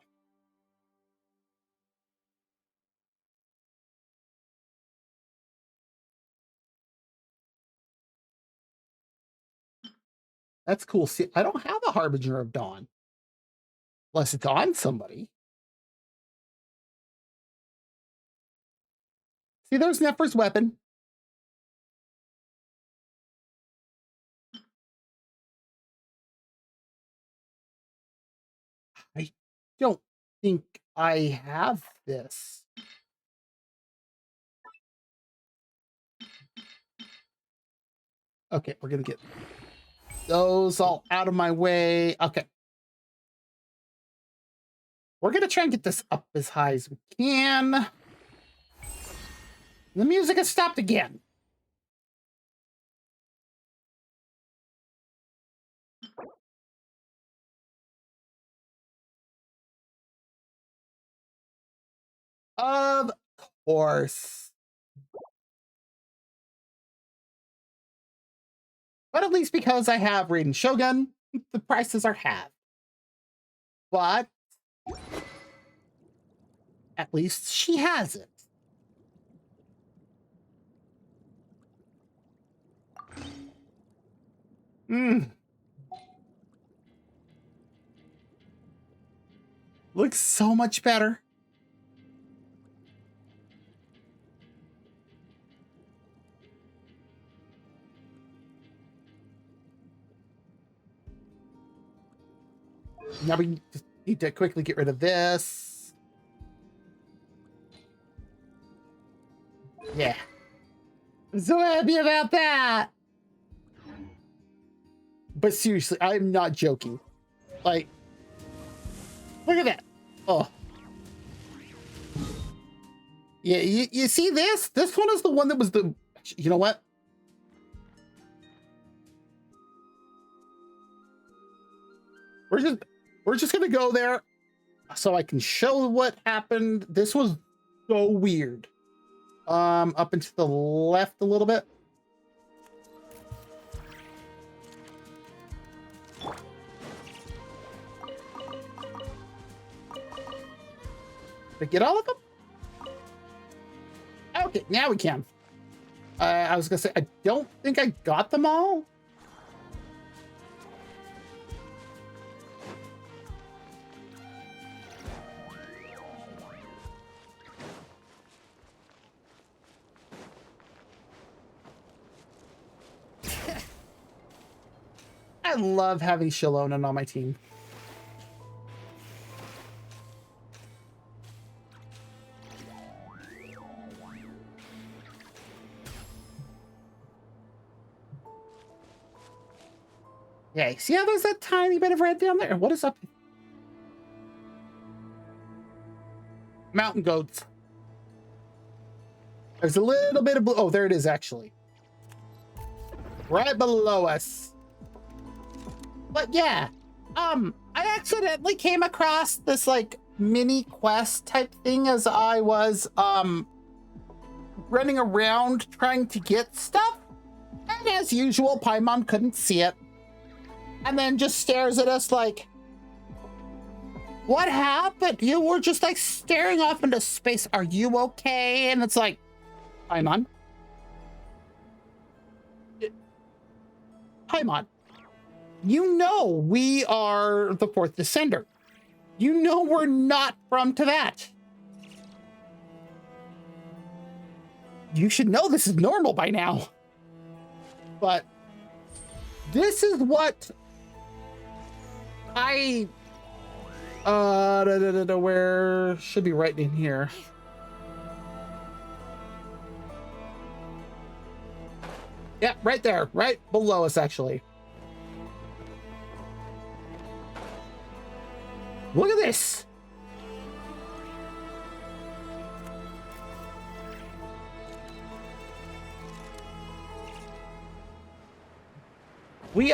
That's cool. See, I don't have a Harbinger of Dawn. Unless it's on somebody. See, there's Nefer's weapon. I don't think I have this. Okay, we're gonna get those all out of my way. Okay. We're gonna try and get this up as high as we can. The music has stopped again. Of course. But at least because I have Raiden Shogun, the prices are halved. But at least she has it. Looks so much better. Now we just need to quickly get rid of this. Yeah. I'm so happy about that. But seriously, I'm not joking. Like, look at that. Oh. Yeah, you see this? This one is the one that was the... You know what? We're just gonna go there so I can show what happened. This was so weird. Up and to the left a little bit. Did I get all of them? Okay, now we can. I was gonna say, I don't think I got them all. I love having Shallonen on my team. Yeah, see how there's that tiny bit of red down there? What is up? Mountain goats. There's a little bit of blue. Oh, there it is, actually. Right below us. But yeah, I accidentally came across this like mini quest type thing as I was running around trying to get stuff. And as usual, Paimon couldn't see it. And then just stares at us like, what happened? You were just like staring off into space. Are you okay? And it's like, Paimon. Paimon, you know we are the fourth descender. You know we're not from to that. You should know this is normal by now. But this is what I where should be right in here. Yeah, right there, right below us actually. Look at this. We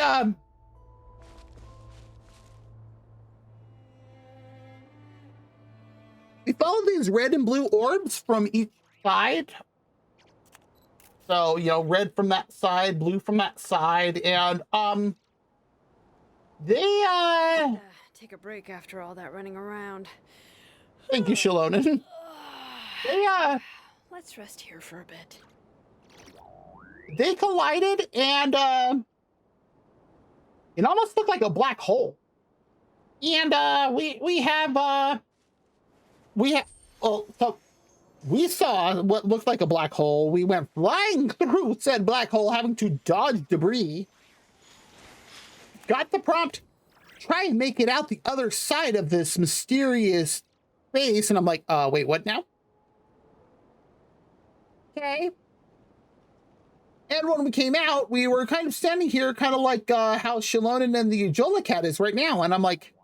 follow these red and blue orbs from each side. So, you know, red from that side, blue from that side, and they take a break after all that running around. Thank you, Shalonen. They let's rest here for a bit. They collided and it almost looked like a black hole. And we saw what looked like a black hole. We went flying through said black hole, having to dodge debris. Got the prompt, try and make it out the other side of this mysterious space. And I'm like, wait, what now? Okay. And when we came out, we were kind of standing here, kind of like how Shalonen and the Jola cat is right now. And I'm like,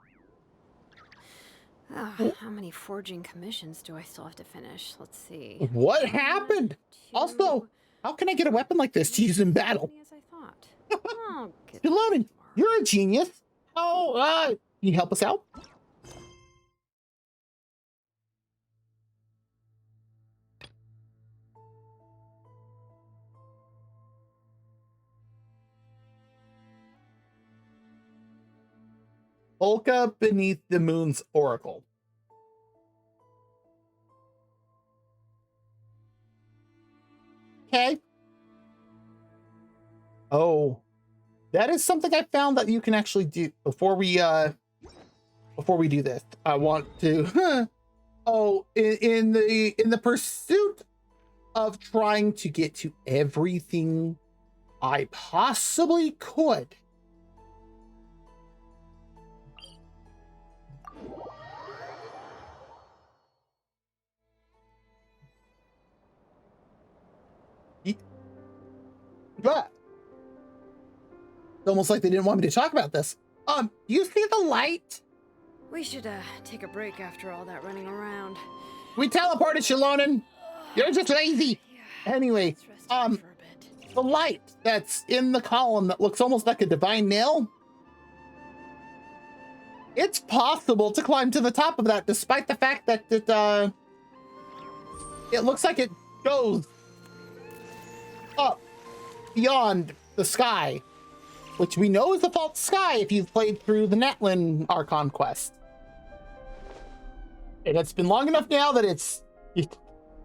oh, how many forging commissions do I still have to finish? Let's see. What happened? Also, how can I get a weapon like this to use in battle? As I thought. Oh, Shalonen, you're a genius. Oh, can you help us out? Polka beneath the moon's oracle. Okay. Oh, that is something I found that you can actually do before we do this. I want to oh, in the pursuit of trying to get to everything I possibly could. But it's almost like they didn't want me to talk about this. You see the light? We should take a break after all that running around. We teleported, Shalonen. You're just lazy. Yeah, anyway, the light that's in the column that looks almost like a divine nail. It's possible to climb to the top of that, despite the fact that it looks like it goes up beyond the sky, which we know is the false sky if you've played through the Netlin Archon quest. And it's been long enough now that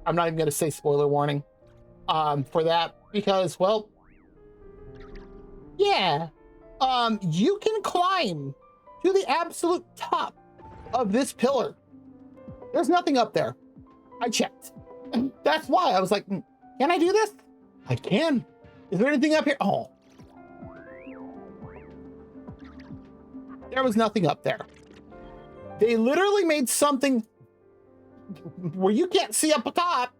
I'm not even going to say spoiler warning for that, because, well, yeah, you can climb to the absolute top of this pillar. There's nothing up there. I checked. And that's why I was like, can I do this? I can. Is there anything up here? Oh. There was nothing up there. They literally made something where you can't see up top,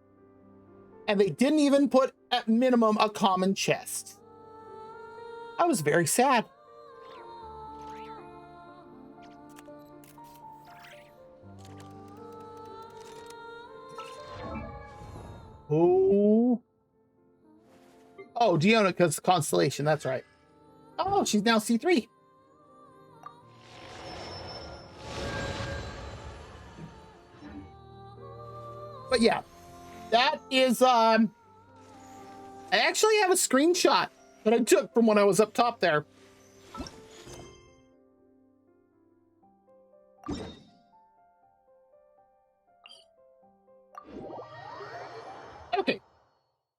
and they didn't even put, at minimum, a common chest. I was very sad. Oh. Oh, Dionica's constellation, that's right. Oh, she's now C3. But yeah, that is, I actually have a screenshot that I took from when I was up top there.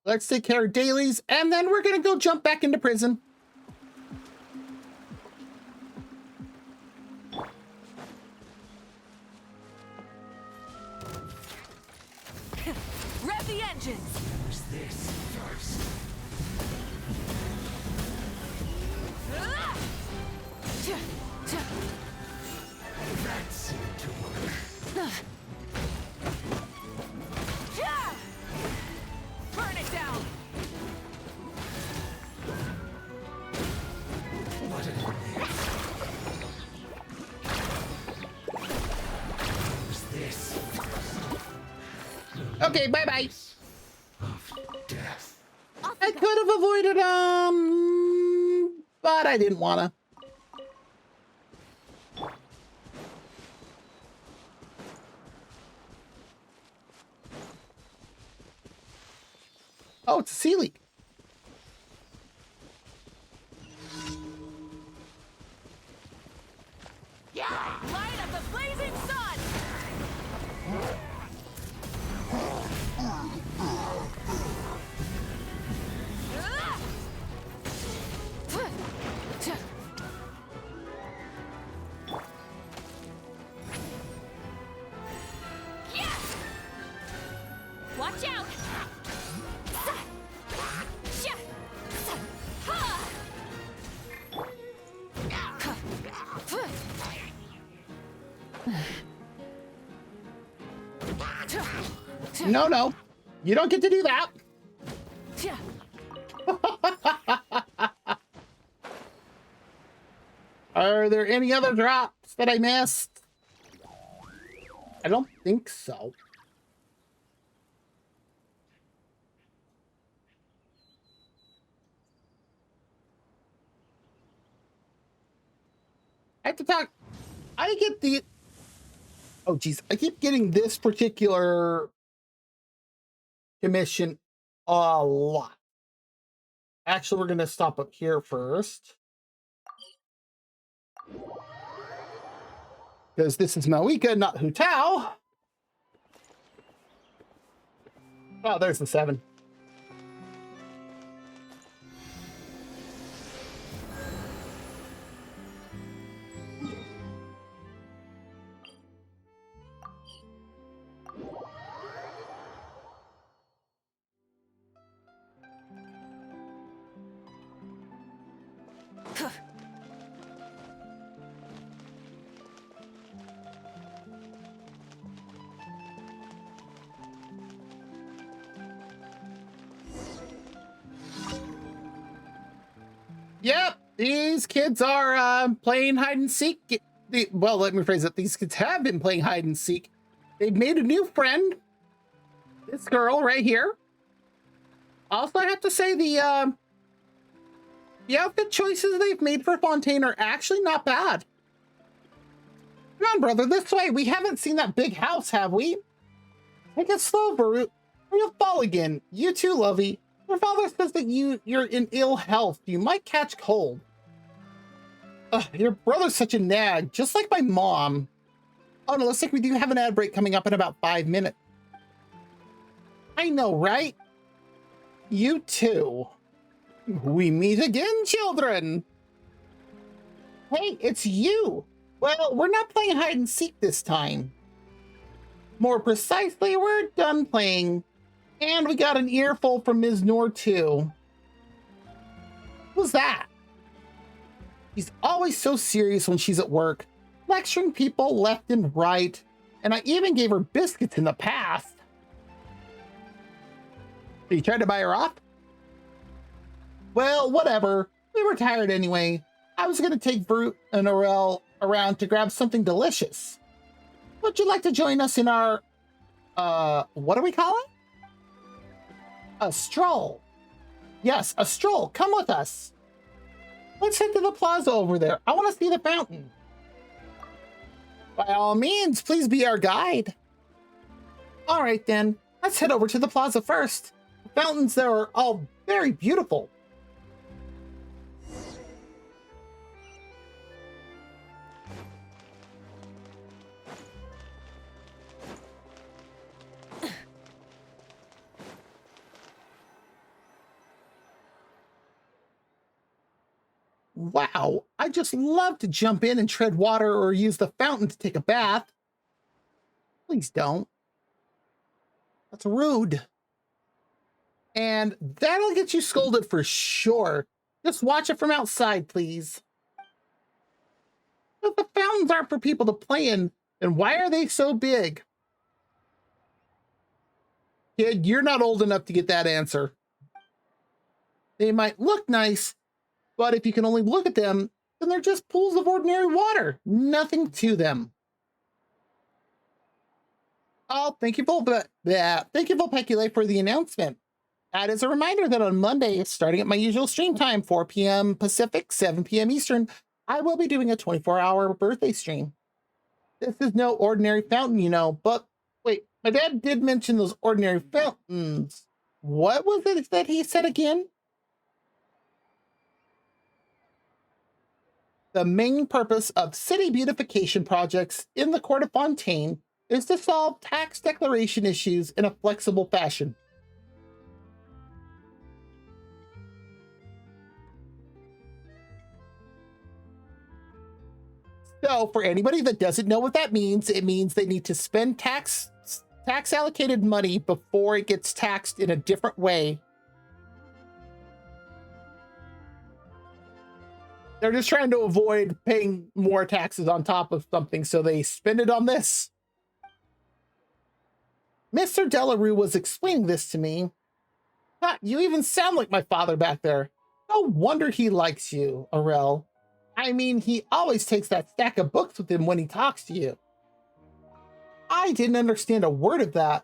Let's take care of dailies, and then we're gonna go jump back into prison. Rev the engines! Use this first. That seemed to work. Burn it down! What an Use this first. Okay, bye-bye. Of death. I could have avoided, but I didn't wanna. Oh, it's a sea leak. Yeah! Light up the blazing sun! Watch out! No, no. You don't get to do that. Are there any other drops that I missed? I don't think so. I have to talk. I get the... Oh, geez. I keep getting this particular commission a lot. Actually, we're going to stop up here first. Because this is Mawika, not Hutao. Oh, there's the 7. Yep, these kids are playing hide and seek. Well, let me phrase it. These kids have been playing hide and seek. They've made a new friend. This girl right here. Also, I have to say the outfit choices they've made for Fontaine are actually not bad. Come on, brother, this way. We haven't seen that big house, have we? Take it slow, Barut, or you'll fall again. You too, Lovey. Your father says that you're in ill health. You might catch cold. Ugh, your brother's such a nag, just like my mom. Oh no, looks like we do have an ad break coming up in about 5 minutes. I know, right? You too. We meet again, children. Hey, it's you. Well, we're not playing hide and seek this time. More precisely, we're done playing. And we got an earful from Ms. Noor, too. Who's that? She's always so serious when she's at work, lecturing people left and right, and I even gave her biscuits in the past. So you tried to buy her off? Well, whatever. We were tired anyway. I was going to take Brute and Aurel around to grab something delicious. Would you like to join us in our, what do we call it? A stroll. Yes, a stroll. Come with us. Let's head to the plaza over there. I want to see the fountain. By all means, please be our guide. All right, then. Let's head over to the plaza first. The fountains there are all very beautiful. Wow, I just love to jump in and tread water or use the fountain to take a bath. Please don't. That's rude. And that'll get you scolded for sure. Just watch it from outside, please. If the fountains aren't for people to play in, then why are they so big? Kid, you're not old enough to get that answer. They might look nice, but if you can only look at them, then they're just pools of ordinary water. Nothing to them. Oh, thank you, thank you, Volpecula, for the announcement. That is a reminder that on Monday, starting at my usual stream time, 4 p.m. Pacific, 7 p.m. Eastern, I will be doing a 24-hour birthday stream. This is no ordinary fountain, you know, but wait, my dad did mention those ordinary fountains. What was it that he said again? The main purpose of city beautification projects in the Court of Fontaine is to solve tax declaration issues in a flexible fashion. So for anybody that doesn't know what that means, it means they need to spend tax allocated money before it gets taxed in a different way. They're just trying to avoid paying more taxes on top of something, so they spend it on this. Mr. Delarue was explaining this to me. You even sound like my father back there. No wonder he likes you, Aurel. I mean, he always takes that stack of books with him when he talks to you. I didn't understand a word of that,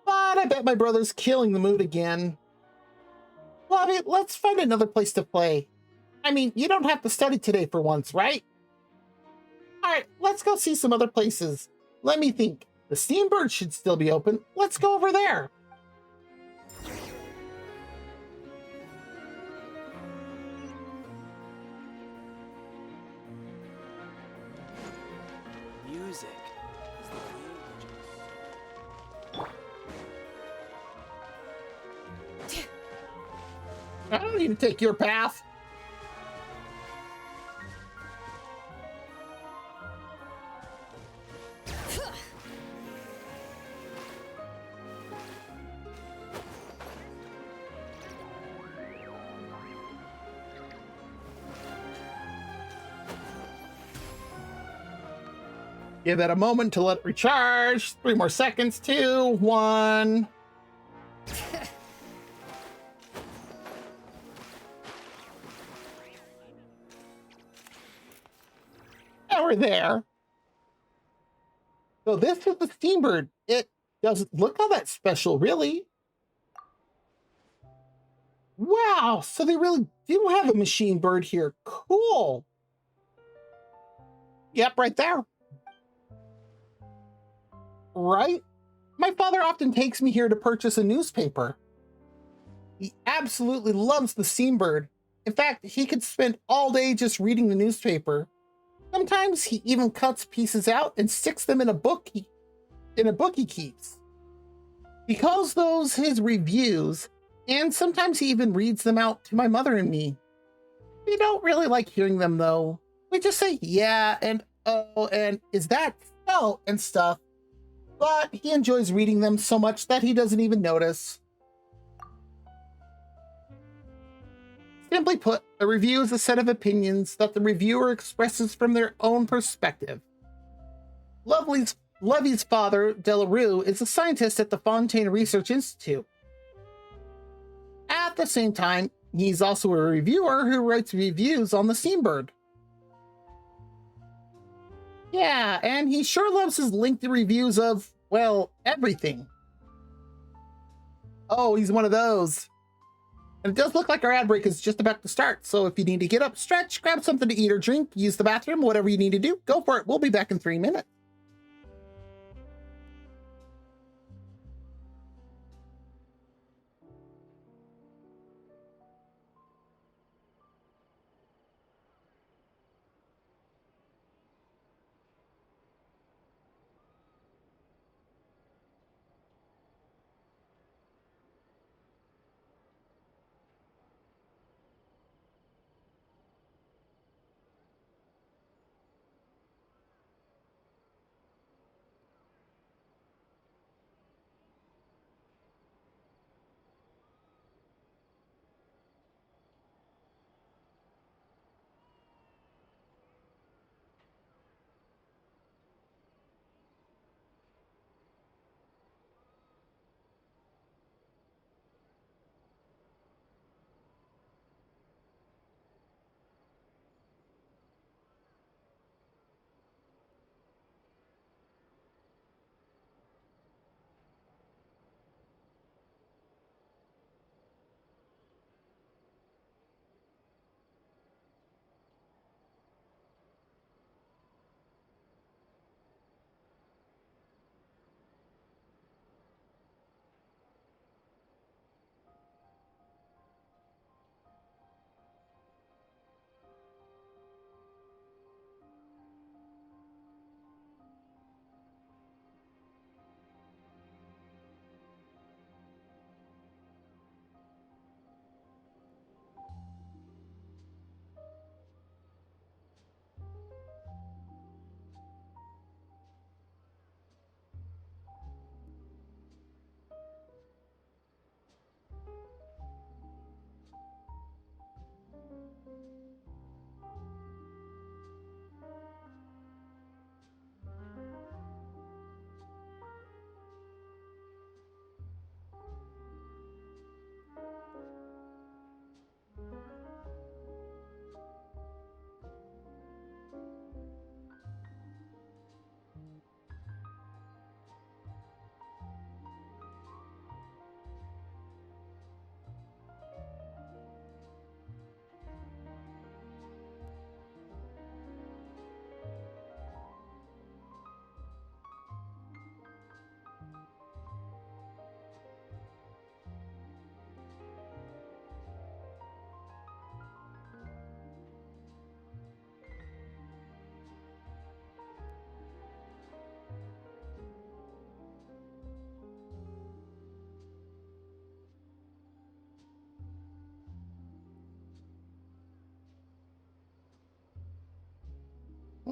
but I bet my brother's killing the mood again. Lovey, let's find another place to play. I mean, you don't have to study today for once, right? All right, let's go see some other places. Let me think. The Steambird should still be open. Let's go over there. Music. I don't need to take your path. Give it a moment to let it recharge. 3 more seconds. 2, 1. And we're there. So this is the Steambird. It doesn't look all that special, really. Wow, so they really do have a machine bird here. Cool. Yep, right there. Right? My father often takes me here to purchase a newspaper. He absolutely loves the Steambird. In fact, he could spend all day just reading the newspaper. Sometimes he even cuts pieces out and sticks them in a book he keeps. He calls those his reviews, and sometimes he even reads them out to my mother and me. We don't really like hearing them, though. We just say, yeah, and oh, and is that so, and stuff. But he enjoys reading them so much that he doesn't even notice. Simply put, a review is a set of opinions that the reviewer expresses from their own perspective. Lovey's father, Delarue, is a scientist at the Fontaine Research Institute. At the same time, he's also a reviewer who writes reviews on the Steambird. Yeah, and he sure loves his lengthy reviews of, well, everything. Oh, he's one of those. And it does look like our ad break is just about to start, so if you need to get up, stretch, grab something to eat or drink, use the bathroom, whatever you need to do, go for it. We'll be back in 3 minutes.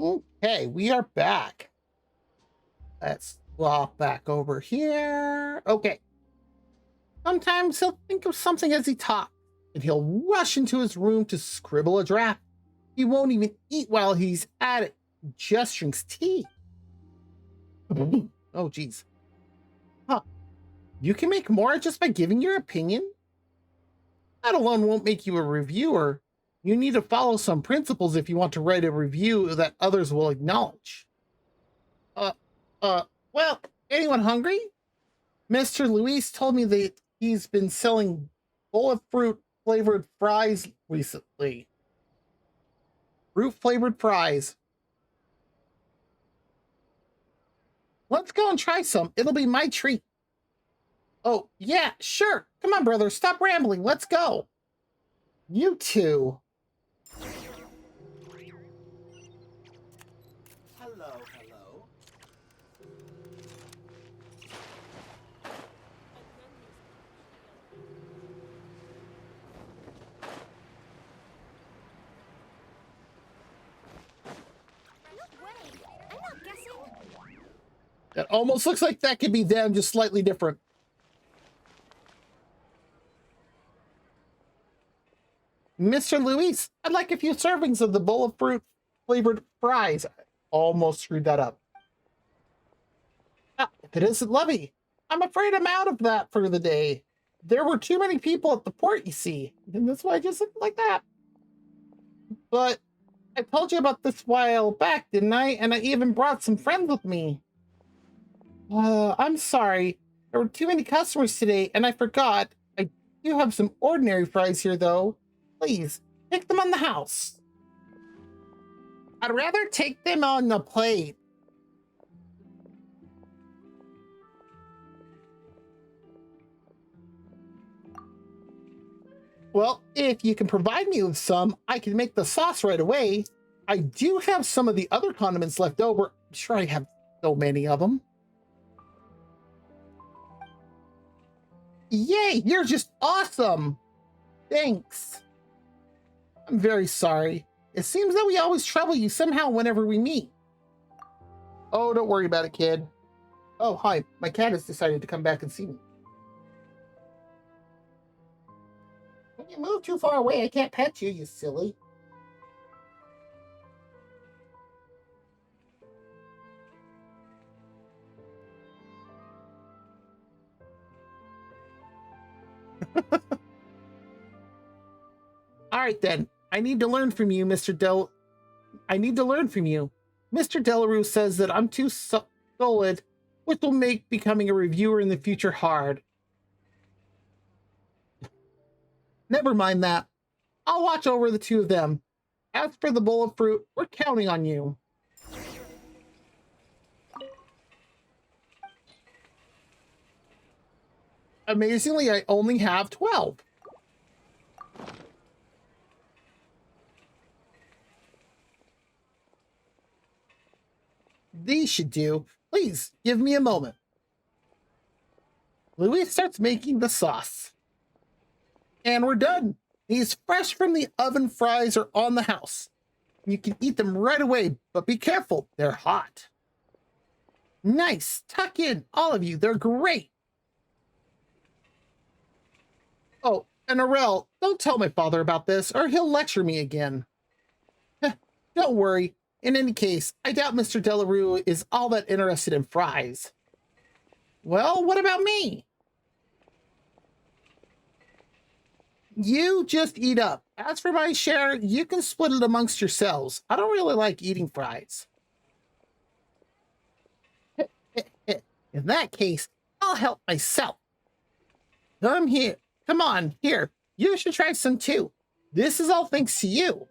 Okay, we are back. Let's walk back over here. Okay. Sometimes he'll think of something as he talks, and he'll rush into his room to scribble a draft. He won't even eat while he's at it. He just drinks tea. Oh, geez. Huh. You can make more just by giving your opinion? That alone won't make you a reviewer. You need to follow some principles if you want to write a review that others will acknowledge. Well, anyone hungry? Mr. Luis told me that he's been selling bowl of fruit flavored fries recently. Fruit flavored fries. Let's go and try some. It'll be my treat. Oh, yeah, sure. Come on, brother. Stop rambling. Let's go. You two. Hello, hello. No way. I'm not guessing. That almost looks like that could be them, just slightly different. Mr. Luis, I'd like a few servings of the bowl of fruit flavored fries. I almost screwed that up. Ah, if it isn't Lovey, I'm afraid I'm out of that for the day. There were too many people at the port, you see, and that's why I just looked like that. But I told you about this while back, didn't I? And I even brought some friends with me. I'm sorry. There were too many customers today, and I forgot. I do have some ordinary fries here, though. Please, take them on the house. I'd rather take them on the plate. Well, if you can provide me with some, I can make the sauce right away. I do have some of the other condiments left over. I'm sure I have so many of them. Yay, you're just awesome. Thanks. I'm very sorry. It seems that we always trouble you somehow whenever we meet. Oh, don't worry about it, kid. Oh, hi. My cat has decided to come back and see me. When you move too far away, I can't pet you, you silly. All right, then. I need to learn from you, Mr. Mr. Delarue says that I'm too solid, which will make becoming a reviewer in the future hard. Never mind that. I'll watch over the two of them. As for the bowl of fruit, we're counting on you. Amazingly, I only have 12. These should do. Please, give me a moment. Louis starts making the sauce. And we're done. These fresh from the oven fries are on the house. You can eat them right away, but be careful, they're hot. Nice, tuck in, all of you, they're great. Oh, and Arel, don't tell my father about this, or he'll lecture me again. Don't worry. In any case, I doubt Mr. Delarue is all that interested in fries. Well, what about me? You just eat up. As for my share, you can split it amongst yourselves. I don't really like eating fries. In that case, I'll help myself. Come here. Come on, here. You should try some too. This is all thanks to you.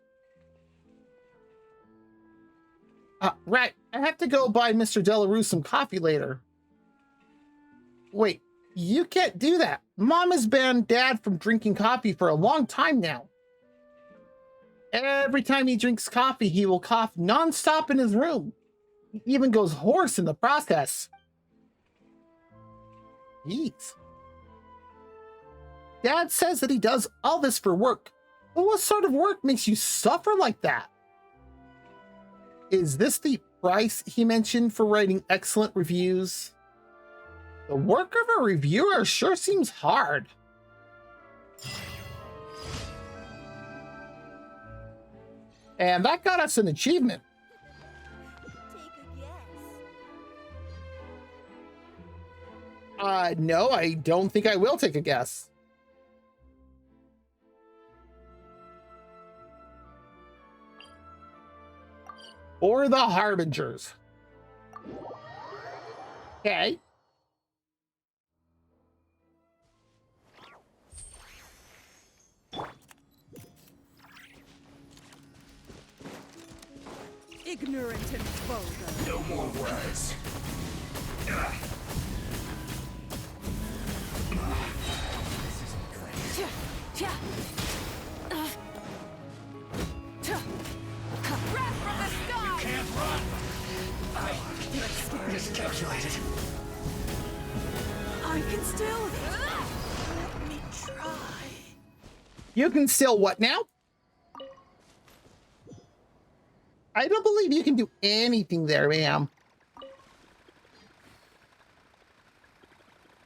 Right. I have to go buy Mr. Delarue some coffee later. Wait, you can't do that. Mom has banned Dad from drinking coffee for a long time now. Every time he drinks coffee, he will cough nonstop in his room. He even goes hoarse in the process. Jeez. Dad says that he does all this for work. But what sort of work makes you suffer like that? Is this the price he mentioned for writing excellent reviews? The work of a reviewer sure seems hard. And that got us an achievement. No, I don't think I will take a guess. Or the Harbingers. Okay. Ignorant and vulgar. No more words. Wrath from the sky! Can't run. I miscalculated. I can still... Let me try. You can still what now? I don't believe you can do anything there, ma'am.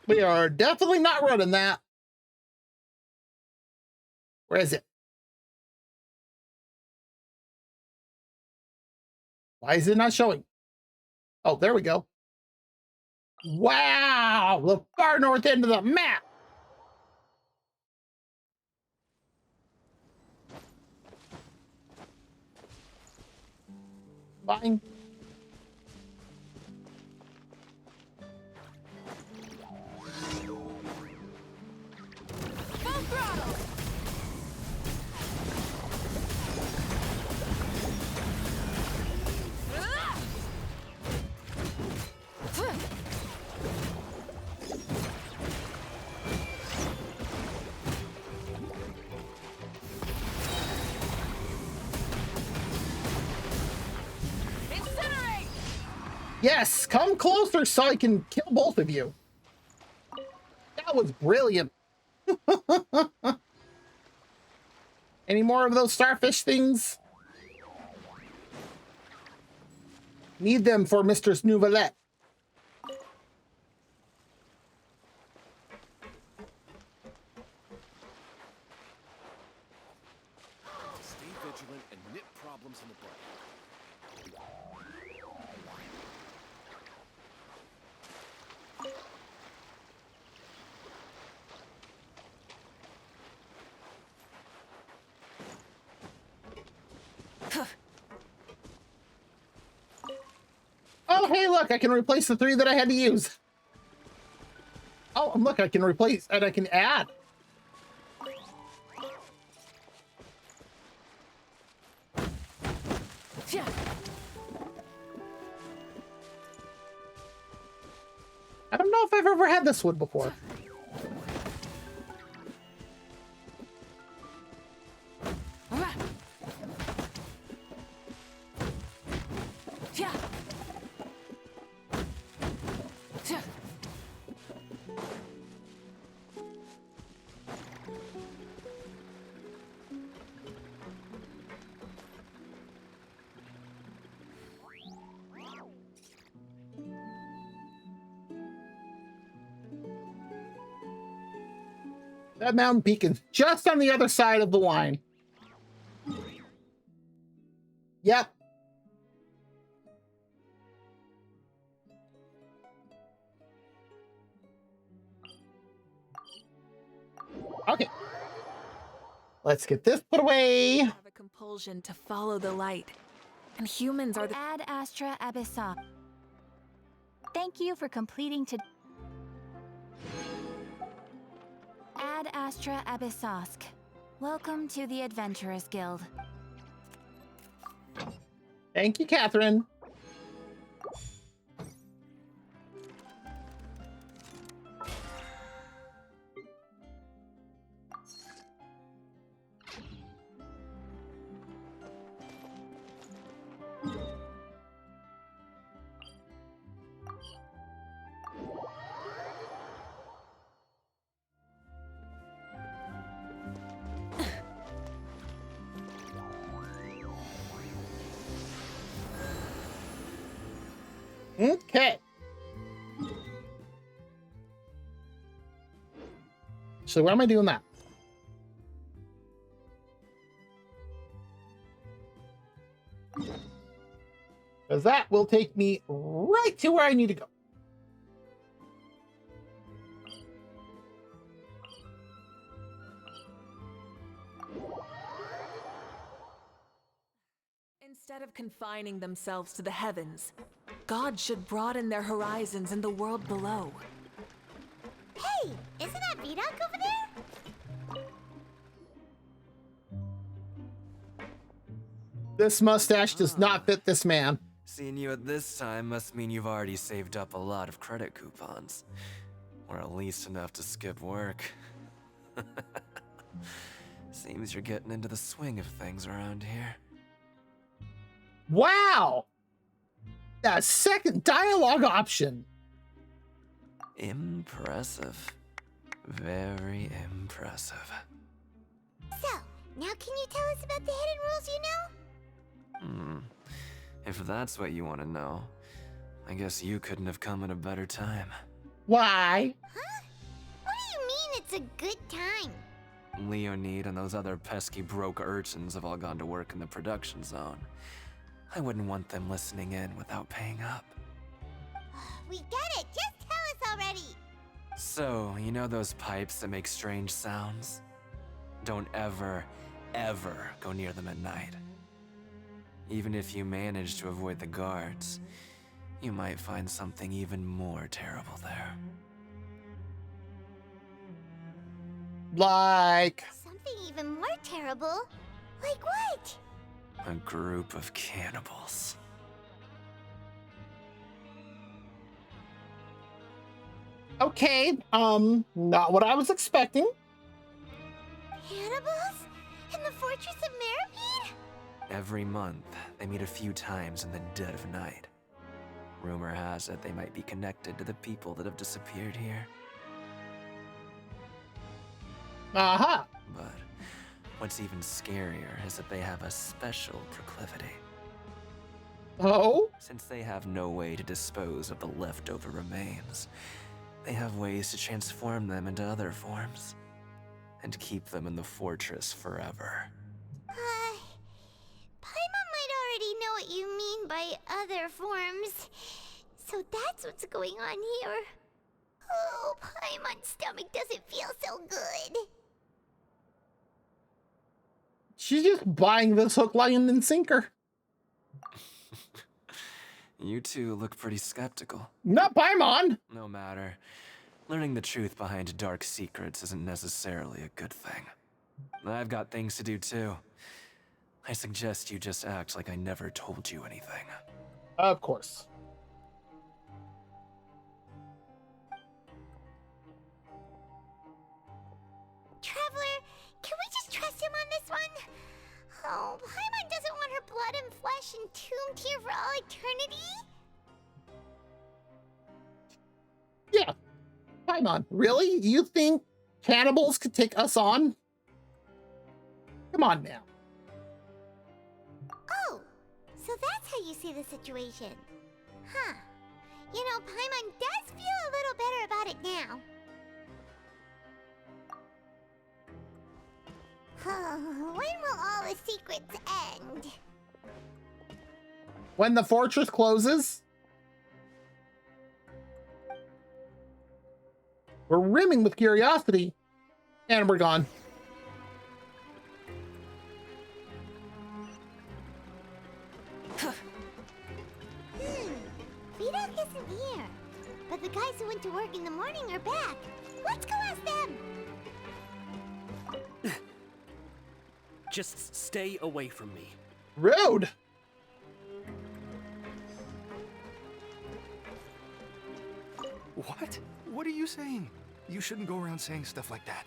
We are definitely not running that. Where is it? Why is it not showing? Oh, there we go. Wow, the far north end of the map. Fine. Full throttle! Incinerate! Yes, come closer so I can kill both of you. That was brilliant. Any more of those starfish things? Need them for Mistress Nouvelette. Stay vigilant and nip problems in the bud. Oh, hey, look, I can replace the 3 that I had to use. Oh, and look, I can replace and I can add. I don't know if I've ever had this one before. That mountain peak is just on the other side of the line. Yep. Okay. Let's get this put away. Have a compulsion to follow the light. And humans are the... Ad Astra Abyssa. Thank you for completing to... Ad Astra Abyssosk. Welcome to the Adventurers Guild. Thank you, Catherine. Okay. So where am I doing that? Because that will take me right to where I need to go. Instead of confining themselves to the heavens, God should broaden their horizons in the world below. Hey, isn't that Vidoc over there? This mustache does not fit this man. Seeing you at this time must mean you've already saved up a lot of credit coupons. Or at least enough to skip work. Seems you're getting into the swing of things around here. Wow! That second dialogue option. Impressive. Very impressive. So, now can you tell us about the hidden rules you know? If that's what you want to know, I guess you couldn't have come at a better time. Why? Huh? What do you mean it's a good time? Leonid and those other pesky broke urchins have all gone to work in the production zone. I wouldn't want them listening in without paying up. We get it! Just tell us already! So, you know those pipes that make strange sounds? Don't ever, ever go near them at night. Even if you manage to avoid the guards, you might find something even more terrible there. Like... Something even more terrible? Like what? A group of cannibals. Okay, not what I was expecting. Cannibals? In the Fortress of Meripede? Every month, they meet a few times in the dead of night. Rumor has it they might be connected to the people that have disappeared here. Aha! But what's even scarier is that they have a special proclivity. Oh? Since they have no way to dispose of the leftover remains, they have ways to transform them into other forms and keep them in the fortress forever. Paimon might already know what you mean by other forms. So that's what's going on here. Oh, Paimon's stomach doesn't feel so good. She's just buying this hook, line, and sinker. You two look pretty skeptical. Not Paimon! No matter. Learning the truth behind dark secrets isn't necessarily a good thing. I've got things to do too. I suggest you just act like I never told you anything. Of course. Traveler, can we just trust him on this one? Oh, Paimon doesn't want her blood and flesh entombed here for all eternity? Yeah. Paimon, really? You think cannibals could take us on? Come on now. Oh, so that's how you see the situation. Huh. You know, Paimon does feel a little better about it now. When will all the secrets end? When the fortress closes? We're rimming with curiosity, and we're gone. Vidoc isn't here. But the guys who went to work in the morning are back. Let's go ask them. Just stay away from me. Rude. What? What are you saying? You shouldn't go around saying stuff like that.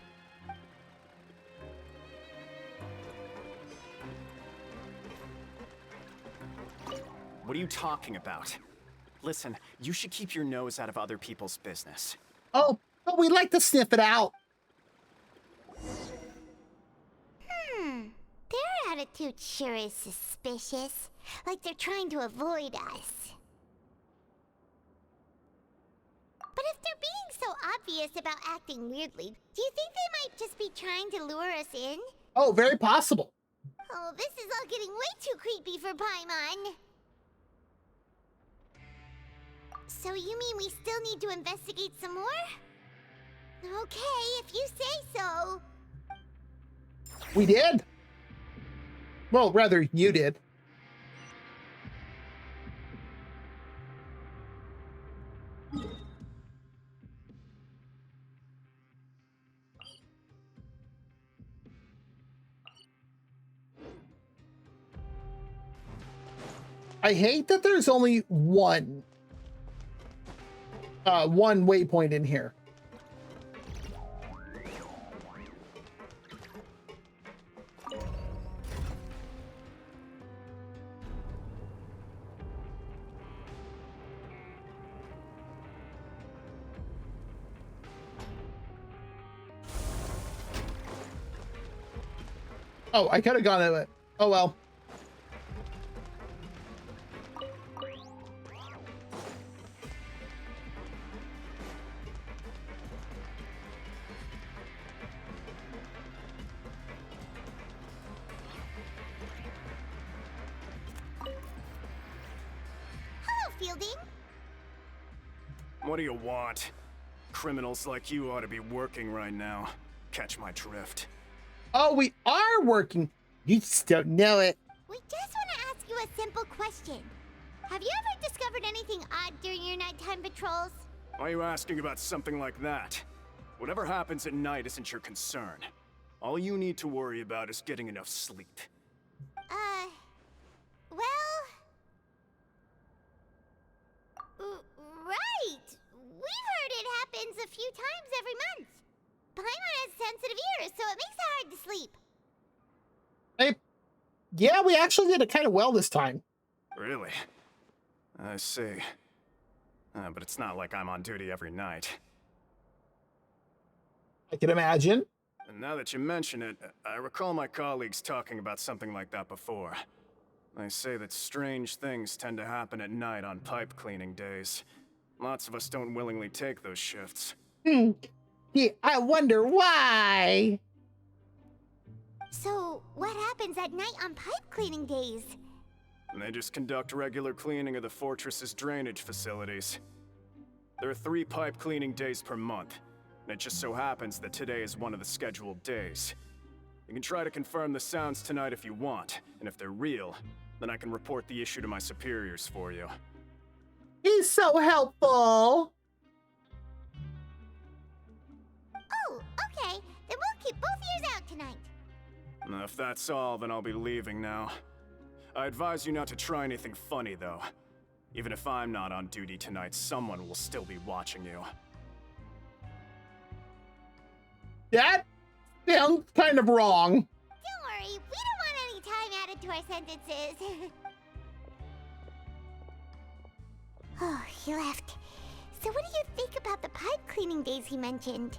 What are you talking about? Listen, you should keep your nose out of other people's business. Oh, but we like to sniff it out. Their attitude sure is suspicious. Like they're trying to avoid us. But if they're being so obvious about acting weirdly, do you think they might just be trying to lure us in? Oh, very possible. Oh, this is all getting way too creepy for Paimon. So you mean we still need to investigate some more? Okay, if you say so. We did. Well, rather, you did. I hate that there's only one waypoint in here. Oh, I could have gone to it. Oh well. Hello, Fielding. What do you want? Criminals like you ought to be working right now. Catch my drift. Oh, we are working. You just don't know it. We just want to ask you a simple question. Have you ever discovered anything odd during your nighttime patrols? Why are you asking about something like that? Whatever happens at night isn't your concern. All you need to worry about is getting enough sleep. Well... right! We've heard it happens a few times every month. Paimon has sensitive ears, so it makes it hard to sleep. Hey, yeah, we actually did it kind of well this time. Really? I see. But it's not like I'm on duty every night. I can imagine. And now that you mention it, I recall my colleagues talking about something like that before. They say that strange things tend to happen at night on pipe cleaning days. Lots of us don't willingly take those shifts. Yeah, I wonder why. So, what happens at night on pipe cleaning days? They just conduct regular cleaning of the fortress's drainage facilities. There are 3 pipe cleaning days per month, and it just so happens that today is one of the scheduled days. You can try to confirm the sounds tonight if you want, and if they're real, then I can report the issue to my superiors for you. He's so helpful. Oh, okay. Then we'll keep both ears out tonight. If that's all, then I'll be leaving now. I advise you not to try anything funny, though. Even if I'm not on duty tonight, someone will still be watching you. That sounds kind of wrong. Don't worry, we don't want any time added to our sentences. Oh, he left. So what do you think about the pipe cleaning days he mentioned?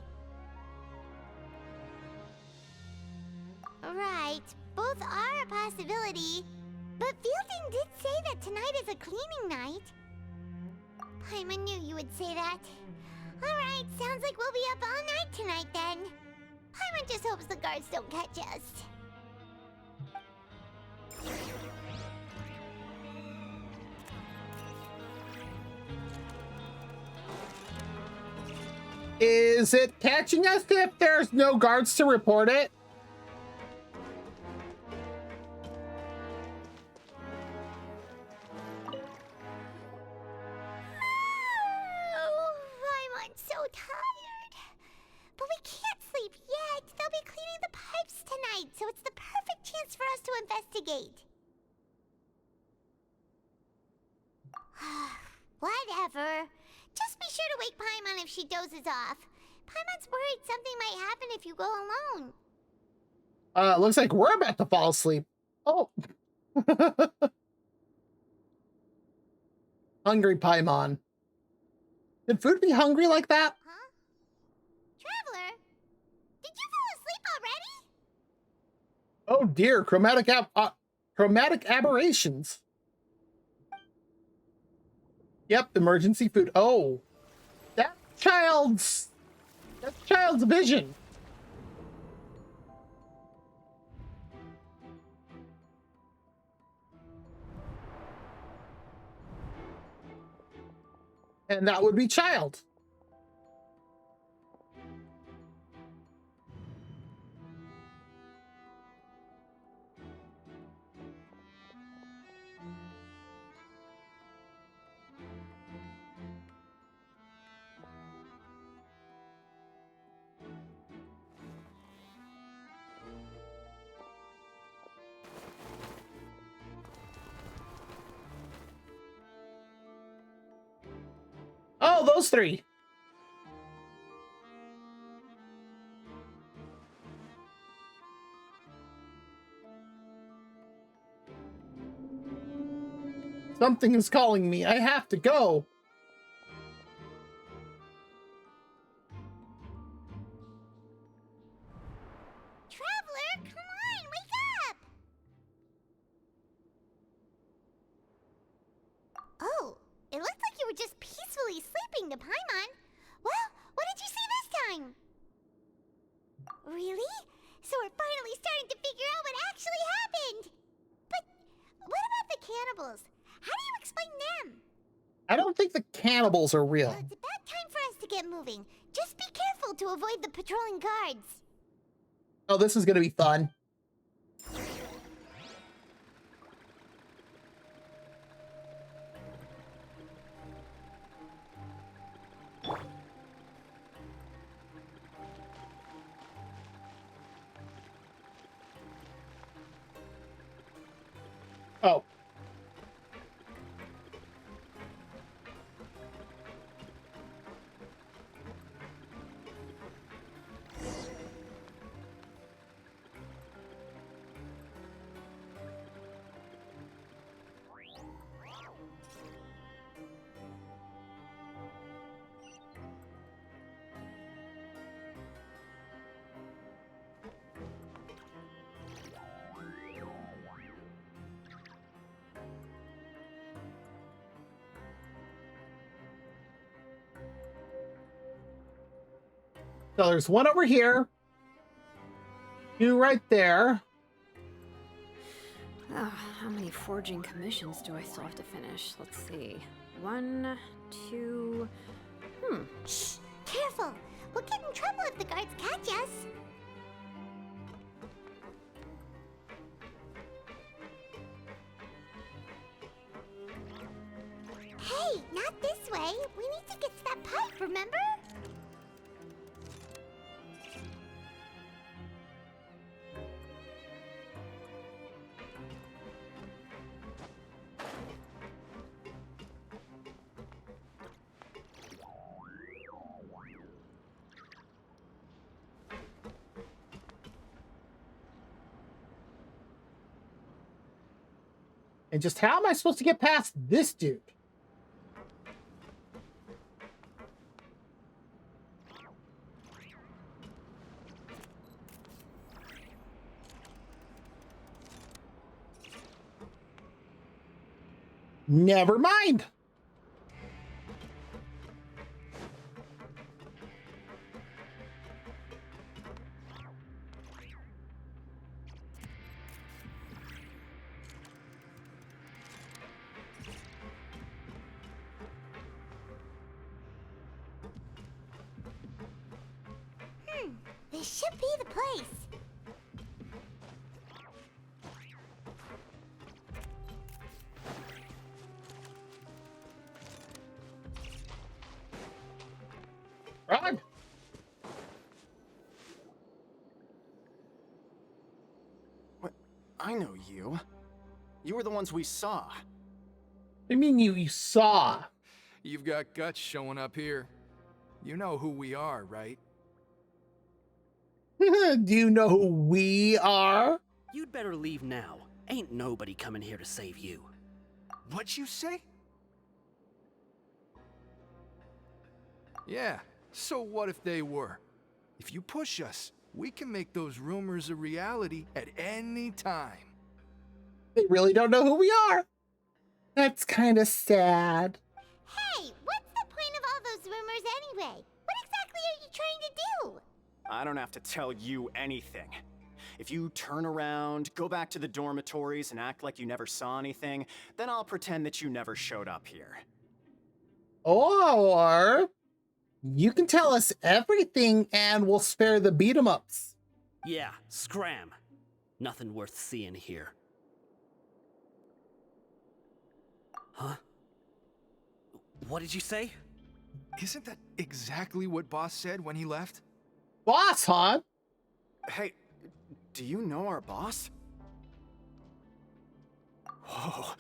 Right, both are a possibility. But Fielding did say that tonight is a cleaning night. Paimon knew you would say that. Alright, sounds like we'll be up all night tonight then. Paimon just hopes the guards don't catch us. Is it catching us if there's no guards to report it? I'm so tired. But we can't sleep yet. They'll be cleaning the pipes tonight, so it's the perfect chance for us to investigate. Whatever. Just be sure to wake Paimon if she dozes off. Paimon's worried something might happen if you go alone. Looks like we're about to fall asleep. Oh. Hungry Paimon. Did food be hungry like that? Huh? Traveler? Did you fall asleep already? Oh dear, chromatic aberrations. Yep, emergency food. Oh, that child's vision. And that would be child. Oh, those three. Something is calling me. I have to go. Traveler, come on, wake up! Oh, it looks like you were just peacefully sleeping to Paimon. Well, what did you see this time? Really? So we're finally starting to figure out what actually happened. But what about the cannibals? How do you explain them? I don't think the cannibals are real. Well, it's about time for us to get moving. Just be careful to avoid the patrolling guards. Oh, this is gonna be fun. Oh. So there's one over here. Two right there. Oh, how many forging commissions do I still have to finish? Let's see. 1, 2... Shh! Careful! We'll get in trouble if the guards catch us. Hey, not this way. We need to get to that pipe, remember? And just how am I supposed to get past this dude? Never mind. This should be the place. Run! What? I know you. You were the ones we saw. What do you mean you saw? You've got guts showing up here. You know who we are, right? Do you know who we are? You'd better leave now. Ain't nobody coming here to save you. What'd you say? Yeah, so what if they were? If you push us, we can make those rumors a reality at any time. They really don't know who we are. That's kind of sad. Hey, what's the point of all those rumors anyway? What exactly are you trying to do? I don't have to tell you anything. If you turn around, go back to the dormitories, and act like you never saw anything, then I'll pretend that you never showed up here. Or you can tell us everything and we'll spare the beat 'em ups. Yeah, scram. Nothing worth seeing here. Huh? What did you say? Isn't that exactly what Boss said when he left? Boss, huh? Hey, do you know our boss? Whoa.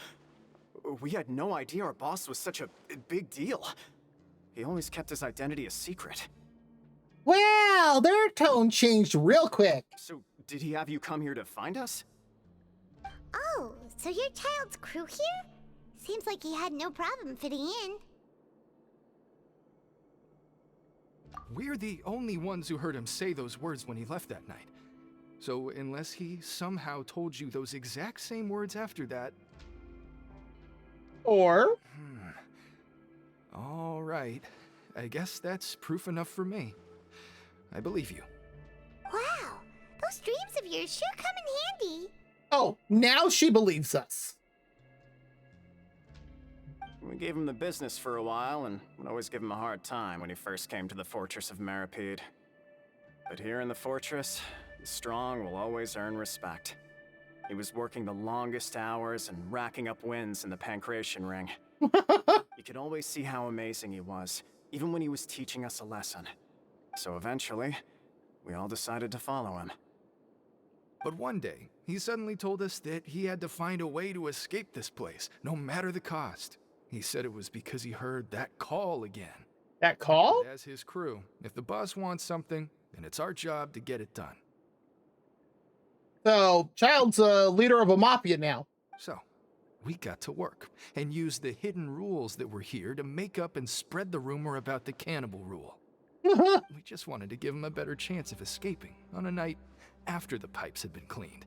We had no idea our boss was such a big deal. He always kept his identity a secret. Well, their tone changed real quick. So, did he have you come here to find us? Oh, so you're Child's crew here? Seems like he had no problem fitting in. We're the only ones who heard him say those words when he left that night. So unless he somehow told you those exact same words after that... Or? All right. I guess that's proof enough for me. I believe you. Wow, those dreams of yours sure come in handy. Oh, now she believes us. We gave him the business for a while and would always give him a hard time when he first came to the Fortress of Maripede. But here in the fortress, the strong will always earn respect. He was working the longest hours and racking up wins in the Pancration Ring. You could always see how amazing he was, even when he was teaching us a lesson. So eventually, we all decided to follow him. But one day, he suddenly told us that he had to find a way to escape this place, no matter the cost. He said it was because he heard that call again. That call? And as his crew, if the boss wants something, then it's our job to get it done. So, Child's a leader of a mafia now. So, we got to work and used the hidden rules that were here to make up and spread the rumor about the cannibal rule. We just wanted to give him a better chance of escaping on a night after the pipes had been cleaned.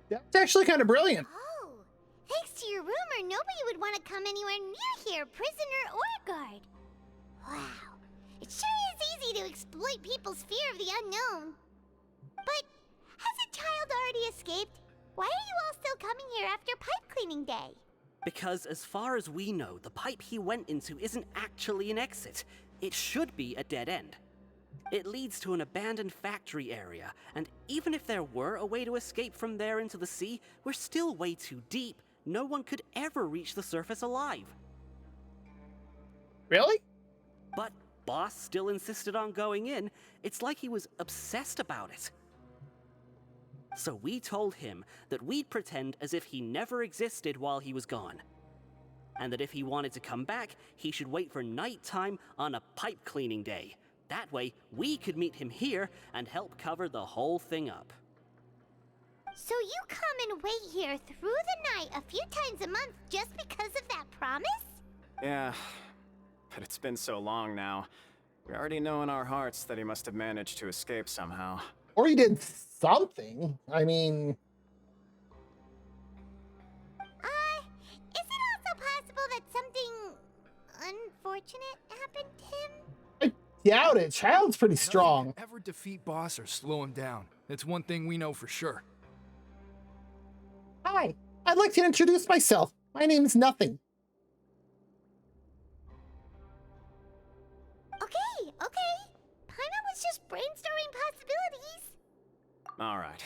That's actually kind of brilliant. Oh, thanks to your rumor, nobody would want to come anywhere near here, prisoner or guard. Wow, it sure is easy to exploit people's fear of the unknown. But hasn't Child already escaped? Why are you all still coming here after pipe cleaning day? Because as far as we know, the pipe he went into isn't actually an exit. It should be a dead end. It leads to an abandoned factory area, and even if there were a way to escape from there into the sea, we're still way too deep. No one could ever reach the surface alive. Really? But Boss still insisted on going in. It's like he was obsessed about it. So we told him that we'd pretend as if he never existed while he was gone. And that if he wanted to come back, he should wait for nighttime on a pipe cleaning day. That way, we could meet him here and help cover the whole thing up. So you come and wait here through the night a few times a month just because of that promise? Yeah, but it's been so long now. We already know in our hearts that he must have managed to escape somehow. Or he did something. I mean... Is it also possible that something unfortunate happened to him? I doubt it. Child's pretty strong. Nothing can ever defeat Boss or slow him down. That's one thing we know for sure. Hi, I'd like to introduce myself. My name's Nothing. Okay. Paimon was just brainstorming possibilities. All right.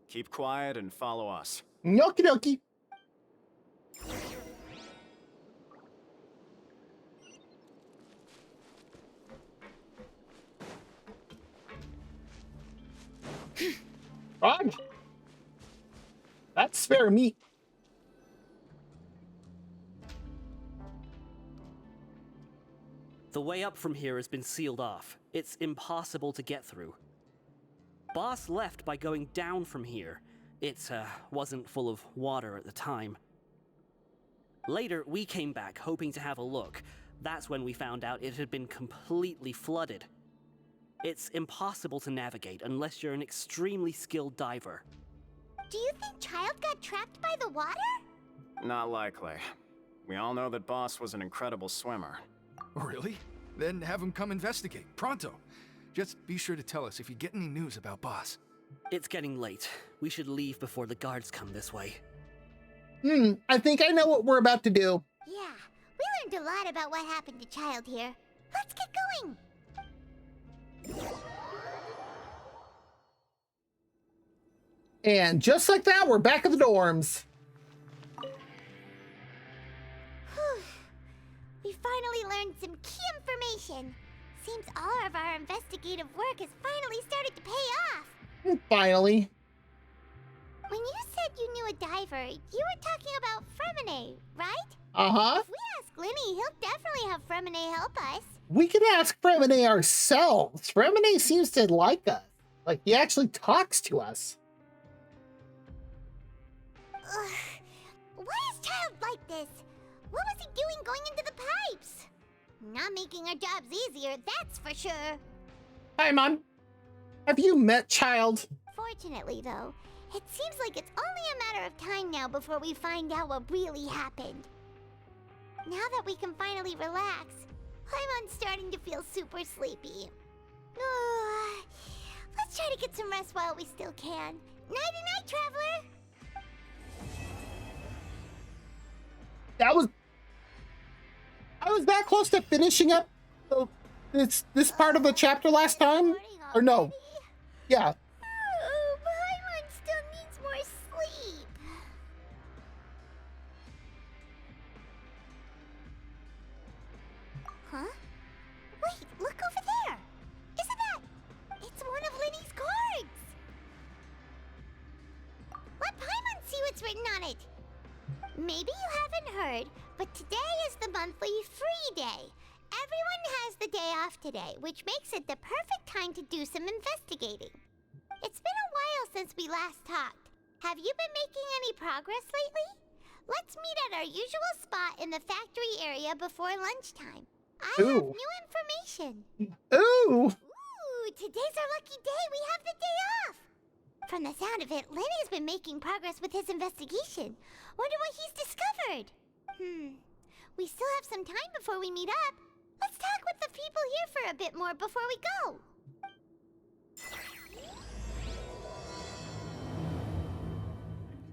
Keep quiet and follow us. Okie dokie. Rog, that's spare meat. The way up from here has been sealed off. It's impossible to get through. Boss left by going down from here. It wasn't full of water at the time. Later, we came back hoping to have a look. That's when we found out it had been completely flooded. It's impossible to navigate unless you're an extremely skilled diver. Do you think Child got trapped by the water? Not likely. We all know that Boss was an incredible swimmer. Really? Then have him come investigate, pronto. Just be sure to tell us if you get any news about Boss. It's getting late. We should leave before the guards come this way. I think I know what we're about to do. Yeah, we learned a lot about what happened to Child here. Let's get going! And just like that, we're back at the dorms. Whew. We finally learned some key information. Seems all of our investigative work has finally started to pay off. Finally. When you said you knew a diver, you were talking about Fremine, right? Uh-huh. If we ask Linny, he'll definitely have Fremine help us. We can ask Fremine ourselves. Fremine seems to like us. Like, he actually talks to us. Ugh. Why is Child like this? What was he doing going into the pipes? Not making our jobs easier, that's for sure. Hi, Mom. Have you met Child? Fortunately, though, it seems like it's only a matter of time now before we find out what really happened. Now that we can finally relax, I'm starting to feel super sleepy. Let's try to get some rest while we still can. Nighty-night, Traveler! I was that close to finishing up this part of the chapter last time? Or no? Yeah. Paimon still needs more sleep. Huh? Wait, look over there! Isn't that... It's one of Linny's cards! Let Paimon see what's written on it! Maybe you haven't heard, but today is the monthly free day. Everyone has the day off today, which makes it the perfect time to do some investigating. It's been a while since we last talked. Have you been making any progress lately? Let's meet at our usual spot in the factory area before lunchtime. I have new information. Ooh! Ooh, today's our lucky day. We have the day off. From the sound of it, Lenny's been making progress with his investigation. Wonder what he's discovered. We still have some time before we meet up. Let's talk with the people here for a bit more before we go.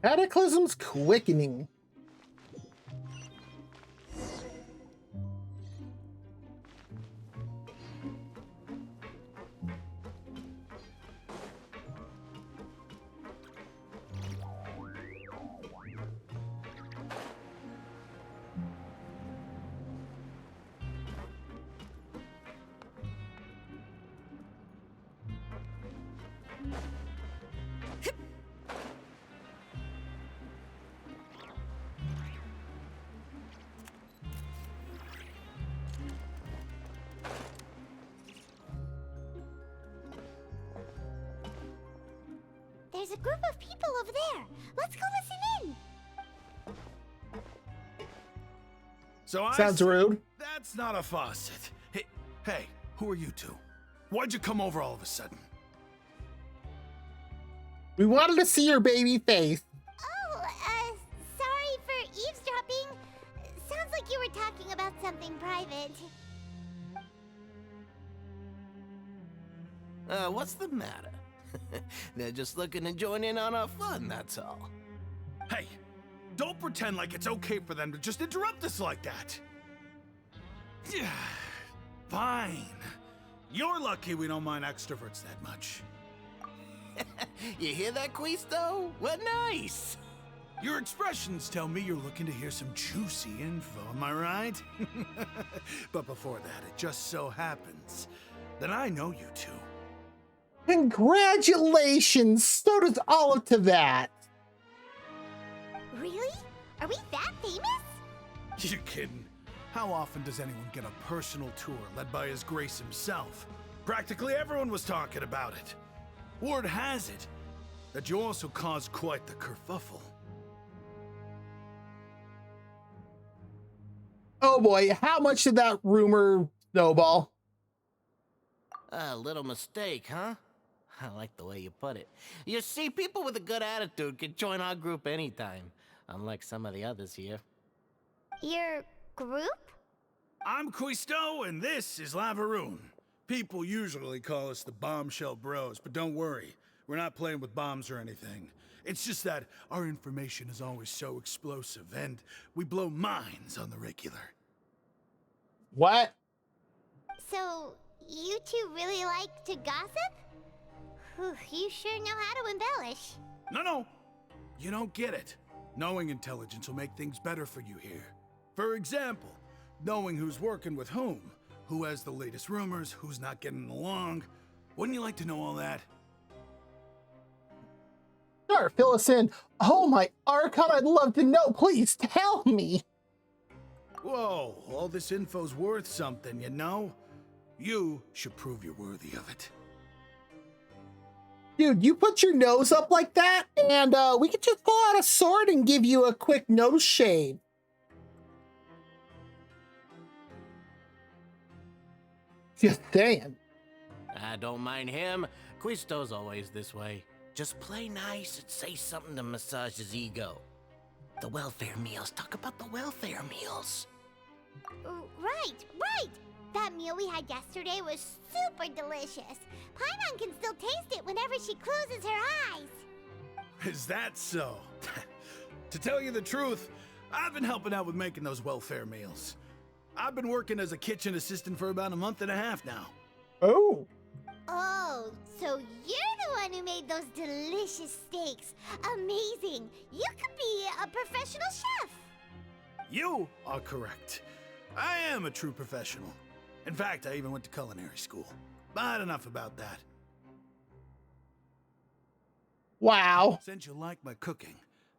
Cataclysm's quickening. There's a group of people over there. Let's go listen in. So Sounds rude. That's not a faucet. Hey, who are you two? Why'd you come over all of a sudden? We wanted to see your baby face. Oh, sorry for eavesdropping. Sounds like you were talking about something private. What's the matter? They're just looking to join in on our fun, that's all. Hey, don't pretend like it's okay for them to just interrupt us like that. Fine. You're lucky we don't mind extroverts that much. You hear that, Quisto? What nice! Your expressions tell me you're looking to hear some juicy info, am I right? But before that, it just so happens that I know you two. Congratulations! So does Olive to that. Really? Are we that famous? You're kidding. How often does anyone get a personal tour led by His Grace himself? Practically everyone was talking about it. Word has it that you also caused quite the kerfuffle. Oh boy, how much did that rumor snowball? A little mistake, huh? I like the way you put it. You see, people with a good attitude can join our group anytime, unlike some of the others here. Your group? I'm Quisto, and this is Lavaroon. People usually call us the Bombshell Bros, but don't worry. We're not playing with bombs or anything. It's just that our information is always so explosive, and we blow minds on the regular. What? So, you two really like to gossip? Whew, you sure know how to embellish. No. You don't get it. Knowing intelligence will make things better for you here. For example, knowing who's working with whom, who has the latest rumors, who's not getting along. Wouldn't you like to know all that? Sure, fill us in. Oh, my Archon, I'd love to know. Please tell me. Whoa, all this info's worth something, you know? You should prove you're worthy of it. Dude, you put your nose up like that, and we could just pull out a sword and give you a quick nose shave. Just saying. I don't mind him. Quisto's always this way. Just play nice and say something to massage his ego. The welfare meals. Talk about the welfare meals. Right. That meal we had yesterday was super delicious. Paimon can still taste it whenever she closes her eyes. Is that so? To tell you the truth, I've been helping out with making those welfare meals. I've been working as a kitchen assistant for about a month and a half now. Oh. Oh, so you're the one who made those delicious steaks. Amazing. You could be a professional chef. You are correct. I am a true professional. In fact, I even went to culinary school. But enough about that. Wow. Since you like my cooking,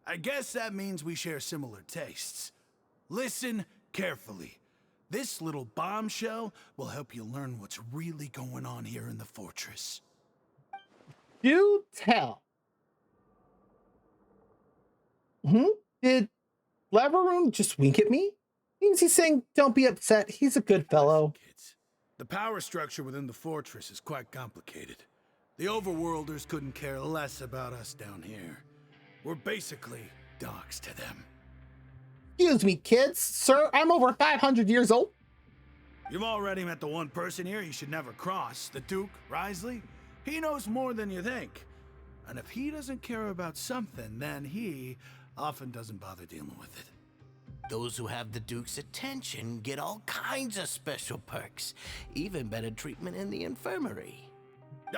I guess that means we share similar tastes. Listen carefully. This little bombshell will help you learn what's really going on here in the fortress. Do tell. Did Lavaroon just wink at me? Means he's saying, don't be upset. He's a good fellow. Kids, the power structure within the fortress is quite complicated. The overworlders couldn't care less about us down here. We're basically dogs to them. Excuse me, kids. Sir, I'm over 500 years old. You've already met the one person here you should never cross, the Duke, Risley. He knows more than you think. And if he doesn't care about something, then he often doesn't bother dealing with it. Those who have the Duke's attention get all kinds of special perks. Even better treatment in the infirmary.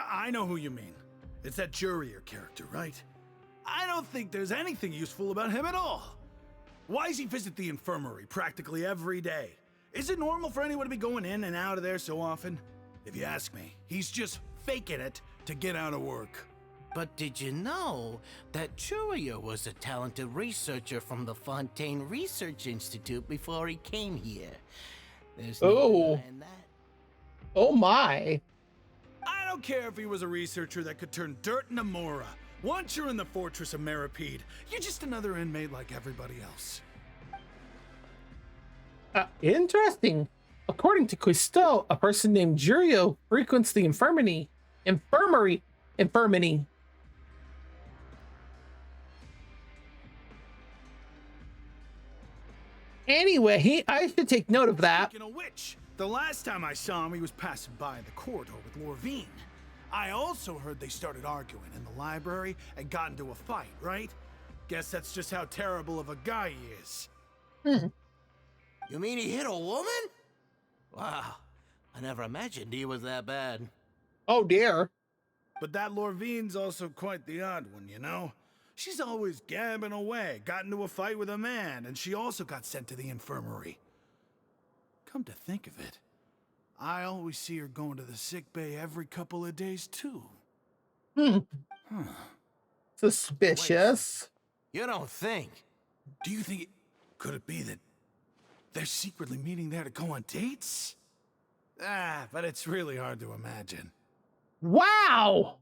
I know who you mean. It's that Jurier character, right? I don't think there's anything useful about him at all. Why does he visit the infirmary practically every day? Is it normal for anyone to be going in and out of there so often? If you ask me, he's just faking it to get out of work. But did you know that Jurier was a talented researcher from the Fontaine Research Institute before he came here? There's no denying that. Oh my. I don't care if he was a researcher that could turn dirt into Mora. Once you're in the fortress of Meripede, you're just another inmate like everybody else. Interesting. According to Quisto, a person named Jurio frequents the infirmary. Anyway, I should take note of that. Speaking of which, the last time I saw him, he was passing by in the corridor with Lorvine. I also heard they started arguing in the library and got into a fight, right? Guess that's just how terrible of a guy he is. You mean he hit a woman? Wow, I never imagined he was that bad. Oh dear. But that Lorvine's also quite the odd one, you know? She's always gabbing away, got into a fight with a man, and she also got sent to the infirmary. Come to think of it, I always see her going to the sick bay every couple of days, too. Suspicious. You don't think? Do you think could it be that they're secretly meeting there to go on dates? But it's really hard to imagine. Wow!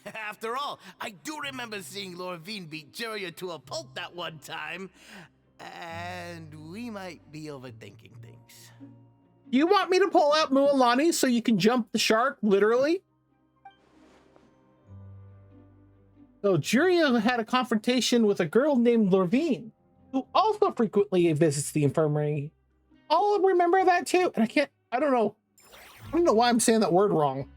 After all, I do remember seeing Lorvine beat Jurier to a pulp that one time. And we might be overthinking things. You want me to pull out Mualani so you can jump the shark, literally? So Jurio had a confrontation with a girl named Lorvine. who also frequently visits the infirmary. I'll remember that too. And I don't know why I'm saying that word wrong.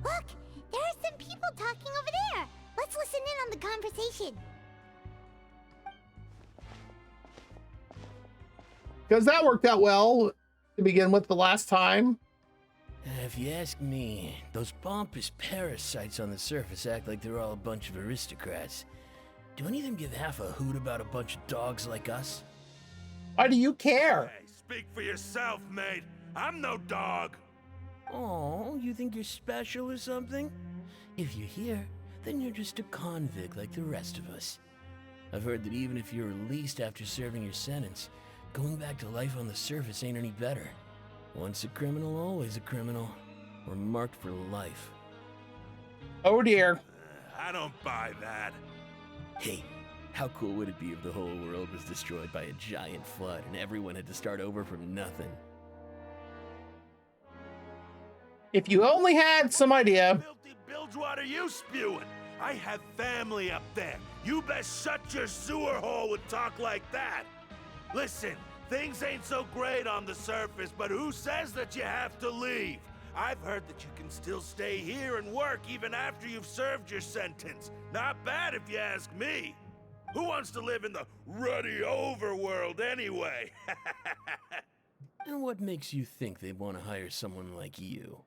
Look, there are some people talking over there. Let's listen in on the conversation. Because that worked out well to begin with the last time. If you ask me, those pompous parasites on the surface act like they're all a bunch of aristocrats. Do any of them give half a hoot about a bunch of dogs like us? Why do you care? Hey, speak for yourself, mate. I'm no dog. Oh, you think you're special or something? If you're here, then you're just a convict like the rest of us. I've heard that even if you're released after serving your sentence, going back to life on the surface ain't any better. Once a criminal, always a criminal. We're marked for life. Oh dear. I don't buy that. Hey, how cool would it be if the whole world was destroyed by a giant flood and everyone had to start over from nothing? If you only had some idea. Filthy bilge water you spewing. I have family up there. You best shut your sewer hole with talk like that. Listen, things ain't so great on the surface, but who says that you have to leave? I've heard that you can still stay here and work even after you've served your sentence. Not bad if you ask me. Who wants to live in the ruddy overworld anyway? And what makes you think they'd want to hire someone like you?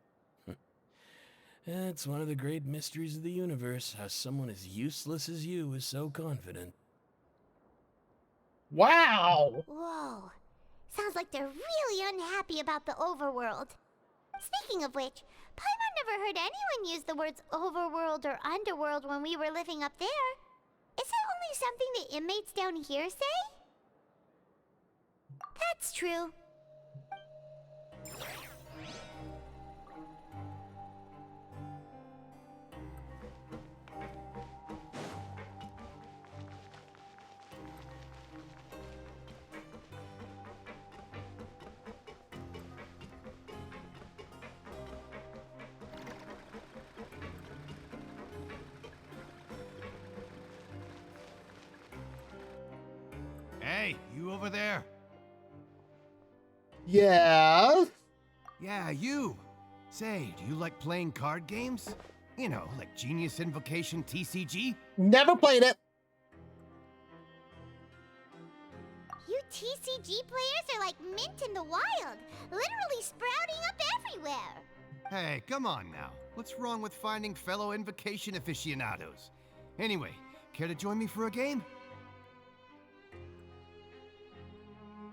It's one of the great mysteries of the universe, how someone as useless as you is so confident. Wow! Whoa. Sounds like they're really unhappy about the overworld. Speaking of which, Paimon never heard anyone use the words overworld or underworld when we were living up there. Is it only something the inmates down here say? That's true. Hey, you over there? Yeah? Yeah, you. Say, do you like playing card games? You know, like Genius Invocation TCG? Never played it. You TCG players are like mint in the wild, literally sprouting up everywhere. Hey, come on now. What's wrong with finding fellow Invocation aficionados? Anyway, care to join me for a game?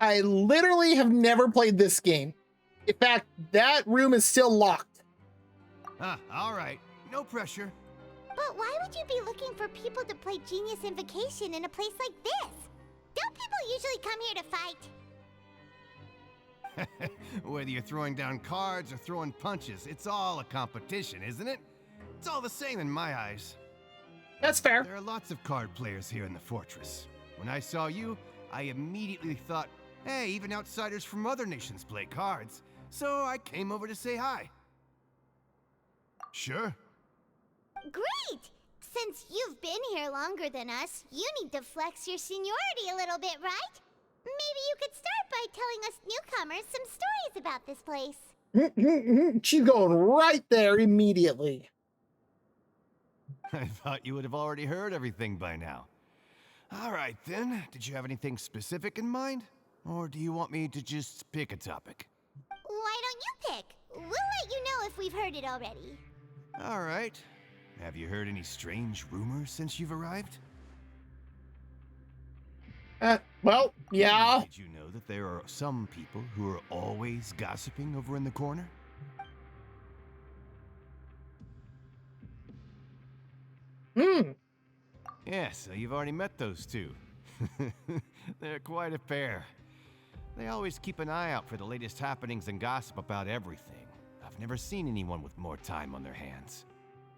I literally have never played this game. In fact, that room is still locked. All right. No pressure. But why would you be looking for people to play Genius Invocation in a place like this? Don't people usually come here to fight? Whether you're throwing down cards or throwing punches, it's all a competition, isn't it? It's all the same in my eyes. That's fair. There are lots of card players here in the fortress. When I saw you, I immediately thought, hey, even outsiders from other nations play cards. So I came over to say hi. Sure. Great! Since you've been here longer than us, you need to flex your seniority a little bit, right? Maybe you could start by telling us newcomers some stories about this place. She's going right there immediately. I thought you would have already heard everything by now. All right, then. Did you have anything specific in mind? Or do you want me to just pick a topic? Why don't you pick? We'll let you know if we've heard it already. All right. Have you heard any strange rumors since you've arrived? Well, yeah. Did you know that there are some people who are always gossiping over in the corner? Yeah, so you've already met those two. They're quite a pair. They always keep an eye out for the latest happenings and gossip about everything. I've never seen anyone with more time on their hands.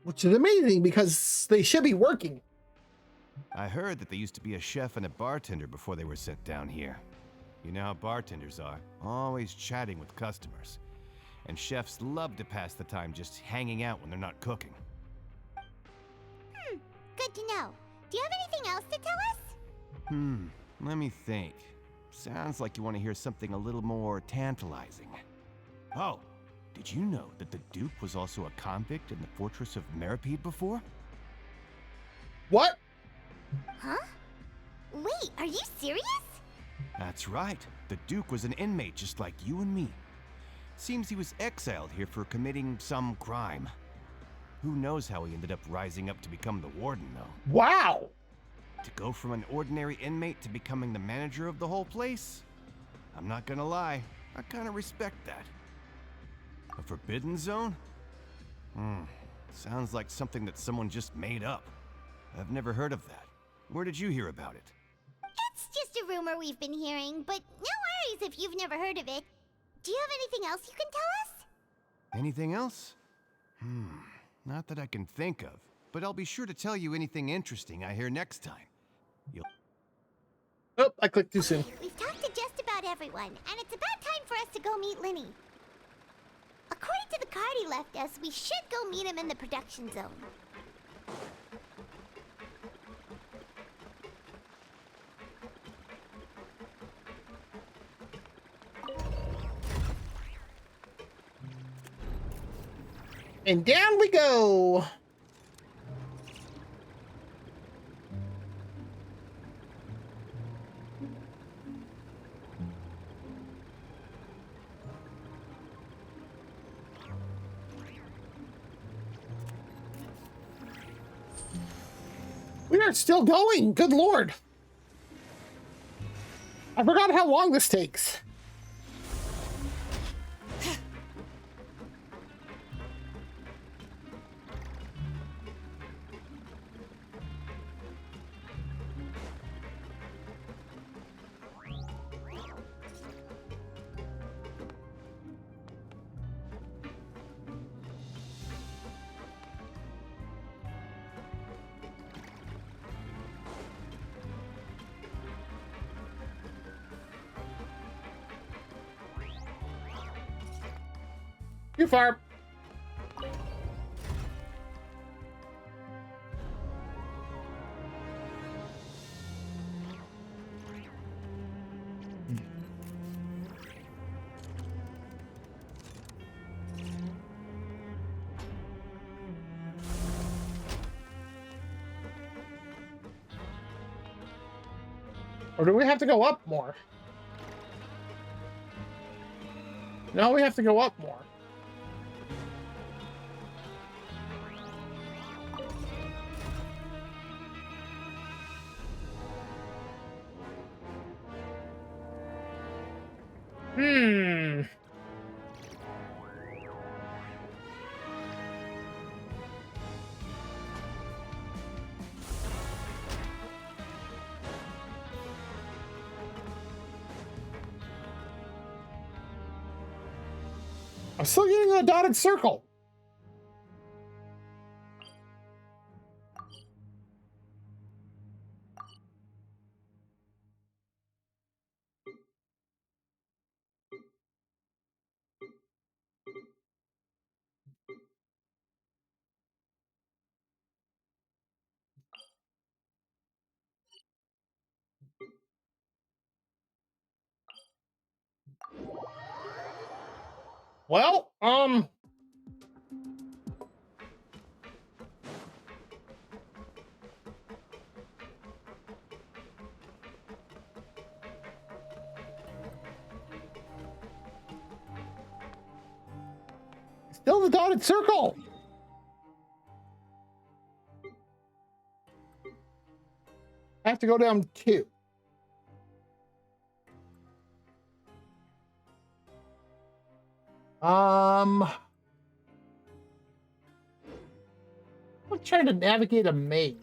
Which is amazing because they should be working. I heard that they used to be a chef and a bartender before they were sent down here. You know how bartenders are, always chatting with customers. And chefs love to pass the time just hanging out when they're not cooking. Good to know. Do you have anything else to tell us? Let me think. Sounds like you want to hear something a little more tantalizing. Oh, did you know that the Duke was also a convict in the fortress of Meripede before? What? Huh? Wait, are you serious? That's right. The Duke was an inmate just like you and me. Seems he was exiled here for committing some crime. Who knows how he ended up rising up to become the warden, though. Wow! To go from an ordinary inmate to becoming the manager of the whole place? I'm not gonna lie, I kinda respect that. A forbidden zone? Sounds like something that someone just made up. I've never heard of that. Where did you hear about it? It's just a rumor we've been hearing, but no worries if you've never heard of it. Do you have anything else you can tell us? Anything else? Not that I can think of, but I'll be sure to tell you anything interesting I hear next time. Oh, I clicked too soon. We've talked to just about everyone, and it's about time for us to go meet Linny. According to the card he left us, we should go meet him in the production zone. And down we go. We are still going. Good Lord. I forgot how long this takes. Too far. Or do we have to go up more? No, we have to go up more. I'm still getting a dotted circle. Well, still the dotted circle. I have to go down 2. I'm trying to navigate a maze.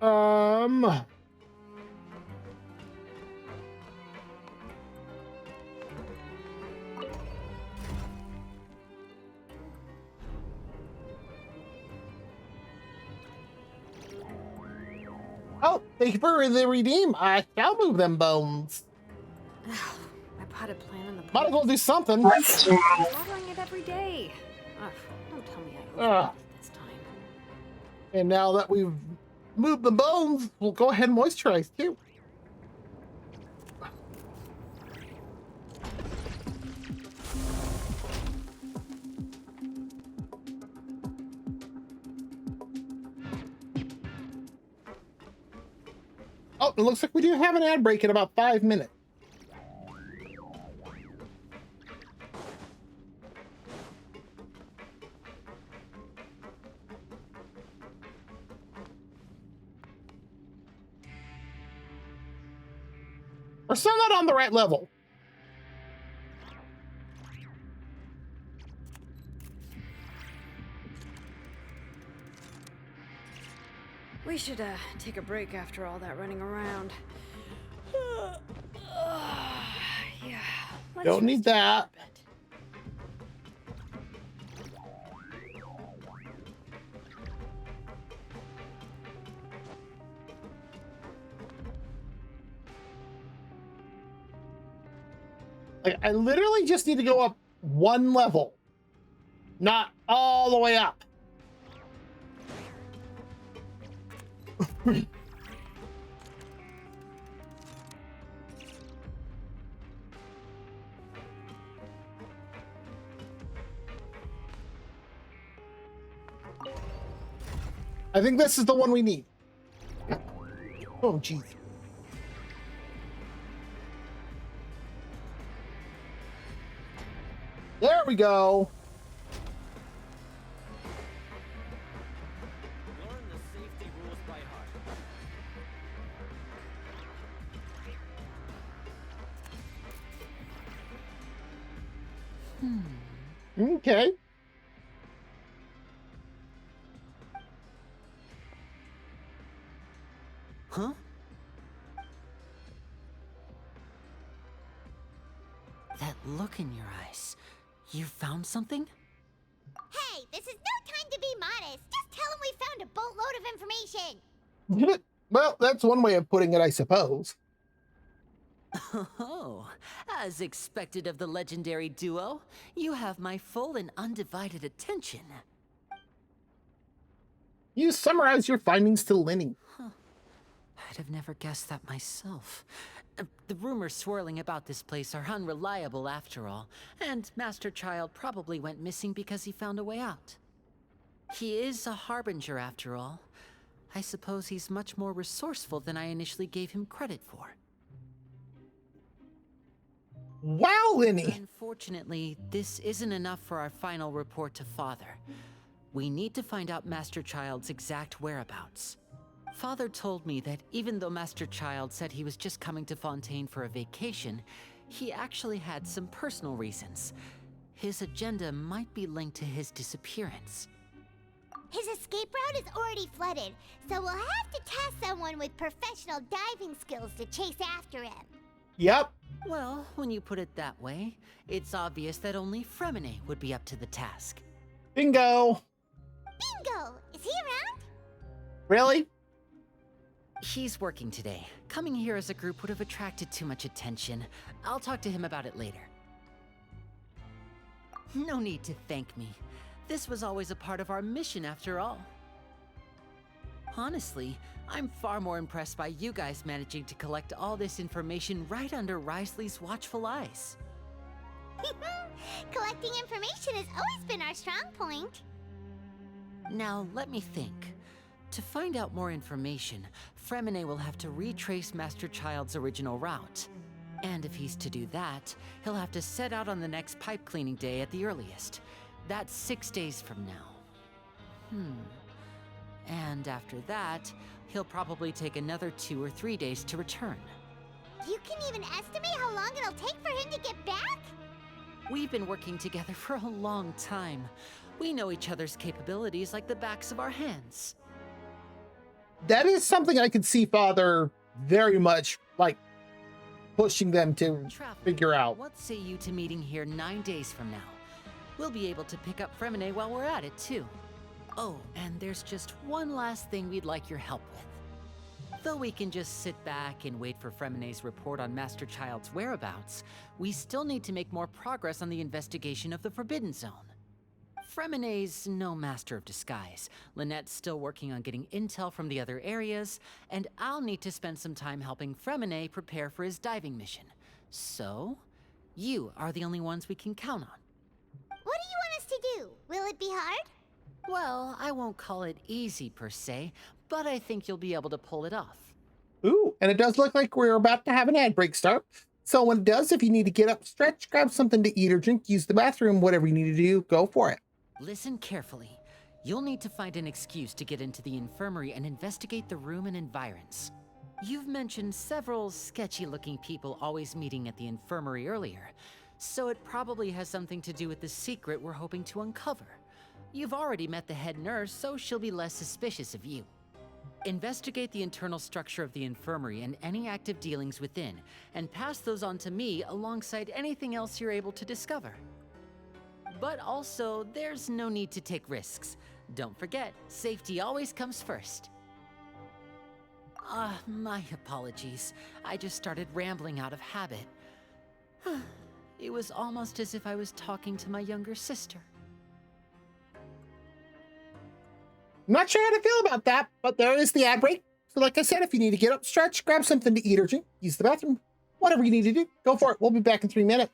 Oh, thank you for the redeem. I shall move them bones. My potted plant in the Might as well do something. I'm watering it every day. Ugh, don't tell me I overlooked it this time. And now that we've moved the bones, we'll go ahead and moisturize too. Oh, it looks like we do have an ad break in about 5 minutes. We're still not on the right level. We should take a break after all that running around. Yeah. Don't need that. Like, I literally just need to go up 1 level, not all the way up. I think this is the one we need. Oh, jeez. There we go. Learn the safety rules by heart. Okay. Huh? That look in your eyes. You found something? Hey, this is no time to be modest. Just tell him we found a boatload of information. Well, that's one way of putting it, I suppose. Oh, as expected of the legendary duo, you have my full and undivided attention. You summarize your findings to Lenny. I'd have never guessed that myself. The rumors swirling about this place are unreliable after all, and Master Child probably went missing because he found a way out. He is a harbinger after all. I suppose he's much more resourceful than I initially gave him credit for. Wow, Lenny! Unfortunately, this isn't enough for our final report to Father. We need to find out Master Child's exact whereabouts. Father told me that even though Master Child said he was just coming to Fontaine for a vacation, he actually had some personal reasons. His agenda might be linked to his disappearance. His escape route is already flooded, so we'll have to task someone with professional diving skills to chase after him. Yep. Well, when you put it that way, it's obvious that only Fremine would be up to the task. Bingo! Bingo! Is he around? Really? He's working today. Coming here as a group would have attracted too much attention. I'll talk to him about it later. No need to thank me. This was always a part of our mission after all. Honestly, I'm far more impressed by you guys managing to collect all this information right under Risley's watchful eyes. Collecting information has always been our strong point. Now, let me think. To find out more information, Fremine will have to retrace Master Child's original route. And if he's to do that, he'll have to set out on the next pipe cleaning day at the earliest. That's 6 days from now. And after that, he'll probably take another 2 or 3 days to return. You can even estimate how long it'll take for him to get back? We've been working together for a long time. We know each other's capabilities like the backs of our hands. that is something I could see Father very much like pushing them to figure out. What say you to meeting here 9 days from now? We'll be able to pick up Fremine while we're at it, too. Oh, and there's just one last thing we'd like your help with. Though we can just sit back and wait for Fremine's report on Master Child's whereabouts, we still need to make more progress on the investigation of the Forbidden Zone. Fremine's no master of disguise. Lynette's still working on getting intel from the other areas, and I'll need to spend some time helping Fremine prepare for his diving mission. So, you are the only ones we can count on. What do you want us to do? Will it be hard? Well, I won't call it easy per se, but I think you'll be able to pull it off. Ooh, and it does look like we're about to have an ad break start. So when it does, if you need to get up, stretch, grab something to eat or drink, use the bathroom, whatever you need to do, go for it. Listen carefully. You'll need to find an excuse to get into the infirmary and investigate the room and environs. You've mentioned several sketchy-looking people always meeting at the infirmary earlier, so it probably has something to do with the secret we're hoping to uncover. You've already met the head nurse, so she'll be less suspicious of you. Investigate the internal structure of the infirmary and any active dealings within, and pass those on to me alongside anything else you're able to discover. But also, there's no need to take risks. Don't forget, safety always comes first. My apologies. I just started rambling out of habit. It was almost as if I was talking to my younger sister. I'm not sure how to feel about that, but there is the ad break. So like I said, if you need to get up, stretch, grab something to eat or drink, use the bathroom, whatever you need to do, go for it. We'll be back in 3 minutes.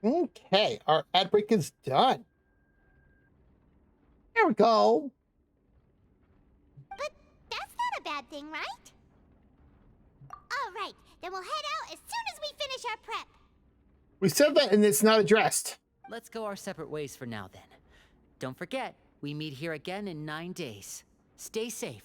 Okay, our ad break is done. There we go. But that's not a bad thing, right? All right, then we'll head out as soon as we finish our prep. We said that and it's not addressed. Let's go our separate ways for now then. Don't forget, we meet here again in 9 days. Stay safe.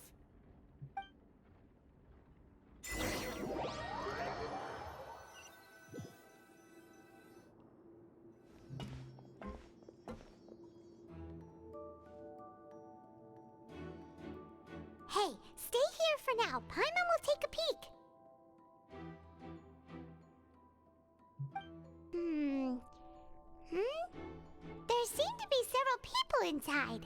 Hey, stay here for now. Paimon will take a peek. There seem to be several people inside.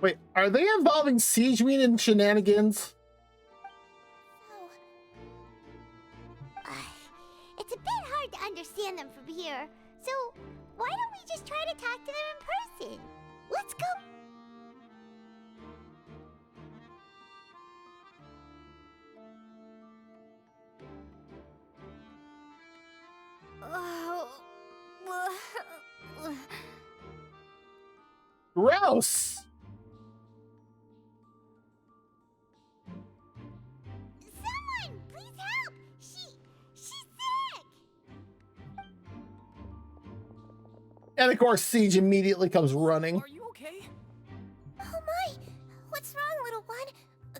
Wait, are they involving Siegemine in shenanigans? It's a bit hard to understand them from here, so why don't we just try to talk to them in person? Let's go. Gross! Someone, please help! She's sick! And of course, Siege immediately comes running. Are you okay? Oh my! What's wrong, little one?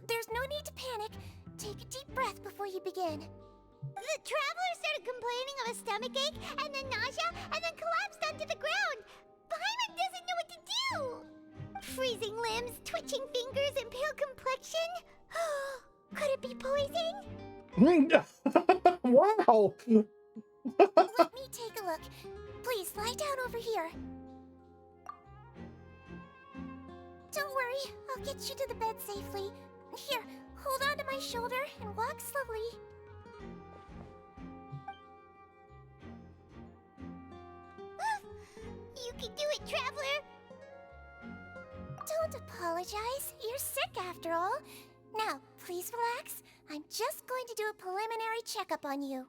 There's no need to panic. Take a deep breath before you begin. The traveler started complaining of a stomachache, and then nausea, and then collapsed onto the ground. Paimon doesn't know what to do! Freezing limbs, twitching fingers, and pale complexion? Could it be poison? Wow! Let me take a look. Please, lie down over here. Don't worry, I'll get you to the bed safely. Here, hold on to my shoulder and walk slowly. You can do it, traveler! Don't apologize. You're sick after all. Now, please relax. I'm just going to do a preliminary checkup on you.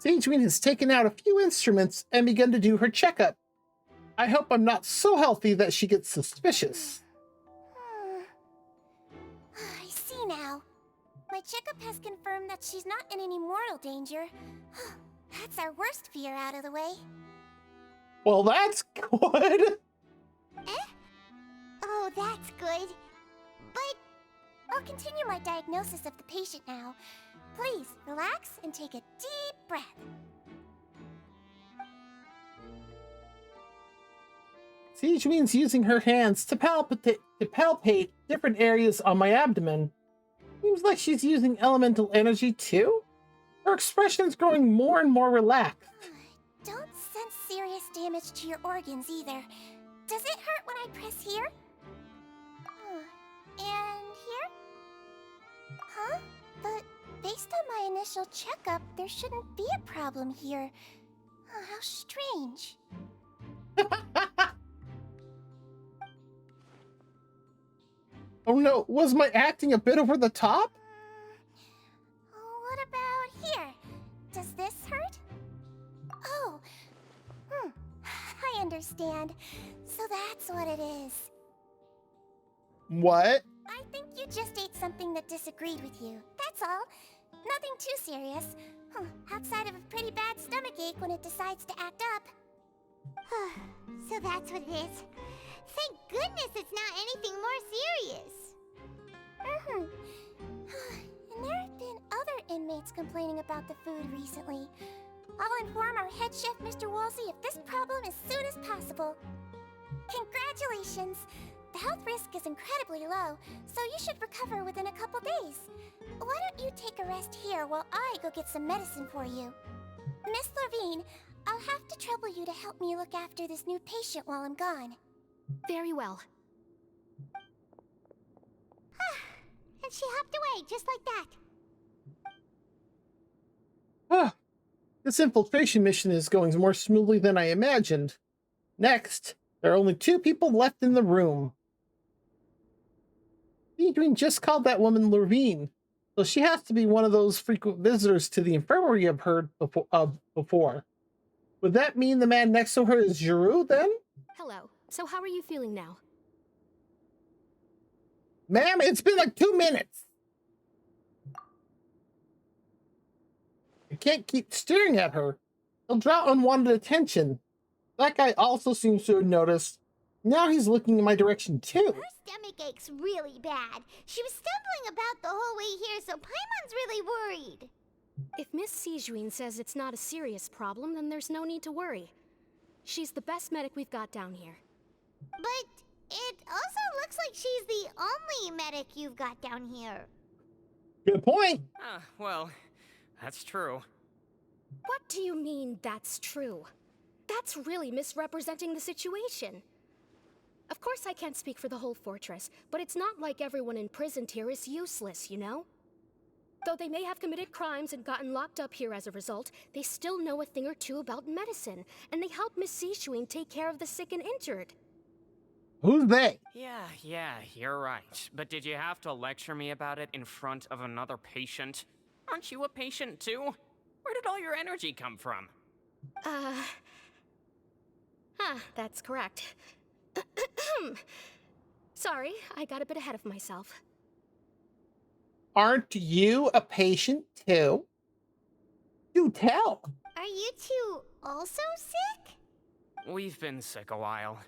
Siegemine has taken out a few instruments and begun to do her checkup. I hope I'm not so healthy that she gets suspicious. I see now. My checkup has confirmed that she's not in any mortal danger. That's our worst fear out of the way. Well, that's good. Oh, that's good. But I'll continue my diagnosis of the patient now. Please, relax and take a deep breath. Siegemine's using her hands to palpate different areas on my abdomen. Seems like she's using elemental energy too. Her expression's growing more and more relaxed. Don't sense serious damage to your organs either. Does it hurt when I press here? And here? Huh? But based on my initial checkup, there shouldn't be a problem here. Oh, how strange. Oh no, was my acting a bit over the top? What about here? Does this hurt? Oh, I understand. So that's what it is. What? I think you just ate something that disagreed with you. That's all. Nothing too serious. Outside of a pretty bad stomachache when it decides to act up. so that's what it is. Thank goodness it's not anything more serious. And there have been other inmates complaining about the food recently. I'll inform our head chef, Mr. Wolsey, of this problem as soon as possible. Congratulations! The health risk is incredibly low, so you should recover within a couple days. Why don't you take a rest here while I go get some medicine for you? Miss Levine, I'll have to trouble you to help me look after this new patient while I'm gone. Very well. And she hopped away just like that. This infiltration mission is going more smoothly than I imagined. Next, there are only 2 people left in the room. Adrian just called that woman Levine. So she has to be one of those frequent visitors to the infirmary I've heard before. Would that mean the man next to her is Giroux then? Hello. So how are you feeling now? Ma'am, it's been like 2 minutes. I can't keep staring at her. He'll draw unwanted attention. That guy also seems to have noticed. Now he's looking in my direction too. Her stomach aches really bad. She was stumbling about the whole way here, so Paimon's really worried. If Miss Sijuin says it's not a serious problem, then there's no need to worry. She's the best medic we've got down here. But it also looks like she's the only medic you've got down here. Good point. Well, that's true. What do you mean, that's true? That's really misrepresenting the situation. Of course I can't speak for the whole fortress, but it's not like everyone imprisoned here is useless, you know? Though they may have committed crimes and gotten locked up here as a result, they still know a thing or two about medicine, and they help Miss Sijuin take care of the sick and injured. Who's they? Yeah, you're right. But did you have to lecture me about it in front of another patient? Aren't you a patient too? Where did all your energy come from? That's correct. Sorry, I got a bit ahead of myself. Aren't you a patient too? Do tell. Are you two also sick? We've been sick a while.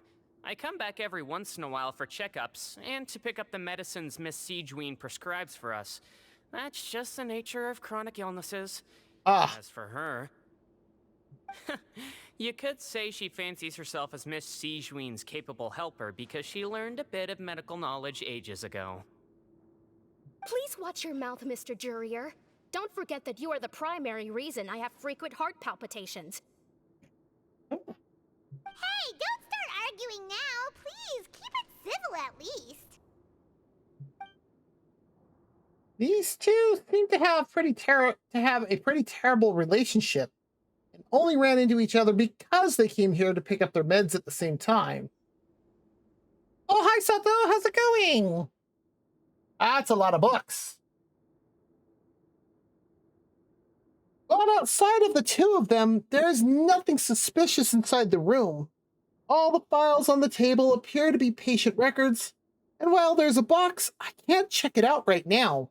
I come back every once in a while for checkups, and to pick up the medicines Miss Sijuin prescribes for us. That's just the nature of chronic illnesses. As for her... You could say she fancies herself as Miss Sijuin's capable helper because she learned a bit of medical knowledge ages ago. Please watch your mouth, Mr. Jurier. Don't forget that you are the primary reason I have frequent heart palpitations. Hey, don't start arguing now. Please, keep it civil at least. These two seem to have a pretty terrible relationship, and only ran into each other because they came here to pick up their meds at the same time. Oh, hi Sato, how's it going? That's a lot of books. But outside of the two of them, there is nothing suspicious inside the room. All the files on the table appear to be patient records, and while there's a box, I can't check it out right now.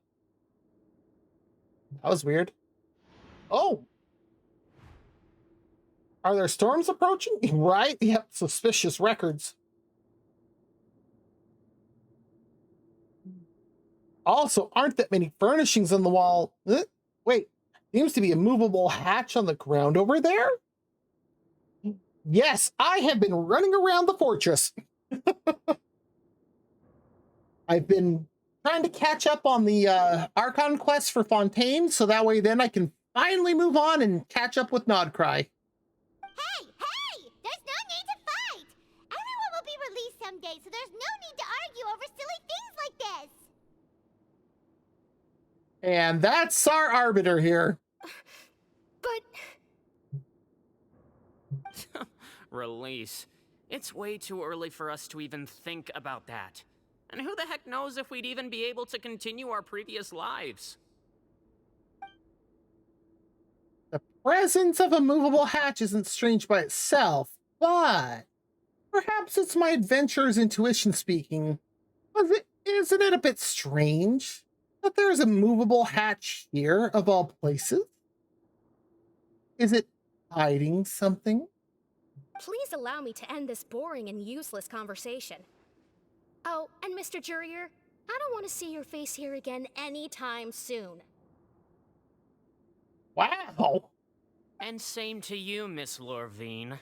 That was weird. Oh. Are there storms approaching? Right? Yep, suspicious records. Also, aren't that many furnishings on the wall? Wait, seems to be a movable hatch on the ground over there? Yes, I have been running around the fortress. I've been trying to catch up on the Archon quest for Fontaine, so that way then I can finally move on and catch up with Nodcry. Hey! There's no need to fight! Everyone will be released someday, so there's no need to argue over silly things like this! And that's our arbiter here. But... Release. It's way too early for us to even think about that. And who the heck knows if we'd even be able to continue our previous lives? The presence of a movable hatch isn't strange by itself, but perhaps it's my adventurer's intuition speaking. Isn't it a bit strange that there's a movable hatch here, of all places? Is it hiding something? Please allow me to end this boring and useless conversation. Oh, and Mr. Jurier, I don't want to see your face here again anytime soon. Wow! And same to you, Miss Lorvine.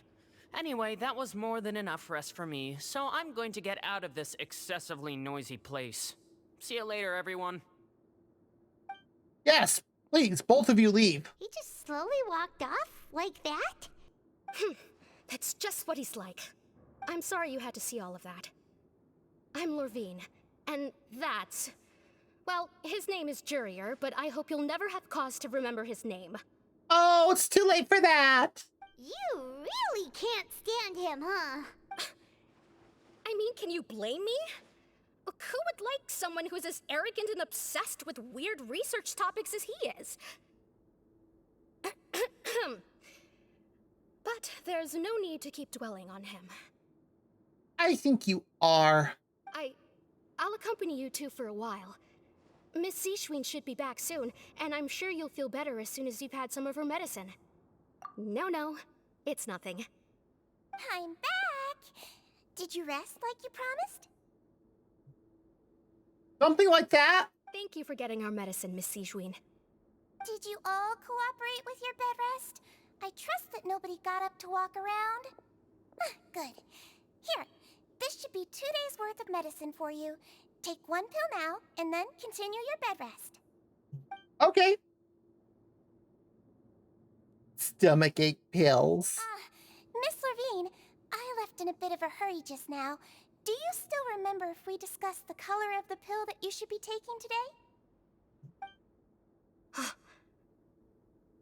Anyway, that was more than enough rest for me, so I'm going to get out of this excessively noisy place. See you later, everyone. Yes, please, both of you leave. He just slowly walked off like that? That's just what he's like. I'm sorry you had to see all of that. I'm Lorvine, and that's... Well, his name is Jurier, but I hope you'll never have cause to remember his name. Oh, it's too late for that! You really can't stand him, huh? I mean, can you blame me? Who would like someone who's as arrogant and obsessed with weird research topics as he is? But there's no need to keep dwelling on him. I think you are. I'll accompany you two for a while. Miss Seashween should be back soon, and I'm sure you'll feel better as soon as you've had some of her medicine. No, it's nothing. I'm back! Did you rest like you promised? Something like that? Thank you for getting our medicine, Miss Seashween. Did you all cooperate with your bed rest? I trust that nobody got up to walk around. Good. Here, this should be 2 days' worth of medicine for you. Take 1 pill now, and then continue your bed rest. Okay. Stomachache pills. Miss Levine, I left in a bit of a hurry just now. Do you still remember if we discussed the color of the pill that you should be taking today?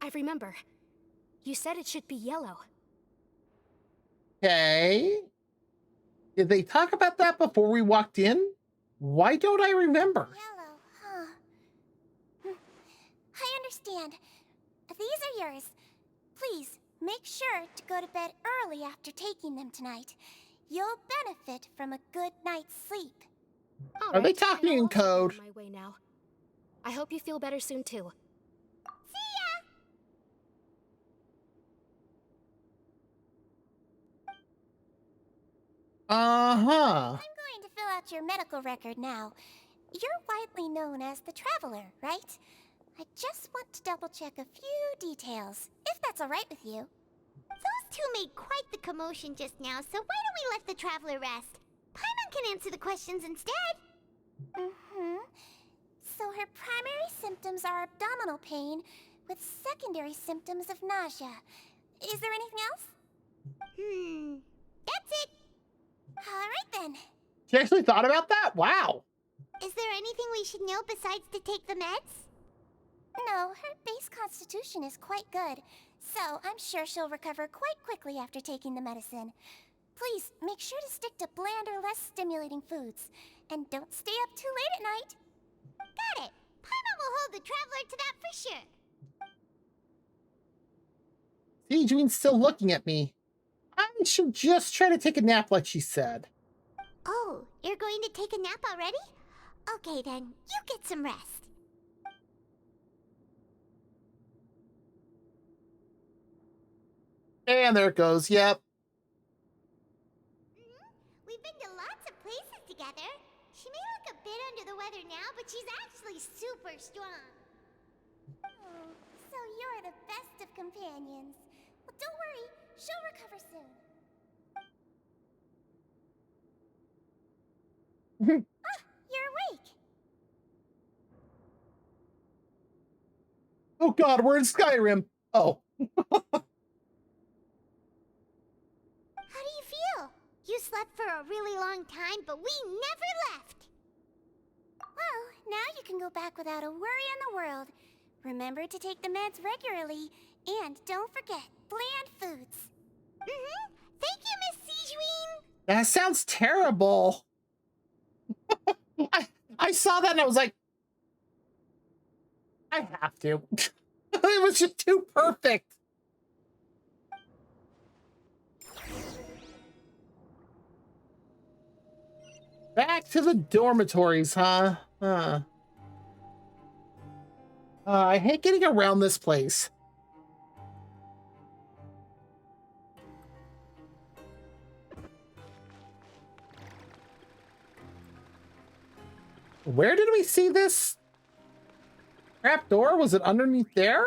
I remember. You said it should be yellow. Okay. Did they talk about that before we walked in? Why don't I remember? Yellow, huh? I understand. These are yours. Please, make sure to go to bed early after taking them tonight. You'll benefit from a good night's sleep. Are they talking in code? On my way now. I hope you feel better soon too. See ya! Uh-huh. I'm going to fill out your medical record now. You're widely known as the Traveler, right? I just want to double-check a few details, if that's all right with you. Those two made quite the commotion just now, so why don't we let the traveler rest? Paimon can answer the questions instead. So her primary symptoms are abdominal pain, with secondary symptoms of nausea. Is there anything else? That's it. All right then. She actually thought about that? Wow. Is there anything we should know besides to take the meds? No, her base constitution is quite good, so I'm sure she'll recover quite quickly after taking the medicine. Please, make sure to stick to bland or less stimulating foods, and don't stay up too late at night. Got it. Paimon will hold the traveler to that for sure. Sejuine's still looking at me. I should just try to take a nap like she said. Oh, you're going to take a nap already? Okay then, you get some rest. And there it goes, yep. We've been to lots of places together. She may look a bit under the weather now, but she's actually super strong. Oh, so you're the best of companions. Well, don't worry, she'll recover soon. You're awake. Oh god, we're in Skyrim. Oh. How do you feel? You slept for a really long time, but we never left. Well, now you can go back without a worry in the world. Remember to take the meds regularly, and don't forget bland foods. Thank you, Miss Sejuine. That sounds terrible. I saw that and I was like, I have to. It was just too perfect. Back to the dormitories, huh? I hate getting around this place. Where did we see this trap door? Was it underneath there?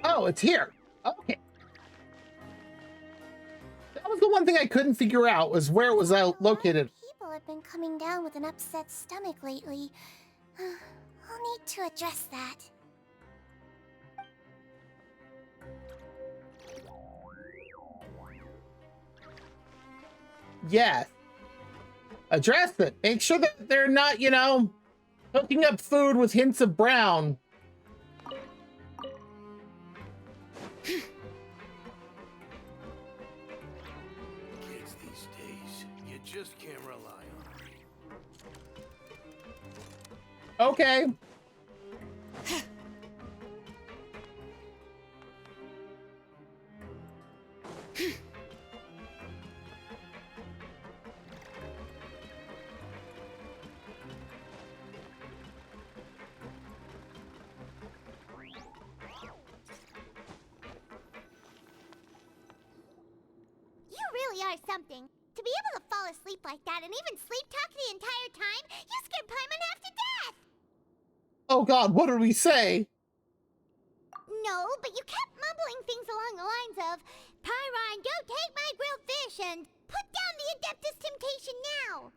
Oh, it's here. Okay. That was the one thing I couldn't figure out, was where it was located. People have been coming down with an upset stomach lately. I'll need to address that. Yes. Address it. Make sure that they're not, you know, cooking up food with hints of brown. just can't rely on her. Okay. You really are something. To be able to fall asleep like that and even sleep talk the entire time, you scared Paimon half to death! Oh god, what did we say? No, but you kept mumbling things along the lines of, Pyron, don't take my grilled fish, and put down the Adeptus Temptation now!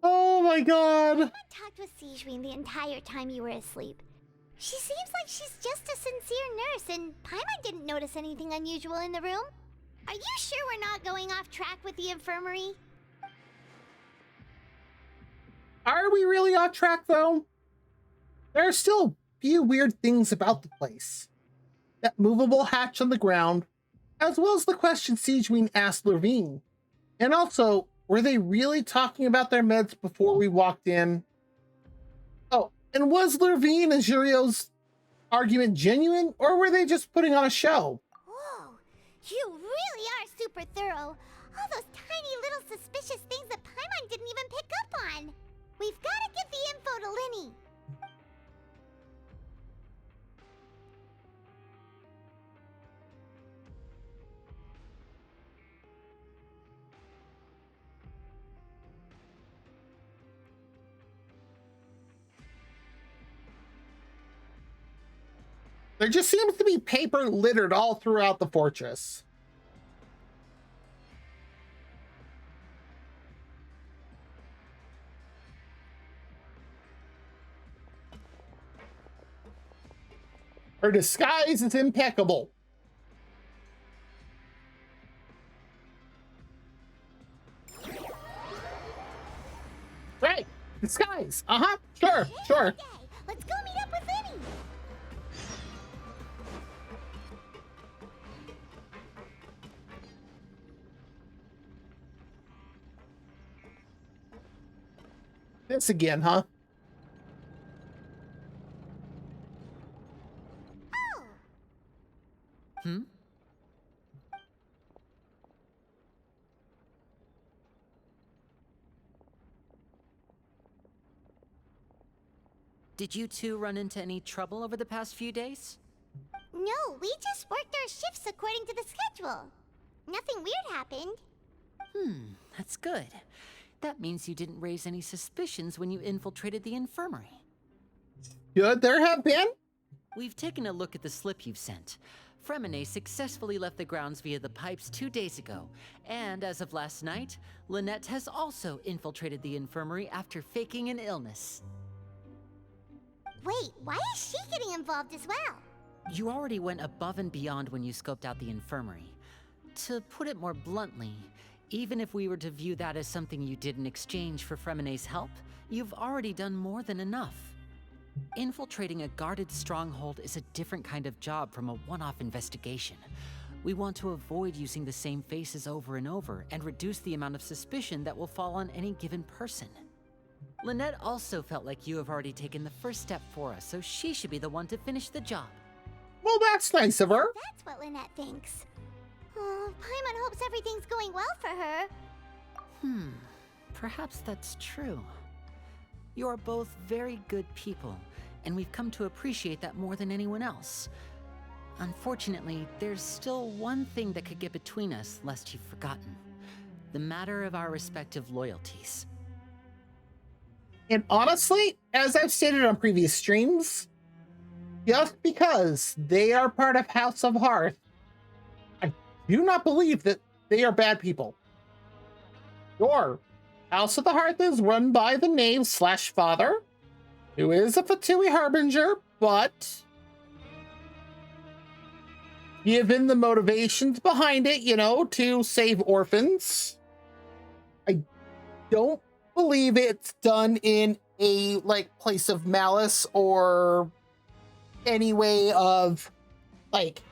Oh my god! Paimon talked with Sigewinne the entire time you were asleep. She seems like she's just a sincere nurse, and Paimon didn't notice anything unusual in the room. Are you sure we're not going off track with the infirmary? Are we really off track, though? There are still a few weird things about the place. That movable hatch on the ground, as well as the question Sigewinne asked Lurvine. And also, were they really talking about their meds before we walked in? Oh, and was Lurvine and Jurio's argument genuine, or were they just putting on a show? Whoa, you really are super thorough. All those tiny little suspicious things that Paimon didn't even pick up on. We've got to give the info to Linny. There just seems to be paper littered all throughout the fortress. Her disguise is impeccable. Right, disguise. Uh-huh, sure, sure. Let's go meet up with Linny. This again, huh? Hmm? Did you two run into any trouble over the past few days? No, we just worked our shifts according to the schedule. Nothing weird happened. That's good. That means you didn't raise any suspicions when you infiltrated the infirmary. Should there have been? We've taken a look at the slip you've sent. Fremine successfully left the grounds via the pipes 2 days ago, and as of last night, Lynette has also infiltrated the infirmary after faking an illness. Wait, why is she getting involved as well? You already went above and beyond when you scoped out the infirmary. To put it more bluntly, even if we were to view that as something you did in exchange for Fremine's help, you've already done more than enough. Infiltrating a guarded stronghold is a different kind of job from a one-off investigation. We want to avoid using the same faces over and over and reduce the amount of suspicion that will fall on any given person. Lynette also felt like you have already taken the first step for us, so she should be the one to finish the job. Well, that's nice of her. That's what Lynette thinks. Oh, Paimon hopes everything's going well for her. Perhaps that's true. You are both very good people, and we've come to appreciate that more than anyone else. Unfortunately, there's still one thing that could get between us, lest you've forgotten. The matter of our respective loyalties. And honestly, as I've stated on previous streams, just because they are part of House of Hearth, I do not believe that they are bad people. Sure, House of the Hearth is run by the knave/father, who is a Fatui Harbinger, but given the motivations behind it, you know, to save orphans, I don't believe it's done in a, like, place of malice or any way of, like,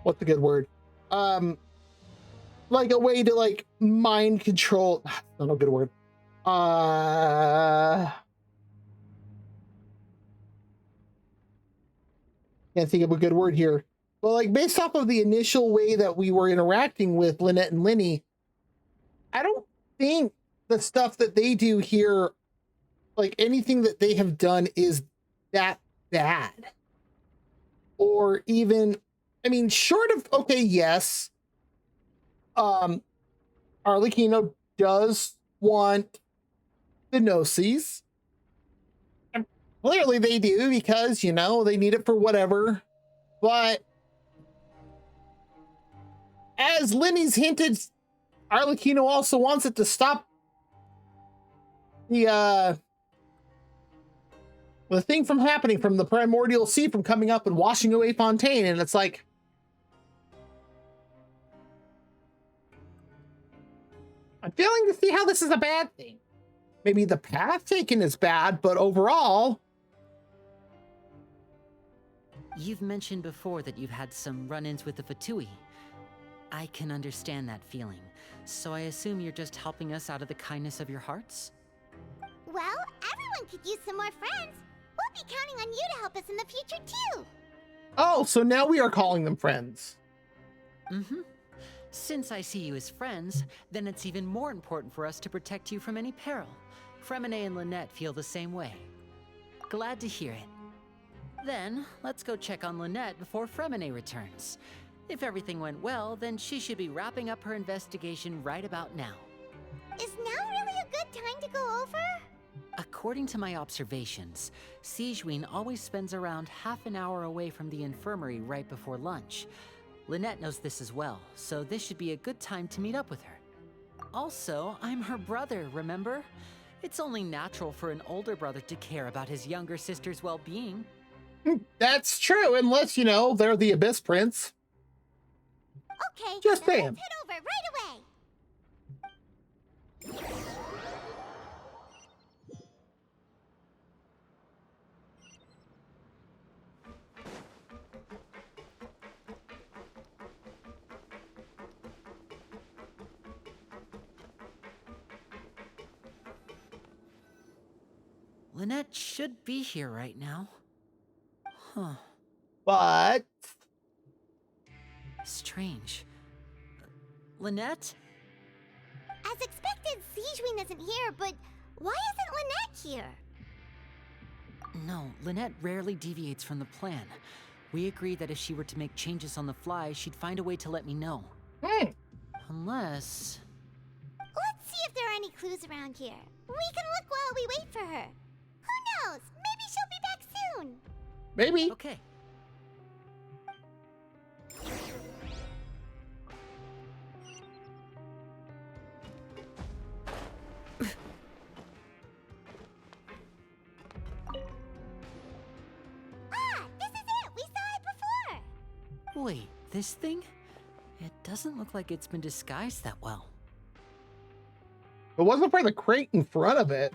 what's a good word? Like a way to like mind control. That's not a good word. Can't think of a good word here. But like based off of the initial way that we were interacting with Lynette and Linny, I don't think the stuff that they do here, like anything that they have done, is that bad. Or even, I mean, short of, okay, yes, Arlecchino does want the Gnosis. And clearly they do because, you know, they need it for whatever. But as Linny's hinted, Arlecchino also wants it to stop the thing from happening, from the primordial sea from coming up and washing away Fontaine. And it's like, I'm failing to see how this is a bad thing. Maybe the path taken is bad, but overall... You've mentioned before that you've had some run-ins with the Fatui. I can understand that feeling, so I assume you're just helping us out of the kindness of your hearts? Well, everyone could use some more friends. We'll be counting on you to help us in the future, too. Oh, so now we are calling them friends. Mm-hmm. Since I see you as friends, then it's even more important for us to protect you from any peril. Fremine and Lynette feel the same way. Glad to hear it. Then, let's go check on Lynette before Fremine returns. If everything went well, then she should be wrapping up her investigation right about now. Is now really a good time to go over? According to my observations, Sigewinne always spends around half an hour away from the infirmary right before lunch. Lynette knows this as well, so this should be a good time to meet up with her. Also, I'm her brother, remember? It's only natural for an older brother to care about his younger sister's well-being. That's true, unless, you know, they're the Abyss Prince. Okay, just saying. Let's head over right away. Lynette should be here right now. Huh. But... strange. Lynette? As expected, Sigewinne isn't here, but why isn't Lynette here? No, Lynette rarely deviates from the plan. We agreed that if she were to make changes on the fly, she'd find a way to let me know. Unless... Let's see if there are any clues around here. We can look while we wait for her. Who knows? Maybe she'll be back soon. Maybe. Okay. This is it! We saw it before! Wait, this thing? It doesn't look like it's been disguised that well. It wasn't for the crate in front of it.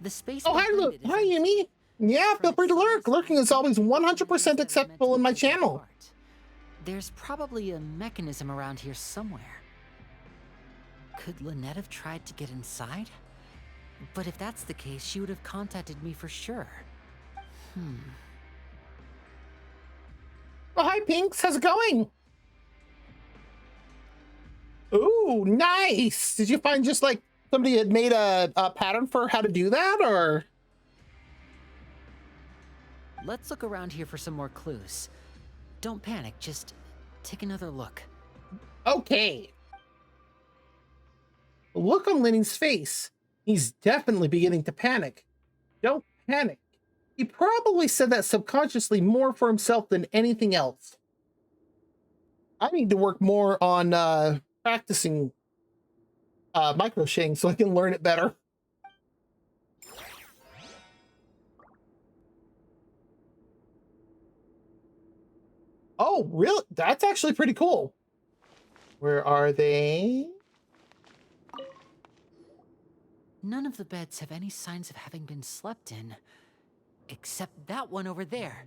The space. Oh, hi, hi, Yumi. Yeah, feel free to lurk. Lurking is always 100% acceptable in my channel. There's probably a mechanism around here somewhere. Could Lynette have tried to get inside? But if that's the case, she would have contacted me for sure. Oh, hi, Pinks. How's it going? Ooh, nice. Did you find just like somebody had made a pattern for how to do that, or? Let's look around here for some more clues. Don't panic, just take another look. Okay. Look on Lenny's face. He's definitely beginning to panic. Don't panic. He probably said that subconsciously more for himself than anything else. I need to work more on practicing microshading so I can learn it better. Oh, really? That's actually pretty cool. Where are they? None of the beds have any signs of having been slept in, except that one over there.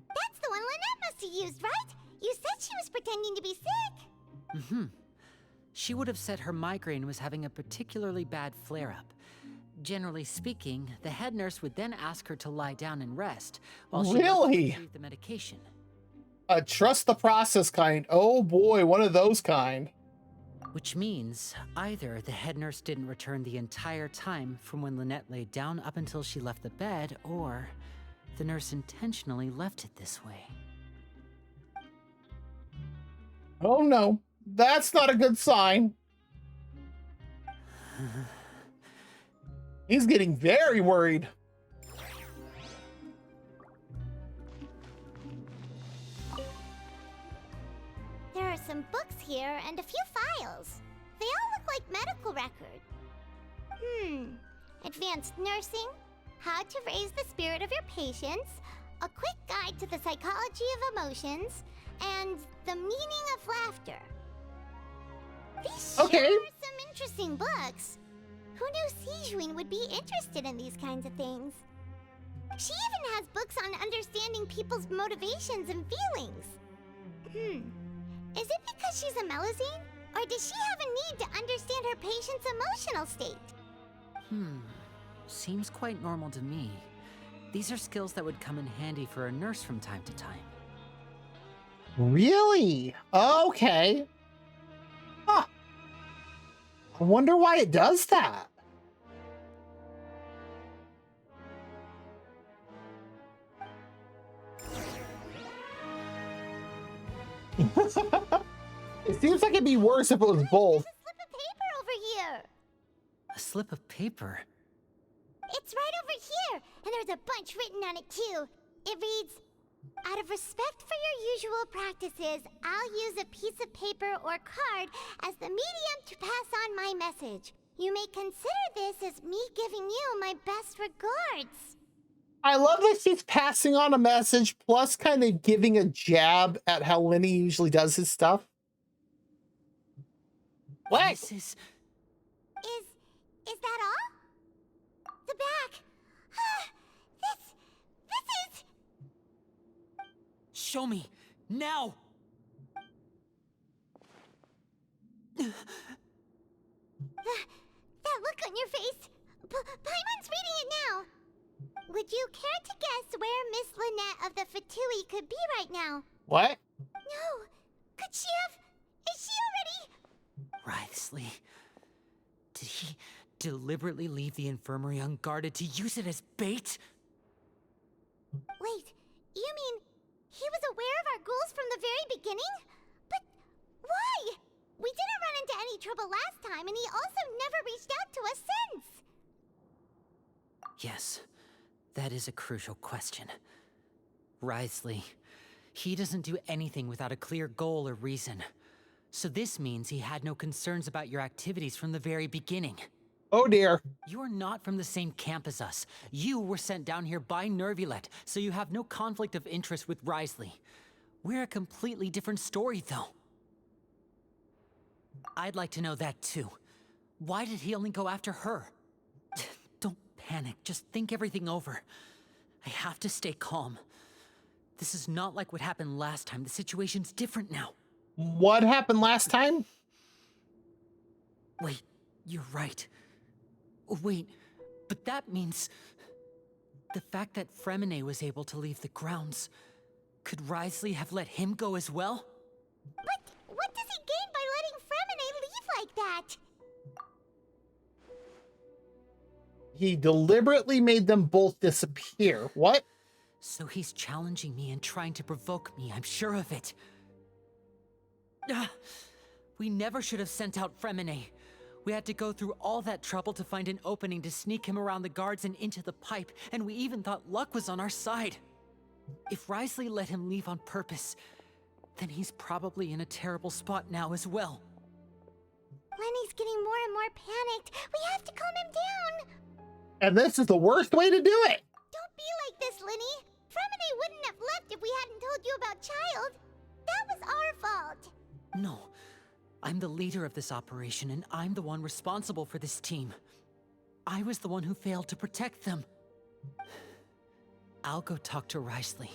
That's the one Lynette must have used, right? You said she was pretending to be sick. Mm-hmm. She would have said her migraine was having a particularly bad flare-up. Generally speaking, the head nurse would then ask her to lie down and rest while she retrieved the medication. A trust the process kind. Oh boy, one of those kind. Which means either the head nurse didn't return the entire time from when Lynette laid down up until she left the bed, or the nurse intentionally left it this way. Oh no, that's not a good sign. He's getting very worried. There are some books here and a few files. They all look like medical records. Advanced nursing, how to raise the spirit of your patients, a quick guide to the psychology of emotions, and the meaning of laughter. These sure are some interesting books. Who knew Sijuin would be interested in these kinds of things? She even has books on understanding people's motivations and feelings. Is it because she's a Melusine? Or does she have a need to understand her patient's emotional state? Seems quite normal to me. These are skills that would come in handy for a nurse from time to time. Really? Okay. Huh. I wonder why it does that. It seems like it'd be worse if it was both. There's a slip of paper over here. A slip of paper? It's right over here, and there's a bunch written on it too. It reads, out of respect for your usual practices, I'll use a piece of paper or card as the medium to pass on my message. You may consider this as me giving you my best regards. I love that she's passing on a message, plus kind of giving a jab at how Lenny usually does his stuff. What? Is that all? The back. This is... Show me, now! That look on your face. Paimon's reading it now. Would you care to guess where Miss Lynette of the Fatui could be right now? What? No. Could she have... Is she already... Writhsley. Did he deliberately leave the infirmary unguarded to use it as bait? Wait, you mean he was aware of our goals from the very beginning? But why? We didn't run into any trouble last time, and he also never reached out to us since. Yes, that is a crucial question. Writhsley, he doesn't do anything without a clear goal or reason. So this means he had no concerns about your activities from the very beginning. Oh dear. You're not from the same camp as us. You were sent down here by Nervulet, so you have no conflict of interest with Writhsley. We're a completely different story, though. I'd like to know that, too. Why did he only go after her? Don't panic, just think everything over. I have to stay calm. This is not like what happened last time. The situation's different now. What happened last time? Wait, you're right. Wait, but that means... the fact that Fremine was able to leave the grounds... could Writhsley have let him go as well? But what does he gain by letting Fremine leave like that? He deliberately made them both disappear. What? So he's challenging me and trying to provoke me, I'm sure of it. We never should have sent out Fremine. We had to go through all that trouble to find an opening to sneak him around the guards and into the pipe, and we even thought luck was on our side. If Writhsley let him leave on purpose, then he's probably in a terrible spot now as well. Lenny's getting more and more panicked. We have to calm him down. And this is the worst way to do it. Don't be like this, Lenny. Fremine wouldn't have left if we hadn't told you about Child. That was our fault. No, I'm the leader of this operation, and I'm the one responsible for this team. I was the one who failed to protect them. I'll go talk to Risley.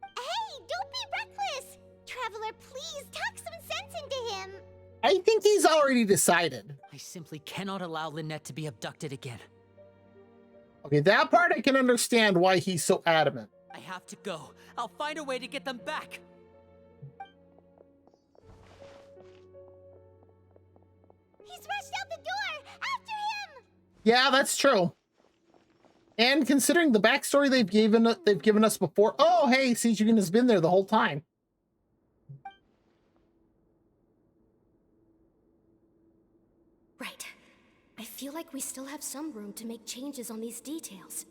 Hey, don't be reckless! Traveler, please talk some sense into him! I think he's already decided. I simply cannot allow Lynette to be abducted again. Okay, that part I can understand why he's so adamant. I have to go. I'll find a way to get them back. He's rushed out the door! After him! Yeah, that's true. And considering the backstory they've given us before, oh hey, Sijin has been there the whole time. Right. I feel like we still have some room to make changes on these details.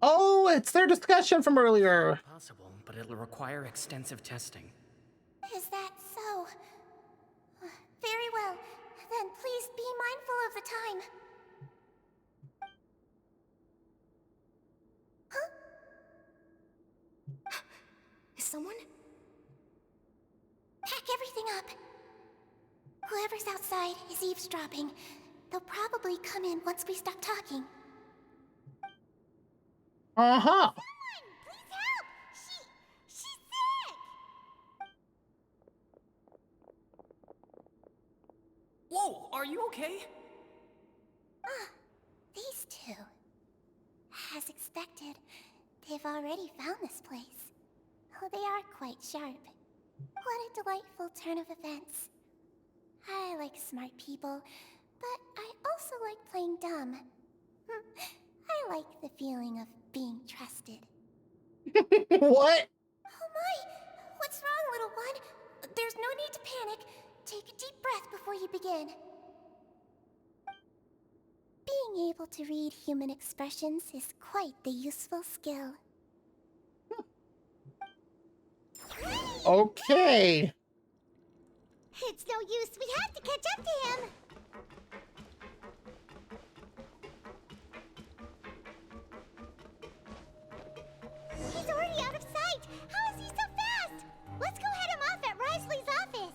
Oh, it's their discussion from earlier. Possible, but it'll require extensive testing. Is that so? Very well. Then please be mindful of the time. Huh? Is someone? Pack everything up. Whoever's outside is eavesdropping. They'll probably come in once we stop talking. Uh-huh. Someone, please help! She's sick! Whoa, are you okay? These two. As expected, they've already found this place. Oh, they are quite sharp. What a delightful turn of events. I like smart people, but I also like playing dumb. I like the feeling of being trusted. What? Oh my! What's wrong, little one? There's no need to panic. Take a deep breath before you begin. Being able to read human expressions is quite the useful skill. Okay. It's no use. We have to catch up to him. He's already out of sight. How is he so fast? Let's go head him off at Risley's office.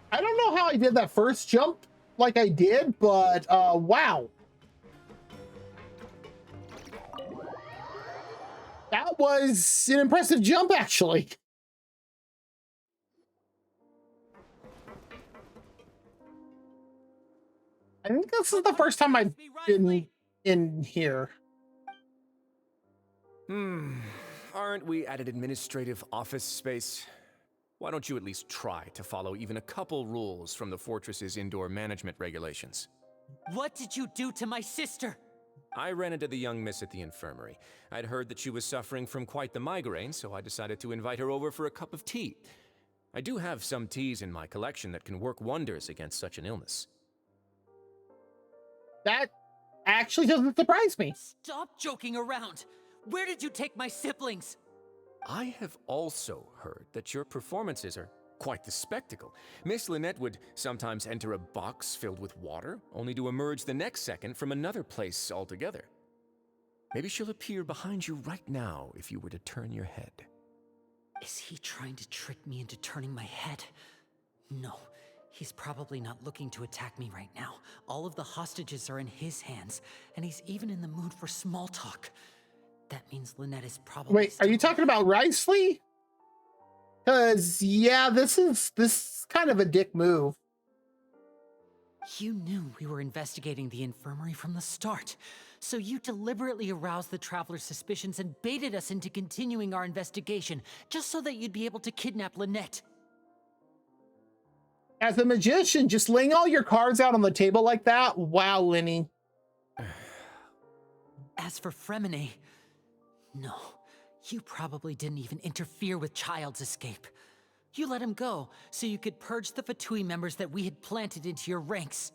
I don't know how I did that first jump like I did, but wow. That was an impressive jump, actually. I think this is the first time I've been in here. Aren't we at an administrative office space? Why don't you at least try to follow even a couple rules from the fortress's indoor management regulations? What did you do to my sister? I ran into the young miss at the infirmary. I'd heard that she was suffering from quite the migraine, so I decided to invite her over for a cup of tea. I do have some teas in my collection that can work wonders against such an illness. That actually doesn't surprise me. Stop joking around. Where did you take my siblings? I have also heard that your performances are quite the spectacle. Miss Lynette would sometimes enter a box filled with water, only to emerge the next second from another place altogether. Maybe she'll appear behind you right now if you were to turn your head. Is he trying to trick me into turning my head? No, he's probably not looking to attack me right now. All of the hostages are in his hands, and he's even in the mood for small talk. That means Lynette is probably... Wait, are you talking about Risley? Because, yeah, this is kind of a dick move. You knew we were investigating the infirmary from the start, so you deliberately aroused the Traveler's suspicions and baited us into continuing our investigation, just so that you'd be able to kidnap Lynette. As a magician, just laying all your cards out on the table like that? Wow, Lenny. As for Fremine, no, you probably didn't even interfere with Child's escape. You let him go so you could purge the Fatui members that we had planted into your ranks.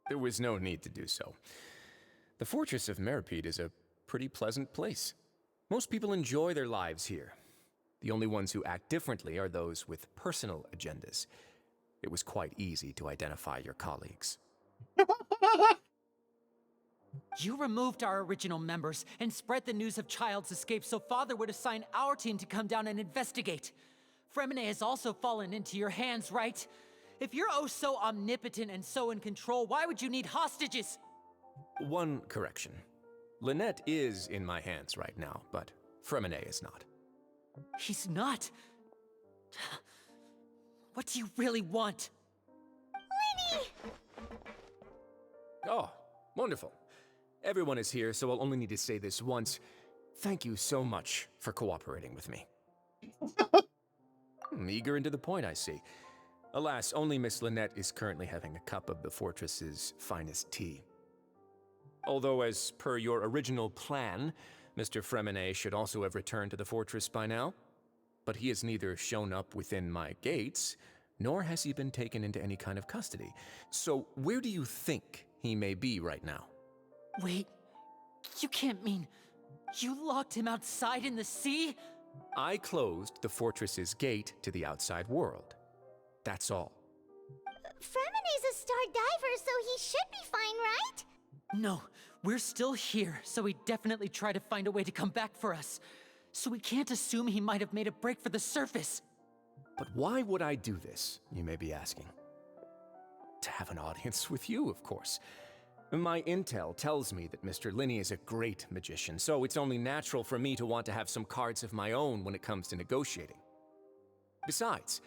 There was no need to do so. The Fortress of Meripede is a pretty pleasant place. Most people enjoy their lives here. The only ones who act differently are those with personal agendas. It was quite easy to identify your colleagues. You removed our original members and spread the news of Child's escape so Father would assign our team to come down and investigate. Fremine has also fallen into your hands, right? If you're oh so omnipotent and so in control, why would you need hostages? One correction. Lynette is in my hands right now, but Fremine is not. He's not. What do you really want? Lenny! Oh, wonderful. Everyone is here, so I'll only need to say this once. Thank you so much for cooperating with me. Eager and to the point, I see. Alas, only Miss Lynette is currently having a cup of the fortress's finest tea. Although, as per your original plan, Mr. Fremine should also have returned to the fortress by now. But he has neither shown up within my gates, nor has he been taken into any kind of custody. So where do you think he may be right now? Wait, you can't mean you locked him outside in the sea? I closed the fortress's gate to the outside world. That's all. Fremine's a star diver, so he should be fine, right? No, we're still here, so he definitely tried to find a way to come back for us. So we can't assume he might have made a break for the surface. But why would I do this, you may be asking? To have an audience with you, of course. My intel tells me that Mr. Linney is a great magician, so it's only natural for me to want to have some cards of my own when it comes to negotiating. Besides,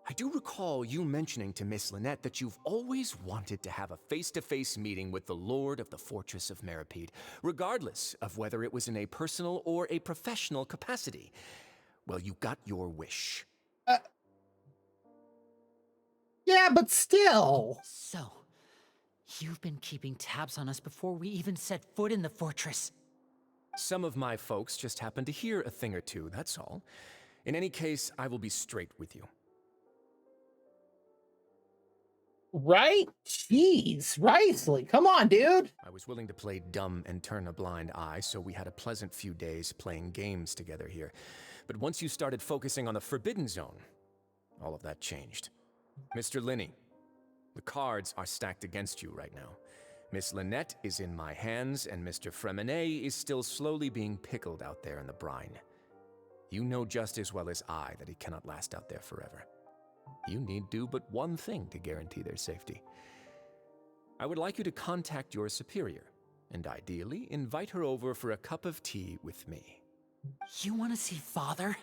I do recall you mentioning to Miss Lynette that you've always wanted to have a face-to-face meeting with the Lord of the Fortress of Meripede, regardless of whether it was in a personal or a professional capacity. Well, you got your wish. Yeah, but still. So, you've been keeping tabs on us before we even set foot in the fortress. Some of my folks just happened to hear a thing or two, that's all. In any case, I will be straight with you. Right? Jeez, Risley, come on, dude. I was willing to play dumb and turn a blind eye, so we had a pleasant few days playing games together here. But once you started focusing on the Forbidden Zone, all of that changed. Mr. Linney, the cards are stacked against you right now. Miss Lynette is in my hands, and Mr. Fremine is still slowly being pickled out there in the brine. You know just as well as I that he cannot last out there forever. You need do but one thing to guarantee their safety. I would like you to contact your superior, and ideally invite her over for a cup of tea with me. You want to see Father?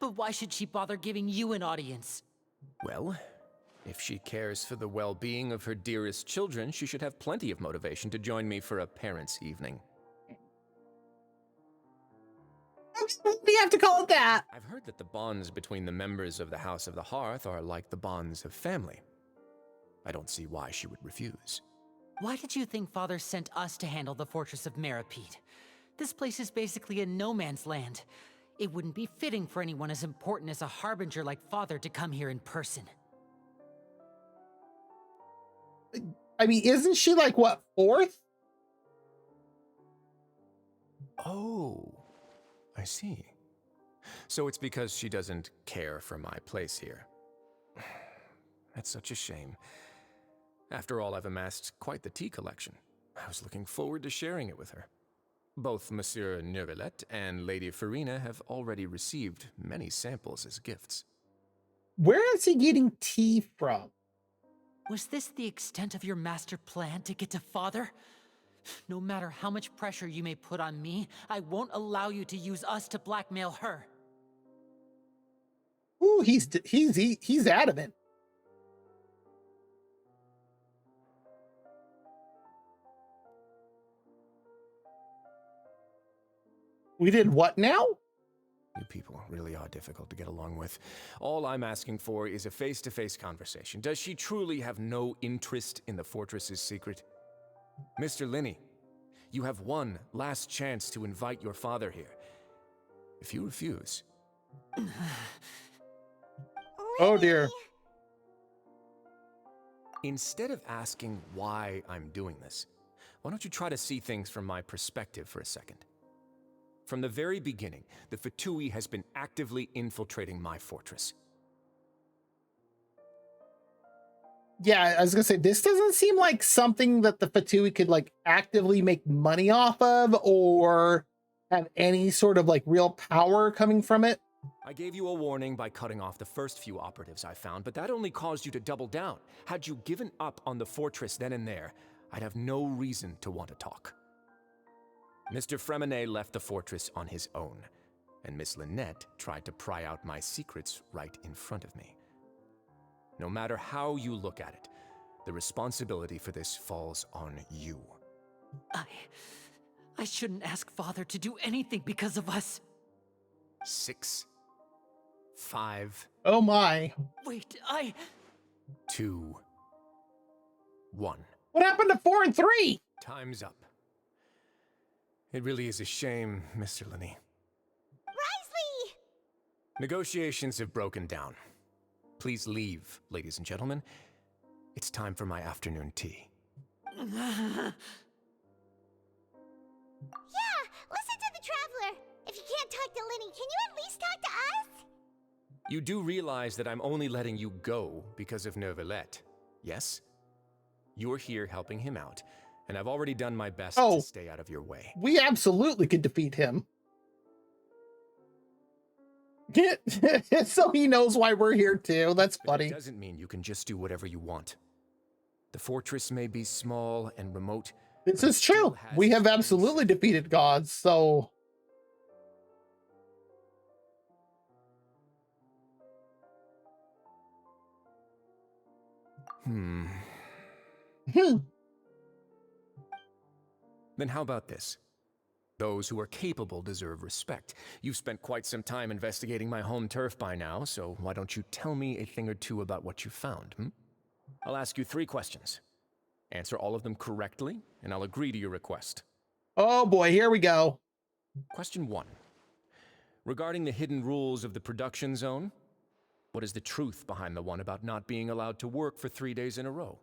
But why should she bother giving you an audience? Well, if she cares for the well-being of her dearest children, she should have plenty of motivation to join me for a parents' evening. We have to call it that. I've heard that the bonds between the members of the House of the Hearth are like the bonds of family. I don't see why she would refuse. Why did you think Father sent us to handle the Fortress of Meripede? This place is basically a no man's land. It wouldn't be fitting for anyone as important as a harbinger like Father to come here in person. I mean, isn't she like, what, fourth? Oh, I see. So it's because she doesn't care for my place here. That's such a shame. After all, I've amassed quite the tea collection. I was looking forward to sharing it with her. Both Monsieur Neuvillette and Lady Farina have already received many samples as gifts. Where is he getting tea from? Was this the extent of your master plan to get to Father? No matter how much pressure you may put on me, I won't allow you to use us to blackmail her. Ooh, he's adamant. We did what now? You people really are difficult to get along with. All I'm asking for is a face-to-face conversation. Does she truly have no interest in the fortress's secret? Mr. Linney, you have one last chance to invite your father here. If you refuse... Oh dear. Instead of asking why I'm doing this, why don't you try to see things from my perspective for a second? From the very beginning, the Fatui has been actively infiltrating my fortress. Yeah, I was gonna say, this doesn't seem like something that the Fatui could like actively make money off of or have any sort of like real power coming from it. I gave you a warning by cutting off the first few operatives I found, but that only caused you to double down. Had you given up on the fortress then and there, I'd have no reason to want to talk. Mr. Fremine left the fortress on his own, and Miss Lynette tried to pry out my secrets right in front of me. No matter how you look at it, the responsibility for this falls on you. I shouldn't ask Father to do anything because of us. 6, 5. Oh my. Wait, 2, 1. What happened to 4 and 3? Time's up. It really is a shame, Mr. Linney. Risley! Negotiations have broken down. Please leave, ladies and gentlemen. It's time for my afternoon tea. Yeah, listen to the Traveler. If you can't talk to Linny, can you at least talk to us? You do realize that I'm only letting you go because of Neuvillette, yes? You're here helping him out, and I've already done my best to stay out of your way. We absolutely could defeat him. So he knows why we're here too. That's funny. But it doesn't mean you can just do whatever you want. The fortress may be small and remote. This is true. We have absolutely defeated gods, so... Then how about this? Those who are capable deserve respect. You've spent quite some time investigating my home turf by now, so why don't you tell me a thing or two about what you found, I'll ask you 3 questions. Answer all of them correctly, and I'll agree to your request. Oh boy, here we go. Question 1. Regarding the hidden rules of the production zone, what is the truth behind the one about not being allowed to work for 3 days in a row?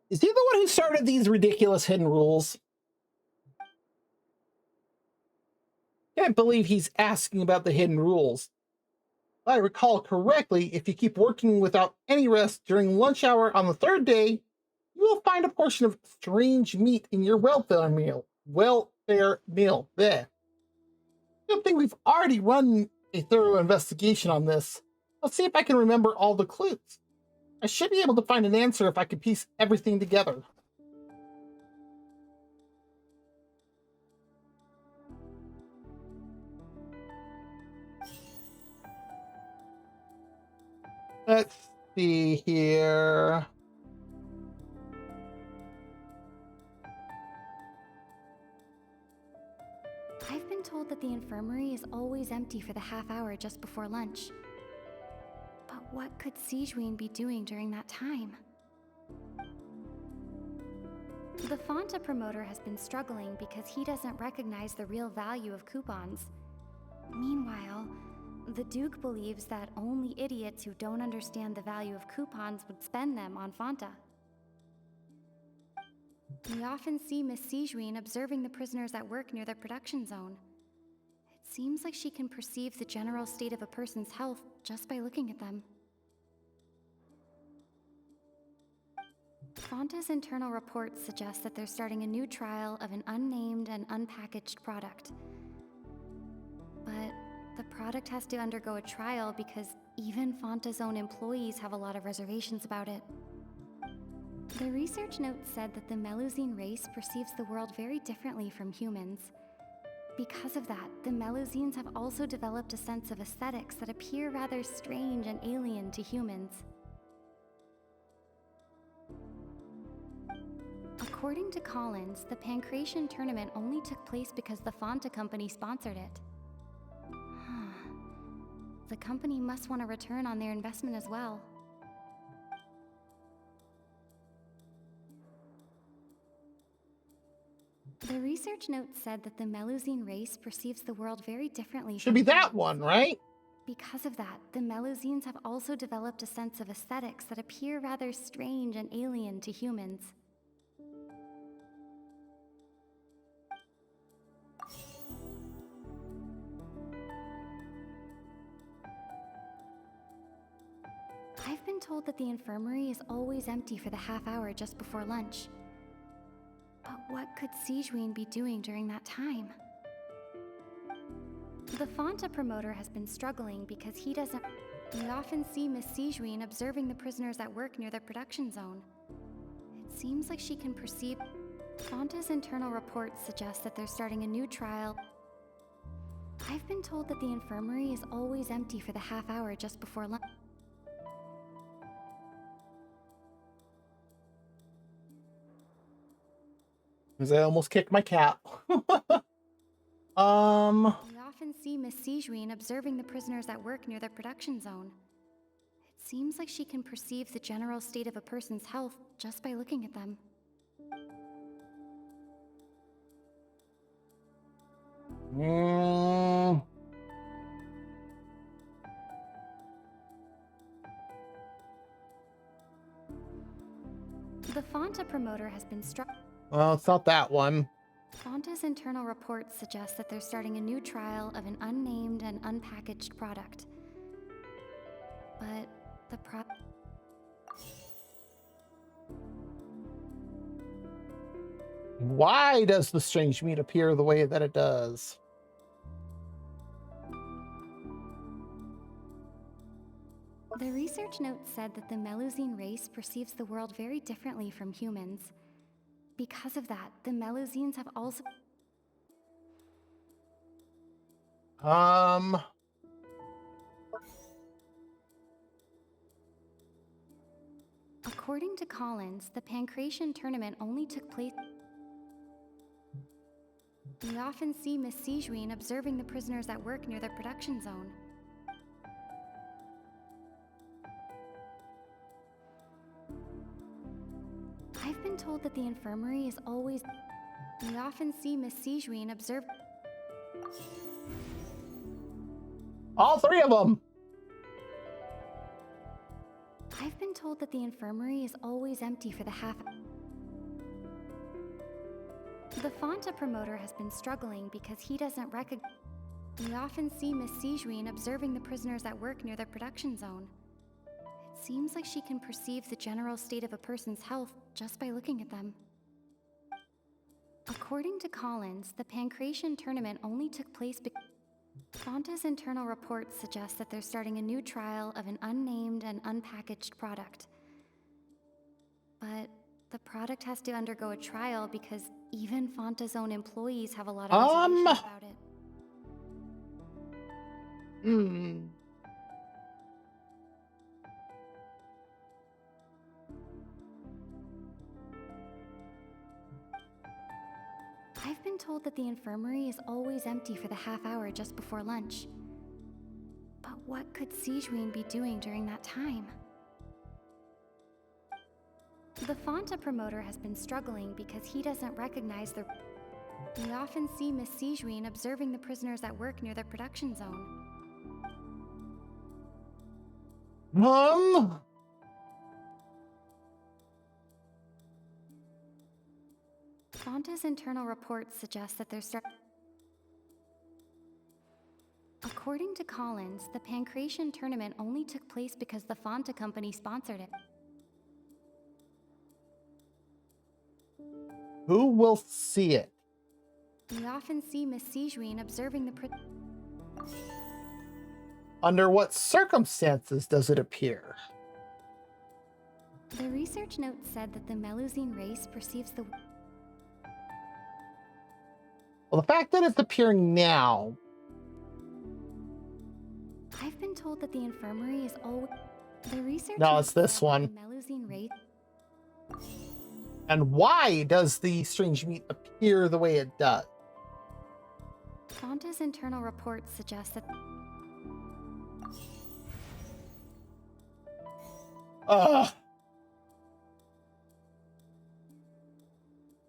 Is he the one who started these ridiculous hidden rules? Can't believe he's asking about the hidden rules. If I recall correctly, if you keep working without any rest during lunch hour on the 3rd day, you will find a portion of strange meat in your welfare meal. There. Good thing we've already run a thorough investigation on this. Let's see if I can remember all the clues. I should be able to find an answer if I can piece everything together. Let's see here. I've been told that the infirmary is always empty for the half hour just before lunch. But what could Sijuin be doing during that time? The Fanta promoter has been struggling because he doesn't recognize the real value of coupons. Meanwhile, the Duke believes that only idiots who don't understand the value of coupons would spend them on Fanta. We often see Miss Sijuin observing the prisoners at work near their production zone. It seems like she can perceive the general state of a person's health just by looking at them. Fanta's internal reports suggest that they're starting a new trial of an unnamed and unpackaged product. But the product has to undergo a trial because even Fanta's own employees have a lot of reservations about it. The research note said that the Melusine race perceives the world very differently from humans. Because of that, the Melusines have also developed a sense of aesthetics that appear rather strange and alien to humans. According to Collins, the Pancration tournament only took place because the Fanta company sponsored it. The company must want a return on their investment as well. The research note said that the Melusine race perceives the world very differently. Should be that one, right? Because of that, the Melusines have also developed a sense of aesthetics that appear rather strange and alien to humans. told that the infirmary is always empty for the half hour just before lunch. But what could Sijuin be doing during that time? The Fonta promoter has been struggling because he doesn't... We often see Miss Sijuin observing the prisoners at work near the production zone. It seems like she can perceive... Fonta's internal reports suggest that they're starting a new trial. I've been told that the infirmary is always empty for the half hour just before lunch. Because I almost kicked my cat. We often see Miss Sijuin observing the prisoners at work near the production zone. It seems like she can perceive the general state of a person's health just by looking at them. The Fonta promoter has been struck. Well, it's not that one. Fonta's internal reports suggest that they're starting a new trial of an unnamed and unpackaged product. But the Why does the strange meat appear the way that it does? The research note said that the Melusine race perceives the world very differently from humans. Because of that, the Melusines have also... According to Collins, the Pancration tournament only took place... We often see Miss Sijuin observing the prisoners at work near the production zone. I've been told that the infirmary is always... We often see Miss Sijuin observe... All three of them! I've been told that the infirmary is always empty for the half... The Fonta promoter has been struggling because he doesn't recognize... We often see Miss Sijuin observing the prisoners at work near the production zone. It seems like she can perceive the general state of a person's health just by looking at them. According to Collins, the Pancration tournament only took place because... Fonta's internal reports suggest that they're starting a new trial of an unnamed and unpackaged product. But the product has to undergo a trial because even Fonta's own employees have a lot of reservations about it. I've been told that the infirmary is always empty for the half hour just before lunch. But what could Sijuin be doing during that time? The Fonta promoter has been struggling because he doesn't recognize the... We often see Miss Sijuin observing the prisoners at work near the production zone. Fonta's internal reports suggest that they're According to Collins, the Pancration tournament only took place because the Fonta company sponsored it. Who will see it? We often see Miss Sijuin observing the... Under what circumstances does it appear? The research note said that the Melusine race perceives the... Well, the fact that it's appearing now... I've been told that the infirmary is always... The research... No, it's this one. Melusine race... And why does the strange meat appear the way it does? Fonta's internal reports suggest that...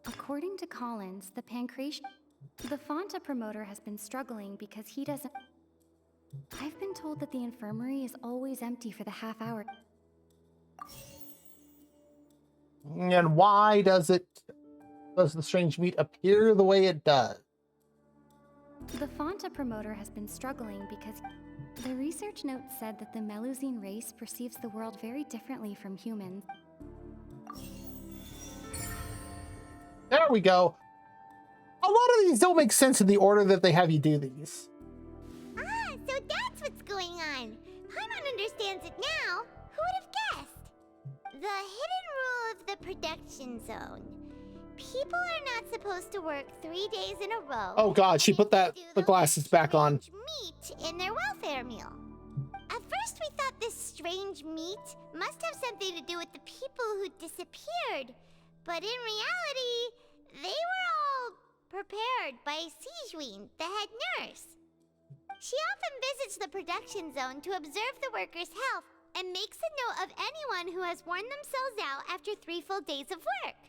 According to Collins, the Pancration... The Fonta promoter has been struggling because he doesn't... I've been told that the infirmary is always empty for the half hour. And why does the strange meat appear the way it does? The Fanta promoter has been struggling because the research note said that the Melusine race perceives the world very differently from humans. There we go. A lot of these don't make sense in the order that they have you do these. Ah, so that's what's going on. Paimon understands it now. Who would have guessed? The hidden rule of the production zone. People are not supposed to work 3 days in a row. Oh god, she put the glasses back on. Meat in their welfare meal. At first we thought this strange meat must have something to do with the people who disappeared. But in reality, they were all prepared by Sijuin, the head nurse. She often visits the production zone to observe the workers' health and makes a note of anyone who has worn themselves out after 3 full days of work.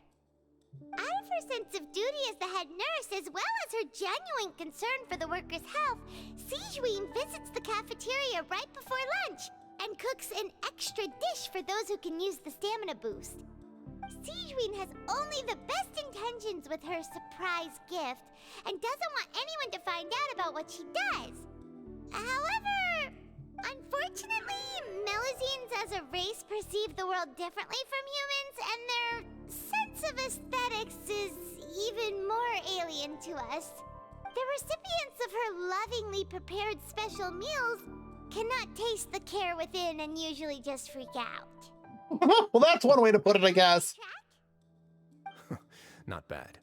Out of her sense of duty as the head nurse, as well as her genuine concern for the workers' health, Sijuin visits the cafeteria right before lunch and cooks an extra dish for those who can use the stamina boost. Sijuin has only the best intentions with her surprise gift and doesn't want anyone to find out about what she does. However, unfortunately, Melusines as a race perceive the world differently from humans, and their sense of aesthetics is even more alien to us. The recipients of her lovingly prepared special meals cannot taste the care within and usually just freak out. Well, that's one way to put it, I guess. Not bad.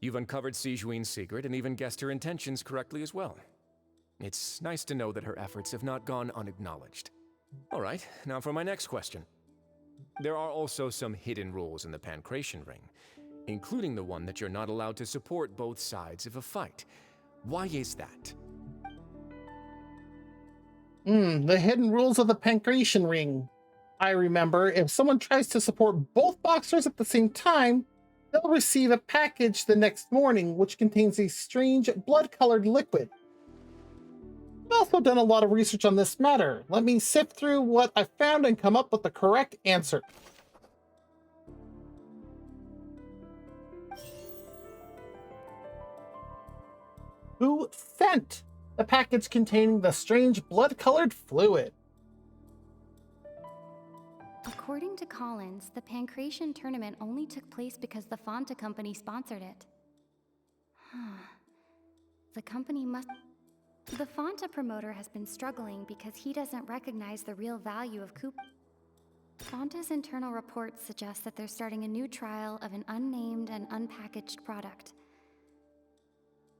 You've uncovered Sijuin's secret and even guessed her intentions correctly as well. It's nice to know that her efforts have not gone unacknowledged. All right, now for my next question. There are also some hidden rules in the Pancration Ring, including the one that you're not allowed to support both sides of a fight. Why is that? The hidden rules of the Pancration Ring. I remember, if someone tries to support both boxers at the same time, they'll receive a package the next morning which contains a strange blood-colored liquid. I've also done a lot of research on this matter. Let me sift through what I found and come up with the correct answer. Who sent the package containing the strange blood-colored fluid? According to Collins, the Pancration tournament only took place because the Fanta company sponsored it. The company must... The Fanta promoter has been struggling because he doesn't recognize the real value of coupons. Fanta's internal reports suggest that they're starting a new trial of an unnamed and unpackaged product.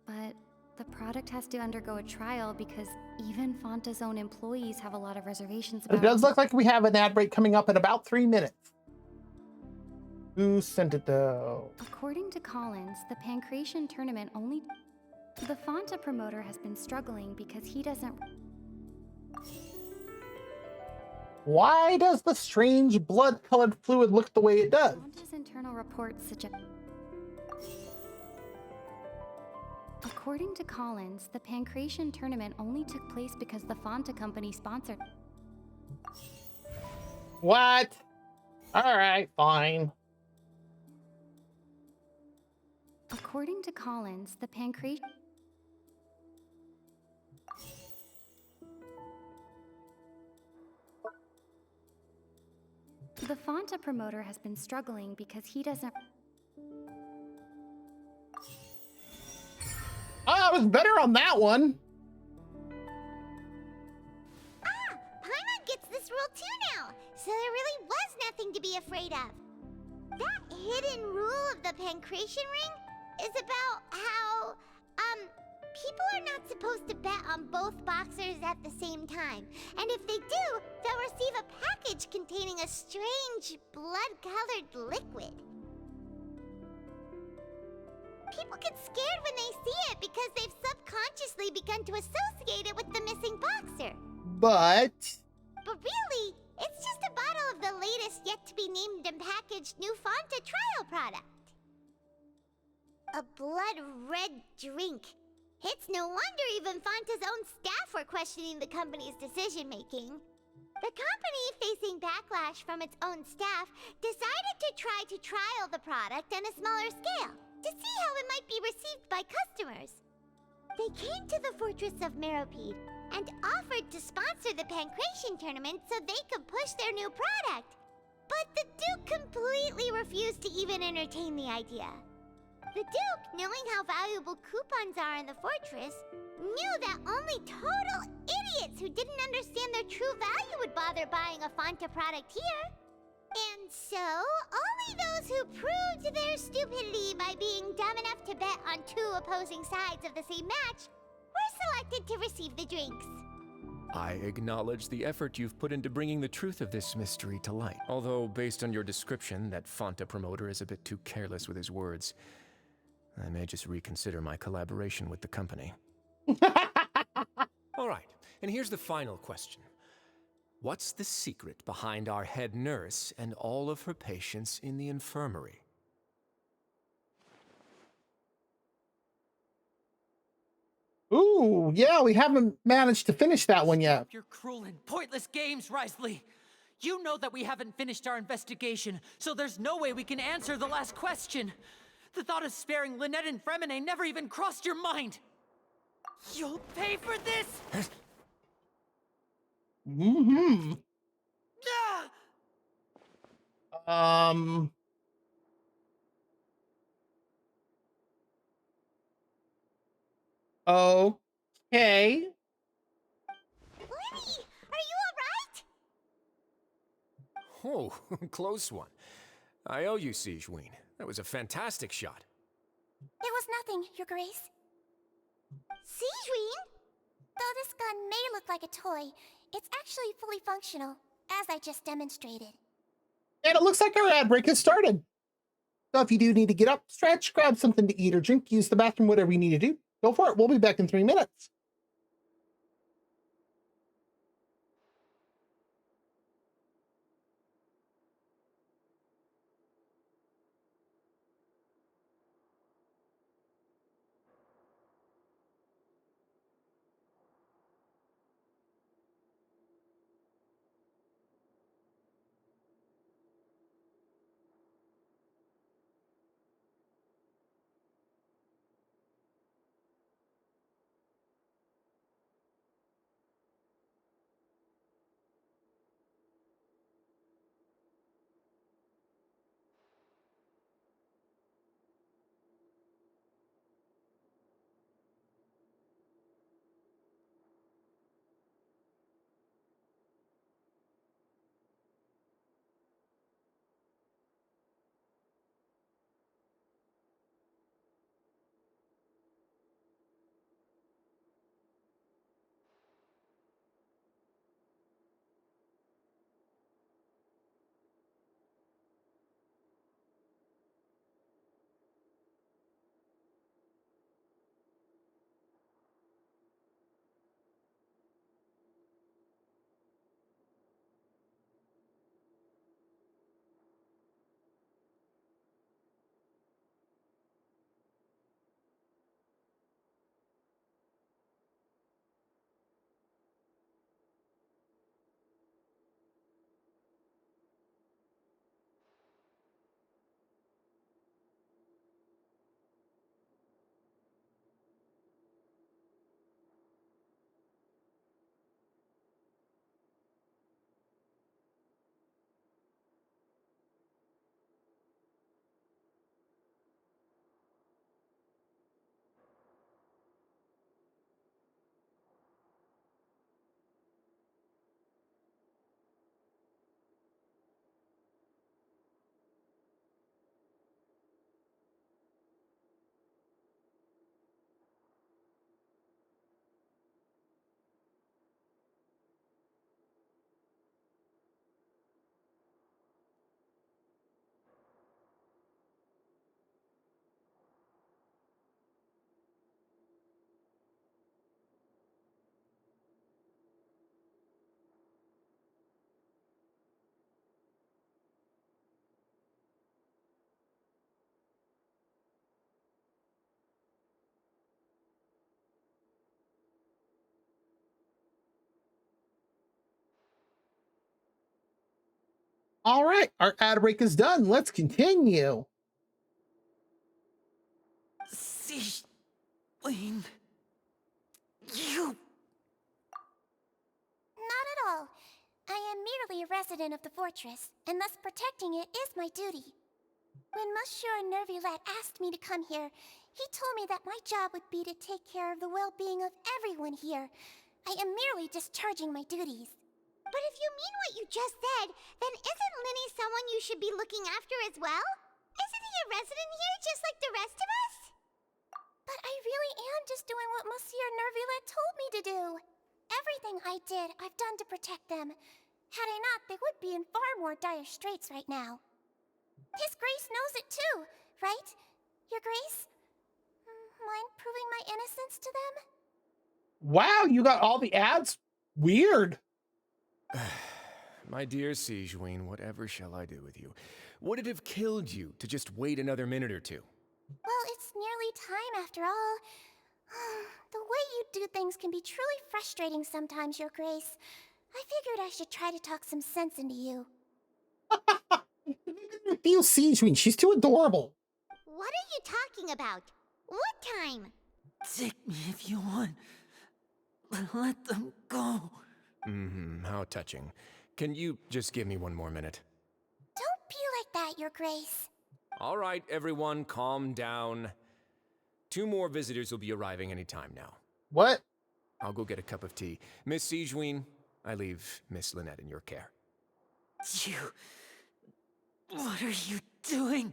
But the product has to undergo a trial because even Fanta's own employees have a lot of reservations about it. It does look like we have an ad break coming up in about 3 minutes. Who sent it though? According to Collins, the Pancration tournament only... The Fanta promoter has been struggling because he doesn't... Why does the strange blood-colored fluid look the way it does? Fanta's internal reports suggest... According to Collins, the Pancration tournament only took place because the Fanta company sponsored... What? Alright, fine. According to Collins, the Pancration... The Fanta promoter has been struggling because he doesn't... I was better on that one. Ah, Paimon gets this rule too now, so there really was nothing to be afraid of. That hidden rule of the Pancration Ring is about how, people are not supposed to bet on both boxers at the same time. And if they do, they'll receive a package containing a strange blood-colored liquid. People get scared when they see it because they've subconsciously begun to associate it with the missing boxer. But really, it's just a bottle of the latest yet-to-be-named and packaged new Fanta trial product. A blood-red drink. It's no wonder even Fanta's own staff were questioning the company's decision-making. The company, facing backlash from its own staff, decided to try to trial the product on a smaller scale to see how it might be received by customers. They came to the fortress of Meropide and offered to sponsor the Pancration tournament so they could push their new product. But the Duke completely refused to even entertain the idea. The Duke, knowing how valuable coupons are in the fortress, knew that only total idiots who didn't understand their true value would bother buying a Fanta product here. And so, only those who proved their stupidity by being dumb enough to bet on two opposing sides of the same match were selected to receive the drinks. I acknowledge the effort you've put into bringing the truth of this mystery to light. Although, based on your description, that Fanta promoter is a bit too careless with his words. I may just reconsider my collaboration with the company. All right, and here's the final question. What's the secret behind our head nurse and all of her patients in the infirmary? Ooh, yeah, we haven't managed to finish that one yet. Stop your cruel and pointless games, Risley. You know that we haven't finished our investigation, so there's no way we can answer the last question. The thought of sparing Lynette and Fremine never even crossed your mind. You'll pay for this! Mm-hmm. Okay. Lenny, are you alright? Oh, close one. I owe you, Siegeween. That was a fantastic shot. It was nothing, Your Grace. Siegeween? Though this gun may look like a toy, it's actually fully functional, as I just demonstrated. And it looks like our ad break has started. So if you do need to get up, stretch, grab something to eat or drink, use the bathroom, whatever you need to do, go for it. We'll be back in 3 minutes. All right, our ad break is done. Let's continue. Siegeween. a resident of the fortress, and thus protecting it is my duty. When Monsieur Nervulette asked me to come here, he told me that my job would be to take care of the well-being of everyone here. I am merely discharging my duties. But if you mean what you just said, then isn't Linny someone you should be looking after as well? Isn't he a resident here just like the rest of us? But I really am just doing what Monsieur Nervulette told me to do. Everything I did, I've done to protect them. Had I not, they would be in far more dire straits right now. His Grace knows it too, right? Your Grace? Mind proving my innocence to them? Wow, you got all the ads? Weird. My dear Sijuin, whatever shall I do with you? Would it have killed you to just wait another minute or two? Well, it's nearly time after all. The way you do things can be truly frustrating sometimes, Your Grace. I figured I should try to talk some sense into you. Feel Sijuin, she's too adorable. What are you talking about? What time? Take me if you want. Let them go. How touching. Can you just give me one more minute? Don't be like that, Your Grace. All right, everyone, calm down. 2 more visitors will be arriving any time now. What? I'll go get a cup of tea. Miss Sijuin, I leave Miss Lynette in your care. You... What are you doing?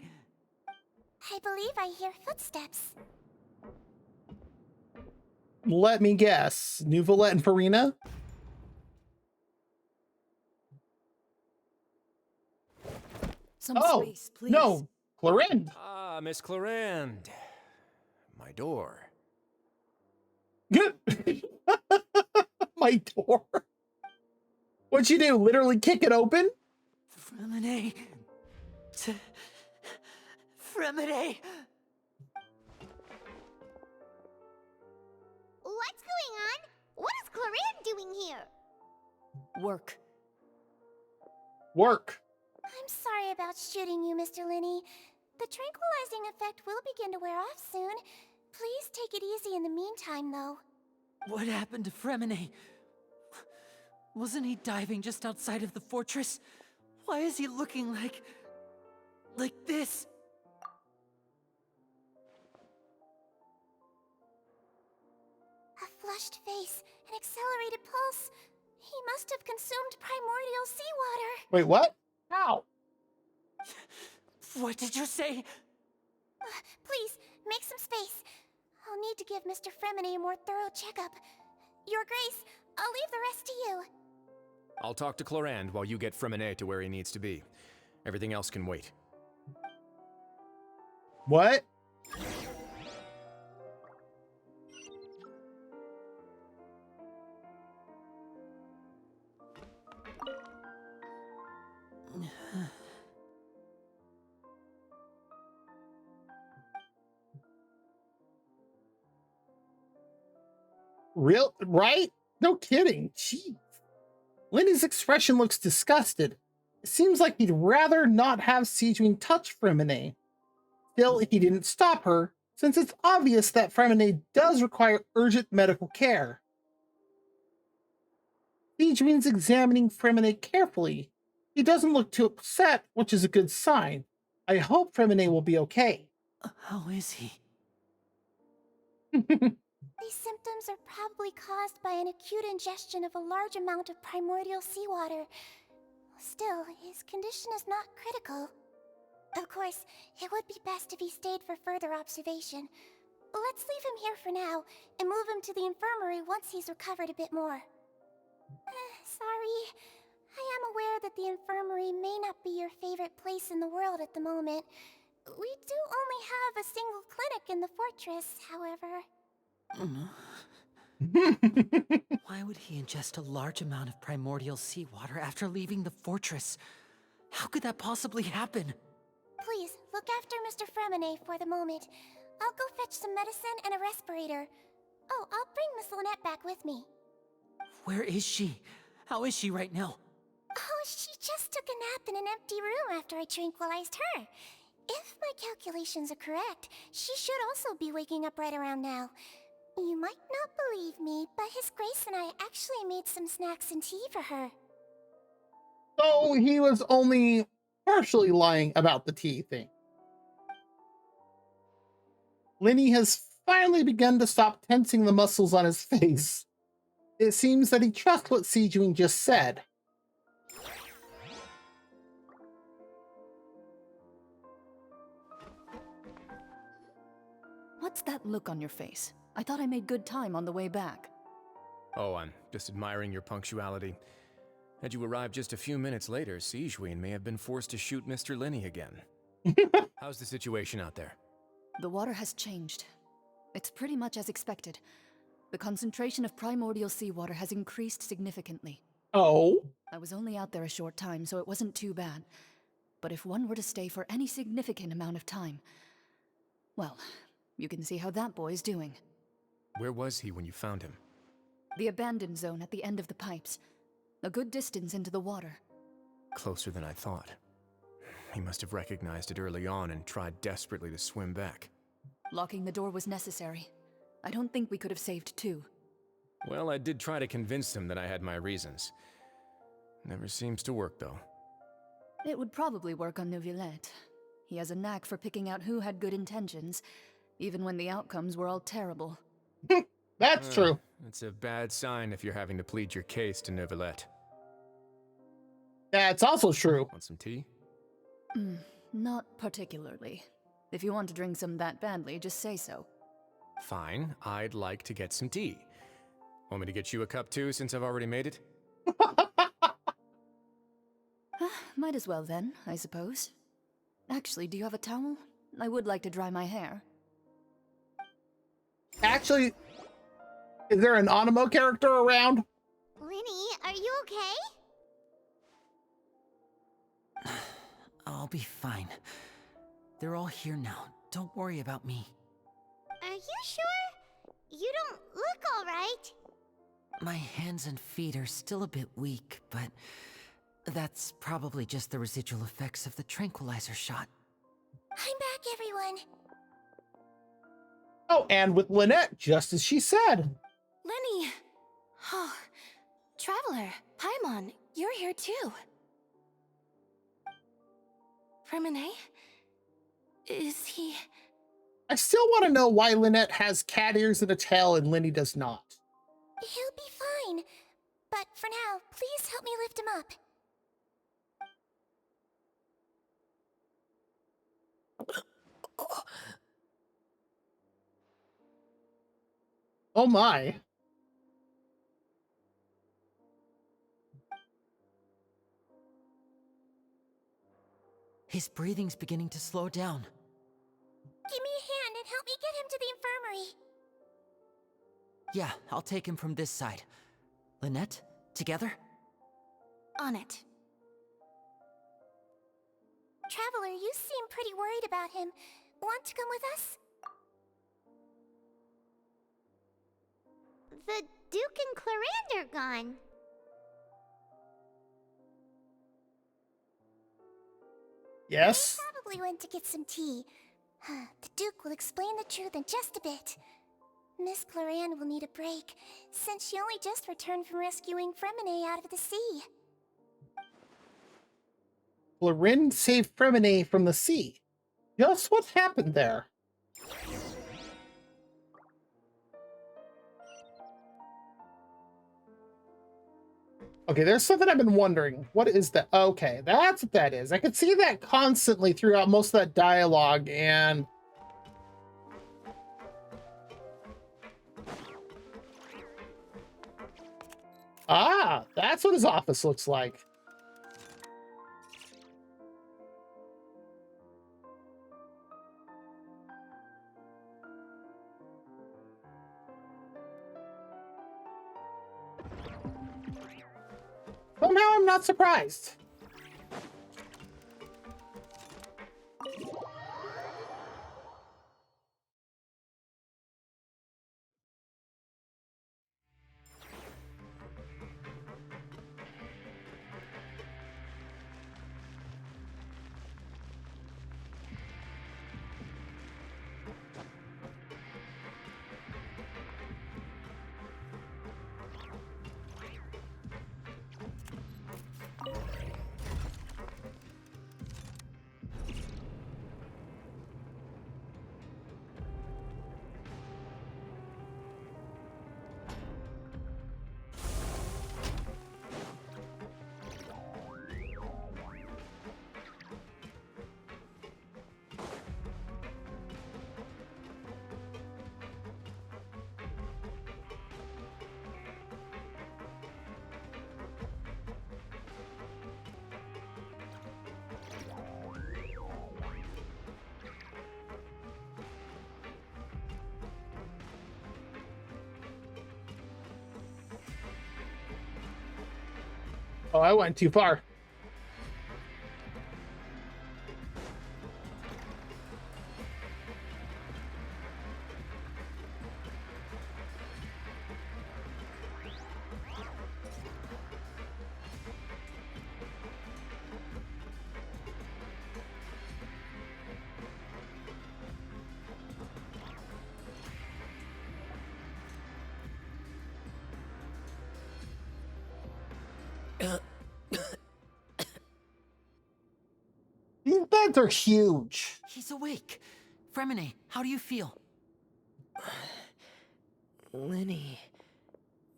I believe I hear footsteps. Let me guess. Nuvolette and Farina? Some space, please. No, Clorinde. Ah, Miss Clorinde. My door. My door. What'd you do? Literally kick it open? Fremine. Fremine. What's going on? What is Clorinde doing here? Work. Work. I'm sorry about shooting you, Mr. Linny. The tranquilizing effect will begin to wear off soon. Please take it easy in the meantime, though. What happened to Fremine? Wasn't he diving just outside of the fortress? Why is he looking like this? A flushed face, an accelerated pulse. He must have consumed primordial seawater. Wait, what? How? What did you say? Please, make some space. I'll need to give Mr. Fremine a more thorough checkup. Your Grace, I'll leave the rest to you. I'll talk to Clorinde while you get Fremine to where he needs to be. Everything else can wait. What? Real, right? No kidding. Jeez. Linny's expression looks disgusted. It seems like he'd rather not have Sijuin touch Fremine. Still, he didn't stop her, since it's obvious that Fremine does require urgent medical care. Sijuin's examining Fremine carefully. He doesn't look too upset, which is a good sign. I hope Fremine will be okay. How is he? These symptoms are probably caused by an acute ingestion of a large amount of primordial seawater. Still, his condition is not critical. Of course, it would be best if he stayed for further observation. Let's leave him here for now, and move him to the infirmary once he's recovered a bit more. Sorry. I am aware that the infirmary may not be your favorite place in the world at the moment. We do only have a single clinic in the fortress, however. Why would he ingest a large amount of primordial seawater after leaving the fortress? How could that possibly happen? Please, look after Mr. Fremine for the moment. I'll go fetch some medicine and a respirator. Oh, I'll bring Miss Lynette back with me. Where is she? How is she right now? Oh, she just took a nap in an empty room after I tranquilized her. If my calculations are correct, she should also be waking up right around now. You might not believe me, but His Grace and I actually made some snacks and tea for her. So he was only partially lying about the tea thing. Lenny has finally begun to stop tensing the muscles on his face. It seems that he trusts what Sijun just said. What's that look on your face? I thought I made good time on the way back. Oh, I'm just admiring your punctuality. Had you arrived just a few minutes later, Sijun may have been forced to shoot Mr. Lenny again. How's the situation out there? The water has changed. It's pretty much as expected. The concentration of primordial seawater has increased significantly. Oh? I was only out there a short time, so it wasn't too bad. But if one were to stay for any significant amount of time, well, you can see how that boy's doing. Where was he when you found him? The abandoned zone at the end of the pipes. A good distance into the water. Closer than I thought. He must have recognized it early on and tried desperately to swim back. Locking the door was necessary. I don't think we could have saved two. Well, I did try to convince him that I had my reasons. Never seems to work, though. It would probably work on Neuvillette. He has a knack for picking out who had good intentions, even when the outcomes were all terrible. That's true. It's a bad sign if you're having to plead your case to Neuvillette. That's also true. Want some tea? Not particularly. If you want to drink some that badly, just say so. Fine, I'd like to get some tea. Want me to get you a cup too, since I've already made it? Might as well then, I suppose. Actually, do you have a towel? I would like to dry my hair. Actually, is there an Animo character around? Lenny, are you okay? I'll be fine. They're all here now. Don't worry about me. Are you sure? You don't look all right. My hands and feet are still a bit weak, but that's probably just the residual effects of the tranquilizer shot. I'm back, everyone. Oh, and with Lynette, just as she said. Lenny! Oh, Traveler, Paimon, you're here too. Remine? Is he... I still want to know why Lynette has cat ears and a tail and Lenny does not. He'll be fine. But for now, please help me lift him up. Oh my. His breathing's beginning to slow down. Give me a hand and help me get him to the infirmary. Yeah, I'll take him from this side. Lynette, together? On it. Traveler, you seem pretty worried about him. Want to come with us? The Duke and Clarande are gone. Yes? They probably went to get some tea. The Duke will explain the truth in just a bit. Miss Clarande will need a break, since she only just returned from rescuing Fremine out of the sea. Clarande saved Fremine from the sea. Just what happened there? Okay, there's something I've been wondering. What is that? Okay, that's what that is. I could see that constantly throughout most of that dialogue, and... Ah, that's what his office looks like. Somehow I'm not surprised. Oh, I went too far. These beds are huge. He's awake. Fremine, how do you feel? Linny.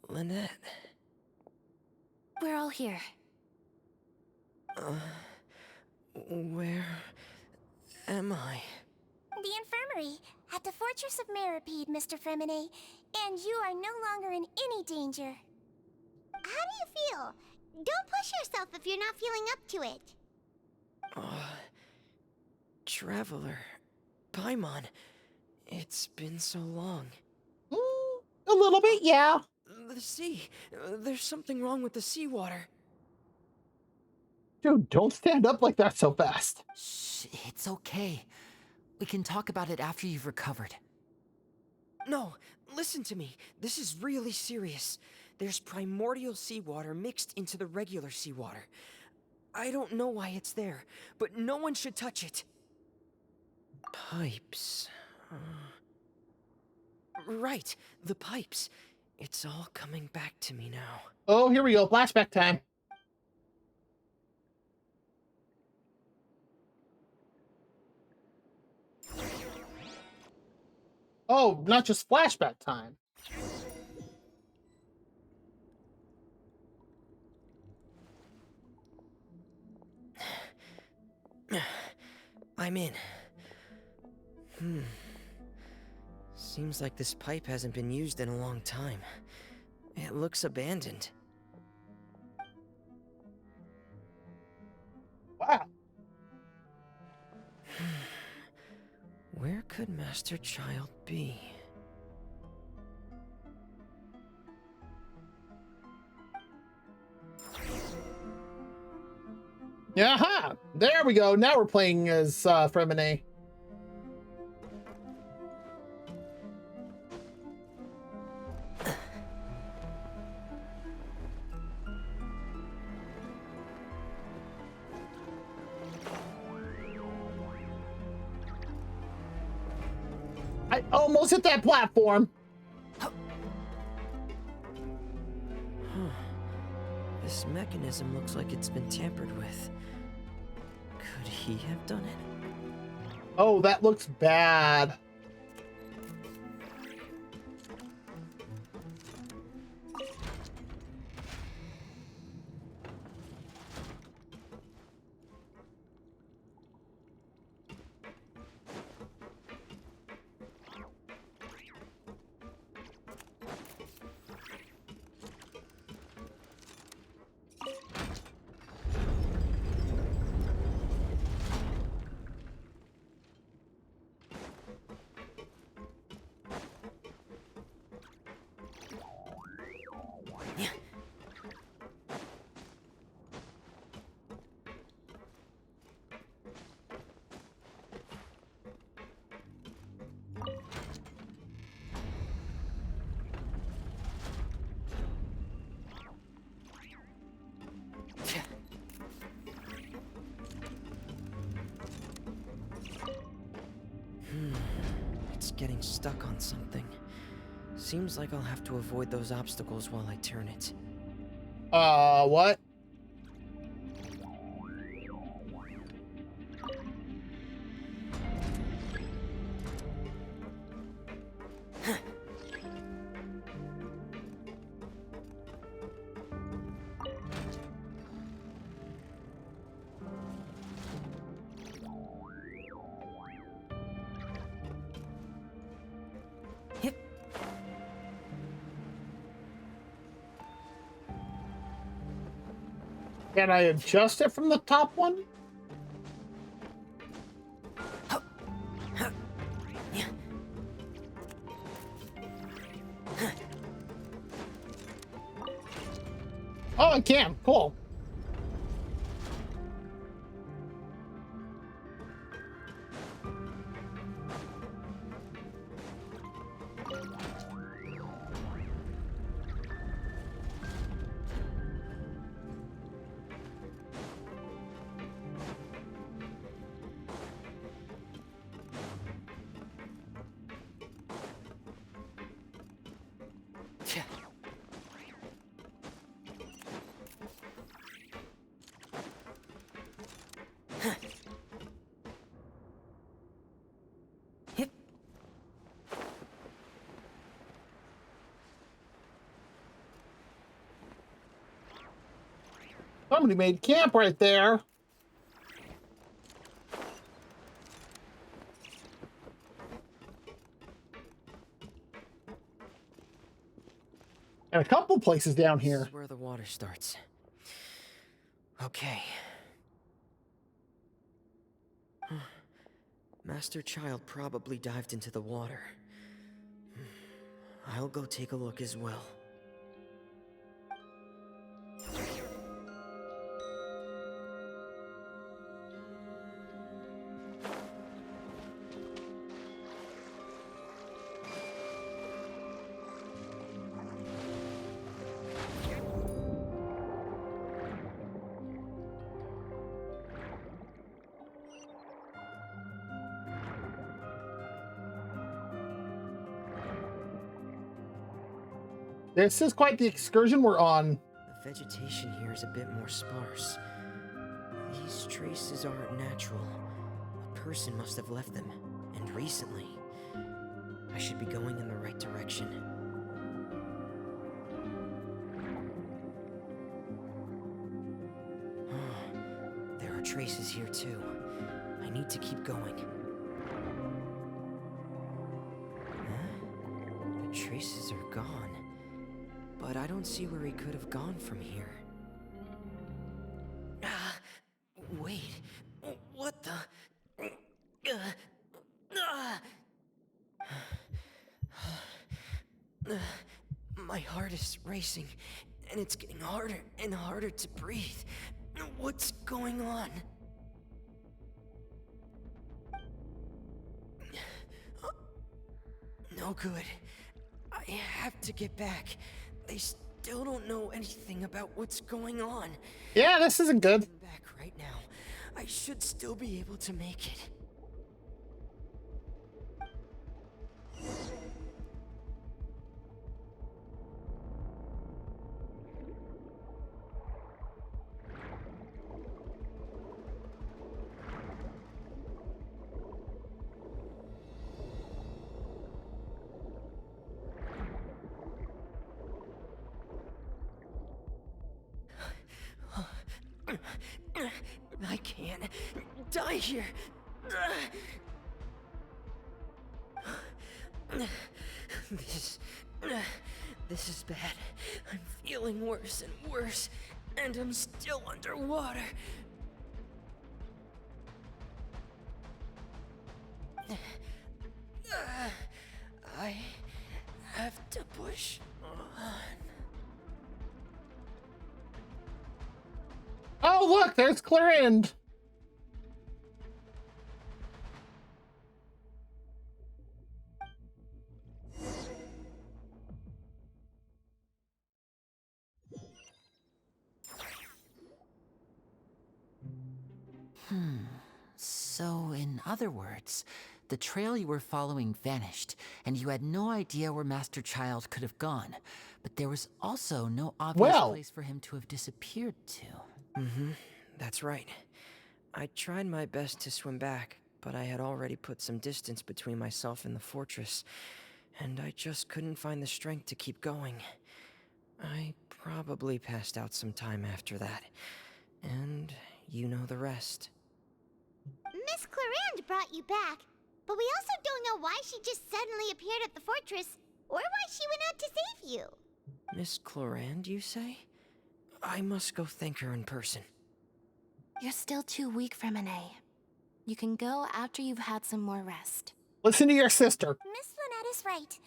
Lynette. We're all here. Where am I? The infirmary, at the Fortress of Meripede, Mr. Fremine, and you are no longer in any danger. How do you feel? Don't push yourself if you're not feeling up to it. Traveler. Paimon. It's been so long. A little bit, yeah. The sea. There's something wrong with the seawater. Dude, don't stand up like that so fast. Shh, it's okay. We can talk about it after you've recovered. No, listen to me. This is really serious. There's primordial seawater mixed into the regular seawater. I don't know why it's there, but no one should touch it. Pipes. Right, the pipes. It's all coming back to me now. Oh, here we go. Flashback time. Oh, not just flashback time. I'm in. Seems like this pipe hasn't been used in a long time. It looks abandoned. Wow. Where could Master Child be? Aha! There we go. Now we're playing as Fremine. I almost hit that platform. This mechanism looks like it's been tampered with. Could he have done it? Oh, that looks bad. It's getting stuck on something. Seems like I'll have to avoid those obstacles while I turn it. What? Can I adjust it from the top one? Oh, I can. Cool. Somebody made camp right there. And a couple places down here. This is where the water starts. Okay. Master Child probably dived into the water. I'll go take a look as well. This is quite the excursion we're on. The vegetation here is a bit more sparse. These traces aren't natural. A person must have left them, and recently. I should be going in the right direction. There are traces here too. I need to keep going. The traces are gone. But I don't see where he could have gone from here. Wait. What the? My heart is racing, and it's getting harder and harder to breathe. What's going on? No good. I have to get back. They still don't know anything about what's going on. Yeah, this isn't good. Back right now. I should still be able to make it. I can't die here. This is bad. I'm feeling worse and worse, and I'm still underwater. I have to push on. Oh, look, there's Clarend. So, in other words, the trail you were following vanished, and you had no idea where Master Child could have gone. But there was also no obvious place for him to have disappeared to. That's right. I tried my best to swim back, but I had already put some distance between myself and the fortress, and I just couldn't find the strength to keep going. I probably passed out some time after that, and you know the rest. Miss Clarend brought you back, but we also don't know why she just suddenly appeared at the fortress, or why she went out to save you. Miss Clarend, you say? I must go thank her in person. You're still too weak, Fremine. You can go after you've had some more rest. Listen to your sister. Miss Lynette is right.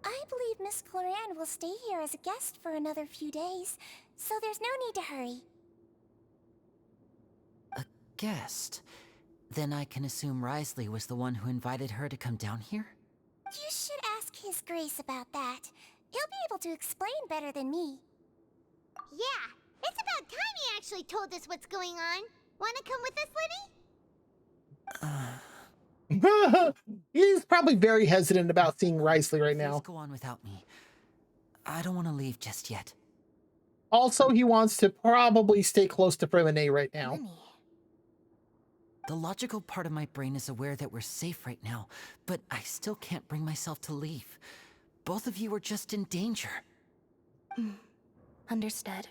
I believe Miss Clarend will stay here as a guest for another few days, so there's no need to hurry. A guest? Then I can assume Risley was the one who invited her to come down here? You should ask His Grace about that. He'll be able to explain better than me. Yeah, it's about time he actually told us what's going on. Wanna come with us, Lenny? He's probably very hesitant about seeing Risley right now. Please go on without me. I don't want to leave just yet. Also, he wants to probably stay close to Fremine right now. Lenny. The logical part of my brain is aware that we're safe right now, but I still can't bring myself to leave. Both of you are just in danger. Understood.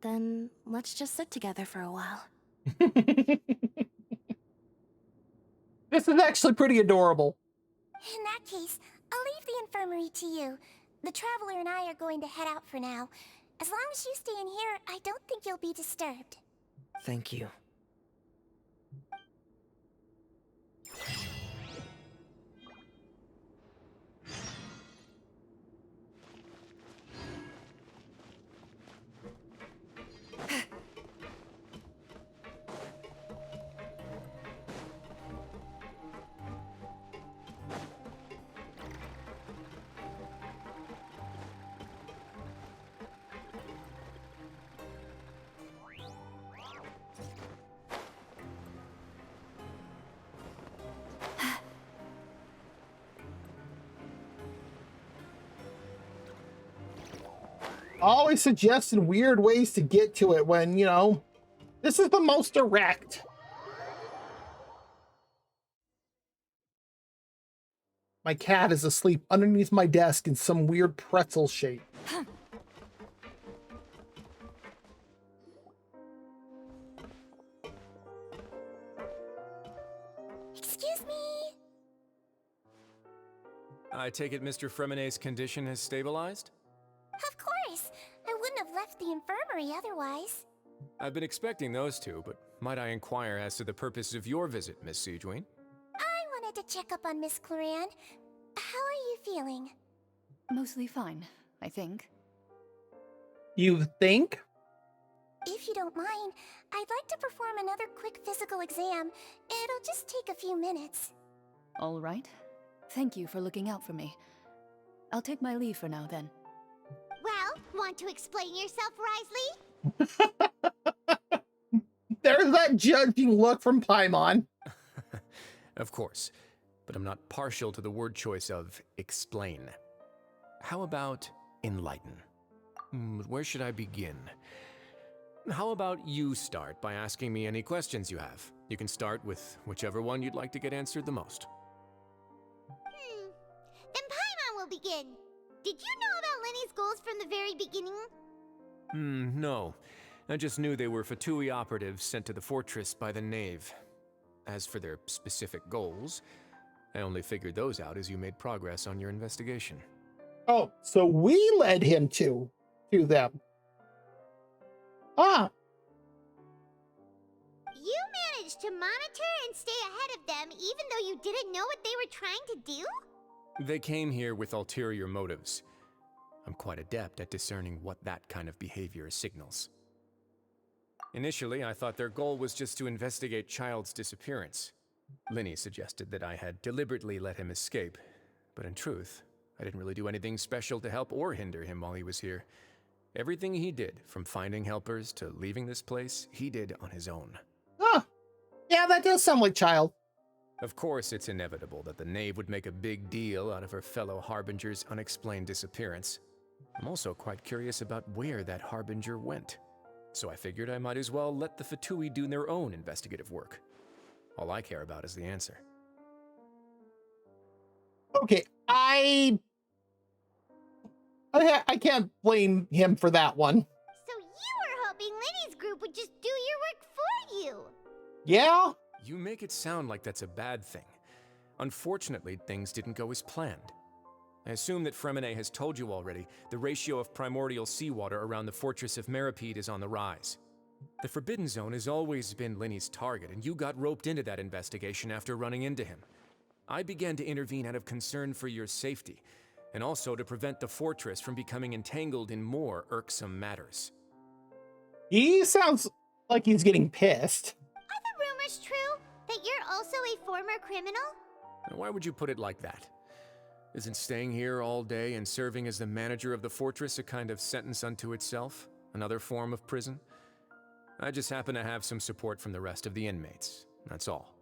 Then let's just sit together for a while. This is actually pretty adorable. In that case, I'll leave the infirmary to you. The Traveler and I are going to head out for now. As long as you stay in here, I don't think you'll be disturbed. Thank you. Always suggesting weird ways to get to it when, you know, this is the most direct. My cat is asleep underneath my desk in some weird pretzel shape. Excuse me. I take it Mr. Fremonet's condition has stabilized? Of course. I wouldn't have left the infirmary otherwise. I've been expecting those two, but might I inquire as to the purpose of your visit, Miss Siegewien? I wanted to check up on Miss Cloran. How are you feeling? Mostly fine, I think. You think? If you don't mind, I'd like to perform another quick physical exam. It'll just take a few minutes. All right. Thank you for looking out for me. I'll take my leave for now, then. Well, want to explain yourself, Risley? There's that judging look from Paimon. Of course, but I'm not partial to the word choice of explain. How about enlighten? Where should I begin? How about you start by asking me any questions you have? You can start with whichever one you'd like to get answered the most. Then Paimon will begin. Did you know about Lenny's goals from the very beginning? No. I just knew they were Fatui operatives sent to the fortress by the Knave. As for their specific goals, I only figured those out as you made progress on your investigation. Oh, so we led him to them. Ah. You managed to monitor and stay ahead of them even though you didn't know what they were trying to do? They came here with ulterior motives. I'm quite adept at discerning what that kind of behavior signals. Initially, I thought their goal was just to investigate Child's disappearance. Linny suggested that I had deliberately let him escape, but in truth, I didn't really do anything special to help or hinder him while he was here. Everything he did, from finding helpers to leaving this place, he did on his own. Huh. Yeah, that does sound like Child. Of course, it's inevitable that the Knave would make a big deal out of her fellow Harbinger's unexplained disappearance. I'm also quite curious about where that Harbinger went. So I figured I might as well let the Fatui do their own investigative work. All I care about is the answer. Okay, I can't blame him for that one. So you were hoping Lenny's group would just do your work for you? Yeah? You make it sound like that's a bad thing. Unfortunately, things didn't go as planned. I assume that Fremonet has told you already, the ratio of primordial seawater around the fortress of Meripede is on the rise. The Forbidden Zone has always been Linny's target, and you got roped into that investigation after running into him. I began to intervene out of concern for your safety, and also to prevent the fortress from becoming entangled in more irksome matters. He sounds like he's getting pissed. Are the rumors true? That you're also a former criminal? Why would you put it like that? Isn't staying here all day and serving as the manager of the fortress a kind of sentence unto itself? Another form of prison? I just happen to have some support from the rest of the inmates. That's all.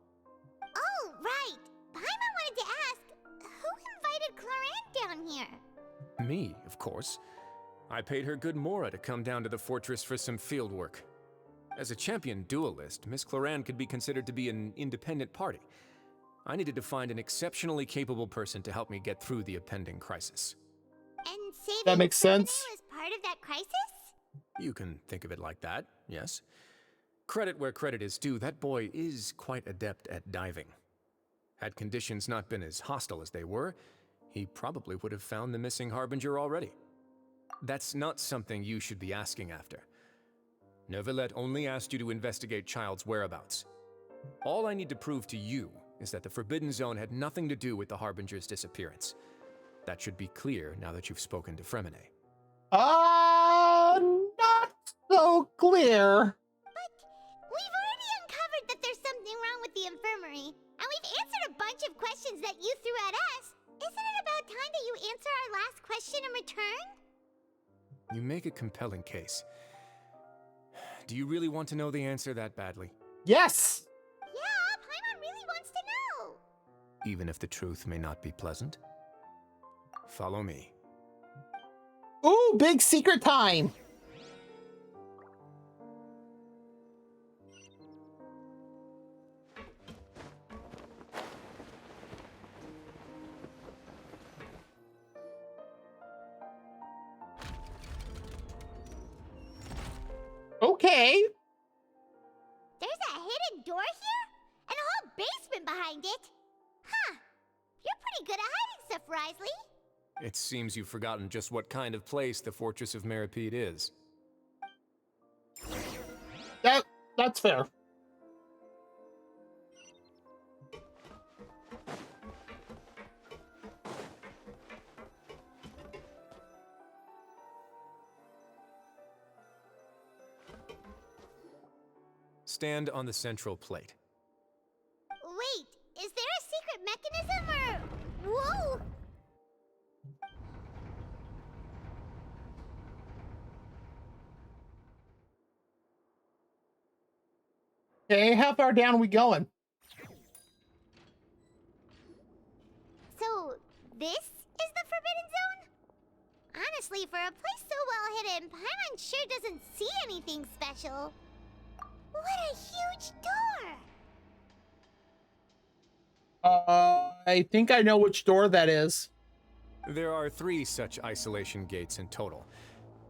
Oh, right. Paimon wanted to ask, who invited Cloran down here? Me, of course. I paid her good mora to come down to the fortress for some field work. As a champion duelist, Miss Cloran could be considered to be an independent party. I needed to find an exceptionally capable person to help me get through the impending crisis. And saving that makes sense. was part of that crisis? You can think of it like that, yes. Credit where credit is due, that boy is quite adept at diving. Had conditions not been as hostile as they were, he probably would have found the missing Harbinger already. That's not something you should be asking after. Neuvillette only asked you to investigate Child's whereabouts. All I need to prove to you is that the Forbidden Zone had nothing to do with the Harbinger's disappearance. That should be clear now that you've spoken to Fremine. Not so clear. We've already uncovered that there's something wrong with the infirmary, and we've answered a bunch of questions that you threw at us. Isn't it about time that you answer our last question in return? You make a compelling case. Do you really want to know the answer that badly? Yes! Yeah, Paimon really wants to know. Even if the truth may not be pleasant? Follow me. Ooh, big secret time! Okay. There's a hidden door here? And a whole basement behind it? Huh. You're pretty good at hiding stuff, Risley. It seems you've forgotten just what kind of place the Fortress of Meripede is. That's fair. Stand on the central plate. Wait, is there a secret mechanism or... Whoa! Okay, how far down are we going? So, this is the Forbidden Zone? Honestly, for a place so well hidden, Paimon sure doesn't see anything special. What a huge door! I think I know which door that is. There are 3 such isolation gates in total.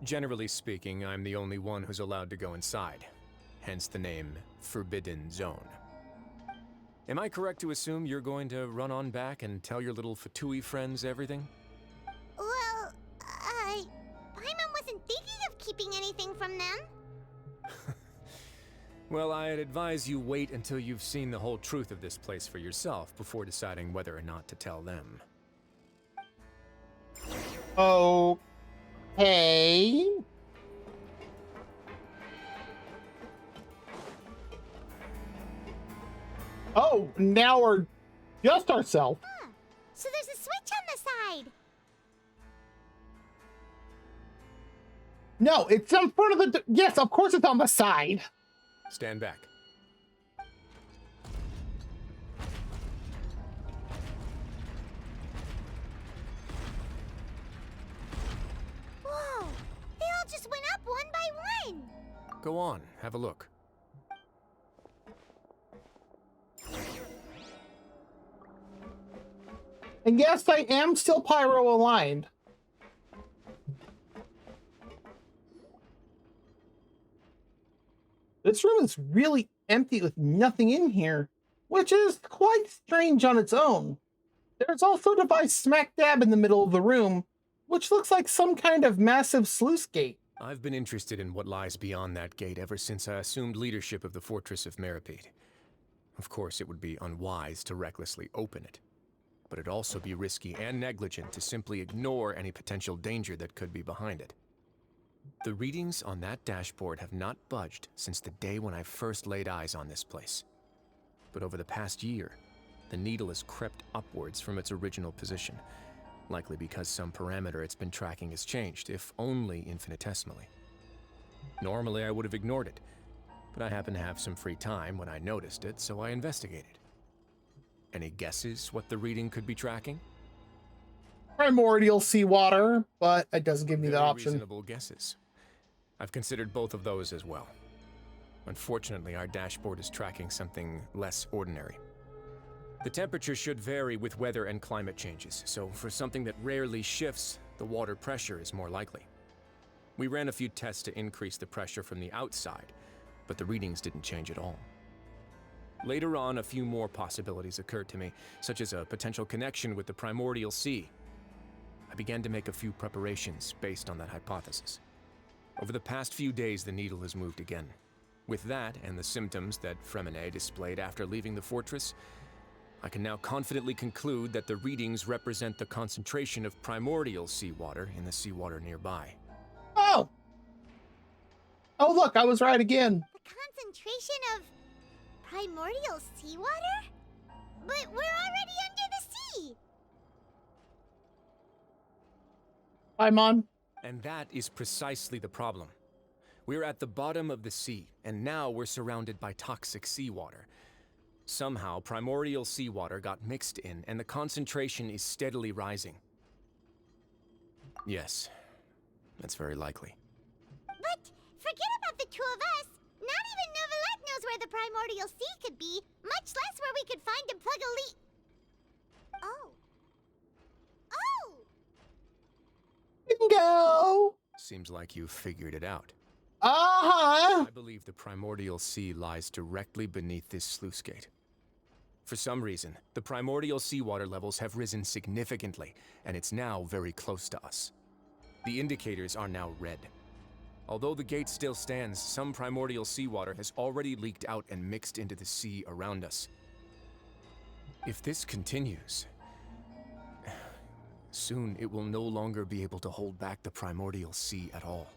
Generally speaking, I'm the only one who's allowed to go inside. Hence the name Forbidden Zone. Am I correct to assume you're going to run on back and tell your little Fatui friends everything? Well, Paimon wasn't thinking of keeping anything from them. Well, I'd advise you wait until you've seen the whole truth of this place for yourself before deciding whether or not to tell them. Okay. Oh, now we're just ourselves. Huh. So there's a switch on the side. No, it's in front of the... Yes, of course it's on the side. Stand back. Whoa! They all just went up one by one. Go on, have a look. And yes, I am still pyro aligned. This room is really empty with nothing in here, which is quite strange on its own. There's also a device smack dab in the middle of the room, which looks like some kind of massive sluice gate. I've been interested in what lies beyond that gate ever since I assumed leadership of the Fortress of Meripede. Of course, it would be unwise to recklessly open it, but it'd also be risky and negligent to simply ignore any potential danger that could be behind it. The readings on that dashboard have not budged since the day when I first laid eyes on this place. But over the past year, the needle has crept upwards from its original position, likely because some parameter it's been tracking has changed, if only infinitesimally. Normally I would have ignored it, but I happened to have some free time when I noticed it, so I investigated. Any guesses what the reading could be tracking? Primordial seawater, but it doesn't give me that Very option. Reasonable guesses. I've considered both of those as well. Unfortunately, our dashboard is tracking something less ordinary. The temperature should vary with weather and climate changes, so for something that rarely shifts, the water pressure is more likely. We ran a few tests to increase the pressure from the outside, but the readings didn't change at all. Later on, a few more possibilities occurred to me, such as a potential connection with the primordial sea. I began to make a few preparations based on that hypothesis. Over the past few days, the needle has moved again. With that, and the symptoms that Fremine displayed after leaving the fortress, I can now confidently conclude that the readings represent the concentration of primordial seawater in the seawater nearby. Oh! Oh, look, I was right again. The concentration of primordial seawater? But we're already under the sea! Paimon. And that is precisely the problem. We're at the bottom of the sea, and now we're surrounded by toxic seawater. Somehow, primordial seawater got mixed in, and the concentration is steadily rising. Yes, that's very likely. But forget about the two of us. Not even Novelette knows where the primordial sea could be, much less where we could find and plug a leak. Oh. Oh! Bingo! Seems like you figured it out. Uh-huh! I believe the primordial sea lies directly beneath this sluice gate. For some reason, the primordial seawater levels have risen significantly, and it's now very close to us. The indicators are now red. Although the gate still stands, some primordial seawater has already leaked out and mixed into the sea around us. If this continues, soon it will no longer be able to hold back the primordial sea at all.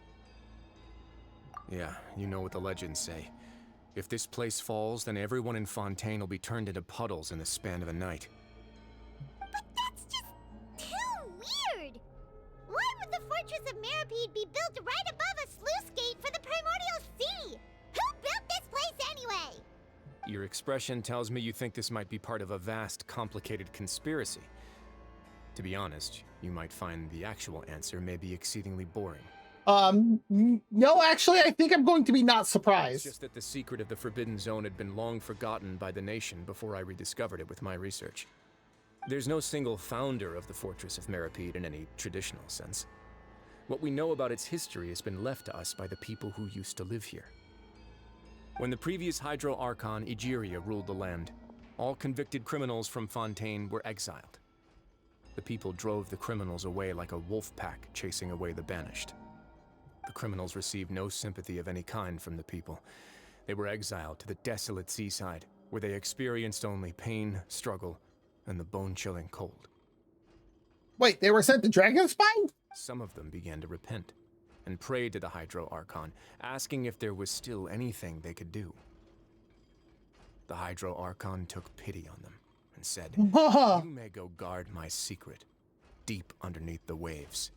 Yeah, you know what the legends say. If this place falls, then everyone in Fontaine will be turned into puddles in the span of a night. But that's just too weird! Why would the Fortress of Meripede be built right above a sluice gate for the primordial sea? Who built this place anyway? Your expression tells me you think this might be part of a vast, complicated conspiracy. To be honest, you might find the actual answer may be exceedingly boring. No, actually, I think I'm going to be not surprised. It's just that the secret of the Forbidden Zone had been long forgotten by the nation before I rediscovered it with my research. There's no single founder of the Fortress of Meripede in any traditional sense. What we know about its history has been left to us by the people who used to live here. When the previous Hydro Archon Egeria ruled the land, all convicted criminals from Fontaine were exiled. The people drove the criminals away like a wolf pack chasing away the banished. The criminals received no sympathy of any kind from the people. They were exiled to the desolate seaside, where they experienced only pain, struggle, and the bone-chilling cold. Wait, they were sent to Dragonspine? Some of them began to repent, and prayed to the Hydro Archon, asking if there was still anything they could do. The Hydro Archon took pity on them, and said, "You may go guard my secret, deep underneath the waves."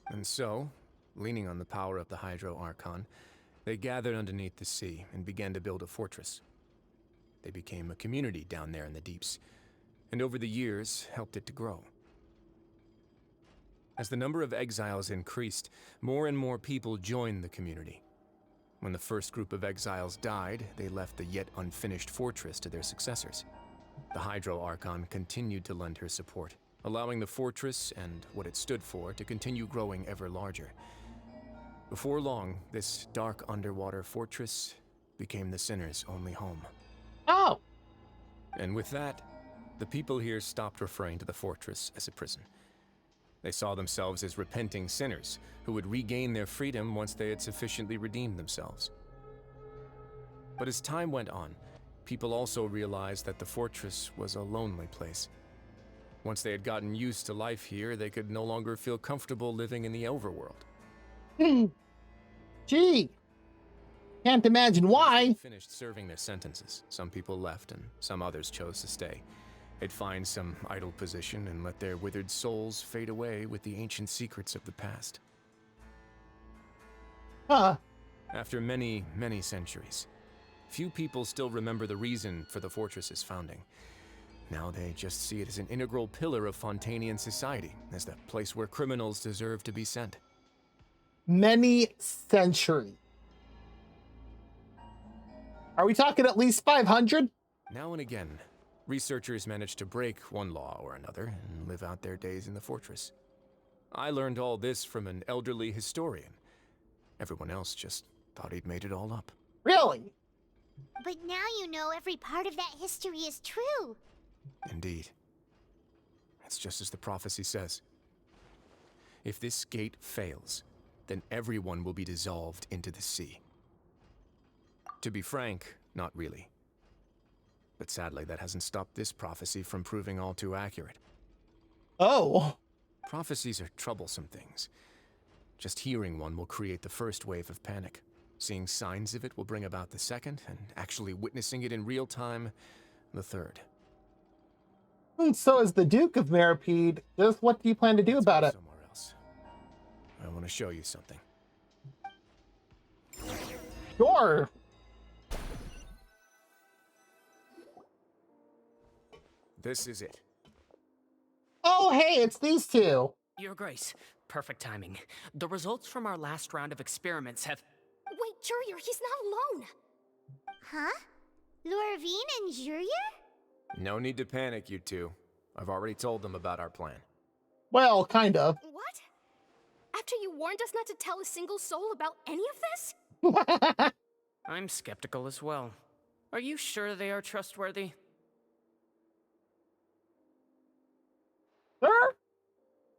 And so, leaning on the power of the Hydro Archon, they gathered underneath the sea and began to build a fortress. They became a community down there in the deeps, and over the years helped it to grow. As the number of exiles increased, more and more people joined the community. When the first group of exiles died, they left the yet unfinished fortress to their successors. The Hydro Archon continued to lend her support, allowing the fortress and what it stood for to continue growing ever larger. Before long, this dark underwater fortress became the sinner's only home. Oh! And with that, the people here stopped referring to the fortress as a prison. They saw themselves as repenting sinners who would regain their freedom once they had sufficiently redeemed themselves. But as time went on, people also realized that the fortress was a lonely place. Once they had gotten used to life here, they could no longer feel comfortable living in the overworld. Gee. Can't imagine why. Once they finished serving their sentences, some people left and some others chose to stay. They'd find some idle position and let their withered souls fade away with the ancient secrets of the past. After many, many centuries, few people still remember the reason for the fortress's founding. Now they just see it as an integral pillar of Fontainian society, as the place where criminals deserve to be sent. Many centuries. Are we talking at least 500? Now and again, researchers manage to break one law or another and live out their days in the fortress. I learned all this from an elderly historian. Everyone else just thought he'd made it all up. Really? But now you know every part of that history is true. Indeed. It's just as the prophecy says. If this gate fails, then everyone will be dissolved into the sea. To be frank, not really. But sadly, that hasn't stopped this prophecy from proving all too accurate. Oh. Prophecies are troublesome things. Just hearing one will create the first wave of panic. Seeing signs of it will bring about the second, and actually witnessing it in real time, the third. And so is the Duke of Meripede. Just what do you plan to do about it? Somewhere else. I want to show you something. Sure. This is it. Oh, hey, it's these two. Your Grace, perfect timing. The results from our last round of experiments have... Wait, Jurier, he's not alone. Huh? Lorvine and Jurier? No need to panic, you two. I've already told them about our plan. Well, kind of. What? After you warned us not to tell a single soul about any of this? I'm skeptical as well. Are you sure they are trustworthy? Sir,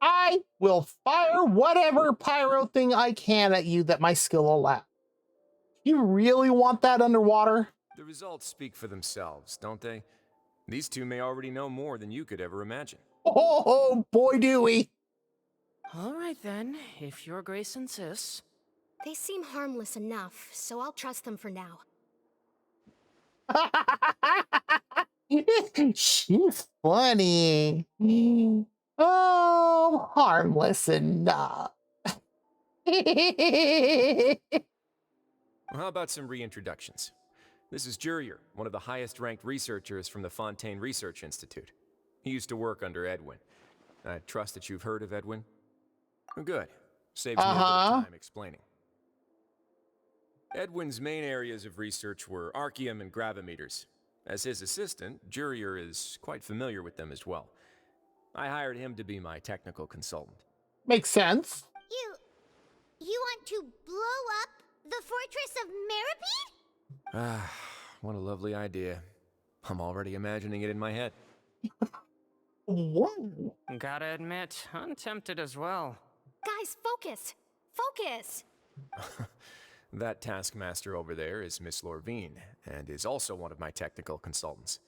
I will fire whatever pyro thing I can at you that my skill allows. You really want that underwater? The results speak for themselves, don't they? These two may already know more than you could ever imagine. Oh, boy, do we. All right then, if Your Grace insists. They seem harmless enough, so I'll trust them for now. She's funny. Oh, harmless enough. How about some reintroductions? This is Jurier, one of the highest-ranked researchers from the Fontaine Research Institute. He used to work under Edwin. I trust that you've heard of Edwin? Good. Saves me a bit of time explaining. Edwin's main areas of research were archaeum and gravimeters. As his assistant, Jurier is quite familiar with them as well. I hired him to be my technical consultant. Makes sense. You want to blow up the fortress of Meripede? Ah, what a lovely idea. I'm already imagining it in my head. Whoa. Gotta admit, I'm tempted as well. Guys, focus! Focus! That taskmaster over there is Miss Lorvine, and is also one of my technical consultants.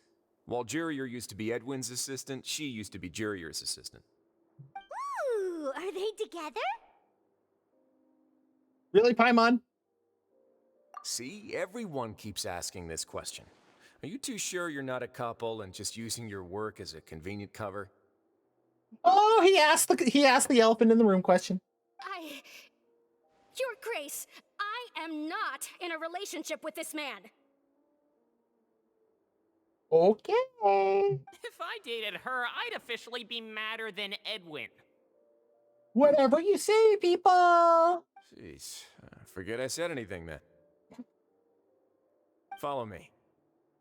While Jurier used to be Edwin's assistant, she used to be Jurier's assistant. Ooh, are they together? Really, Paimon? See, everyone keeps asking this question. Are you too sure you're not a couple and just using your work as a convenient cover? Oh, he asked the elephant in the room question. Your Grace, I am not in a relationship with this man. Okay. If I dated her, I'd officially be madder than Edwin. Whatever you say, people. Jeez, forget I said anything then. Follow me.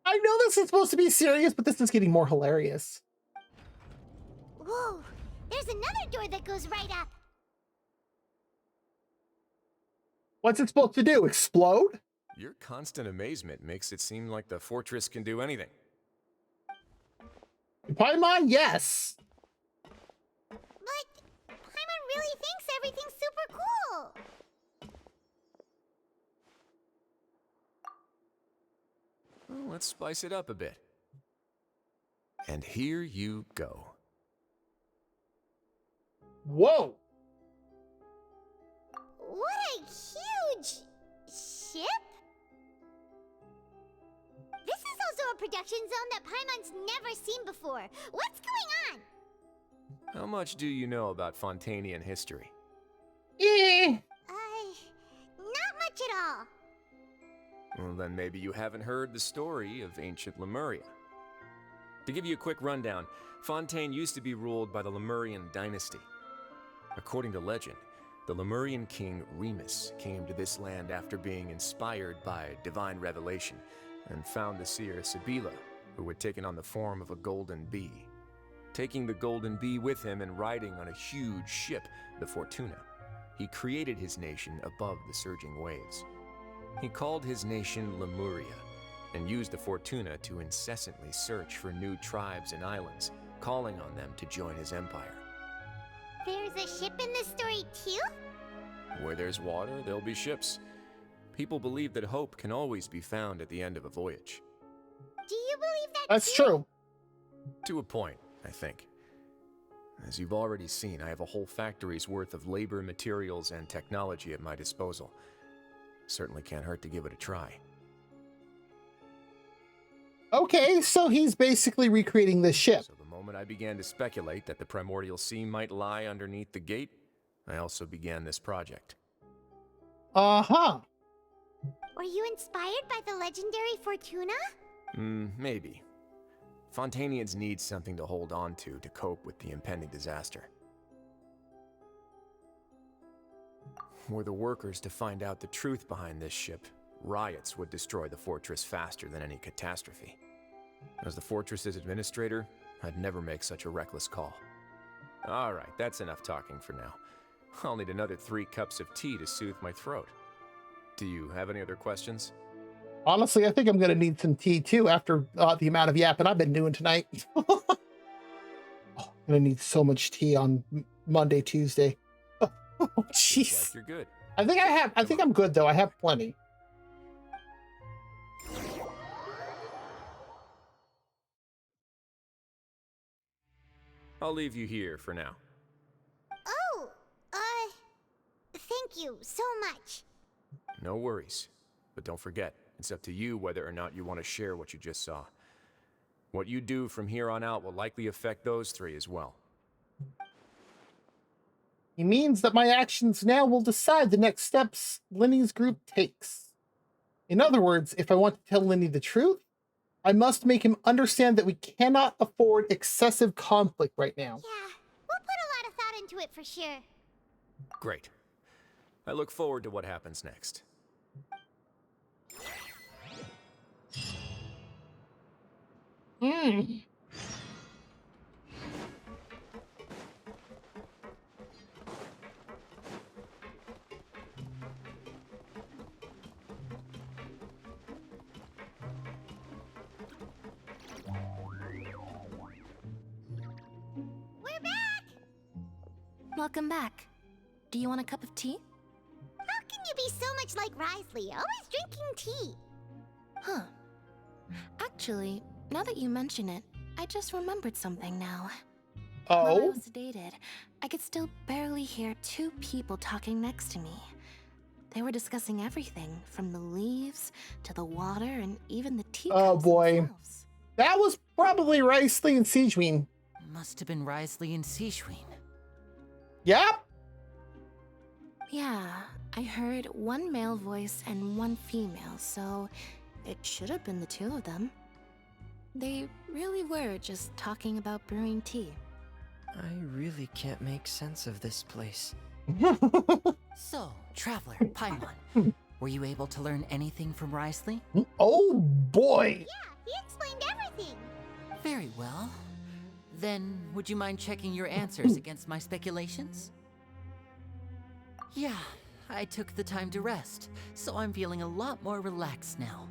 I know this is supposed to be serious, but this is getting more hilarious. Whoa, there's another door that goes right up. What's it supposed to do? Explode? Your constant amazement makes it seem like the fortress can do anything. Paimon, yes. But Paimon really thinks everything's super cool. Well, let's spice it up a bit. And here you go. Whoa. What a huge ship! This is also a production zone that Paimon's never seen before. What's going on? How much do you know about Fontainian history? Not much at all. Well, then maybe you haven't heard the story of ancient Lemuria. To give you a quick rundown, Fontaine used to be ruled by the Lemurian dynasty. According to legend, the Lemurian king Remus came to this land after being inspired by divine revelation and found the seer Sibila, who had taken on the form of a golden bee. taking the Golden Bee with him and riding on a huge ship, the Fortuna. He created his nation above the surging waves. He called his nation Lemuria, and used the Fortuna to incessantly search for new tribes and islands, calling on them to join his empire. There's a ship in this story too? Where there's water, there'll be ships. People believe that hope can always be found at the end of a voyage. Do you believe that That's too? true. To a point, I think. As you've already seen, I have a whole factory's worth of labor, materials, and technology at my disposal. Certainly can't hurt to give it a try. Okay, so he's basically recreating this ship. So the moment I began to speculate that the primordial sea might lie underneath the gate, I also began this project. Uh-huh. Were you inspired by the legendary Fortuna? Maybe. Fontanians need something to hold on to cope with the impending disaster. Were the workers to find out the truth behind this ship, riots would destroy the fortress faster than any catastrophe. As the fortress's administrator, I'd never make such a reckless call. Alright, that's enough talking for now. I'll need another 3 cups of tea to soothe my throat. Do you have any other questions? Honestly, I think I'm going to need some tea too after the amount of yapping I've been doing tonight. Oh, I'm going to need so much tea on Monday, Tuesday. Oh, jeez. Like you're good. I think I'm good though. I have plenty. I'll leave you here for now. Oh, thank you so much. No worries. But don't forget, it's up to you whether or not you want to share what you just saw. What you do from here on out will likely affect those 3 as well. He means that my actions now will decide the next steps Lenny's group takes. In other words, if I want to tell Lenny the truth, I must make him understand that we cannot afford excessive conflict right now. Yeah, we'll put a lot of thought into it for sure. Great. I look forward to what happens next. We're back! Welcome back. Do you want a cup of tea? How can you be so much like Risley, always drinking tea? Huh. Actually, now that you mention it, I just remembered something now. When I Oh? was sedated, I could still barely hear 2 people talking next to me. They were discussing everything, from the leaves to the water and even the teacups. Oh boy. themselves. That was probably Risley and Siegeween. Must have been Risley and Siegeween. Yep. Yeah, I heard 1 male voice and 1 female, so it should have been the 2 of them. They really were just talking about brewing tea. I really can't make sense of this place. So, Traveler, Paimon, were you able to learn anything from Risley? Oh boy. Yeah, he explained everything. Very well. Then, would you mind checking your answers against my speculations? Yeah, I took the time to rest, so I'm feeling a lot more relaxed now.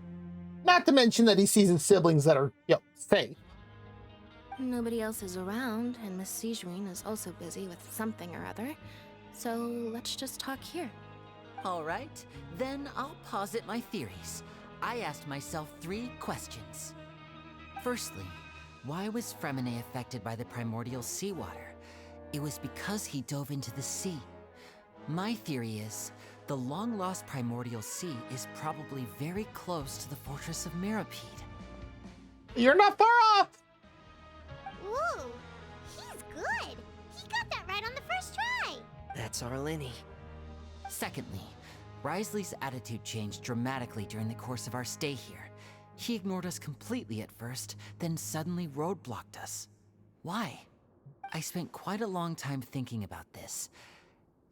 Not to mention that he sees his siblings that are, safe. Nobody else is around, and Miss Siegeween is also busy with something or other, so let's just talk here. All right, then I'll posit my theories. I asked myself 3 questions. Firstly, why was Fremine affected by the primordial seawater? It was because he dove into the sea. My theory is, the long-lost primordial sea is probably very close to the fortress of Mirapede. You're not far off. Ooh, he's good. He got that right on the first try. That's our Lenny. Secondly, Risley's attitude changed dramatically during the course of our stay here. He ignored us completely at first, then suddenly roadblocked us. Why? I spent quite a long time thinking about this.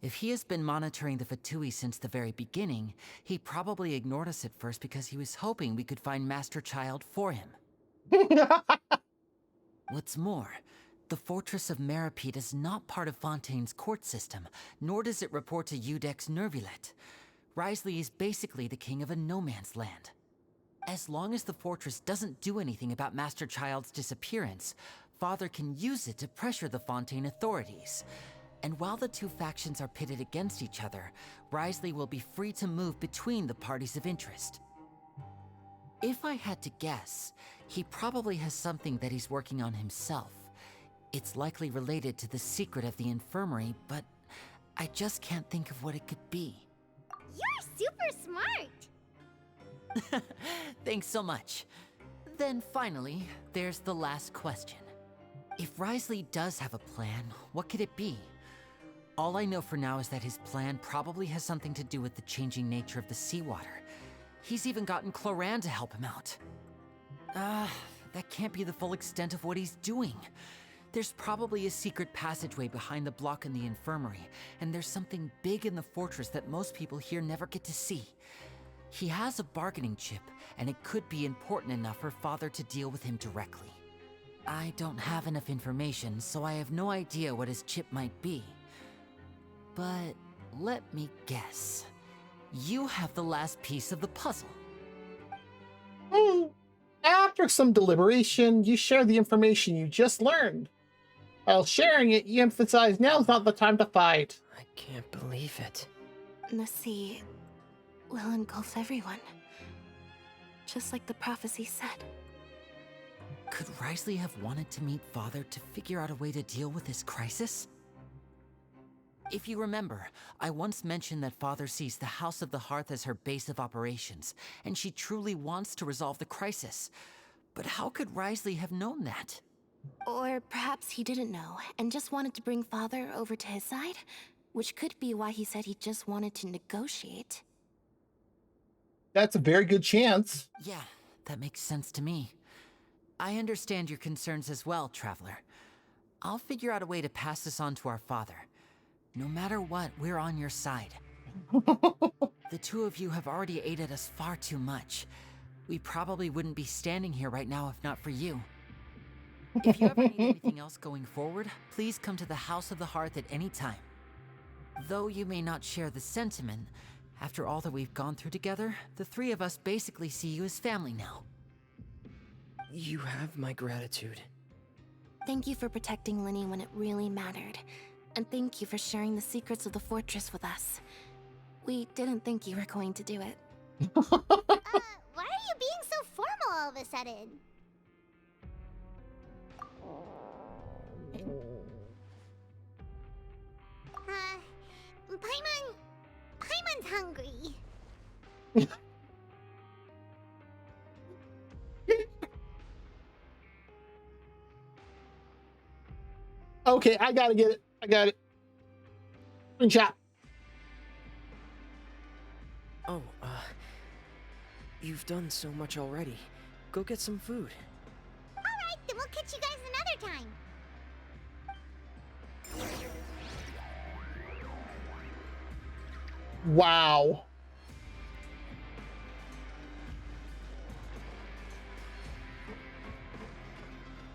If he has been monitoring the Fatui since the very beginning, he probably ignored us at first because he was hoping we could find Master Child for him. What's more, The Fortress of Meripede is not part of Fontaine's court system, nor does it report to Udex Nervulet. Wriothesley is basically the king of a no-man's land. As long as the fortress doesn't do anything about Master Child's disappearance, Father can use it to pressure the Fontaine authorities. And while the two factions are pitted against each other, Wriothesley will be free to move between the parties of interest. If I had to guess, he probably has something that he's working on himself. It's likely related to the secret of the infirmary, but I just can't think of what it could be. You're super smart! Thanks so much. Then finally, there's the last question. If Wriothesley does have a plan, what could it be? All I know for now is that his plan probably has something to do with the changing nature of the seawater. He's even gotten Cloran to help him out. That can't be the full extent of what he's doing. There's probably a secret passageway behind the block in the infirmary, and there's something big in the fortress that most people here never get to see. He has a bargaining chip, and it could be important enough for Father to deal with him directly. I don't have enough information, so I have no idea what his chip might be. But let me guess. You have the last piece of the puzzle. After some deliberation, you share the information you just learned. While sharing it, you emphasize now's not the time to fight. I can't believe it. The sea will engulf everyone. Just like the prophecy said. Could Wriothesley have wanted to meet Father to figure out a way to deal with this crisis? If you remember, I once mentioned that Father sees the House of the Hearth as her base of operations, and she truly wants to resolve the crisis. But how could Wriothesley have known that? Or perhaps he didn't know, and just wanted to bring Father over to his side? Which could be why he said he just wanted to negotiate. That's a very good chance. Yeah, that makes sense to me. I understand your concerns as well, Traveler. I'll figure out a way to pass this on to our father. No matter what, we're on your side. The two of you have already aided us far too much. We probably wouldn't be standing here right now if not for you. If you ever need anything else going forward, please come to the House of the Hearth at any time. Though you may not share the sentiment, after all that we've gone through together, the three of us basically see you as family now. You have my gratitude. Thank you for protecting Linny when it really mattered. And thank you for sharing the secrets of the fortress with us. We didn't think you were going to do it. Why are you being so formal all of a sudden? Paimon's hungry. Okay, I gotta get it. I got it. Screenshot. Oh, you've done so much already. Go get some food. Alright, then we'll catch you guys another time. Wow.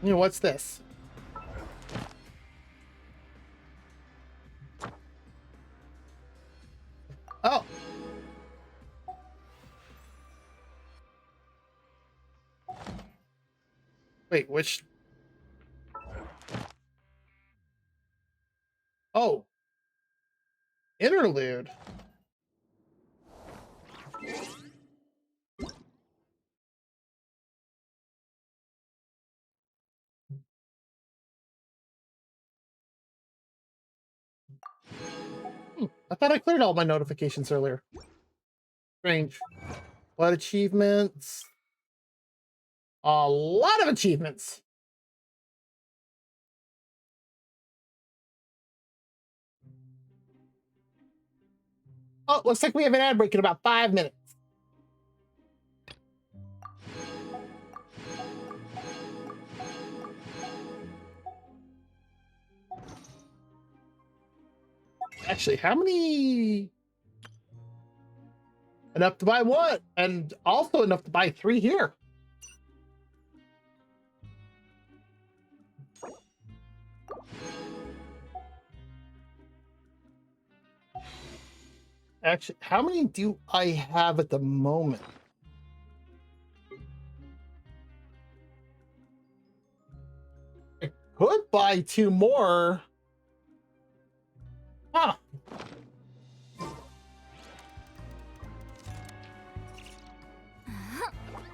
You know, what's this? Oh. Wait, which? Oh. Interlude. I thought I cleared all my notifications earlier. Strange. What achievements? A lot of achievements. Oh, looks like we have an ad break in about 5 minutes. Actually, how many? Enough to buy one, and also enough to buy 3 here. Actually, how many do I have at the moment? I could buy 2 more. Huh.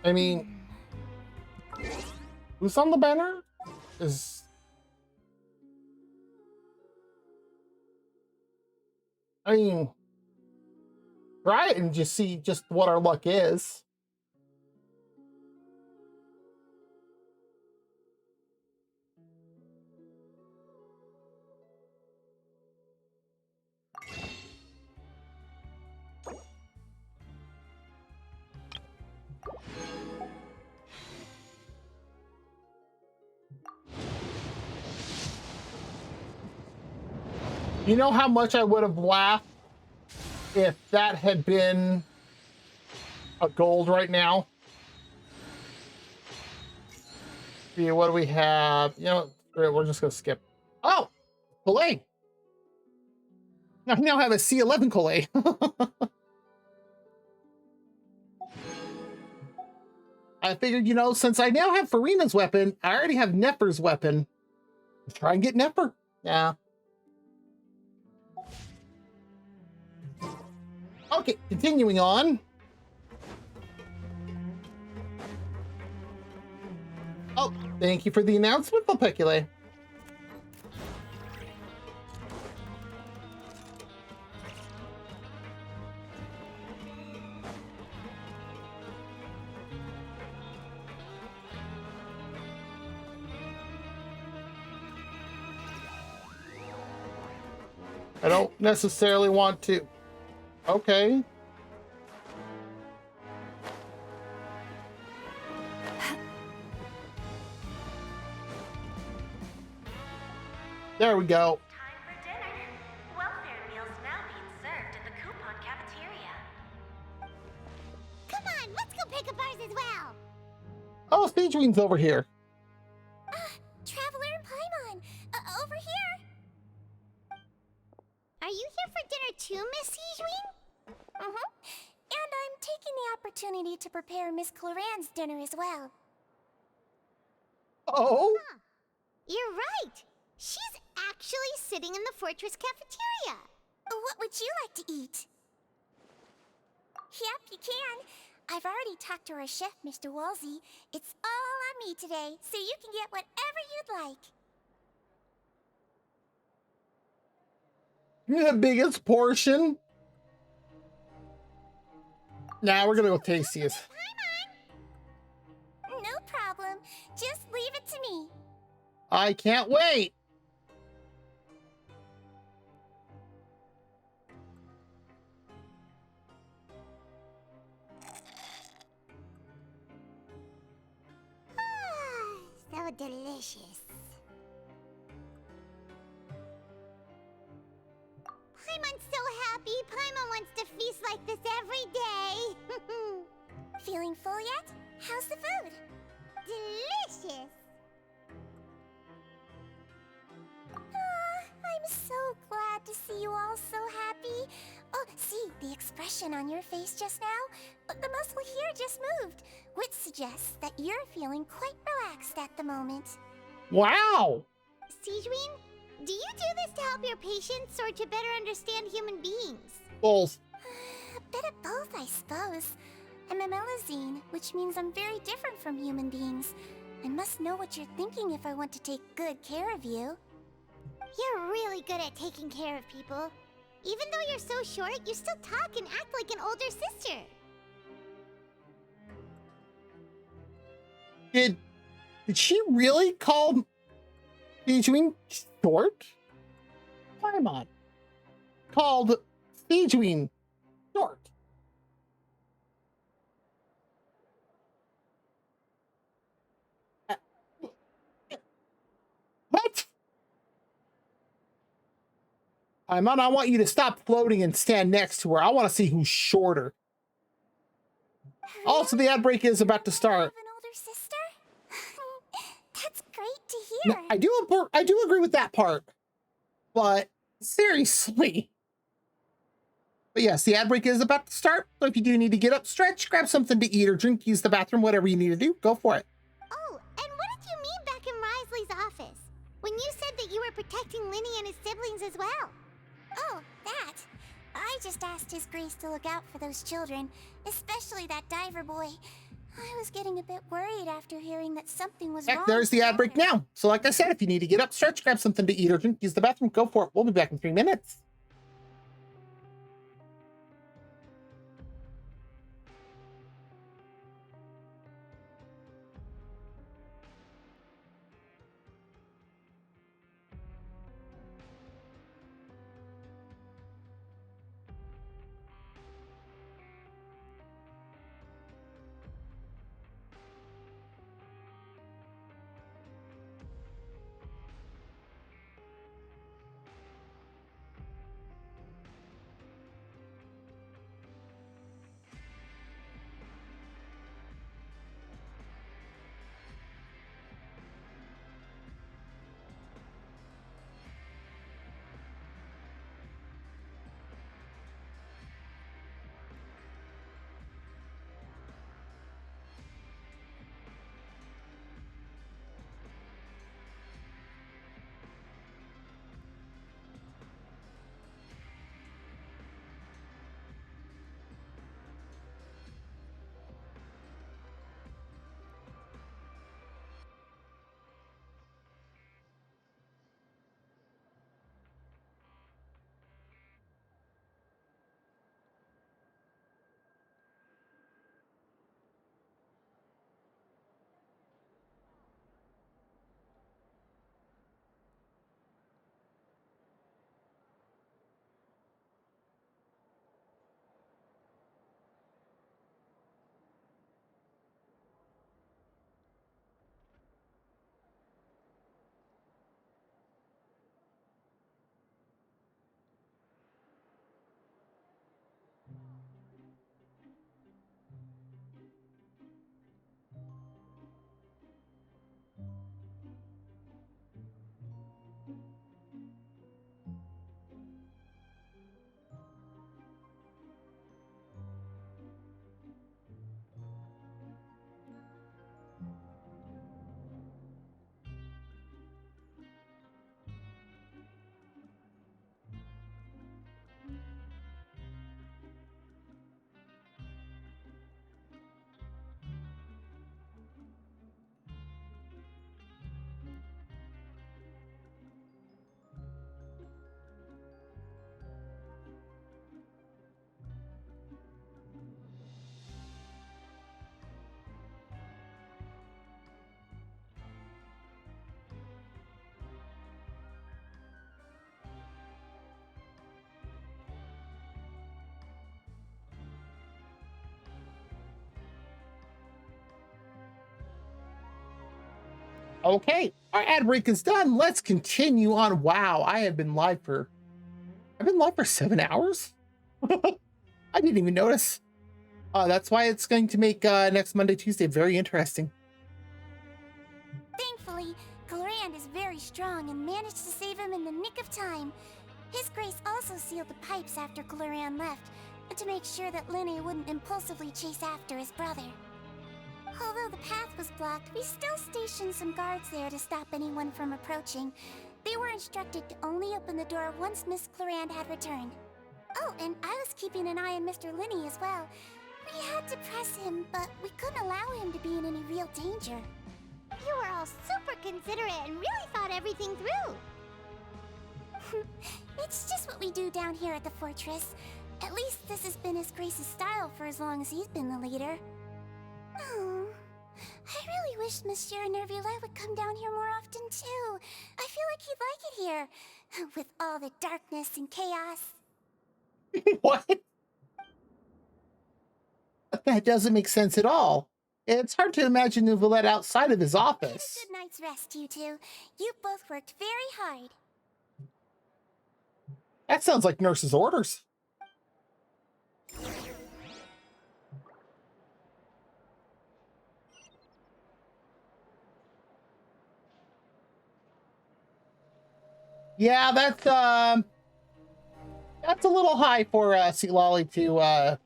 I mean, who's on the banner? I mean, try it and just see just what our luck is. You know how much I would have laughed if that had been a gold right now? See, what do we have? You know, we're just gonna skip. Oh, Collet. I now have a C11 Collet. I figured, you know, since I now have Farina's weapon, I already have Nefer's weapon. Let's try and get Nefer. Yeah. Okay, continuing on. Oh, thank you for the announcement, Popecule. I don't necessarily want to. Okay. There we go. Time for dinner. Welfare meals now being served in the coupon cafeteria. Come on, let's go pick up ours as well. Oh, Stage over here. Traveler and Paimon, over here. Are you here for dinner too, Miss Sijween? And I'm taking the opportunity to prepare Miss Cloran's dinner as well. Oh? Huh. You're right. She's actually sitting in the fortress cafeteria. What would you like to eat? Yep, you can. I've already talked to our chef, Mr. Walsey. It's all on me today, so you can get whatever you'd like. Give me the biggest portion. Nah, we're gonna go tastiest. No problem. Just leave it to me. I can't wait. So delicious. Paimon's so happy. Paimon wants to feast like this every day. Feeling full yet? How's the food? Delicious. I'm so glad to see you all so happy. Oh, see, the expression on your face just now? The muscle here just moved, which suggests that you're feeling quite relaxed at the moment. Wow. Sijween, do you do this to help your patients or to better understand human beings? Both. A bit of both, I suppose. I'm a Melazine, which means I'm very different from human beings. I must know what you're thinking if I want to take good care of you. You're really good at taking care of people. Even though you're so short, you still talk and act like an older sister. Did she really call Sijween short? Paimon called Sijween short. What? Paimon, I want you to stop floating and stand next to her. I want to see who's shorter. Also, the ad break is about to start. An older sister? That's great to hear. No, I do agree with that part. But seriously. But yes, the ad break is about to start. So if you do need to get up, stretch, grab something to eat or drink, use the bathroom, whatever you need to do, go for it. Oh, and what did you mean back in Risley's office? When you said that you were protecting Linny and his siblings as well? Oh, that. I just asked His Grace to look out for those children, especially that diver boy. I was getting a bit worried after hearing that something was wrong. There's the ad break now. So like I said, if you need to get up, stretch, grab something to eat or drink, use the bathroom, go for it. We'll be back in 3 minutes. Okay, our ad break is done. Let's continue on. Wow, I've been live for 7 hours. I didn't even notice. That's why it's going to make next Monday, Tuesday very interesting. Thankfully, Glorand is very strong and managed to save him in the nick of time. His Grace also sealed the pipes after Glorand left, to make sure that Linny wouldn't impulsively chase after his brother. Although the path was blocked, we still stationed some guards there to stop anyone from approaching. They were instructed to only open the door once Miss Glorand had returned. Oh, and I was keeping an eye on Mr. Linny as well. We had to press him, but we couldn't allow him to be in any real danger. You were all super considerate and really thought everything through. It's just what we do down here at the fortress. At least this has been His Grace's style for as long as he's been the leader. Oh, I really wish Monsieur Nervula would come down here more often too. I feel like he'd like it here, with all the darkness and chaos. What? That doesn't make sense at all. It's hard to imagine Neuvillette outside of his office. Good night's rest, you two. You both worked very hard. That sounds like nurse's orders. Yeah, that's That's a little high for Sea Lolly to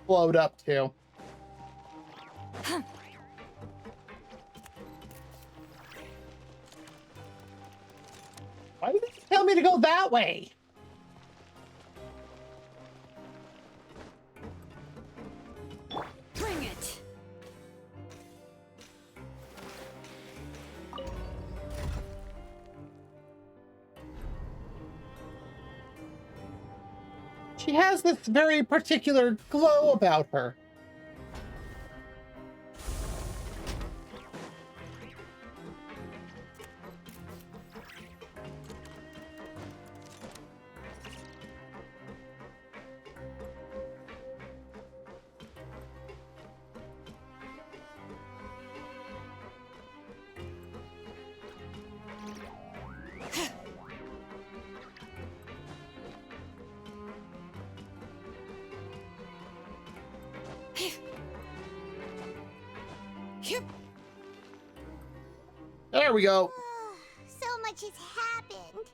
float up to. Why did they tell me to go that way? Bring it! She has this very particular glow about her. There we go. So much has happened.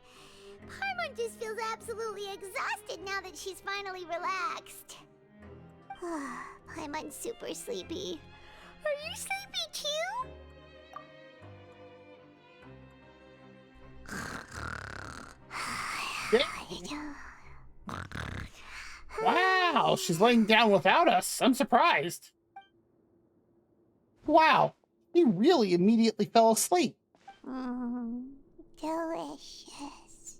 Paimon just feels absolutely exhausted now that she's finally relaxed. Paimon's super sleepy. Are you sleepy too? Wow, she's laying down without us. I'm surprised. Wow, he really immediately fell asleep. Delicious.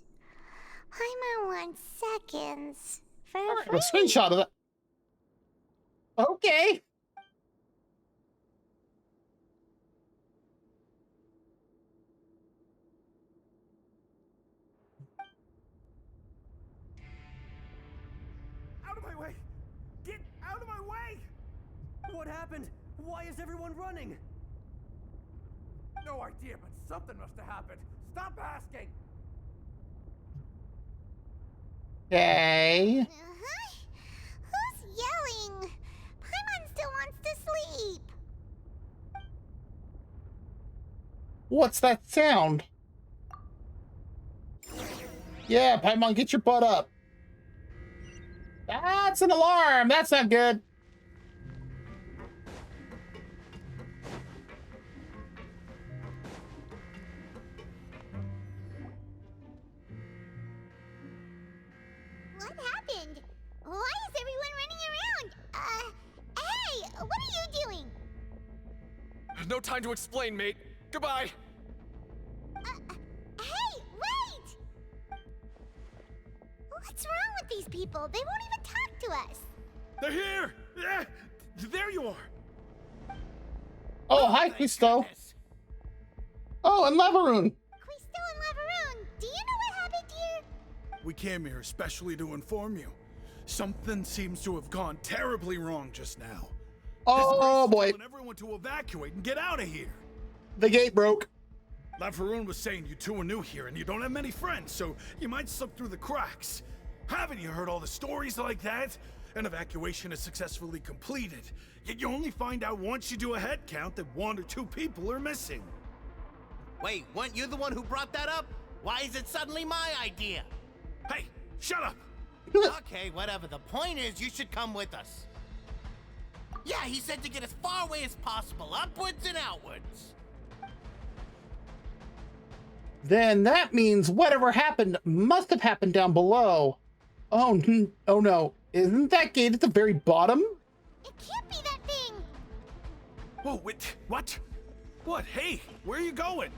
Paimon wants seconds for All free. right, a screenshot of that. Okay. Out of my way! Get out of my way! What happened? Why is everyone running? No idea, but something must have happened. Stop asking! Okay. Who's yelling? Paimon still wants to sleep. What's that sound? Yeah, Paimon, get your butt up. That's an alarm. That's not good. What happened? Why is everyone running around? Hey, what are you doing? No time to explain, mate. Goodbye. Hey, wait! What's wrong with these people? They won't even talk to us. They're here! Yeah, there you are! Oh, hi, Quisto. Oh, and Leveroon. Quisto and Leveroon, do you know what happened here? We came here especially to inform you. Something seems to have gone terribly wrong just now. Oh, boy. Telling everyone to evacuate and get out of here. The gate broke. Laveroon was saying you two are new here and you don't have many friends, so you might slip through the cracks. Haven't you heard all the stories like that? An evacuation is successfully completed, yet you only find out once you do a head count that 1 or 2 people are missing. Wait, weren't you the one who brought that up? Why is it suddenly my idea? Hey, shut up! Okay, whatever. The point is, you should come with us. Yeah, he said to get as far away as possible, upwards and outwards. Then that means whatever happened must have happened down below. Oh, oh no. Isn't that gate at the very bottom? It can't be that thing. Whoa, wait, what? What? Hey, where are you going?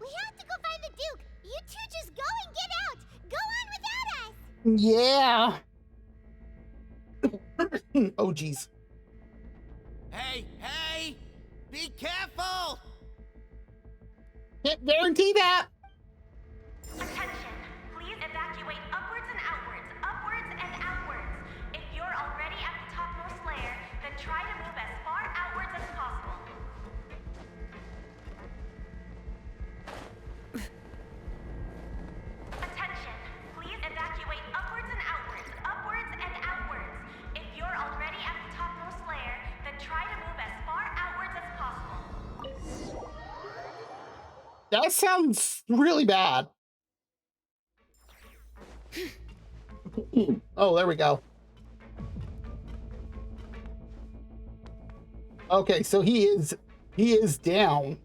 We have to go find the Duke. You two just go and get out. Go on without us. Yeah. Oh, jeez. Hey, hey! Be careful! Can't guarantee that. Attention! Please evacuate upwards and outwards, upwards and outwards. If you're already at the topmost layer, then try to move as far outwards as possible. Attention! Please evacuate upwards and outwards, upwards and outwards. If you're already at the topmost layer, then try to move as far outwards as possible. That sounds really bad. Oh, there we go. Okay, so he is down.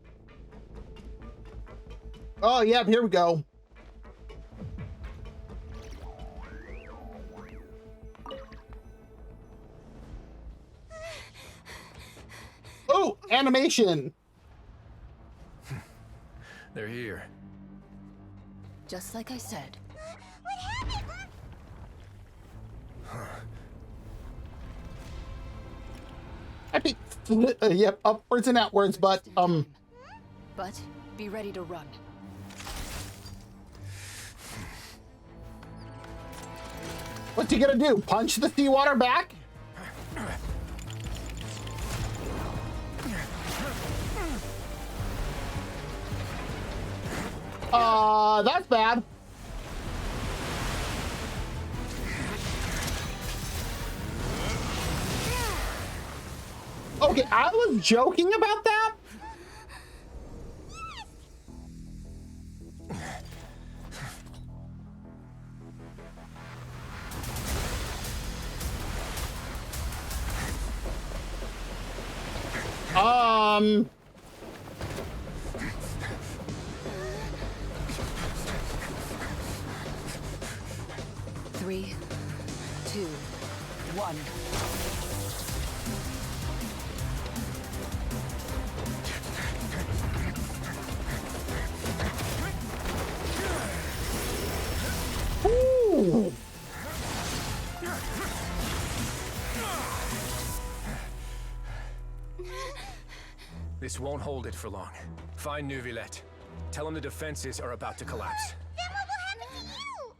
Oh, yeah, here we go. Oh, animation. They're here. Just like I said. I think, yep, upwards and outwards, but, But be ready to run. What's he gonna do? Punch the seawater back? That's bad. Okay, I was joking about that. Three, two, one. Ooh. This won't hold it for long. Find Neuvillette. Tell him the defenses are about to collapse. Then what will happen to you?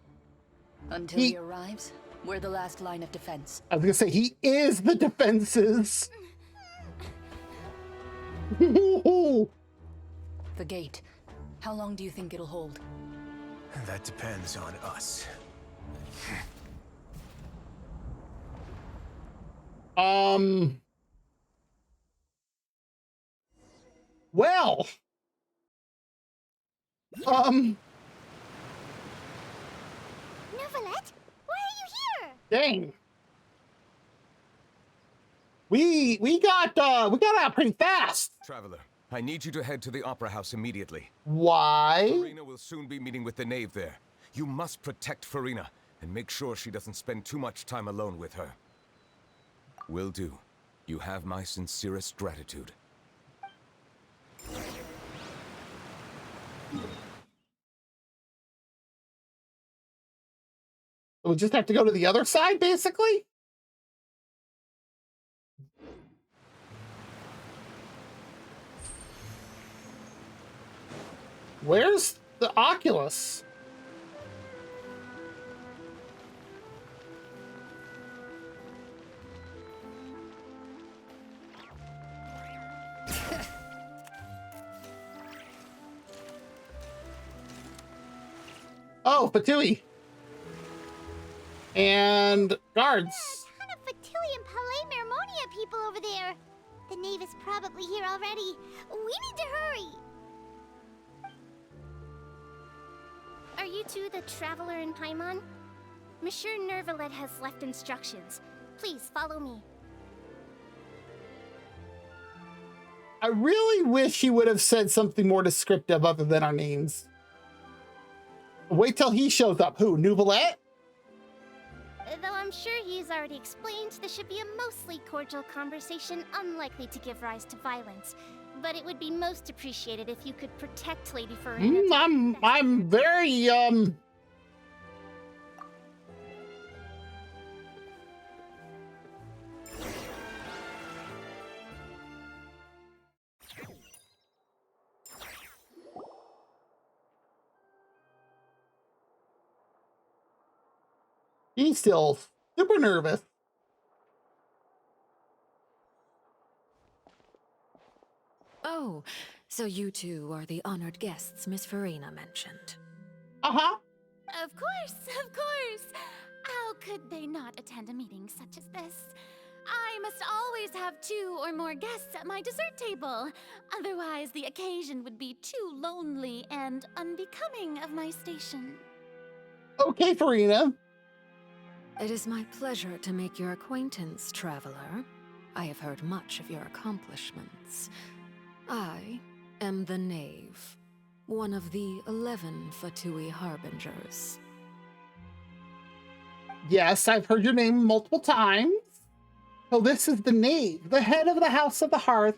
Until he arrives, we're the last line of defense. I was gonna say, he is the defenses. The gate. How long do you think it'll hold? That depends on us. Well. Neuvillette? Why are you here? Dang. We got out pretty fast. Traveler, I need you to head to the Opera House immediately. Why? Farina will soon be meeting with the Knave there. You must protect Farina and make sure she doesn't spend too much time alone with her. Will do. You have my sincerest gratitude. We just have to go to the other side, basically? Where's the Oculus? Oh, Fatui. And guards. A ton of Fatui and Palais Mermonia people over there. The Knave is probably here already. We need to hurry. Are you two the Traveler and Paimon? Monsieur Neuvillette has left instructions. Please follow me. I really wish he would have said something more descriptive other than our names. Wait till he shows up. Who? Neuvillette? Though I'm sure he's already explained, this should be a mostly cordial conversation, unlikely to give rise to violence. But it would be most appreciated if you could protect Lady Farina. I'm very, he's still super nervous. Oh, so you two are the honored guests Miss Farina mentioned. Uh-huh. Of course, of course. How could they not attend a meeting such as this? I must always have 2 or more guests at my dessert table. Otherwise, the occasion would be too lonely and unbecoming of my station. Okay, Farina. It is my pleasure to make your acquaintance, traveler. I have heard much of your accomplishments. I am the Knave, one of the 11 Fatui Harbingers. Yes, I've heard your name multiple times. So this is the Knave, the head of the House of the Hearth,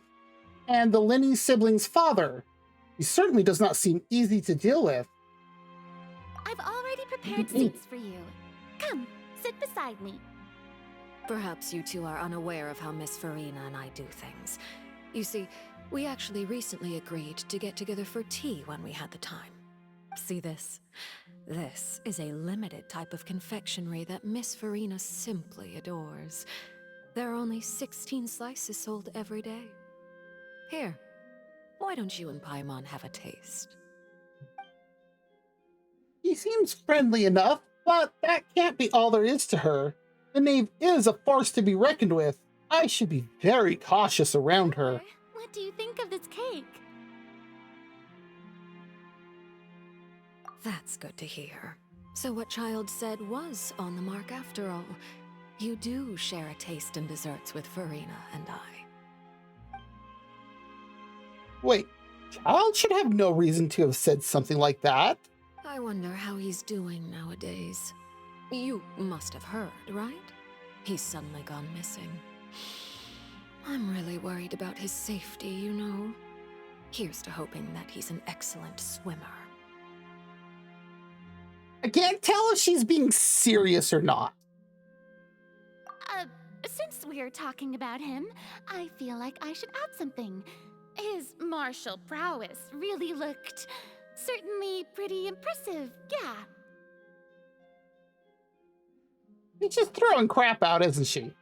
and the Lenny siblings' father. He certainly does not seem easy to deal with. I've already prepared seats for you. Come, sit beside me. Perhaps you two are unaware of how Miss Farina and I do things. You see, we actually recently agreed to get together for tea when we had the time. See this? This is a limited type of confectionery that Miss Farina simply adores. There are only 16 slices sold every day. Here, why don't you and Paimon have a taste? He seems friendly enough, but that can't be all there is to her. The Knave is a force to be reckoned with. I should be very cautious around her. What do you think of this cake? That's good to hear. So what Child said was on the mark after all. You do share a taste in desserts with Farina and I. Wait, Child should have no reason to have said something like that. I wonder how he's doing nowadays. You must have heard, right? He's suddenly gone missing. I'm really worried about his safety, you know. Here's to hoping that he's an excellent swimmer. I can't tell if she's being serious or not. Since we're talking about him, I feel like I should add something. His martial prowess really looked certainly pretty impressive, yeah. She's just throwing crap out, isn't she?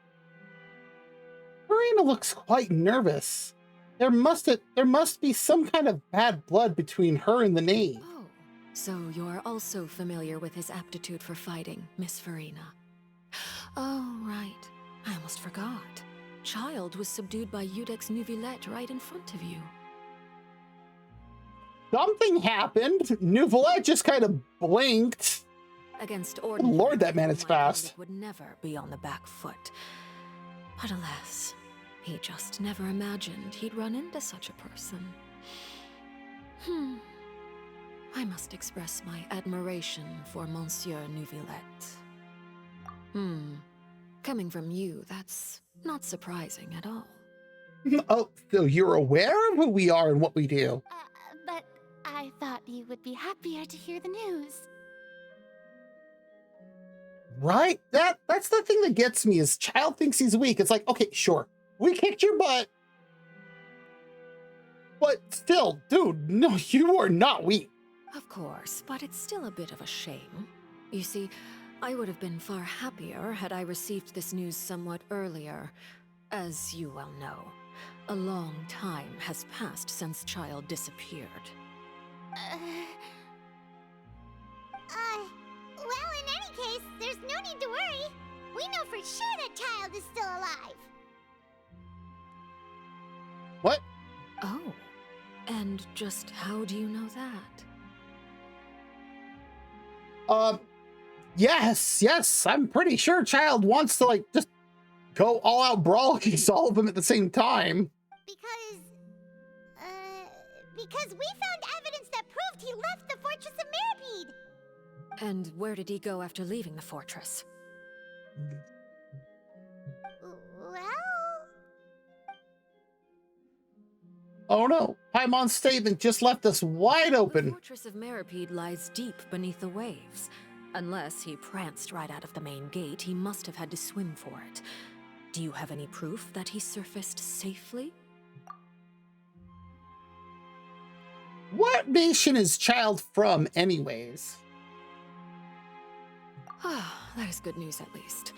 Farina looks quite nervous. There must be some kind of bad blood between her and the Knave. Oh, so you're also familiar with his aptitude for fighting, Miss Farina. Oh, right. I almost forgot. Child was subdued by Udex Neuvillette right in front of you. Something happened. Neuvillette just kind of blinked. Against ordinary, Lord, that man is fast. Would never be on the back foot. But alas, he just never imagined he'd run into such a person. I must express my admiration for Monsieur Neuvillette. Coming from you, that's not surprising at all. Oh, so you're aware of who we are and what we do? But I thought you would be happier to hear the news. Right? That's the thing that gets me is Child thinks he's weak. It's like, okay, sure, we kicked your butt. But still, dude, no, you are not weak. Of course, but it's still a bit of a shame. You see, I would have been far happier had I received this news somewhat earlier. As you well know, a long time has passed since Child disappeared. Well, in any case, there's no need to worry. We know for sure that Child is still alive. What? Oh, and just how do you know that? Yes, I'm pretty sure Child wants to, like, just go all out brawl against all of them at the same time. Because we found evidence that proved he left the Fortress of Mirapede. And where did he go after leaving the fortress? Well... Oh no, Paimon's statement just left us wide open. The Fortress of Mirapede lies deep beneath the waves. Unless he pranced right out of the main gate, he must have had to swim for it. Do you have any proof that he surfaced safely? What nation is Child from, anyways? Ah, that is good news at least.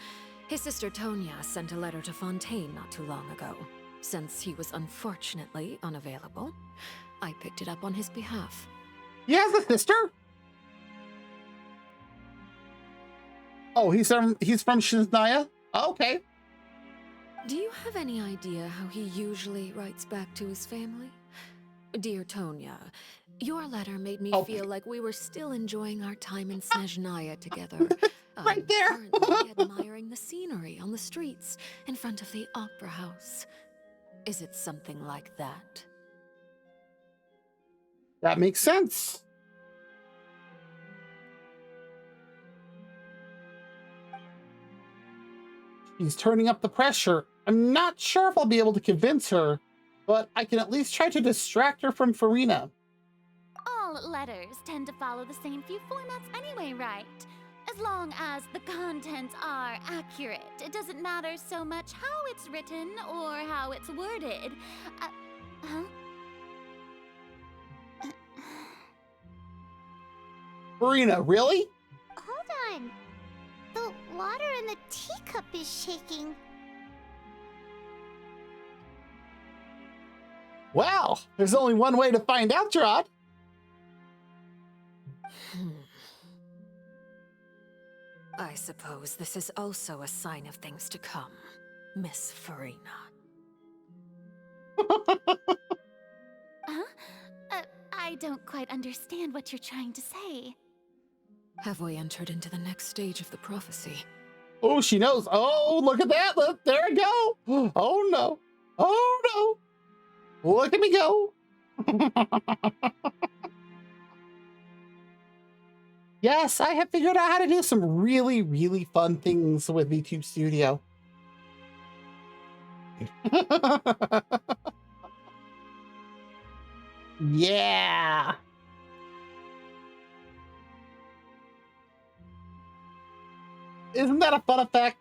His sister Tonya sent a letter to Fontaine not too long ago. Since he was unfortunately unavailable, I picked it up on his behalf. He has a sister? Oh, he's from Shiznaya? Oh, okay. Do you have any idea how he usually writes back to his family? Dear Tonya, your letter made me feel like we were still enjoying our time in Snezhnaya together. I'm currently admiring the scenery on the streets in front of the opera house. Is it something like that? That makes sense. She's turning up the pressure. I'm not sure if I'll be able to convince her, but I can at least try to distract her from Farina. All letters tend to follow the same few formats anyway, right? As long as the contents are accurate, it doesn't matter so much how it's written or how it's worded. Huh? Farina, really? Hold on. The water in the teacup is shaking. Well, there's only one way to find out, Gerard. I suppose this is also a sign of things to come, Miss Farina. Huh? I don't quite understand what you're trying to say. Have we entered into the next stage of the prophecy? Oh, she knows. Oh, look at that. Look, there I go. Oh, no. Oh, no. Look at me go. Yes, I have figured out how to do some really, really fun things with VTube Studio. Yeah. Isn't that a fun effect?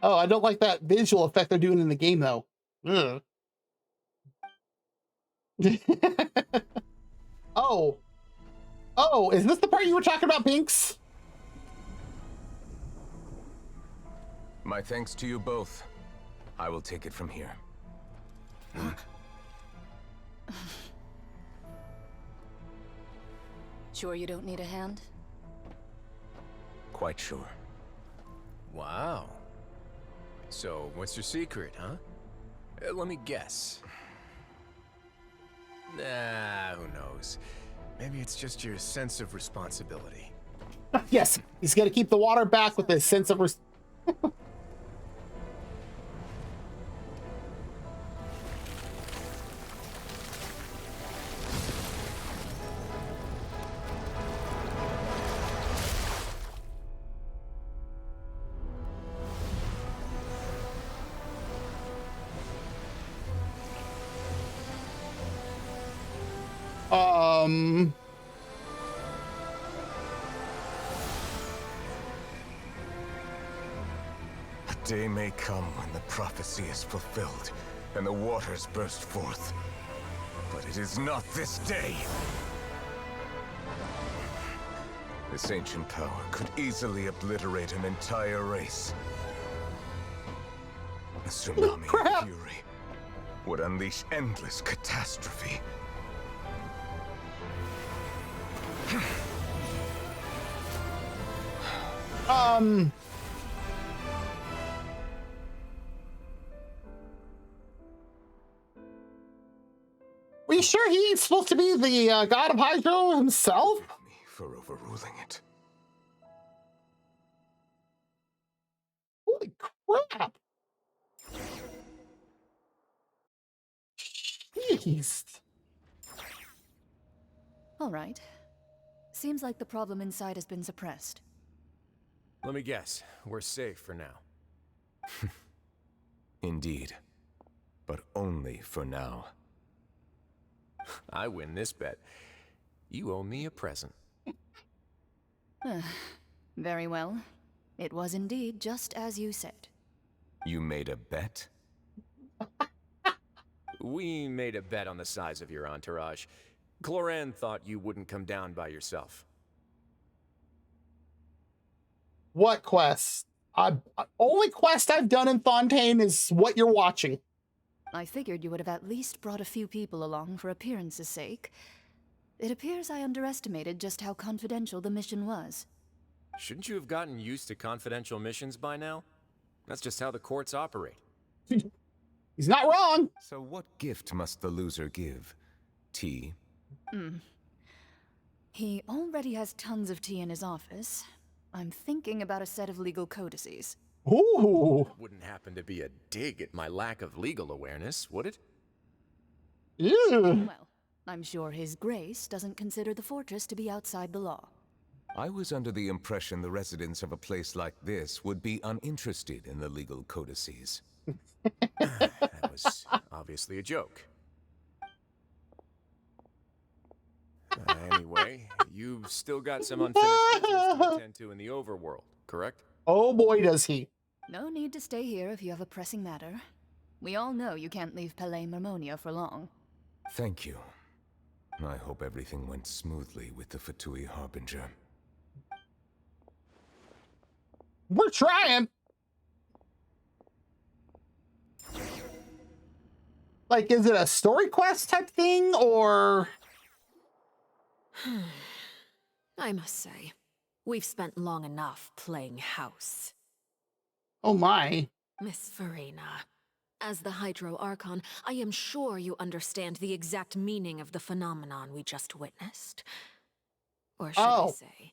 Oh, I don't like that visual effect they're doing in the game, though. Ugh. Oh. Oh, is this the part you were talking about, Binks? My thanks to you both. I will take it from here. Sure you don't need a hand? Quite sure. Wow. So, what's your secret, huh? Let me guess. Nah, who knows? Maybe it's just your sense of responsibility. Yes, he's gonna keep the water back with his sense of A day may come when the prophecy is fulfilled and the waters burst forth. But it is not this day. This ancient power could easily obliterate an entire race. A tsunami of fury would unleash endless catastrophe. Are you sure he ain't supposed to be the god of Hydro himself? Me for overruling it. Holy crap! Jeez. All right. Seems like the problem inside has been suppressed. Let me guess. We're safe for now. Indeed. But only for now. I win this bet. You owe me a present. Very well. It was indeed just as you said. You made a bet? We made a bet on the size of your entourage. Cloran thought you wouldn't come down by yourself. What quest? Only quest I've done in Fontaine is what you're watching. I figured you would have at least brought a few people along for appearance's sake. It appears I underestimated just how confidential the mission was. Shouldn't you have gotten used to confidential missions by now? That's just how the courts operate. He's not wrong. So what gift must the loser give? Tea? He already has tons of tea in his office. I'm thinking about a set of legal codices. Ooh. That wouldn't happen to be a dig at my lack of legal awareness, would it? Ew. Well, I'm sure His Grace doesn't consider the fortress to be outside the law. I was under the impression the residents of a place like this would be uninterested in the legal codices. That was obviously a joke. Anyway, you've still got some unfinished business to attend to in the overworld, correct? Oh boy, does he. No need to stay here if you have a pressing matter. We all know you can't leave Palais Mermonia for long. Thank you. I hope everything went smoothly with the Fatui Harbinger. We're trying. Like, is it a story quest type thing, or? I must say, we've spent long enough playing house. Oh my. Miss Farina, as the Hydro Archon, I am sure you understand the exact meaning of the phenomenon we just witnessed. Or should I say,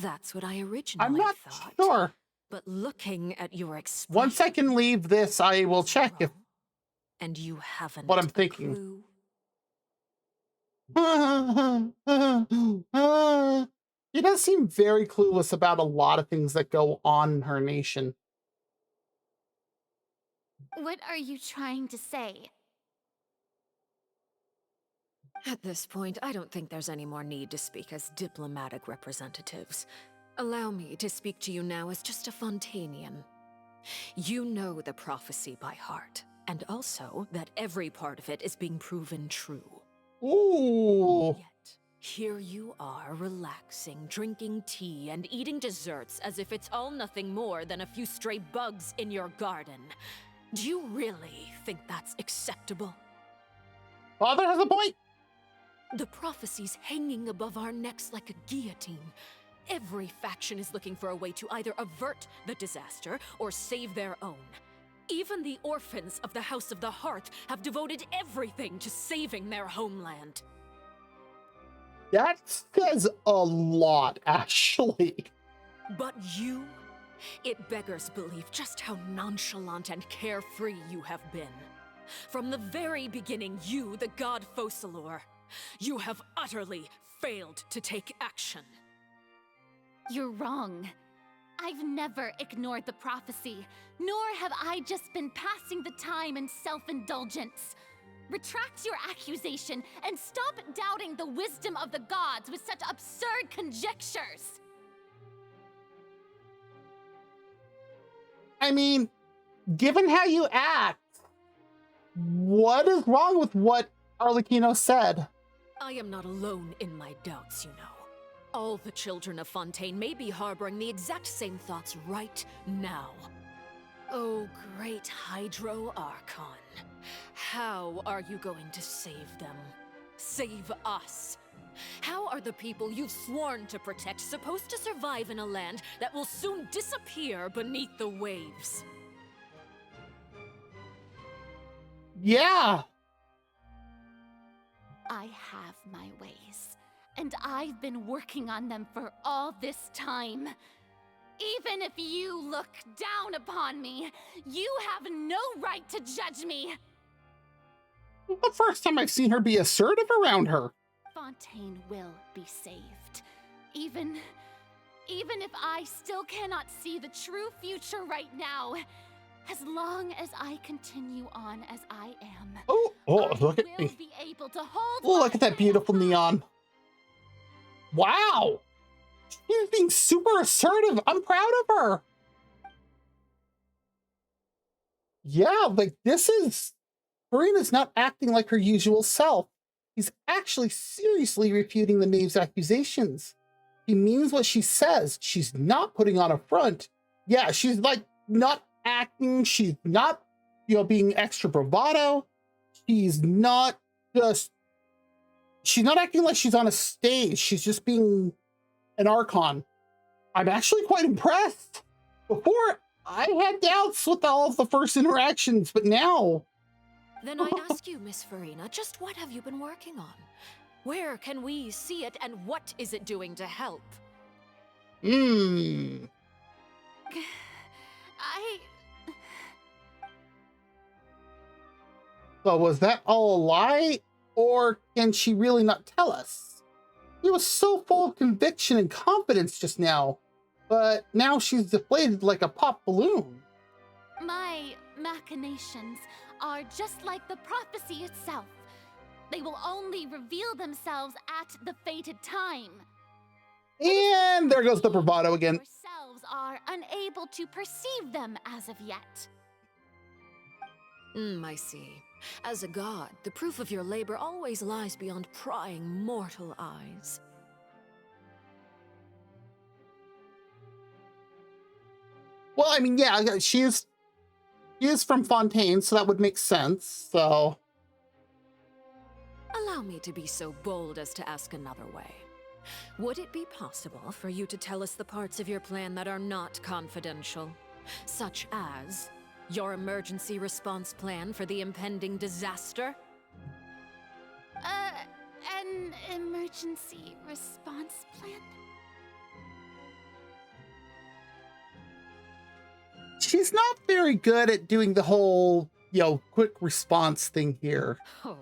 that's what I originally I'm not thought. sure. But looking at your expression... Once I can leave this, I will check if... And you haven't what I'm thinking. He does seem very clueless about a lot of things that go on in her nation. What are you trying to say? At this point, I don't think there's any more need to speak as diplomatic representatives. Allow me to speak to you now as just a Fontanian. You know the prophecy by heart, and also that every part of it is being proven true. Ooh. Yet, here you are relaxing, drinking tea, and eating desserts as if it's all nothing more than a few stray bugs in your garden. Do you really think that's acceptable? Father has a point. The prophecy's hanging above our necks like a guillotine. Every faction is looking for a way to either avert the disaster or save their own. Even the orphans of the House of the Hearth have devoted everything to saving their homeland. That says a lot, actually. But you? It beggars belief just how nonchalant and carefree you have been. From the very beginning, you, the god Focalor, you have utterly failed to take action. You're wrong. I've never ignored the prophecy, nor have I just been passing the time in self-indulgence. Retract your accusation and stop doubting the wisdom of the gods with such absurd conjectures. I mean, given how you act, what is wrong with what Arlecchino said? I am not alone in my doubts, you know. All the children of Fontaine may be harboring the exact same thoughts right now. Oh, great Hydro Archon. How are you going to save them? Save us? How are the people you've sworn to protect supposed to survive in a land that will soon disappear beneath the waves? Yeah. I have my ways, and I've been working on them for all this time. Even if you look down upon me, you have no right to judge me. The first time I've seen her be assertive around her. Fontaine will be saved. Even if I still cannot see the true future right now, as long as I continue on as I am. Oh, look at me. Be able to hold Look at that beautiful neon. Wow. She's being super assertive. I'm proud of her. Yeah, like this is... Farina's not acting like her usual self. He's actually seriously refuting the knave's accusations. He means what she says. She's not putting on a front. Yeah, she's like not acting. She's not, being extra bravado. She's not acting like she's on a stage. She's just being an Archon. I'm actually quite impressed. Before, I had doubts with all of the first interactions, but now... Then I'd ask you, Miss Farina, just what have you been working on? Where can we see it, and what is it doing to help? Hmm. So was that all a lie? Or can she really not tell us? He was so full of conviction and confidence just now, but now she's deflated like a pop balloon. My machinations are just like the prophecy itself. They will only reveal themselves at the fated time. And there goes the bravado again. Ourselves are unable to perceive them as of yet. I see. As a god, the proof of your labor always lies beyond prying mortal eyes. Well, I mean, yeah, she is from Fontaine, so that would make sense, so... Allow me to be so bold as to ask another way. Would it be possible for you to tell us the parts of your plan that are not confidential? Such as your emergency response plan for the impending disaster? An emergency response plan? She's not very good at doing the whole, quick response thing here. Oh,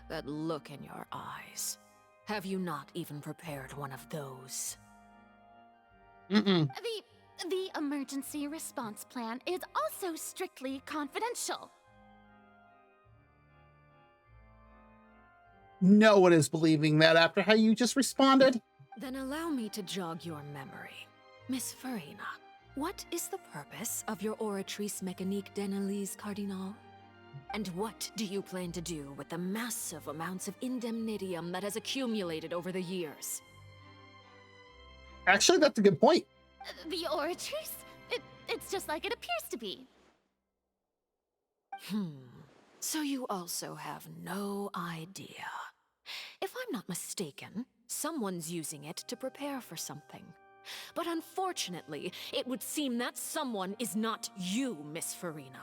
that look in your eyes. Have you not even prepared one of those? Mm-mm. The emergency response plan is also strictly confidential. No one is believing that after how you just responded. Then allow me to jog your memory. Miss Farina, what is the purpose of your Oratrice Mécanique d'Analyse Cardinal? And what do you plan to do with the massive amounts of indemnitium that has accumulated over the years? Actually, that's a good point. The Oratrice? It's just like it appears to be. So you also have no idea. If I'm not mistaken, someone's using it to prepare for something. But unfortunately, it would seem that someone is not you, Miss Farina.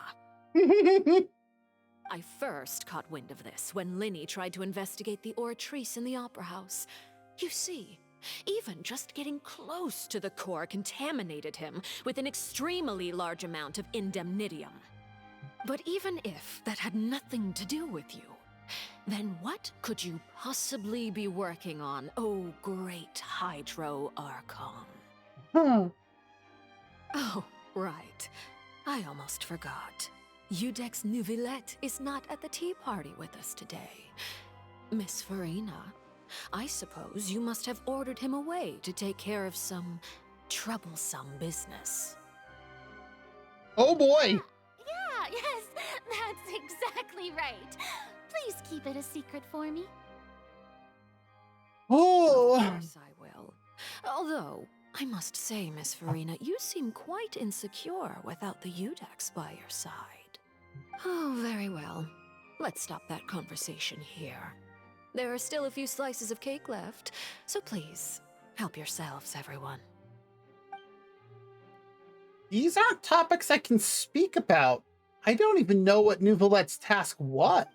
I first caught wind of this when Linny tried to investigate the Oratrice in the Opera House. You see, even just getting close to the core contaminated him with an extremely large amount of indemnitium. But even if that had nothing to do with you, then what could you possibly be working on, oh great Hydro Archon? Oh, right. I almost forgot. Udex Nouvillette is not at the tea party with us today. Miss Farina, I suppose you must have ordered him away to take care of some troublesome business. Oh boy! Yeah, yes, that's exactly right. Please keep it a secret for me. Oh! Of course I will. Although, I must say, Miss Farina, you seem quite insecure without the Udex by your side. Oh, very well. Let's stop that conversation here. There are still a few slices of cake left, so please, help yourselves, everyone. These aren't topics I can speak about. I don't even know what Nouvillette's task was.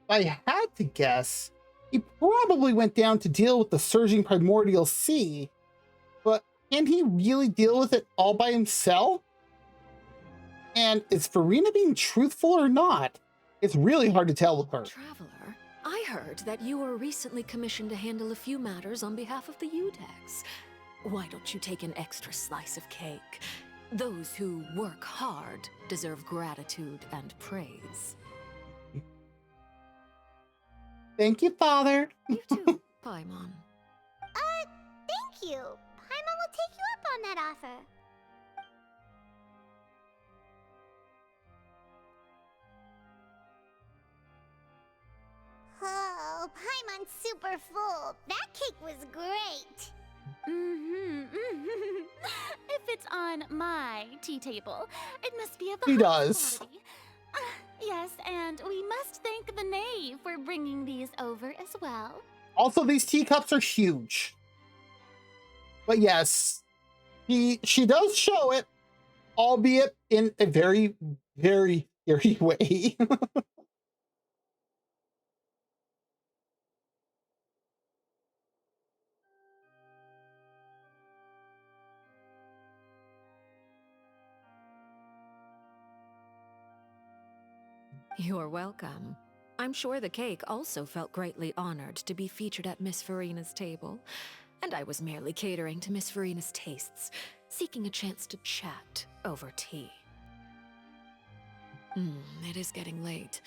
If I had to guess, he probably went down to deal with the surging primordial sea, but can he really deal with it all by himself? And is Farina being truthful or not? It's really hard to tell with her. Traveler, I heard that you were recently commissioned to handle a few matters on behalf of the Udex. Why don't you take an extra slice of cake? Those who work hard deserve gratitude and praise. Thank you, Father. You too, Paimon. Thank you. Paimon will take you up on that offer. Oh, Paimon's super full. That cake was great. If it's on my tea table, it must be of the He highest does. quality. Yes, and we must thank the knave for bringing these over as well. Also, these teacups are huge. But yes, she does show it, albeit in a very, very scary way. You're welcome. I'm sure the cake also felt greatly honored to be featured at Miss Farina's table, and I was merely catering to Miss Farina's tastes, seeking a chance to chat over tea. It is getting late.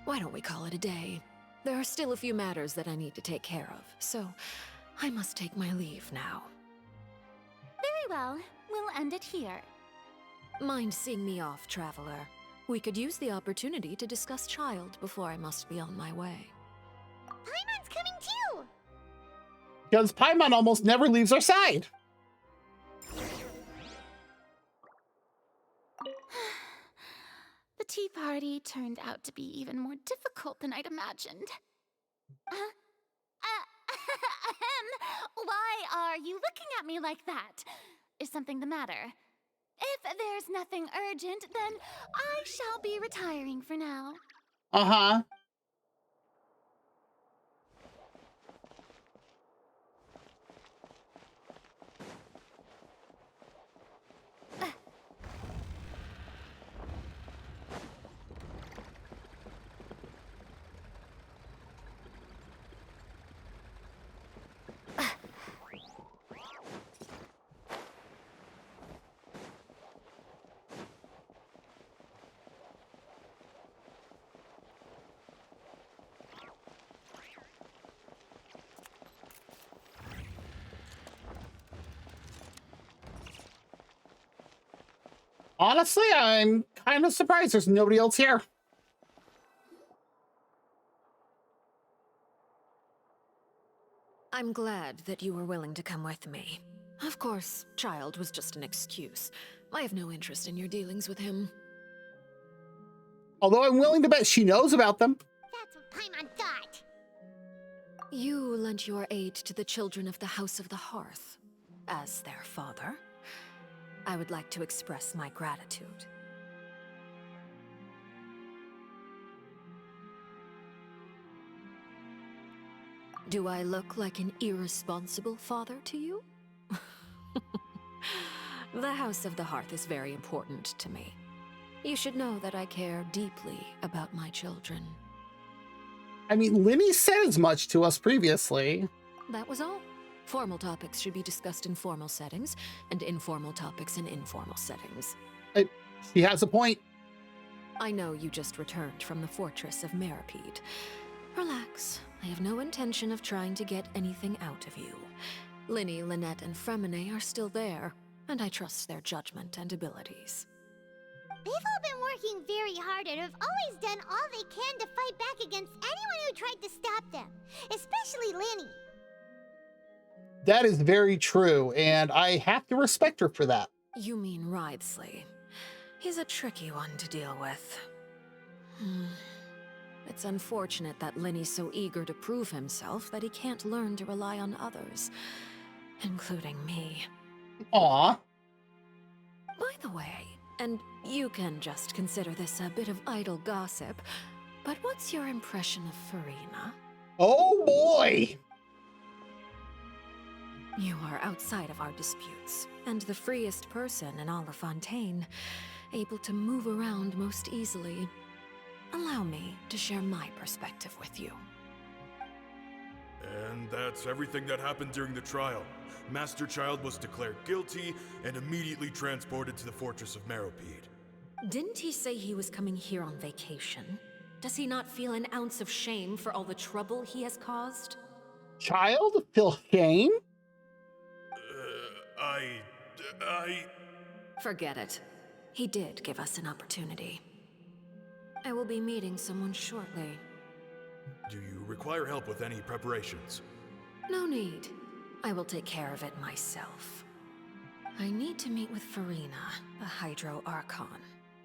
Why don't we call it a day? There are still a few matters that I need to take care of, so I must take my leave now. Very well. We'll end it here. Mind seeing me off, traveler? We could use the opportunity to discuss Child before I must be on my way. Paimon's coming too! Because Paimon almost never leaves our side. The tea party turned out to be even more difficult than I'd imagined. Why are you looking at me like that? Is something the matter? If there's nothing urgent, then I shall be retiring for now. Uh-huh. Honestly, I'm kind of surprised there's nobody else here. I'm glad that you were willing to come with me. Of course, Child was just an excuse. I have no interest in your dealings with him. Although I'm willing to bet she knows about them. That's what Paimon thought. You lent your aid to the children of the House of the Hearth. As their father, I would like to express my gratitude. Do I look like an irresponsible father to you? The House of the Hearth is very important to me. You should know that I care deeply about my children. I mean, Linny said as much to us previously. That was all. Formal topics should be discussed in formal settings, and informal topics in informal settings. She has a point. I know you just returned from the fortress of Meripede. Relax. I have no intention of trying to get anything out of you. Linny, Lynette, and Fremine are still there, and I trust their judgment and abilities. They've all been working very hard and have always done all they can to fight back against anyone who tried to stop them, especially Linny. That is very true, and I have to respect her for that. You mean Wriothesley. He's a tricky one to deal with. It's unfortunate that Linny's so eager to prove himself that he can't learn to rely on others, including me. Aw. By the way, and you can just consider this a bit of idle gossip, but what's your impression of Farina? Oh boy! You are outside of our disputes, and the freest person in all of Fontaine, able to move around most easily. Allow me to share my perspective with you. And that's everything that happened during the trial. Master Child was declared guilty and immediately transported to the Fortress of Meripede. Didn't he say he was coming here on vacation? Does he not feel an ounce of shame for all the trouble he has caused? Child? Feel shame? Forget it. He did give us an opportunity. I will be meeting someone shortly. Do you require help with any preparations? No need. I will take care of it myself. I need to meet with Farina, the Hydro Archon.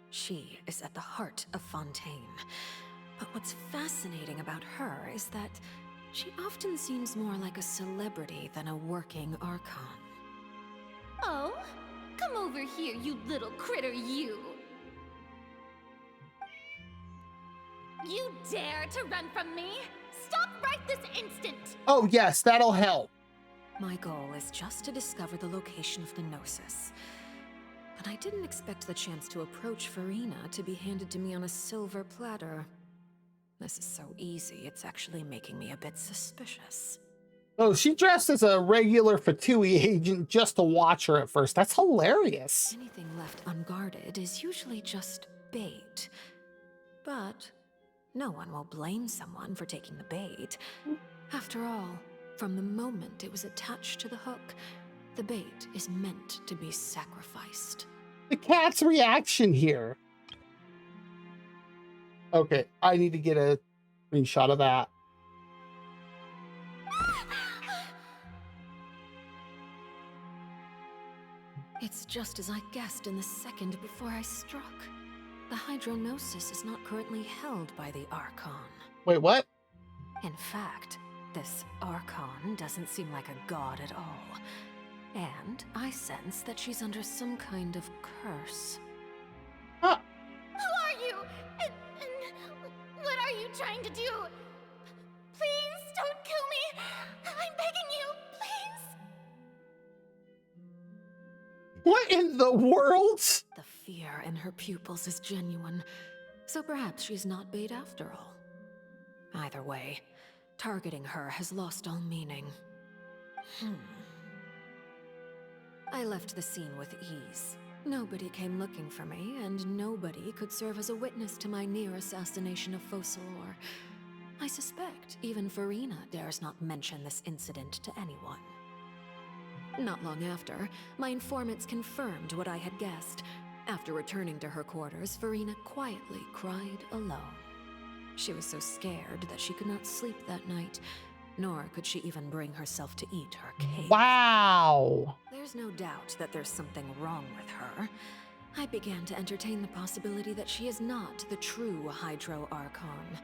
She is at the heart of Fontaine. But what's fascinating about her is that she often seems more like a celebrity than a working Archon. Oh, come over here, you little critter, you! You dare to run from me? Stop right this instant! Oh yes, that'll help. My goal is just to discover the location of the Gnosis. but I didn't expect the chance to approach Farina to be handed to me on a silver platter. This is so easy, it's actually making me a bit suspicious. Oh, she dressed as a regular Fatui agent just to watch her at first. That's hilarious. Anything left unguarded is usually just bait. But no one will blame someone for taking the bait. After all, from the moment it was attached to the hook, the bait is meant to be sacrificed. The cat's reaction here. Okay, I need to get a screenshot of that. It's just as I guessed in the second before I struck. The hydronosis is not currently held by the Archon. Wait, what? In fact, this Archon doesn't seem like a god at all. And I sense that she's under some kind of curse. Who are you? And what are you trying to do? Please don't kill me. I'm begging you, please. What in the world? The fear in her pupils is genuine, so perhaps she's not bait after all. Either way, targeting her has lost all meaning. I left the scene with ease. Nobody came looking for me, and nobody could serve as a witness to my near assassination of Focalor. I suspect even Farina dares not mention this incident to anyone. Not long after, my informants confirmed what I had guessed. After returning to her quarters, Farina quietly cried alone. She was so scared that she could not sleep that night, nor could she even bring herself to eat her cake. Wow. There's no doubt that there's something wrong with her. I began to entertain the possibility that she is not the true Hydro Archon.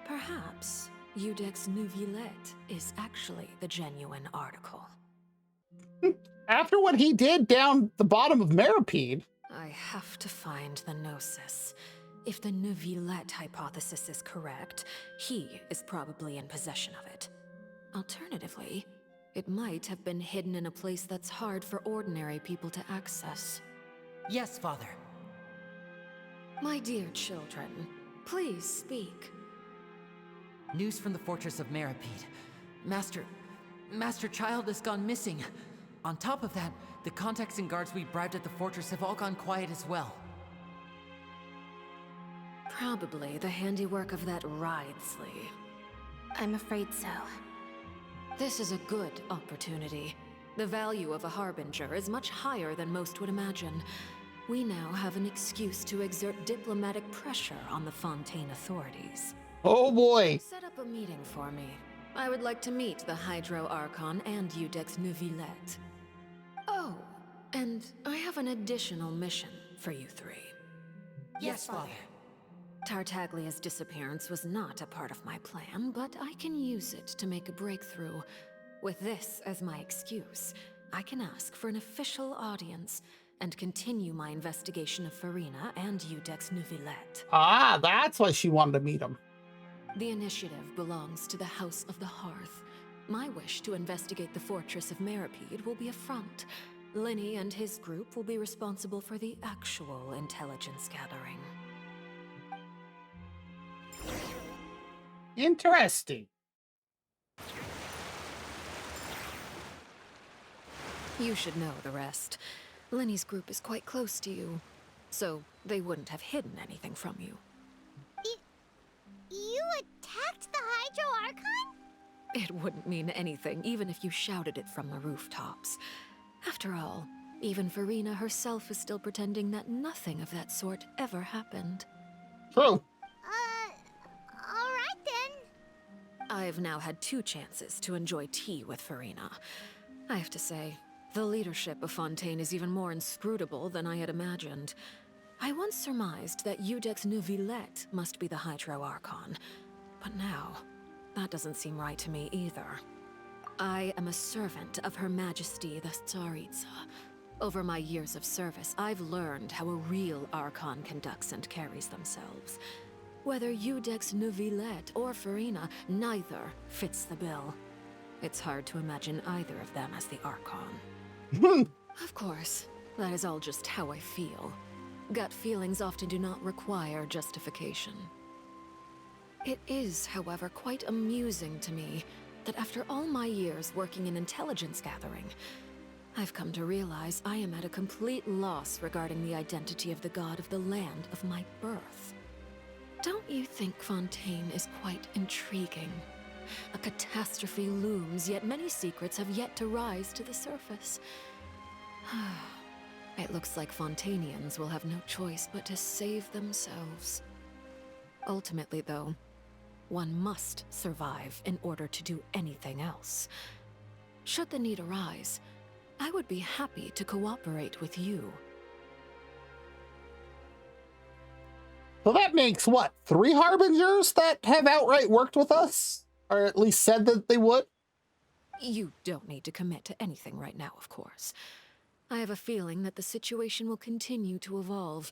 Perhaps Iudex Neuvillette is actually the genuine article. After what he did down the bottom of Meripede. I have to find the Gnosis. If the Neuvillette hypothesis is correct, he is probably in possession of it. Alternatively, it might have been hidden in a place that's hard for ordinary people to access. Yes, Father. My dear children, please speak. News from the Fortress of Meripede. Master Child has gone missing. On top of that, the contacts and guards we bribed at the fortress have all gone quiet as well. Probably the handiwork of that Ridesley. I'm afraid so. This is a good opportunity. The value of a Harbinger is much higher than most would imagine. We now have an excuse to exert diplomatic pressure on the Fontaine authorities. Oh boy! Set up a meeting for me. I would like to meet the Hydro Archon and Iudex Neuvillette. Oh, and I have an additional mission for you three. Yes, Father. Tartaglia's disappearance was not a part of my plan, but I can use it to make a breakthrough. With this as my excuse, I can ask for an official audience and continue my investigation of Farina and Iudex Neuvillette. Ah, that's why she wanted to meet him. The initiative belongs to the House of the Hearth. My wish to investigate the Fortress of Meripede will be a front. Linny and his group will be responsible for the actual intelligence gathering. Interesting. You should know the rest. Linny's group is quite close to you, so they wouldn't have hidden anything from you. You attacked the Hydro Archon? It wouldn't mean anything, even if you shouted it from the rooftops. After all, even Farina herself is still pretending that nothing of that sort ever happened. True. Alright then. I've now had 2 chances to enjoy tea with Farina. I have to say, the leadership of Fontaine is even more inscrutable than I had imagined. I once surmised that Iudex Neuvillette must be the Hydro Archon, but now, that doesn't seem right to me either. I am a servant of Her Majesty the Tsaritsa. Over my years of service, I've learned how a real Archon conducts and carries themselves. Whether Iudex Neuvillette or Farina, neither fits the bill. It's hard to imagine either of them as the Archon. Of course, That is all just how I feel. Gut feelings often do not require justification. It is, however, quite amusing to me that after all my years working in intelligence gathering, I've come to realize I am at a complete loss regarding the identity of the god of the land of my birth. Don't you think Fontaine is quite intriguing? A catastrophe looms, yet many secrets have yet to rise to the surface. It looks like Fontainians will have no choice but to save themselves. Ultimately, though, one must survive in order to do anything else. Should the need arise, I would be happy to cooperate with you. So that makes, what, 3 Harbingers that have outright worked with us? Or at least said that they would? You don't need to commit to anything right now, of course. I have a feeling that the situation will continue to evolve.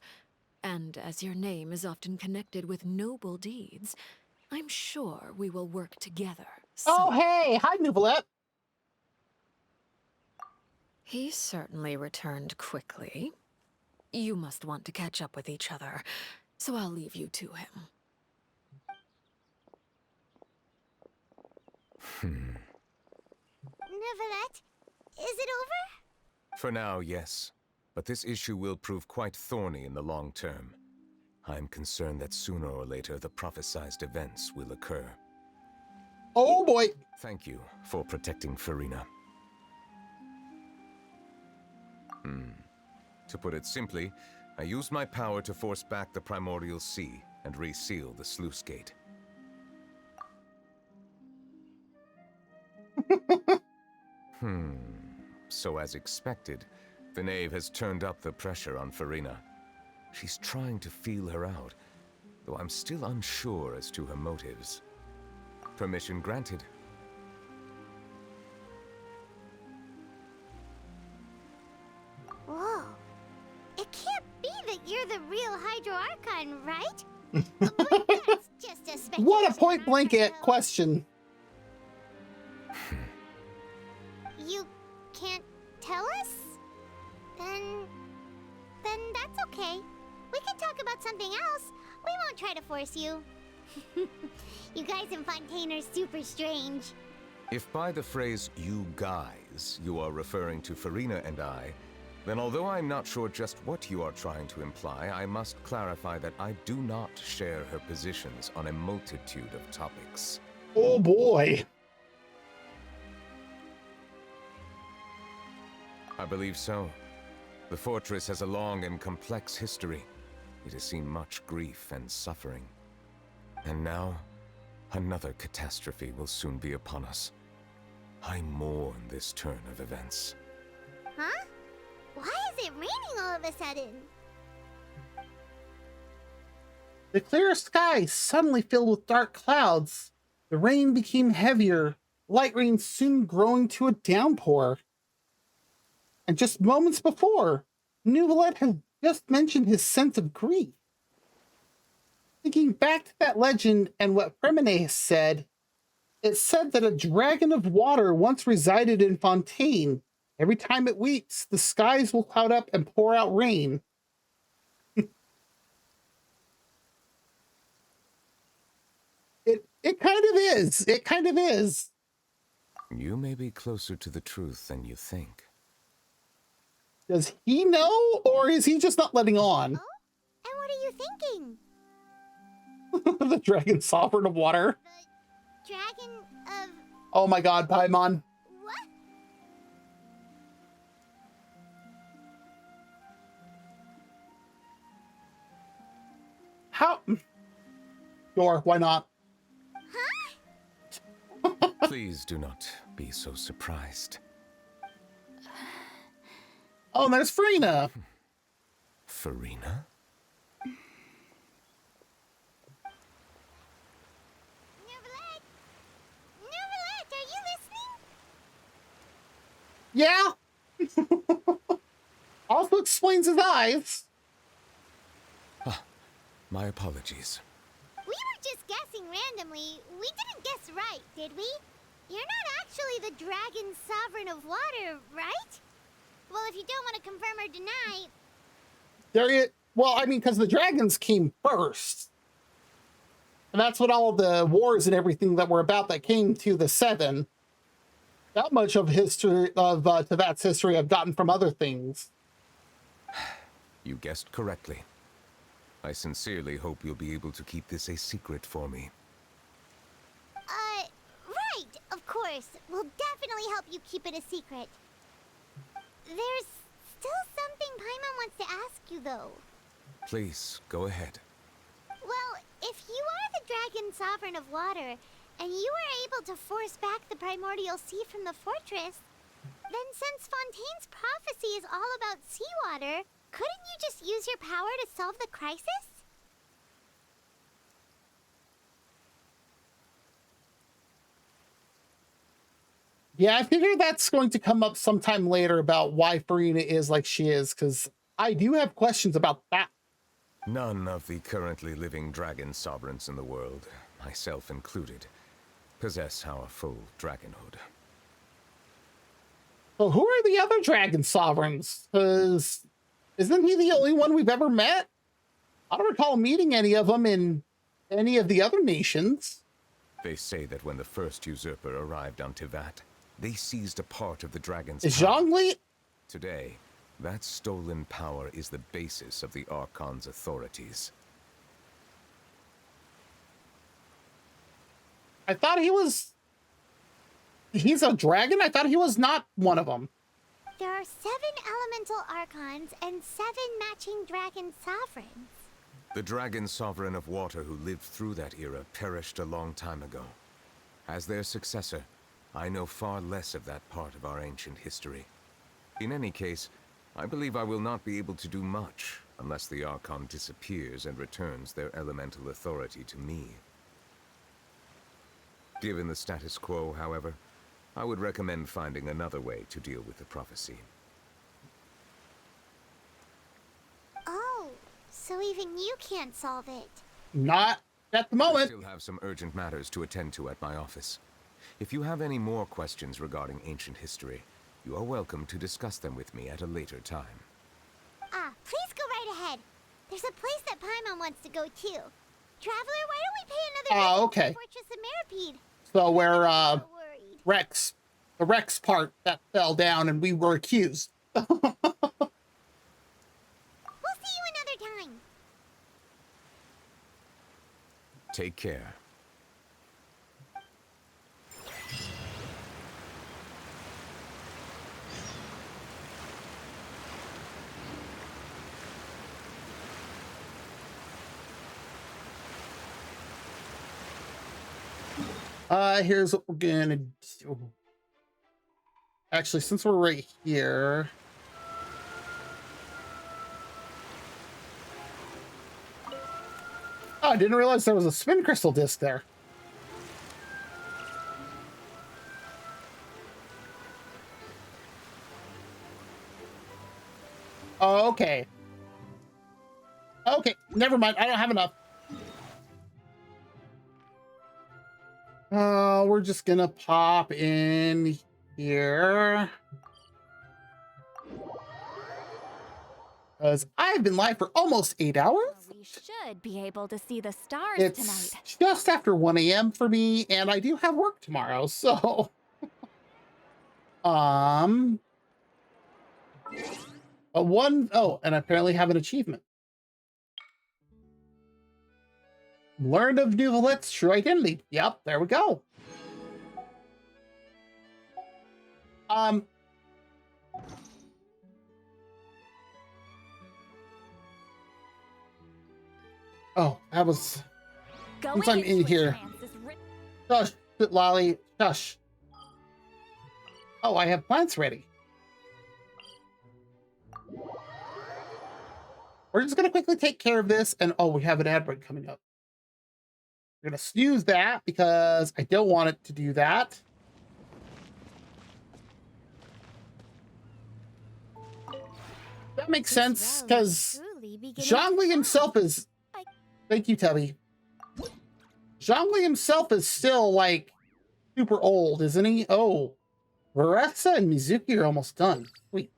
And as your name is often connected with noble deeds, I'm sure we will work together. Oh, hey! Hi, Nouvelette! He certainly returned quickly. You must want to catch up with each other, so I'll leave you to him. Nouvelette, is it over? For now, yes. But this issue will prove quite thorny in the long term. I'm concerned that sooner or later the prophesized events will occur. Oh boy! Thank you for protecting Farina. To put it simply, I used my power to force back the primordial sea and reseal the sluice gate. So as expected, the knave has turned up the pressure on Farina. She's trying to feel her out, though I'm still unsure as to her motives. Permission granted. Whoa. It can't be that you're the real Hydro Archon, right? But that's just a speculation. What a point-blank question. You can't tell us? Then that's okay. We can talk about something else. We won't try to force you. You guys in Fontaine are super strange. If by the phrase, you guys, you are referring to Farina and I, then although I'm not sure just what you are trying to imply, I must clarify that I do not share her positions on a multitude of topics. Oh boy. I believe so. The fortress has a long and complex history. It has seen much grief and suffering. And now, another catastrophe will soon be upon us. I mourn this turn of events. Huh? Why is it raining all of a sudden? The clear sky suddenly filled with dark clouds. The rain became heavier, light rain soon growing to a downpour. And just moments before, Nouvelette had just mentioned his sense of grief. Thinking back to that legend and what Fremine said, it said that a dragon of water once resided in Fontaine. Every time it weeps, the skies will cloud up and pour out rain. It kind of is. It kind of is. You may be closer to the truth than you think. Does he know, or is he just not letting on? Oh? And what are you thinking? The dragon sovereign of water. The dragon of... Oh my god, Paimon. What? How? Sure, why not? Huh? Please do not be so surprised. Oh, there's Farina. Farina? Nouvelette! Nouvelette, are Yeah. you listening? Also explains his eyes. My apologies. We were just guessing randomly. We didn't guess right, did we? You're not actually the dragon sovereign of water, right? Well, if you don't want to confirm or deny... Well, I mean, because the dragons came first. And that's what all the wars and everything that were about that came to the Seven. That much of history of Tevat's history I've gotten from other things. You guessed correctly. I sincerely hope you'll be able to keep this a secret for me. Right, of course. We'll definitely help you keep it a secret. There's still something Paimon wants to ask you, though. Please, go ahead. Well, if you are the Dragon Sovereign of Water, and you were able to force back the primordial sea from the fortress, then since Fontaine's prophecy is all about seawater, couldn't you just use your power to solve the crisis? Yeah, I figured that's going to come up sometime later about why Farina is like she is, because I do have questions about that. None of the currently living dragon sovereigns in the world, myself included, possess our full dragonhood. So who are the other dragon sovereigns? Because isn't he the only one we've ever met? I don't recall meeting any of them in any of the other nations. They say that when the first usurper arrived on Tevat, they seized a part of the dragon's Is power. Zhongli? Today, that stolen power is the basis of the Archon's authorities. I thought he's a dragon? I thought he was not one of them. There are 7 elemental archons and 7 matching dragon sovereigns. The dragon sovereign of water who lived through that era perished a long time ago. As their successor, I know far less of that part of our ancient history. In any case, I believe I will not be able to do much unless the Archon disappears and returns their elemental authority to me. Given the status quo, however, I would recommend finding another way to deal with the prophecy. Oh, so even you can't solve it. Not at the moment. I still have some urgent matters to attend to at my office. If you have any more questions regarding ancient history, you are welcome to discuss them with me at a later time. Please go right ahead. There's a place that Paimon wants to go too. Traveler, why don't we pay another visit okay. to the Fortress of Meripede? So where Rex, the Rex part that fell down and we were accused. We'll see you another time. Take care. Here's what we're gonna do. Actually, since we're right here. Oh, I didn't realize there was a spin crystal disc there. Oh, okay. Okay, never mind. I don't have enough. We're just gonna pop in here. Because I've been live for almost 8 hours. We should be able to see the stars It's tonight. just after 1 a.m. for me, and I do have work tomorrow, so... Oh, and I apparently have an achievement. Learned of Nuvalet's true identity. Yep, there we go. Oh, that was... Once I'm in here... Shush, Lolly, shush. Oh, I have plants ready. We're just gonna quickly take care of this, and oh, we have an ad break coming up. We're gonna snooze that because I don't want it to do that. That makes sense, because Zhongli himself is... Thank you, Tubby. Zhongli himself is still, like, super old, isn't he? Oh, Varessa and Mizuki are almost done. Sweet.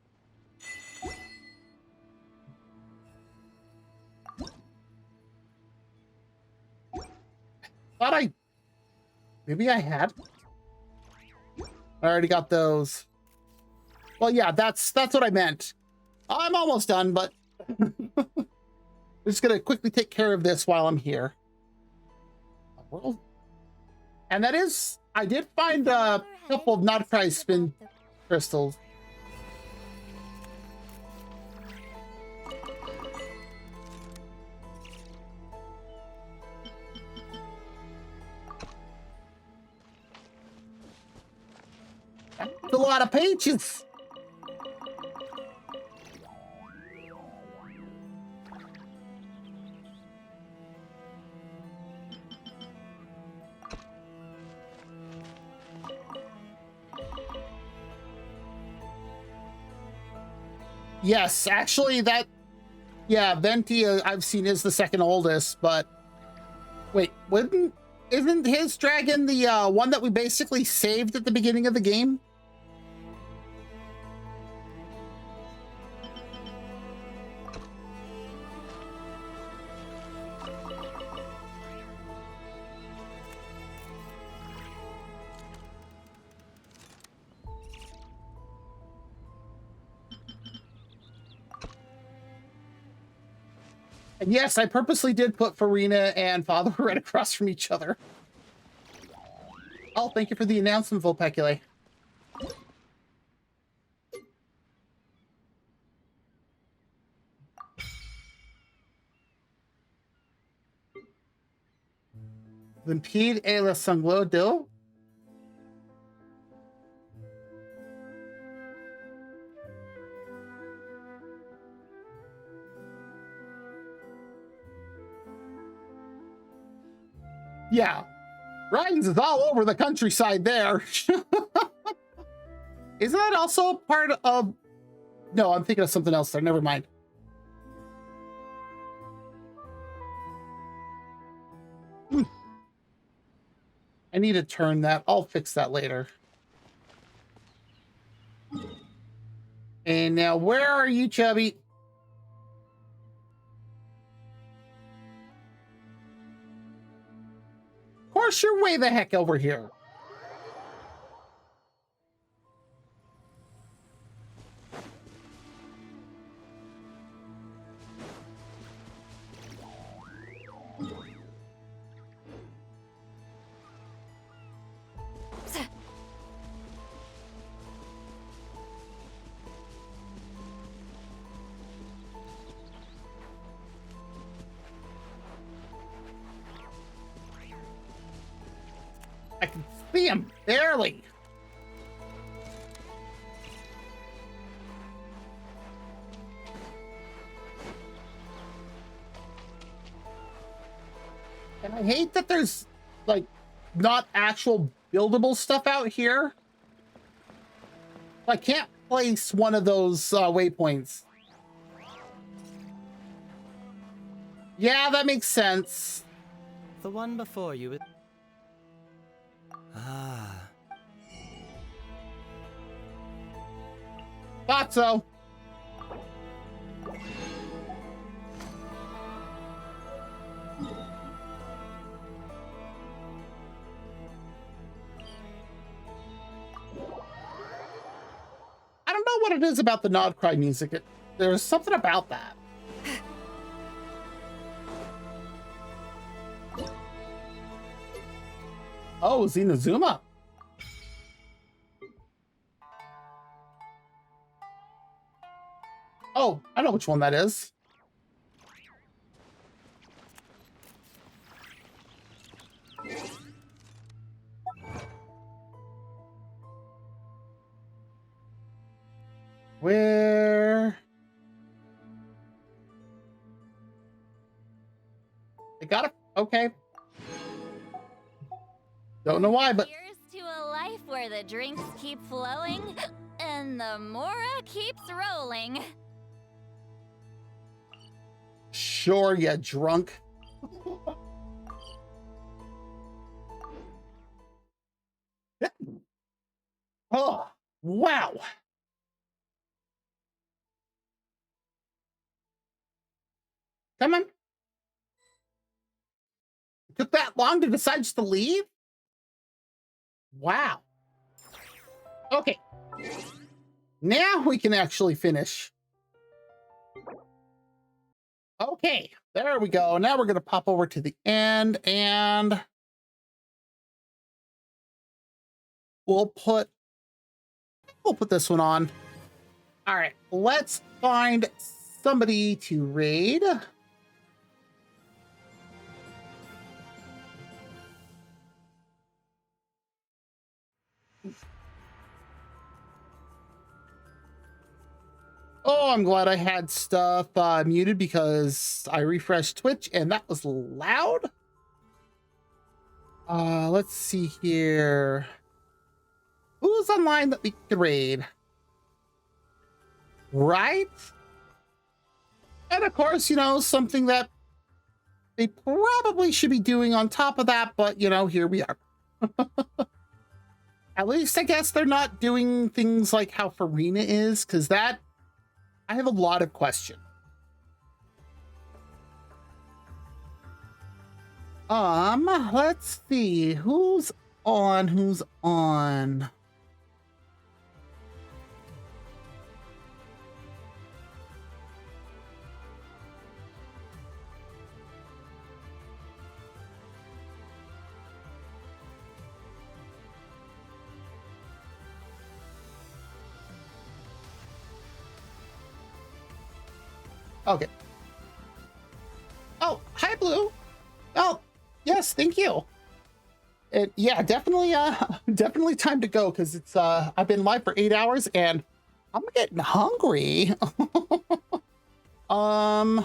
thought maybe I had. I already got those. Well, yeah, that's what I meant. I'm almost done, but I'm just gonna quickly take care of this while I'm here. And that is, I did find a couple of not spin crystals. That's a lot of pages. Yes, actually yeah, Venti I've seen is the second oldest, but wait, isn't his dragon the one that we basically saved at the beginning of the game? And yes, I purposely did put Farina and Father right across from each other. Oh, thank you for the announcement, Volpecule. Limpide et le sanglot d'eau? Yeah, Ryan's is all over the countryside there. Isn't that also part of... No, I'm thinking of something else there. Never mind. I need to turn that. I'll fix that later. And now, where are you, Chubby? Of course, you're way the heck over here. I can see him barely. And I hate that there's, like, not actual buildable stuff out here. I can't place one of those waypoints. Yeah, that makes sense. The one before you. Ah. Thought so. I don't know what it is about the Nod Cry music. There's something about that. Oh, Zinazuma. Oh, I know which one that is. Where? I got it. Okay. Don't know why, but Here's to a life where the drinks keep flowing and the Mora keeps rolling. sure, you drunk. Oh, wow. Come on. Took that long to decide just to leave? Wow. Okay. Now we can actually finish. Okay, there we go. Now we're going to pop over to the end and we'll put this one on. All right, let's find somebody to raid. Oh, I'm glad I had stuff muted because I refreshed Twitch and that was loud. Let's see here. Who's online that we could raid? Right? And of course, you know, something that they probably should be doing on top of that, but you know, here we are. At least I guess they're not doing things like how Farina is, because that I have a lot of questions. Let's see who's on. Okay. Oh, hi, Blue. Oh, yes, thank you. Yeah, definitely, definitely time to go because it's I've been live for 8 hours and I'm getting hungry. I'm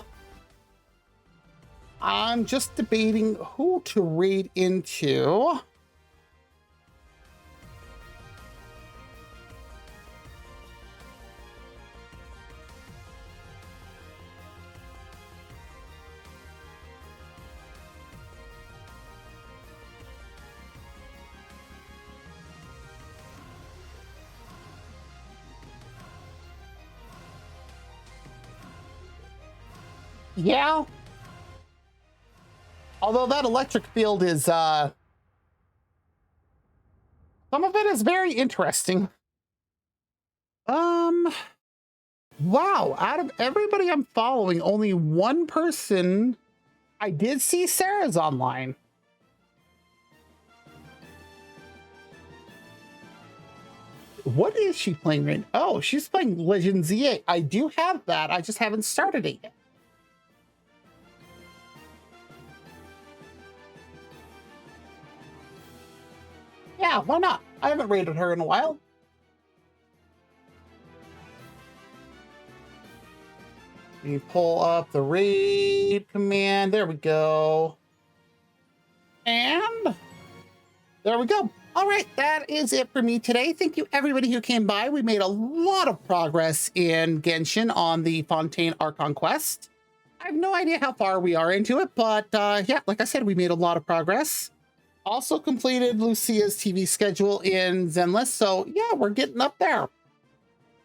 just debating who to raid into. Yeah. Although that electric field is, some of it is very interesting. Wow, out of everybody I'm following, only one person I did see Sarah's online. What is she playing right now? Oh, she's playing Legend Z8. I do have that. I just haven't started it yet. Yeah, why not? I haven't raided her in a while. Let me pull up the raid command. There we go. And there we go. All right, that is it for me today. Thank you everybody who came by. We made a lot of progress in Genshin on the Fontaine Archon quest. I have no idea how far we are into it, but yeah, like I said, we made a lot of progress. Also completed Lucia's TV schedule in Zenless, so yeah, we're getting up there.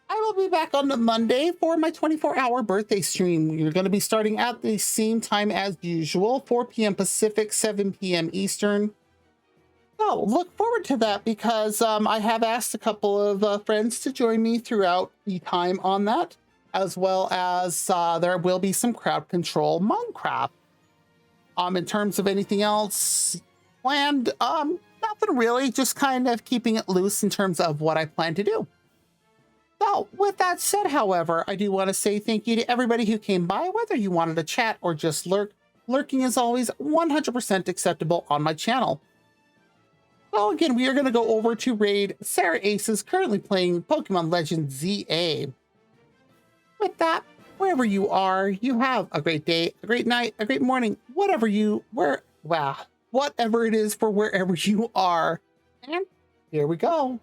I will be back on the Monday for my 24-hour birthday stream. You're going to be starting at the same time as usual, 4 p.m. Pacific, 7 p.m. Eastern. So look forward to that because I have asked a couple of friends to join me throughout the time on that, as well as there will be some crowd control Minecraft. In terms of anything else planned, nothing really, just kind of keeping it loose in terms of what I plan to do. So with that said, however, I do want to say thank you to everybody who came by, whether you wanted to chat or just lurk. Lurking is always 100% acceptable on my channel. So again, we are going to go over to raid Sarah Aces, currently playing Pokemon Legend ZA. With that, wherever you are, you have a great day, a great night, a great morning, whatever it is for wherever you are. And here we go.